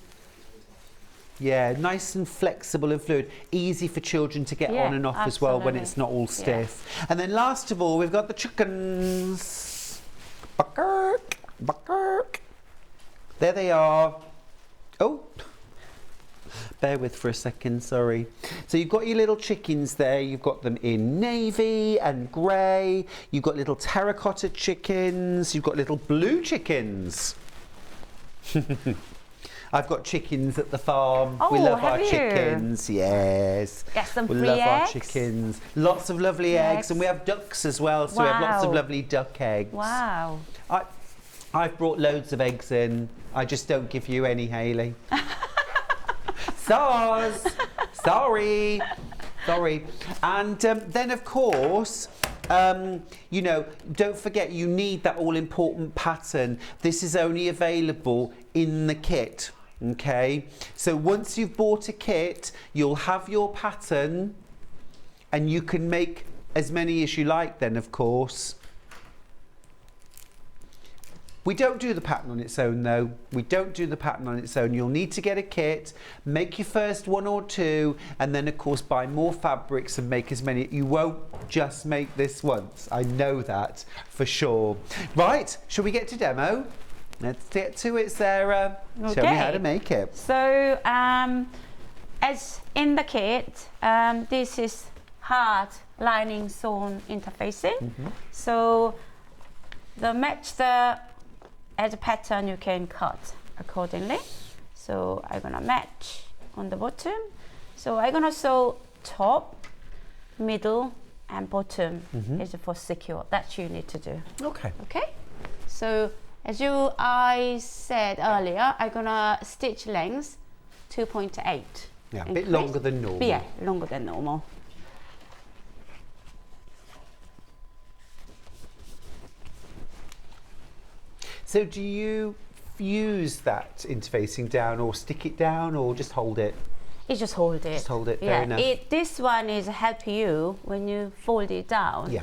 Yeah, nice and flexible and fluid. Easy for children to get Yeah, on and off as well when absolutely. it's not all stiff. And then last of all, we've got the chickens. Buckark, buckark. There they are. Oh, bear with for a second, sorry. So you've got your little chickens there. You've got them in navy and grey. You've got little terracotta chickens. You've got little blue chickens. I've got chickens at the farm. We Oh, love our have you? chickens. Yes. Get some We free love our eggs? chickens. Lots of lovely eggs. And we have ducks as well. So we have lots of Wow. lovely duck eggs. Wow. I've brought loads of eggs in. I just don't give you any, Hayley. Sorry. And then, of course, you know, don't forget you need that all-important pattern. This is only available in the kit, okay? So once you've bought a kit, you'll have your pattern and you can make as many as you like then, of course. We don't do the pattern on its own though. We don't do the pattern on its own. You'll need to get a kit, make your first one or two, and then of course buy more fabrics and make as many. You won't just make this once. I know that for sure. Right, shall we get to demo? Let's get to it, Sarah. Show me how to make it. So, as in the kit, this is hard lining sewn interfacing. So, the match as a pattern you can cut accordingly. So I'm gonna match on the bottom. So I'm gonna sew top, middle, and bottom is for secure. That you need to do. Okay. Okay. So as I said earlier, I'm gonna stitch length 2.8. Yeah, a bit longer than normal. Yeah, longer than normal. So do you fuse that interfacing down or stick it down or just hold it? You just hold it. Just hold it, fair enough. This one is help you when you fold it down. Yeah.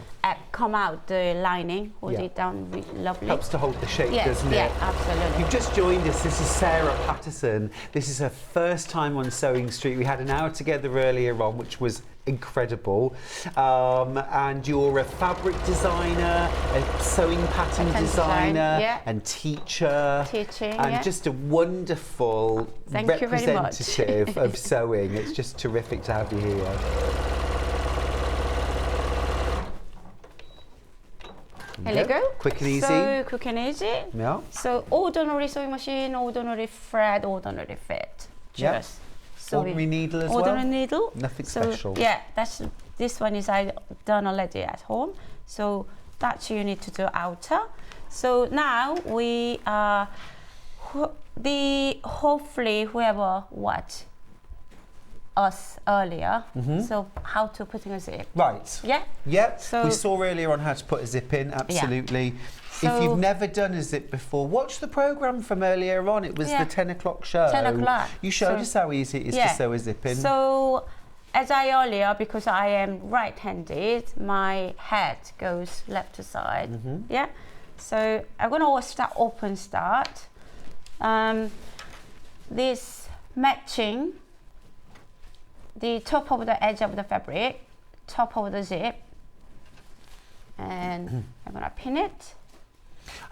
Come out the lining, hold Yeah. it down lovely. Helps to hold the shape, Yeah, doesn't it? yeah, absolutely. You've just joined us. This is Sarah Patterson. This is her first time on Sewing Street. We had an hour together earlier on, which was incredible. And you're a fabric designer, a sewing pattern designer, yeah. and teacher. Teaching, and yeah. just a wonderful Thank you very much. representative of sewing. It's just terrific to have you here. There you go. Quick and easy. So quick and easy. Yeah. So ordinary sewing machine, ordinary thread, ordinary fit. Yeah. Just Ordinary needle as well? Ordinary needle. Nothing So, special. Yeah, this one is I done already at home. So that's you need to do outer. So now we hopefully whoever watched us earlier. So how to put in a zip. Right. Yeah. Yep. So we saw earlier on how to put a zip in. Absolutely. If you've never done a zip before, watch the programme from earlier on. It was the 10 o'clock show. 10 o'clock. You showed us how easy it is to sew a zip in. So as I earlier, because I am right-handed, my head goes left to side. Yeah. So I'm gonna start open start. This matching the top of the edge of the fabric, top of the zip, and I'm gonna pin it.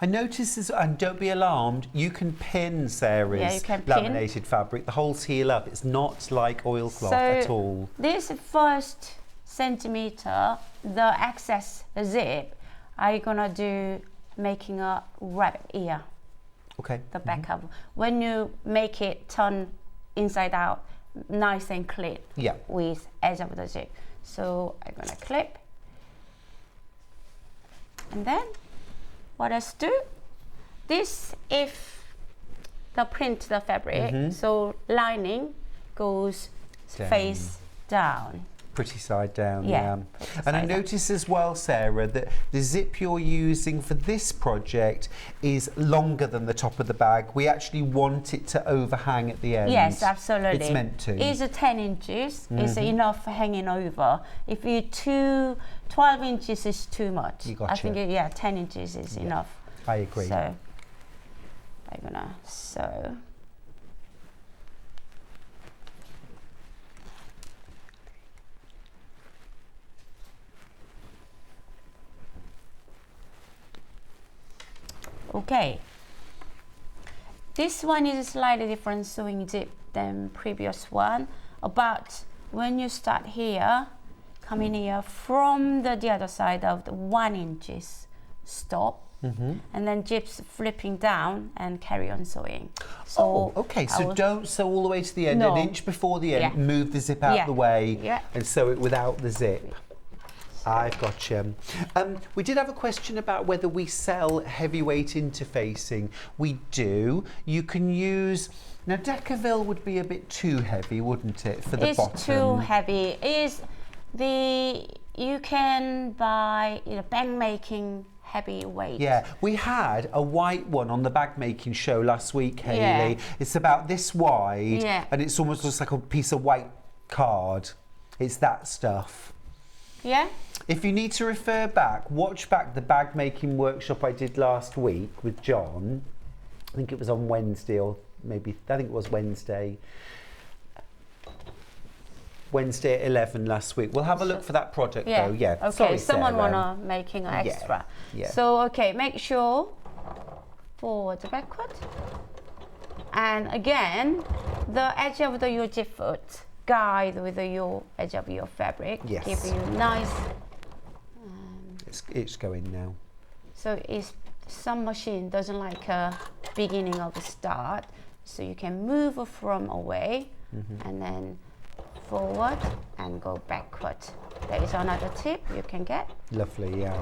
I noticed this, and don't be alarmed, you can pin Sarah's laminated fabric. The holes heal up. It's not like oilcloth at all. This first centimeter, the excess zip, I'm gonna do making a rabbit ear. Okay. The back up. When you make it turn inside out, nice and clean. Yeah. With edge of the zip. So I'm gonna clip. And then what else do? This if the print the fabric, so lining goes face down. Pretty side down, Yeah. And I notice as well, Sarah, that the zip you're using for this project is longer than the top of the bag. We actually want it to overhang at the end. Yes, absolutely. It's meant to. It's 10 inches. It's enough hanging over. If you 12 inches is too much. You gotcha. I think 10 inches is enough. I agree. So I'm gonna sew. Okay. This one is a slightly different sewing zip than previous one. But when you start here, come in here from the other side of the 1 inches, stop. And then zips flipping down and carry on sewing. So okay. So don't sew all the way to the end. No. An inch before the end, move the zip out the way and sew it without the zip. I've got you. We did have a question about whether we sell heavyweight interfacing. We do. You can use... Now, Decaville would be a bit too heavy, wouldn't it, for the bottom? It's too heavy. You can buy bag making heavyweight. Yeah, we had a white one on the bag making show last week, Hayley. It's about this wide and it's almost looks like a piece of white card. It's that stuff. Yeah. If you need to refer back, watch back the bag making workshop I did last week with John. I think it was on Wednesday, or maybe, I think it was Wednesday. Wednesday at 11 last week. We'll have a look for that product though. Yeah. Okay. Sorry, Someone Sarah. wanna making an extra. Yeah. So okay, make sure forward to backward, and again, the edge of your zip foot guide with your edge of your fabric. Yes. Give you nice. It's going now. So some machine doesn't like a beginning of a start, so you can move from away and then forward and go backward. There is another tip you can get. Lovely, yeah.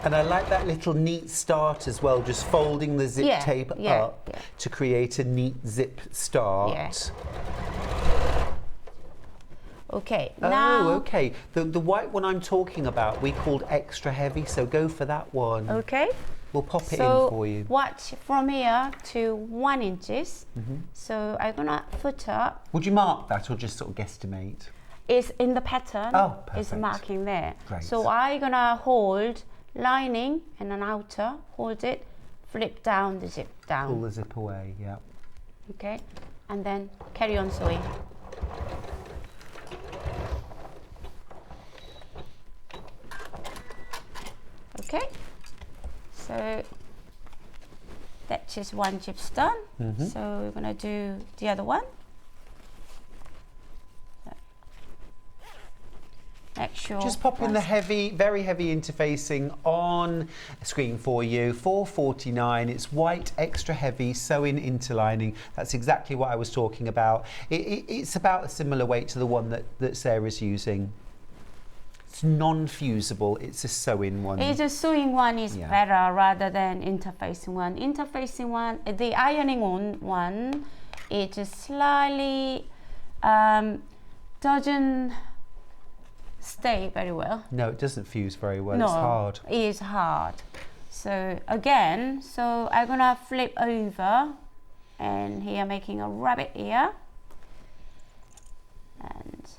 And I like that little neat start as well, just folding the zip tape up to create a neat zip start. Yeah. Okay, now... Oh, okay. The white one I'm talking about, we called extra heavy, so go for that one. Okay. We'll pop it in for you. Watch from here to 1 inches. So I'm gonna foot up. Would you mark that or just sort of guesstimate? It's in the pattern. Oh, it's perfect. marking there. Great. So I'm gonna hold lining and an outer, hold it, flip down the zip down. Pull the zip away, yeah. Okay, and then carry on sewing. Okay, so that's just one zip's done. So we're gonna do the other one. make sure. Just pop in the heavy, very heavy interfacing on screen for you. $4.49. It's white, extra heavy, sewing interlining. That's exactly what I was talking about. It's about a similar weight to the one that Sarah's using. It's non-fusible. It's a sewing one. It's a sewing one is better rather than interfacing one. Interfacing one, the ironing on one, it just slightly doesn't stay very well. No, it doesn't fuse very well. No, it's hard. It is hard. So again, so I'm gonna flip over, and here making a rabbit ear, and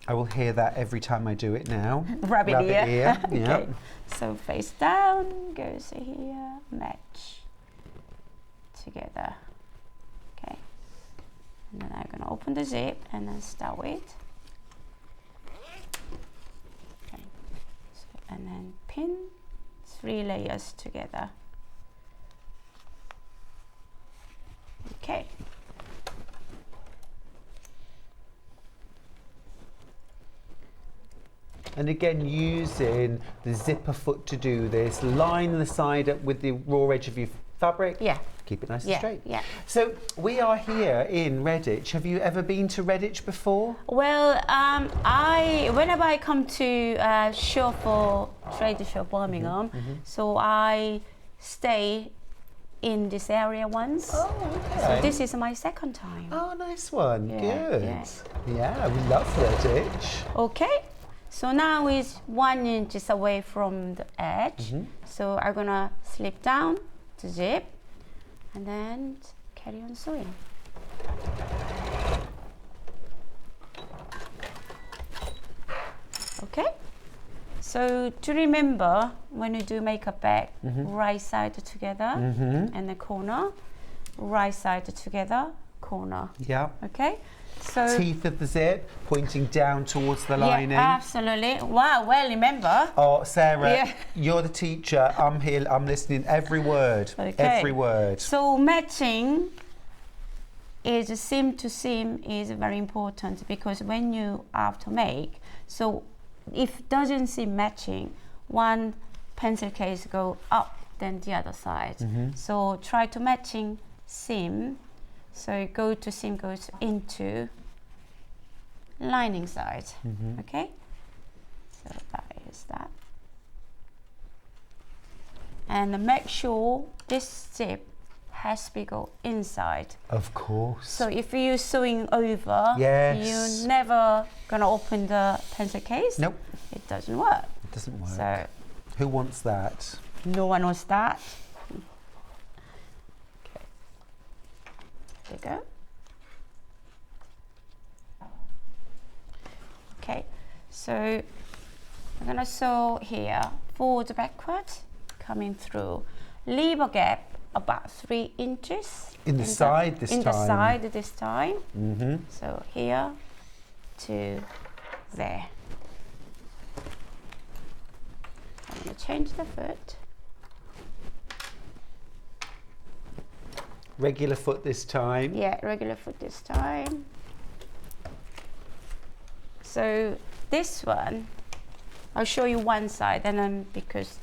I will hear that every time I do it now. Rabbit ear. Yeah. Okay. So face down, goes here, match together. Okay. And then I'm gonna open the zip and then start with. Okay. So, and then pin 3 layers together. Okay. And again, using the zipper foot to do this, line the side up with the raw edge of your fabric. Yeah. Keep it nice and straight. Yeah. So we are here in Redditch. Have you ever been to Redditch before? Well, whenever I come to shop for trade show Birmingham, so I stay in this area once. Oh, okay. So this is my second time. Oh, nice one. Yeah, Good. Yeah, we love Redditch. Okay. So now it's 1 inch away from the edge. So I'm gonna slip down the zip and then carry on sewing. Okay. So to remember, when you do makeup bag, right side together and the corner, right side together, corner. Yeah. Okay. So teeth of the zip pointing down towards the lining. Yeah, absolutely. Wow, well, remember. Oh, Sarah, you're the teacher. I'm here. I'm listening every word. Okay. Every word. So matching is seam to seam is very important, because when you have to make, so if doesn't seem matching, one pencil case go up, then the other side. So try to matching seam. So go to seam goes into lining side. Okay. So that is that. And make sure this zip has to go inside. Of course. So if you're sewing over, you're never gonna open the pencil case. Nope. It doesn't work. It doesn't work. So who wants that? no one wants that. Okay. There you go. Okay. So I'm gonna sew here, forward backward, coming through. Leave a gap about 3 inches. In the side this time. In the side this time. So here to there. I'm going to change the foot. Regular foot this time. Yeah, regular foot this time. So this one, I'll show you one side, and then because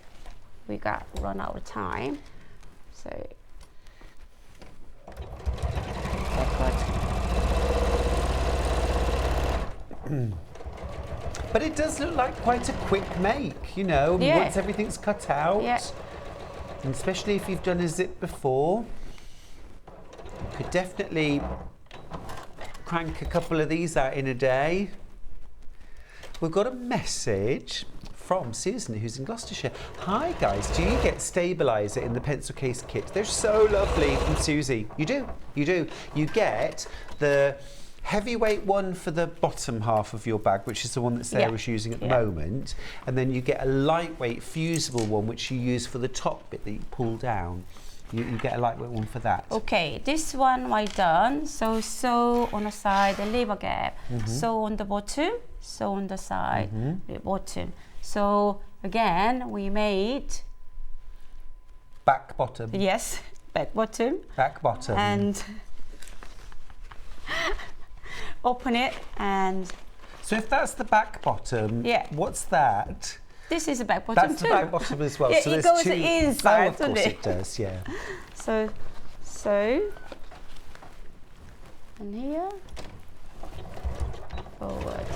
we got run out of time. So But it does look like quite a quick make, you know, once everything's cut out. And especially if you've done a zip before, you could definitely crank a couple of these out in a day. We've got a message from Susan, who's in Gloucestershire. Hi guys, do you get stabiliser in the pencil case kit? They're so lovely, from Susie. You do, you do. You get the heavyweight one for the bottom half of your bag, which is the one that Sarah's using at the moment, and then you get a lightweight fusible one which you use for the top bit that you pull down. You get a lightweight one for that. Okay, this one I done. So sew on the side, leave a gap. Sew on the bottom, sew on the side, the bottom. So again, we made back bottom. Yes, back bottom. Back bottom. And open it and So if that's the back bottom, Yeah. what's that? This is the back bottom That's too. the back bottom as well. Yeah, so it there's goes two. inside, Oh, of course doesn't it does. Yeah. So, and here, forward.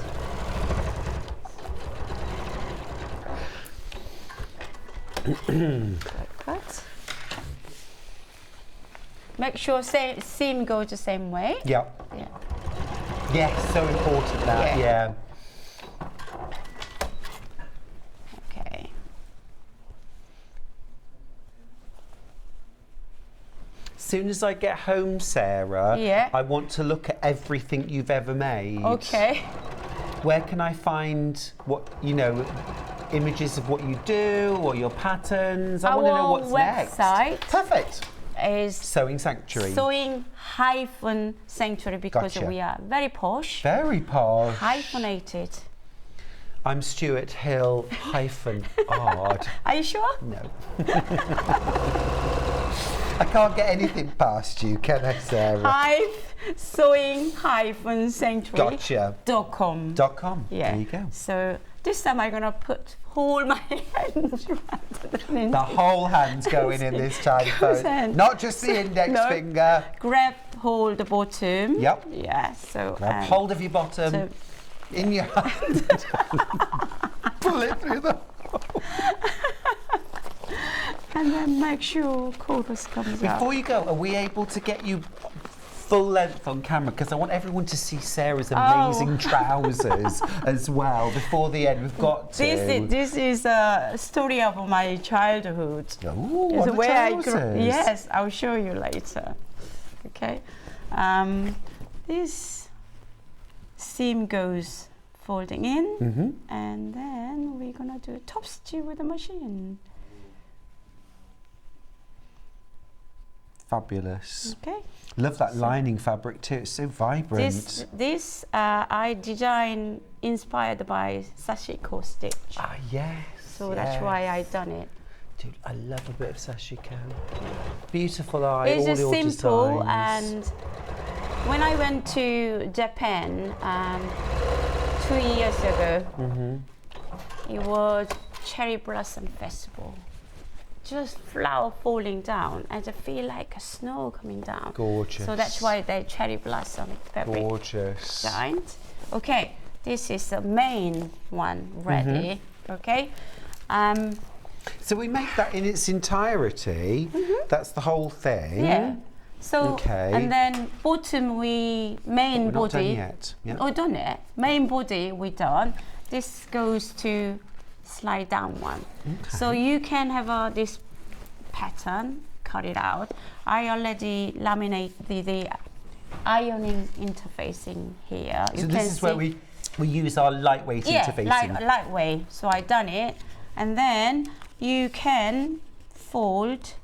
Cut. Make sure seam goes the same way. Yeah. Yeah. Yes, so important that. Yeah. Okay. As soon as I get home, Sarah, I want to look at everything you've ever made. Okay. Where can I find images of what you do or your patterns? I want to know what's next. Website. Perfect. Is Sewing Sanctuary. Sewing-Sanctuary because Gotcha. we are very posh. Very posh. Hyphenated. I'm Stuart Hill -ard. Are you sure? No. I can't get anything past you, can I, Sarah? Sewing-sanctuary. Gotcha. .com. .com. Yeah. There you go. So this time I'm gonna hold my hands rather than The whole hand's going in this tiny phone. Not just the index finger. Hold the bottom. Yep. Yeah. So grab hold of your bottom in your hand. Pull it through the hole. And then make sure chorus comes out. Before you go, are we able to get you full length on camera? Because I want everyone to see Sarah's amazing trousers as well. Before the end, we've got to. This is a story of my childhood. Oh, it's the where trousers. Yes, I'll show you later. Okay. This seam goes folding in, and then we're gonna do a top stitch with the machine. Fabulous. Okay. Love that lining fabric too. It's so vibrant. This I designed inspired by sashiko stitch. Ah, yes. So that's why I done it. Dude, I love a bit of sashiko. Beautiful eye. It's all just your simple, designs. and when I went to Japan 2 years ago, it was Cherry Blossom Festival. Just flower falling down, and I feel like a snow coming down. Gorgeous. So that's why the cherry blossom fabric. Gorgeous. Designed. Okay, this is the main one ready. Okay. So we make that in its entirety. That's the whole thing. Yeah. So okay. and then bottom main We're body. not done yet. Yeah. Oh, done it. Main body we done. This goes to slide down one. Okay. So you can have this pattern, cut it out. I already laminate the ironing interfacing here. So this is where we use our lightweight interfacing. Lightweight. So I done it, and then you can fold.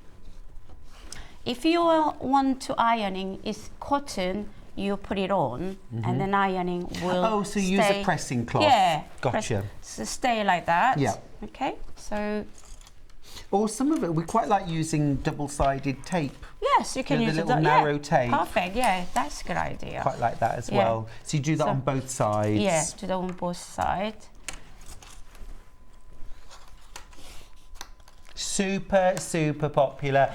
If you want to ironing is cotton, you put it on, and then ironing will. Oh, so you use a pressing cloth. Yeah. Gotcha. So stay like that. Yeah. Okay. So. Or some of it, we quite like using double-sided tape. Yes, you can use the little narrow tape. Perfect. Yeah, that's a good idea. Quite like that as well. So you do that on both sides. Yeah, do that on both sides. Super, super popular.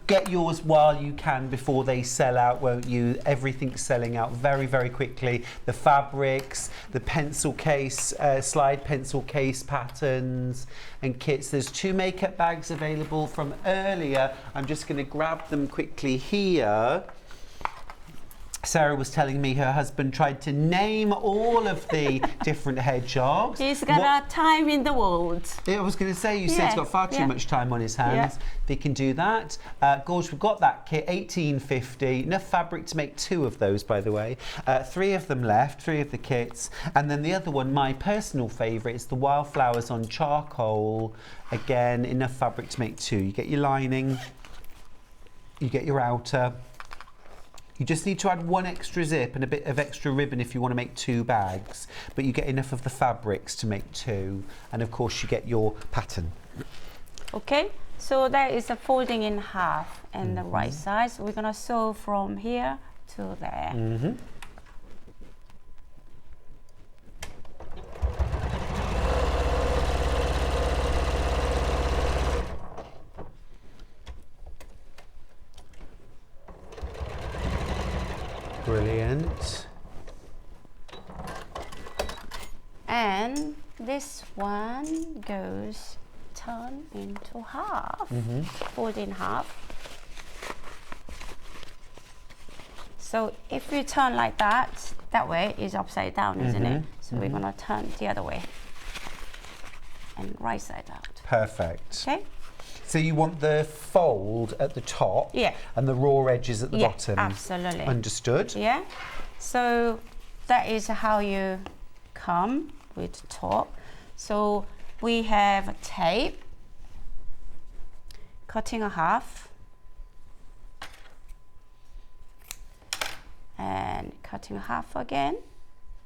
Get yours while you can before they sell out, won't you? Everything's selling out very, very quickly. The fabrics, the pencil case, slide pencil case patterns and kits. There's 2 makeup bags available from earlier. I'm just going to grab them quickly here. Sarah was telling me her husband tried to name all of the different hedgehogs. He's got time in the world. I was going to say, you said he's got far too much time on his hands. They can do that. Gorge, we've got that kit, $18.50. Enough fabric to make 2 of those, by the way. 3 of them left, 3 of the kits. And then the other one, my personal favourite, is the wildflowers on charcoal. Again, enough fabric to make 2. You get your lining, you get your outer. You just need to add 1 extra zip and a bit of extra ribbon if you want to make 2 bags, but you get enough of the fabrics to make 2, and of course you get your pattern. Okay, so that is a folding in half and the right side. So we're gonna sew from here to there. Brilliant. And this one goes turn into half, fold in half. So if you turn like that way is upside down, isn't it? So we're gonna turn the other way and right side out. Perfect. Okay. So you want the fold at the top and the raw edges at the bottom? Absolutely. Understood. Yeah. So that is how you come with the top. So we have tape, cutting a half, and cutting a half again.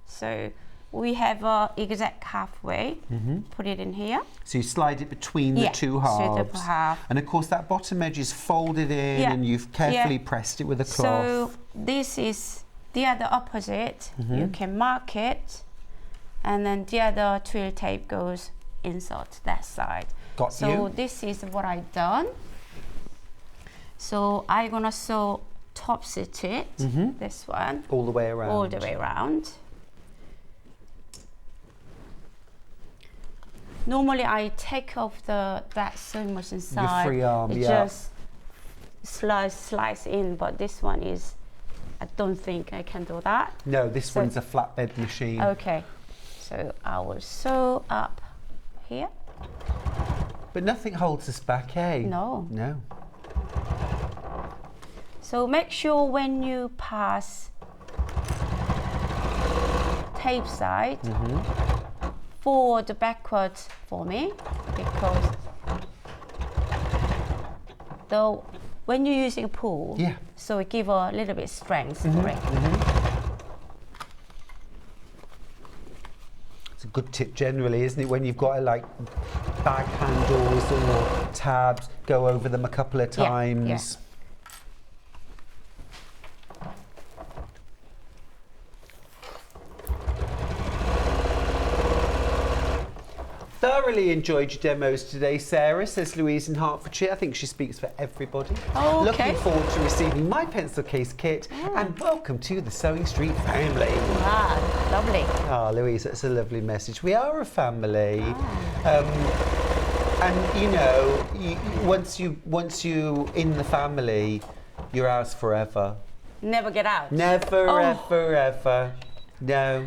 So we have a exact halfway. Put it in here. So you slide it between the two halves. So half. And of course that bottom edge is folded in and you've carefully pressed it with a cloth. So this is the other opposite. You can mark it, and then the other twill tape goes inside that side. Got you. So this is what I've done. So I'm gonna sew top stitch it, this one. All the way around. All the way around. Normally I take off that sewing machine side. Your free arm, it just slice in, but this one is, I don't think I can do that. No, this one's a flatbed machine. Okay, so I will sew up here. But nothing holds us back, eh? No. No. So make sure when you pass tape side, forward backwards for me, because though when you're using a pull, so it give a little bit strength for it. It's a good tip generally, isn't it? When you've got to like bag handles or tabs, go over them a couple of times. Thoroughly enjoyed your demos today, Sarah, says Louise in Hertfordshire. I think she speaks for everybody. Oh, okay. Looking forward to receiving my pencil case kit and welcome to the Sewing Street family. Wow, lovely. Oh, Louise, that's a lovely message. We are a family. And you know, once you in the family, you're ours forever. Never get out. Never, ever, ever. No,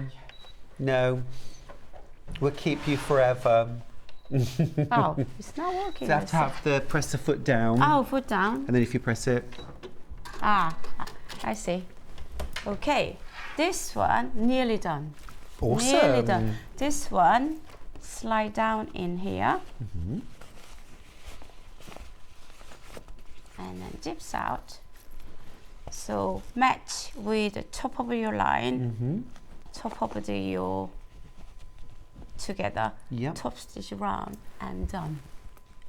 no. We'll keep you forever. Oh, it's not working. So you have to have the press the foot down. Oh, foot down. And then if you press it. Ah, I see. Okay, this one nearly done. Awesome. Nearly done. This one, slide down in here. And then dips out. So match with the top of your line, top of your together, top stitch around and done,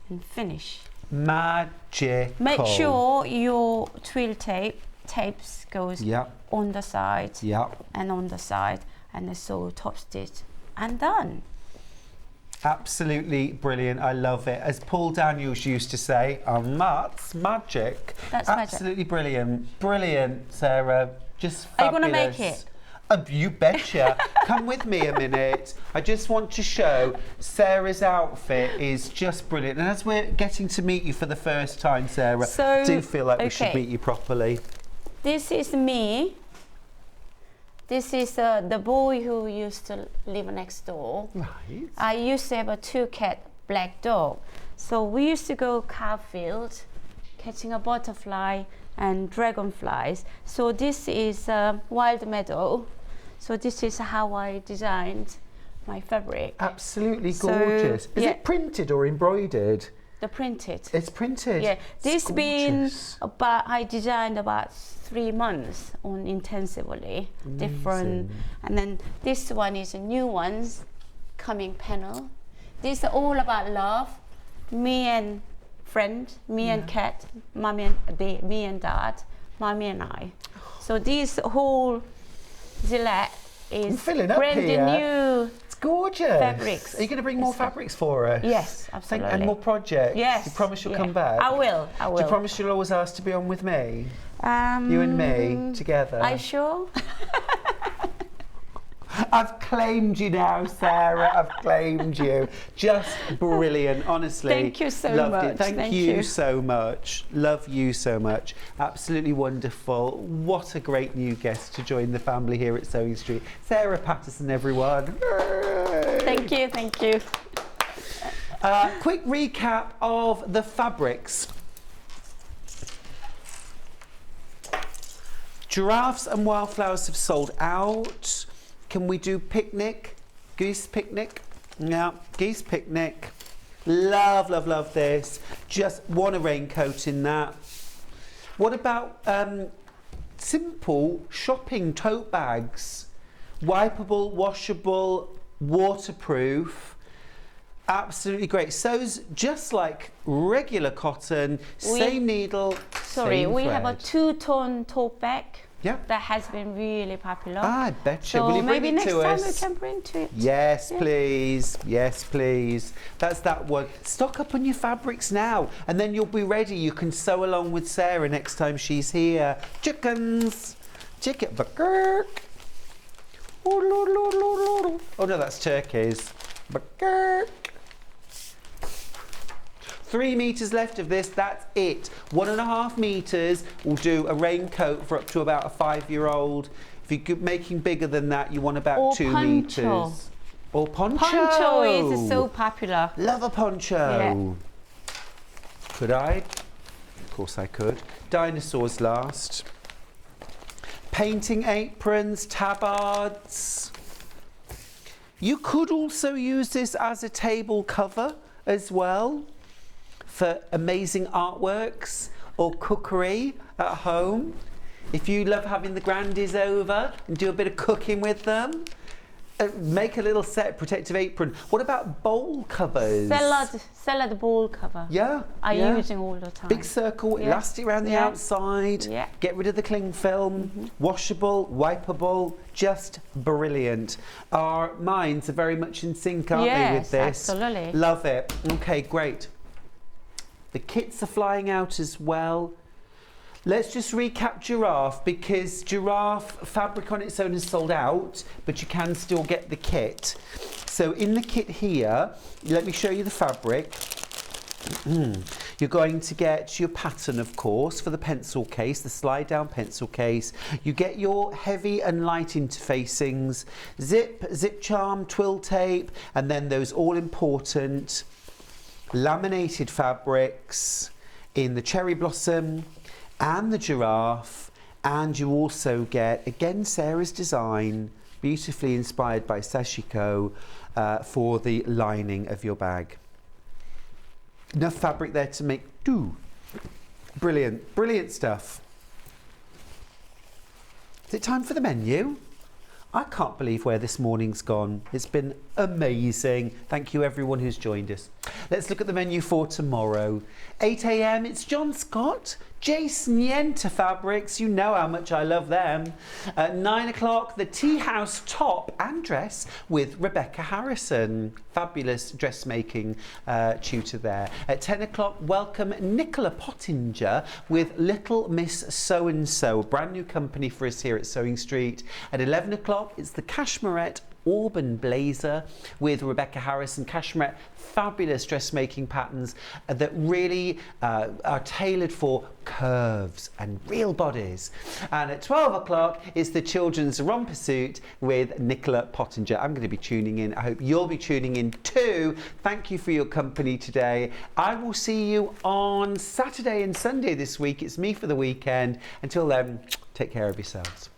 and finish. Magical. Make sure your twill tapes goes on the side and on the side, and then sew top stitch and done. Absolutely brilliant. I love it. As Paul Daniels used to say, that's magic. That's absolutely magic. Brilliant. Brilliant, Sarah. Just fabulous. Are you going to make it? You betcha. Come with me a minute. I just want to show Sarah's outfit is just brilliant. And as we're getting to meet you for the first time, Sarah, I do feel like we should meet you properly. This is me. This is the boy who used to live next door. Right. I used to have a 2-cat black dog. So we used to go cow field, catching a butterfly and dragonflies. So this is wild meadow. So this is how I designed my fabric. Absolutely gorgeous. Is it printed or embroidered? The printed. It's printed. Yeah, this been about, I designed about 3 months on intensively. Different. And then this one is a new ones coming panel. This is all about love. Me and friend, me and cat, mommy and me and dad, mommy and I. So this whole Gillette is brand new. It's gorgeous. fabrics. Are you going to bring more fabrics for us? Yes, absolutely. And more projects? Yes. You promise you'll come back? I will. Do you promise you'll always ask to be on with me? You and me together? Are you sure? I've claimed you now, Sarah. I've claimed you. Just brilliant, honestly. Thank you so Loved much. It. Thank you so much. Love you so much. Absolutely wonderful. What a great new guest to join the family here at Sewing Street. Sarah Patterson, everyone. Thank you. Thank you. Quick recap of the fabrics. Giraffes and wildflowers have sold out. Can we do picnic? Goose picnic? Yeah, geese picnic. Love, love, love this. Just want a raincoat in that. What about simple shopping tote bags? Wipeable, washable, waterproof. Absolutely great. Sews just like regular cotton, same needle, Sorry, same we thread. have a two-tone tote bag. Yeah. That has been really popular. I bet you. So Will you bring maybe it next to time us? we can bring to it. Yes, Yeah. please. Yes, please. That's that one. Stock up on your fabrics now, and then you'll be ready. You can sew along with Sarah next time she's here. Chickens. Chicken. Bakirk. Oh no, that's turkeys. Bakirk. 3 meters left of this, that's it. 1.5 meters will do a raincoat for up to about a 5-year-old. If you're making bigger than that, you want about Or 2 poncho. meters. Or poncho. Poncho is so popular. Love a poncho. Yeah. Could I? Of course I could. Dinosaurs last. Painting aprons, tabards. You could also use this as a table cover as well, for amazing artworks or cookery at home. If you love having the grandies over and do a bit of cooking with them, make a little set protective apron. What about bowl covers? Salad bowl cover. Yeah. I'm using all the time. Big circle, elastic around the outside. Yeah. Get rid of the cling film. Washable, wipeable, just brilliant. Our minds are very much in sync, aren't they, with this? Absolutely. Love it. Okay, great. The kits are flying out as well. Let's just recap giraffe, because giraffe fabric on its own is sold out, but you can still get the kit. So in the kit here, let me show you the fabric. You're going to get your pattern, of course, for the pencil case, the slide down pencil case. You get your heavy and light interfacings, zip charm, twill tape, and then those all important laminated fabrics in the cherry blossom and the giraffe. And you also get, again, Sarah's design, beautifully inspired by Sashiko, for the lining of your bag. Enough fabric there to make do. Brilliant, brilliant stuff. Is it time for the menu? I can't believe where this morning's gone. It's been amazing. Thank you everyone who's joined us. Let's look at the menu for tomorrow. 8 a.m. it's John Scott, Jason Yenta Fabrics. You know how much I love them. At 9 o'clock, the Tea House top and dress with Rebecca Harrison. Fabulous dressmaking tutor there. At 10 o'clock, welcome Nicola Pottinger with Little Miss So-and-So, a brand new company for us here at Sewing Street. At 11 o'clock, it's the Cashmerette Auburn blazer with Rebecca Harrison. Cashmerette, fabulous dressmaking patterns that really are tailored for curves and real bodies. And at 12 o'clock is the children's romper suit with Nicola Pottinger. I'm going to be tuning in. I hope you'll be tuning in too. Thank you for your company today. I will see you on Saturday and Sunday this week. It's me for the weekend. Until then, take care of yourselves.